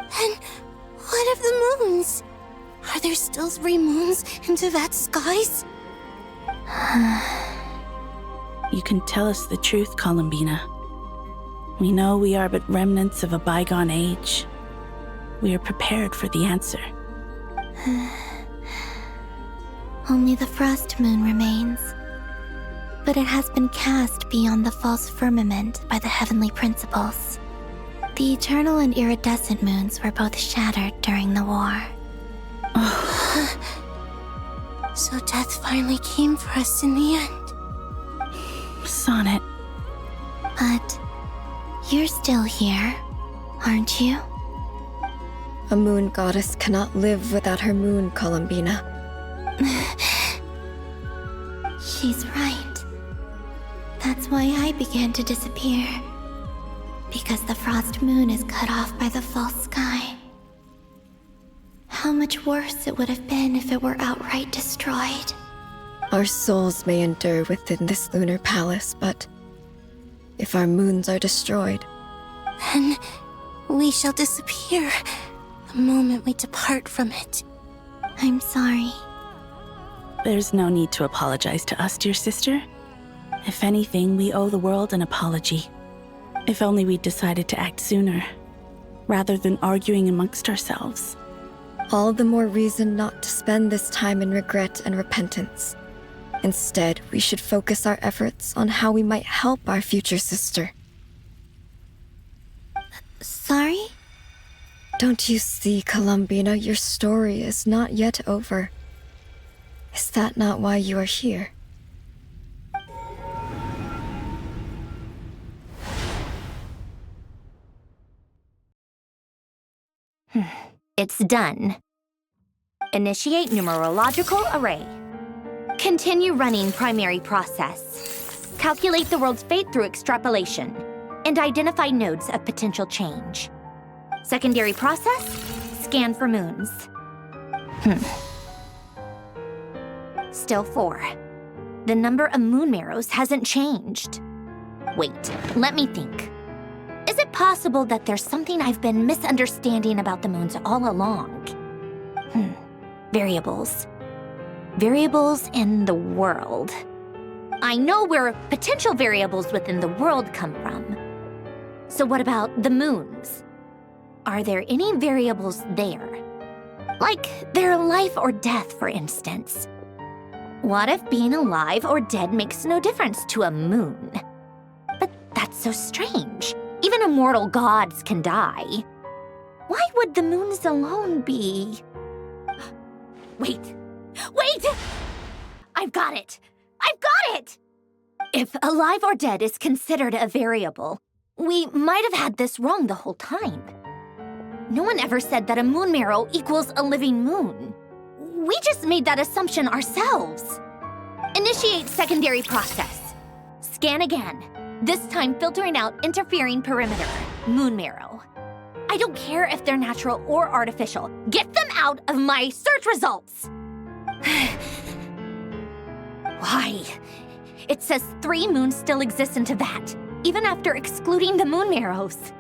[SPEAKER 10] what of the moons? Are there still 3 moons in Teyvat's skies?
[SPEAKER 23] You can tell us the truth, Columbina. We know we are but remnants of a bygone age. We are prepared for the answer.
[SPEAKER 18] Only the Frost Moon remains. But it has been cast beyond the false firmament by the Heavenly Principles. The eternal and iridescent moons were both shattered during the war.
[SPEAKER 10] So death finally came for us in the end.
[SPEAKER 23] Sonnet.
[SPEAKER 18] But you're still here, aren't you?
[SPEAKER 21] A moon goddess cannot live without her moon, Columbina.
[SPEAKER 18] She's right. That's why I began to disappear. Because the Frost Moon is cut off by the false sky. How much worse it would have been if it were outright destroyed.
[SPEAKER 21] Our souls may endure within this lunar palace, but if our moons are destroyed,
[SPEAKER 10] then we shall disappear the moment we depart from it.
[SPEAKER 18] I'm sorry.
[SPEAKER 23] There's no need to apologize to us, dear sister. If anything, we owe the world an apology. If only we'd decided to act sooner, rather than arguing amongst ourselves.
[SPEAKER 21] all the more reason not to spend this time in regret and repentance. Instead, we should focus our efforts on how we might help our future sister.
[SPEAKER 18] Sorry?
[SPEAKER 21] Don't you see, Columbina, your story is not yet over. Is that not why you are here?
[SPEAKER 2] It's done. Initiate numerological array. Continue running primary process. Calculate the world's fate through extrapolation. And identify nodes of potential change. Secondary process, scan for moons. Still 4. The number of moon marrows hasn't changed. Wait, let me think. Is it possible that there's something I've been misunderstanding about the moons all along? Variables. Variables in the world. I know where potential variables within the world come from. So what about the moons? Are there any variables there? Like their life or death, for instance. What if being alive or dead makes no difference to a moon? But that's so strange. Even immortal gods can die. Why would the moons alone be? Wait! I've got it! If alive or dead is considered a variable, we might have had this wrong the whole time. No one ever said that a moon marrow equals a living moon. We just made that assumption ourselves. Initiate secondary process. Scan again. This time filtering out interfering perimeter, moon marrow. I don't care if they're natural or artificial. Get them out of my search results! Why? It says 3 moons still exist in Teyvat, even after excluding the moon marrows.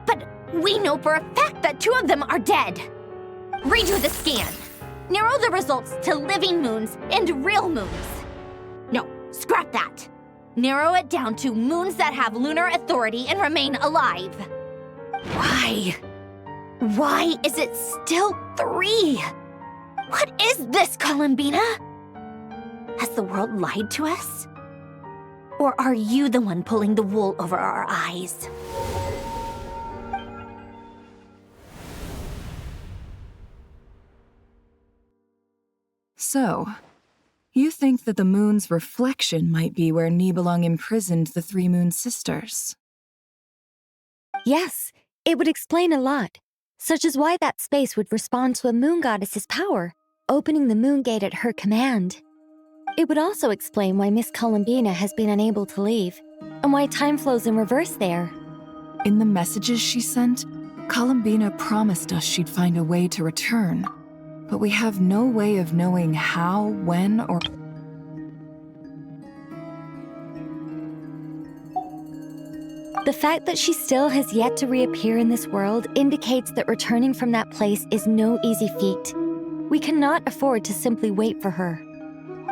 [SPEAKER 2] But we know for a fact that 2 of them are dead. Redo the scan. Narrow the results to living moons and real moons. No, scrap that. Narrow it down to moons that have lunar authority and remain alive. Why? Why is it still 3? What is this, Columbina? Has the world lied to us? Or are you the one pulling the wool over our eyes?
[SPEAKER 4] So, you think that the moon's reflection might be where Nibelung imprisoned the 3 moon sisters?
[SPEAKER 19] Yes, it would explain a lot, such as why that space would respond to a moon goddess's power, opening the moon gate at her command. It would also explain why Miss Columbina has been unable to leave, and why time flows in reverse there.
[SPEAKER 4] In the messages she sent, Columbina promised us she'd find a way to return, but we have no way of knowing how, when, or...
[SPEAKER 19] The fact that she still has yet to reappear in this world indicates that returning from that place is no easy feat. We cannot afford to simply wait for her.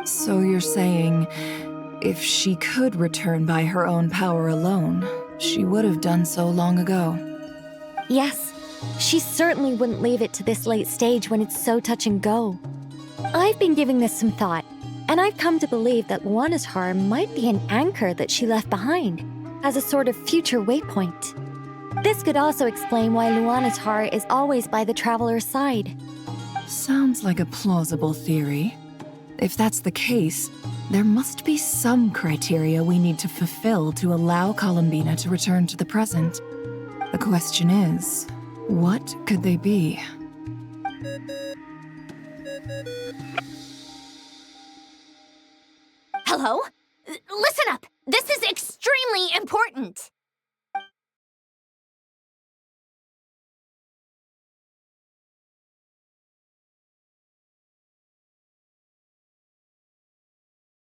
[SPEAKER 4] So you're saying, if she could return by her own power alone, she would have done so long ago?
[SPEAKER 19] Yes, she certainly wouldn't leave it to this late stage when it's so touch and go. I've been giving this some thought, and I've come to believe that Luanatar might be an anchor that she left behind, as a sort of future waypoint. This could also explain why Luanatar is always by the Traveler's side.
[SPEAKER 4] Sounds like a plausible theory. If that's the case, there must be some criteria we need to fulfill to allow Columbina to return to the present. The question is, what could they be?
[SPEAKER 2] Hello? Listen up! This is extremely important!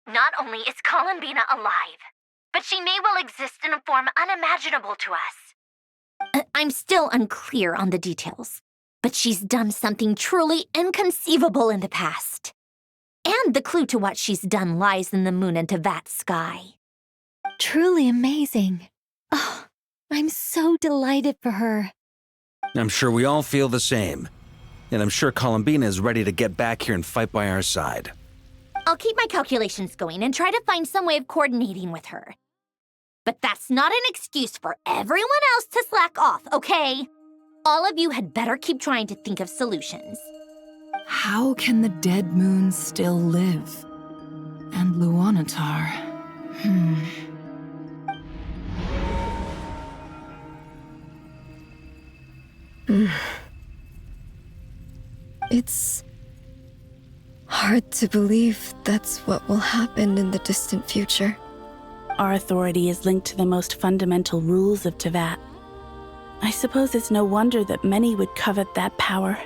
[SPEAKER 2] Not only is Columbina alive, but she may well exist in a form unimaginable to us. I'm still unclear on the details, but she's done something truly inconceivable in the past. And the clue to what she's done lies in the moon and Teyvat sky.
[SPEAKER 19] Truly amazing. Oh, I'm so delighted for her.
[SPEAKER 3] I'm sure we all feel the same. And I'm sure Columbina is ready to get back here and fight by our side.
[SPEAKER 2] I'll keep my calculations going and try to find some way of coordinating with her. But that's not an excuse for everyone else to slack off, okay? All of you had better keep trying to think of solutions.
[SPEAKER 4] How can the dead moon still live? And Luanatar...
[SPEAKER 21] It's hard to believe that's what will happen in the distant future.
[SPEAKER 23] Our authority is linked to the most fundamental rules of Teyvat. I suppose it's no wonder that many would covet that power.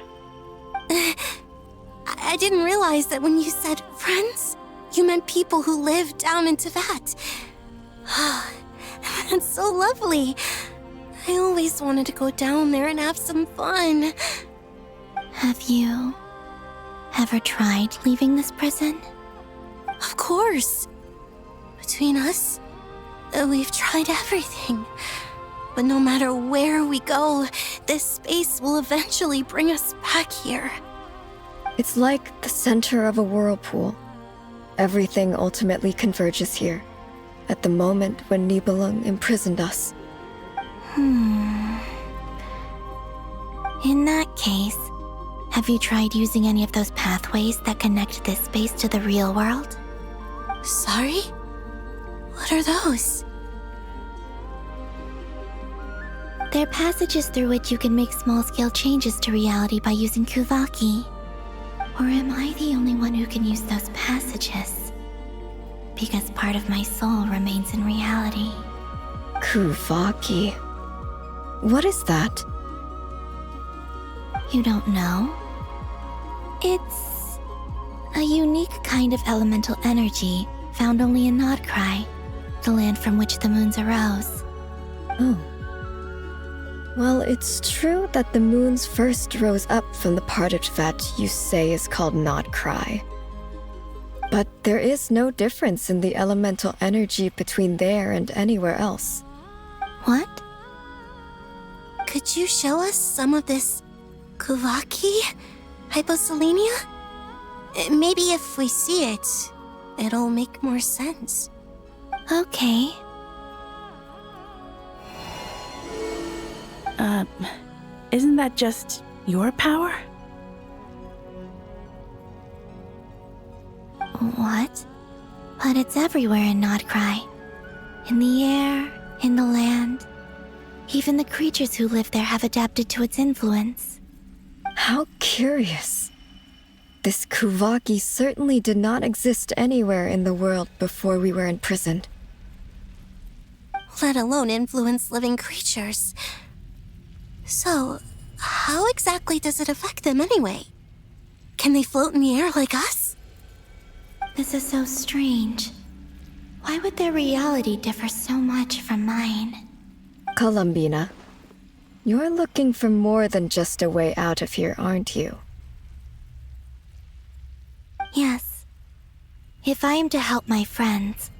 [SPEAKER 10] I didn't realize that when you said friends, you meant people who live down in Teyvat. That's so lovely. I always wanted to go down there and have some fun.
[SPEAKER 18] Have you ever tried leaving this prison?
[SPEAKER 10] Of course. Between us, we've tried everything. But no matter where we go, this space will eventually bring us back here.
[SPEAKER 21] It's like the center of a whirlpool. Everything ultimately converges here, at the moment when Nibelung imprisoned us.
[SPEAKER 18] In that case, have you tried using any of those pathways that connect this space to the real world?
[SPEAKER 10] Sorry? What are those?
[SPEAKER 18] They're passages through which you can make small-scale changes to reality by using Kuvaki. Or am I the only one who can use those passages? because part of my soul remains in reality.
[SPEAKER 21] Kuvaki. What is that?
[SPEAKER 18] You don't know? It's a unique kind of elemental energy found only in Nodcry, the land from which the moons arose.
[SPEAKER 21] Oh. Well, it's true that the moons first rose up from the part that you say is called Nodcry. But there is no difference in the elemental energy between there and anywhere else.
[SPEAKER 10] What? Could you show us some of this Kuvaki hyposelenia? Maybe if we see it, it'll make more sense.
[SPEAKER 18] Okay.
[SPEAKER 23] Isn't that just your power?
[SPEAKER 18] What? But it's everywhere in Nodcry. In the air, in the land. Even the creatures who live there have adapted to its influence.
[SPEAKER 21] How curious. This Kuvaki certainly did not exist anywhere in the world before we were imprisoned.
[SPEAKER 10] Let alone influence living creatures. So, how exactly does it affect them anyway? Can they float in the air like us?
[SPEAKER 18] This is so strange. Why would their reality differ so much from mine?
[SPEAKER 21] Columbina, you're looking for more than just a way out of here, aren't you?
[SPEAKER 18] Yes. If I am to help my friends,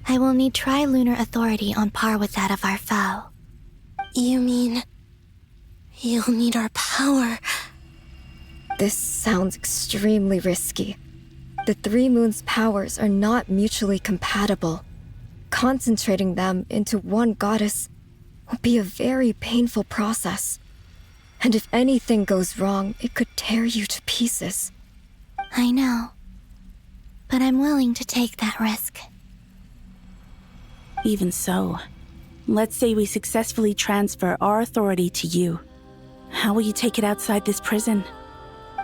[SPEAKER 18] I will need trilunar authority on par with that of our foe.
[SPEAKER 10] You mean... you'll need our power?
[SPEAKER 21] This sounds extremely risky. The Three Moons' powers are not mutually compatible. Concentrating them into one goddess will be a very painful process. And if anything goes wrong, it could tear you to pieces.
[SPEAKER 18] I know. But I'm willing to take that risk.
[SPEAKER 23] Even so, let's say we successfully transfer our authority to you. How will you take it outside this prison?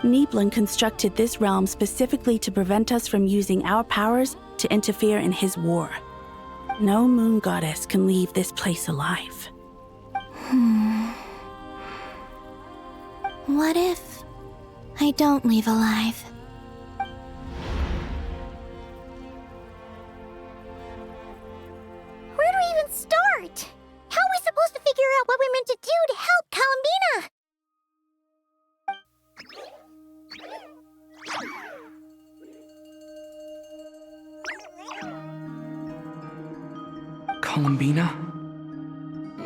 [SPEAKER 23] Niblin constructed this realm specifically to prevent us from using our powers to interfere in his war. No moon goddess can leave this place alive.
[SPEAKER 18] What if I don't leave alive?
[SPEAKER 1] Where do we even start? How are we supposed to figure out what we're meant to do to help Columbina?
[SPEAKER 12] Columbina?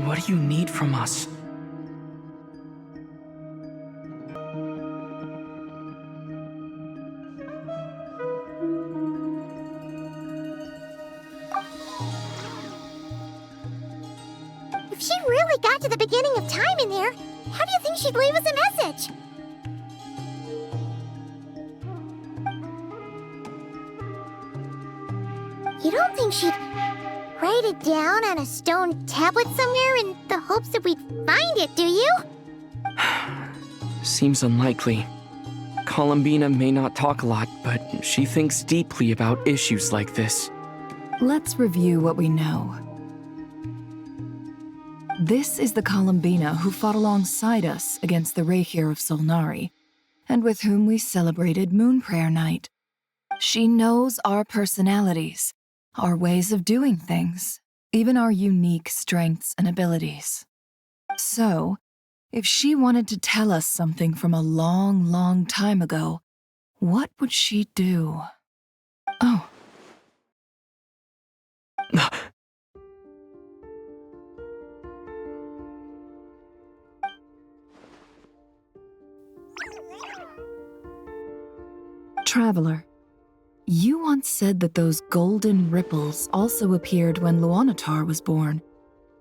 [SPEAKER 12] What do you need from us?
[SPEAKER 1] If she really got to the beginning of time in there, how do you think she'd leave us a message? You don't think she'd write it down on a stone tablet somewhere in the hopes that we'd find it, do you?
[SPEAKER 12] Seems unlikely. Columbina may not talk a lot, but she thinks deeply about issues like this.
[SPEAKER 4] Let's review what we know. This is the Columbina who fought alongside us against the Rahir of Solnari, and with whom we celebrated Moon Prayer Night. She knows our personalities, our ways of doing things, even our unique strengths and abilities. So, if she wanted to tell us something from a long, long time ago, what would she do? Oh. Traveler, you once said that those golden ripples also appeared when Luanatar was born.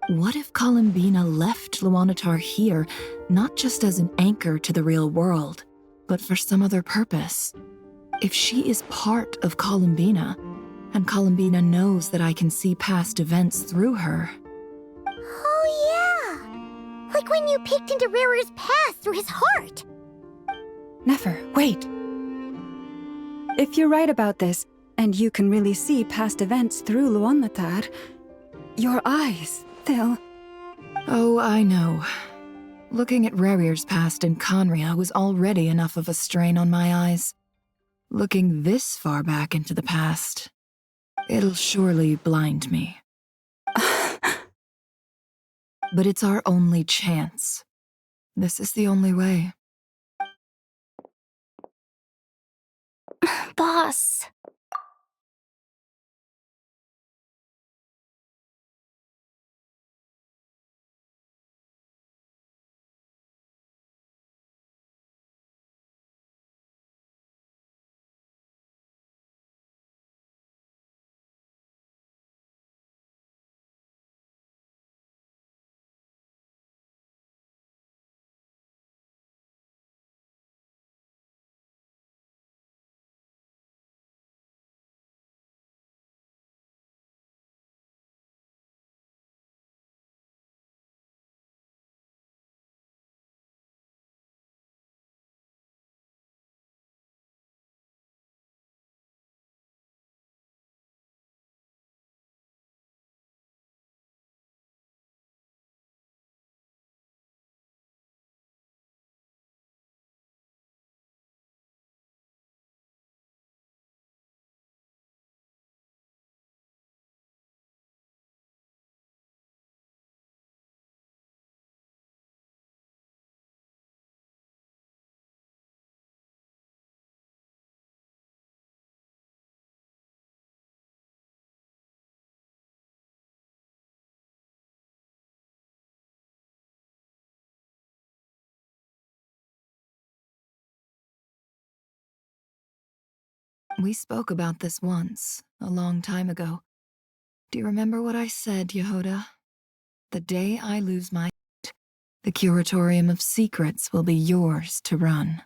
[SPEAKER 4] What if Columbina left Luanatar here, not just as an anchor to the real world, but for some other purpose? If she is part of Columbina, and Columbina knows that I can see past events through her.
[SPEAKER 1] Oh yeah! Like when you peeked into Rarir's past through his heart!
[SPEAKER 8] Nefer, wait! If you're right about this, And you can really see past events through Luanmatar. Your eyes, they'll...
[SPEAKER 4] Oh, I know. Looking at Rerir's past in Conria was already enough of a strain on my eyes. Looking this far back into the past, it'll surely blind me. But it's our only chance. This is the only way.
[SPEAKER 2] Boss.
[SPEAKER 4] We spoke about this once, a long time ago. Do you remember what I said, Yehoda? The day I lose my sight, the Curatorium of Secrets will be yours to run.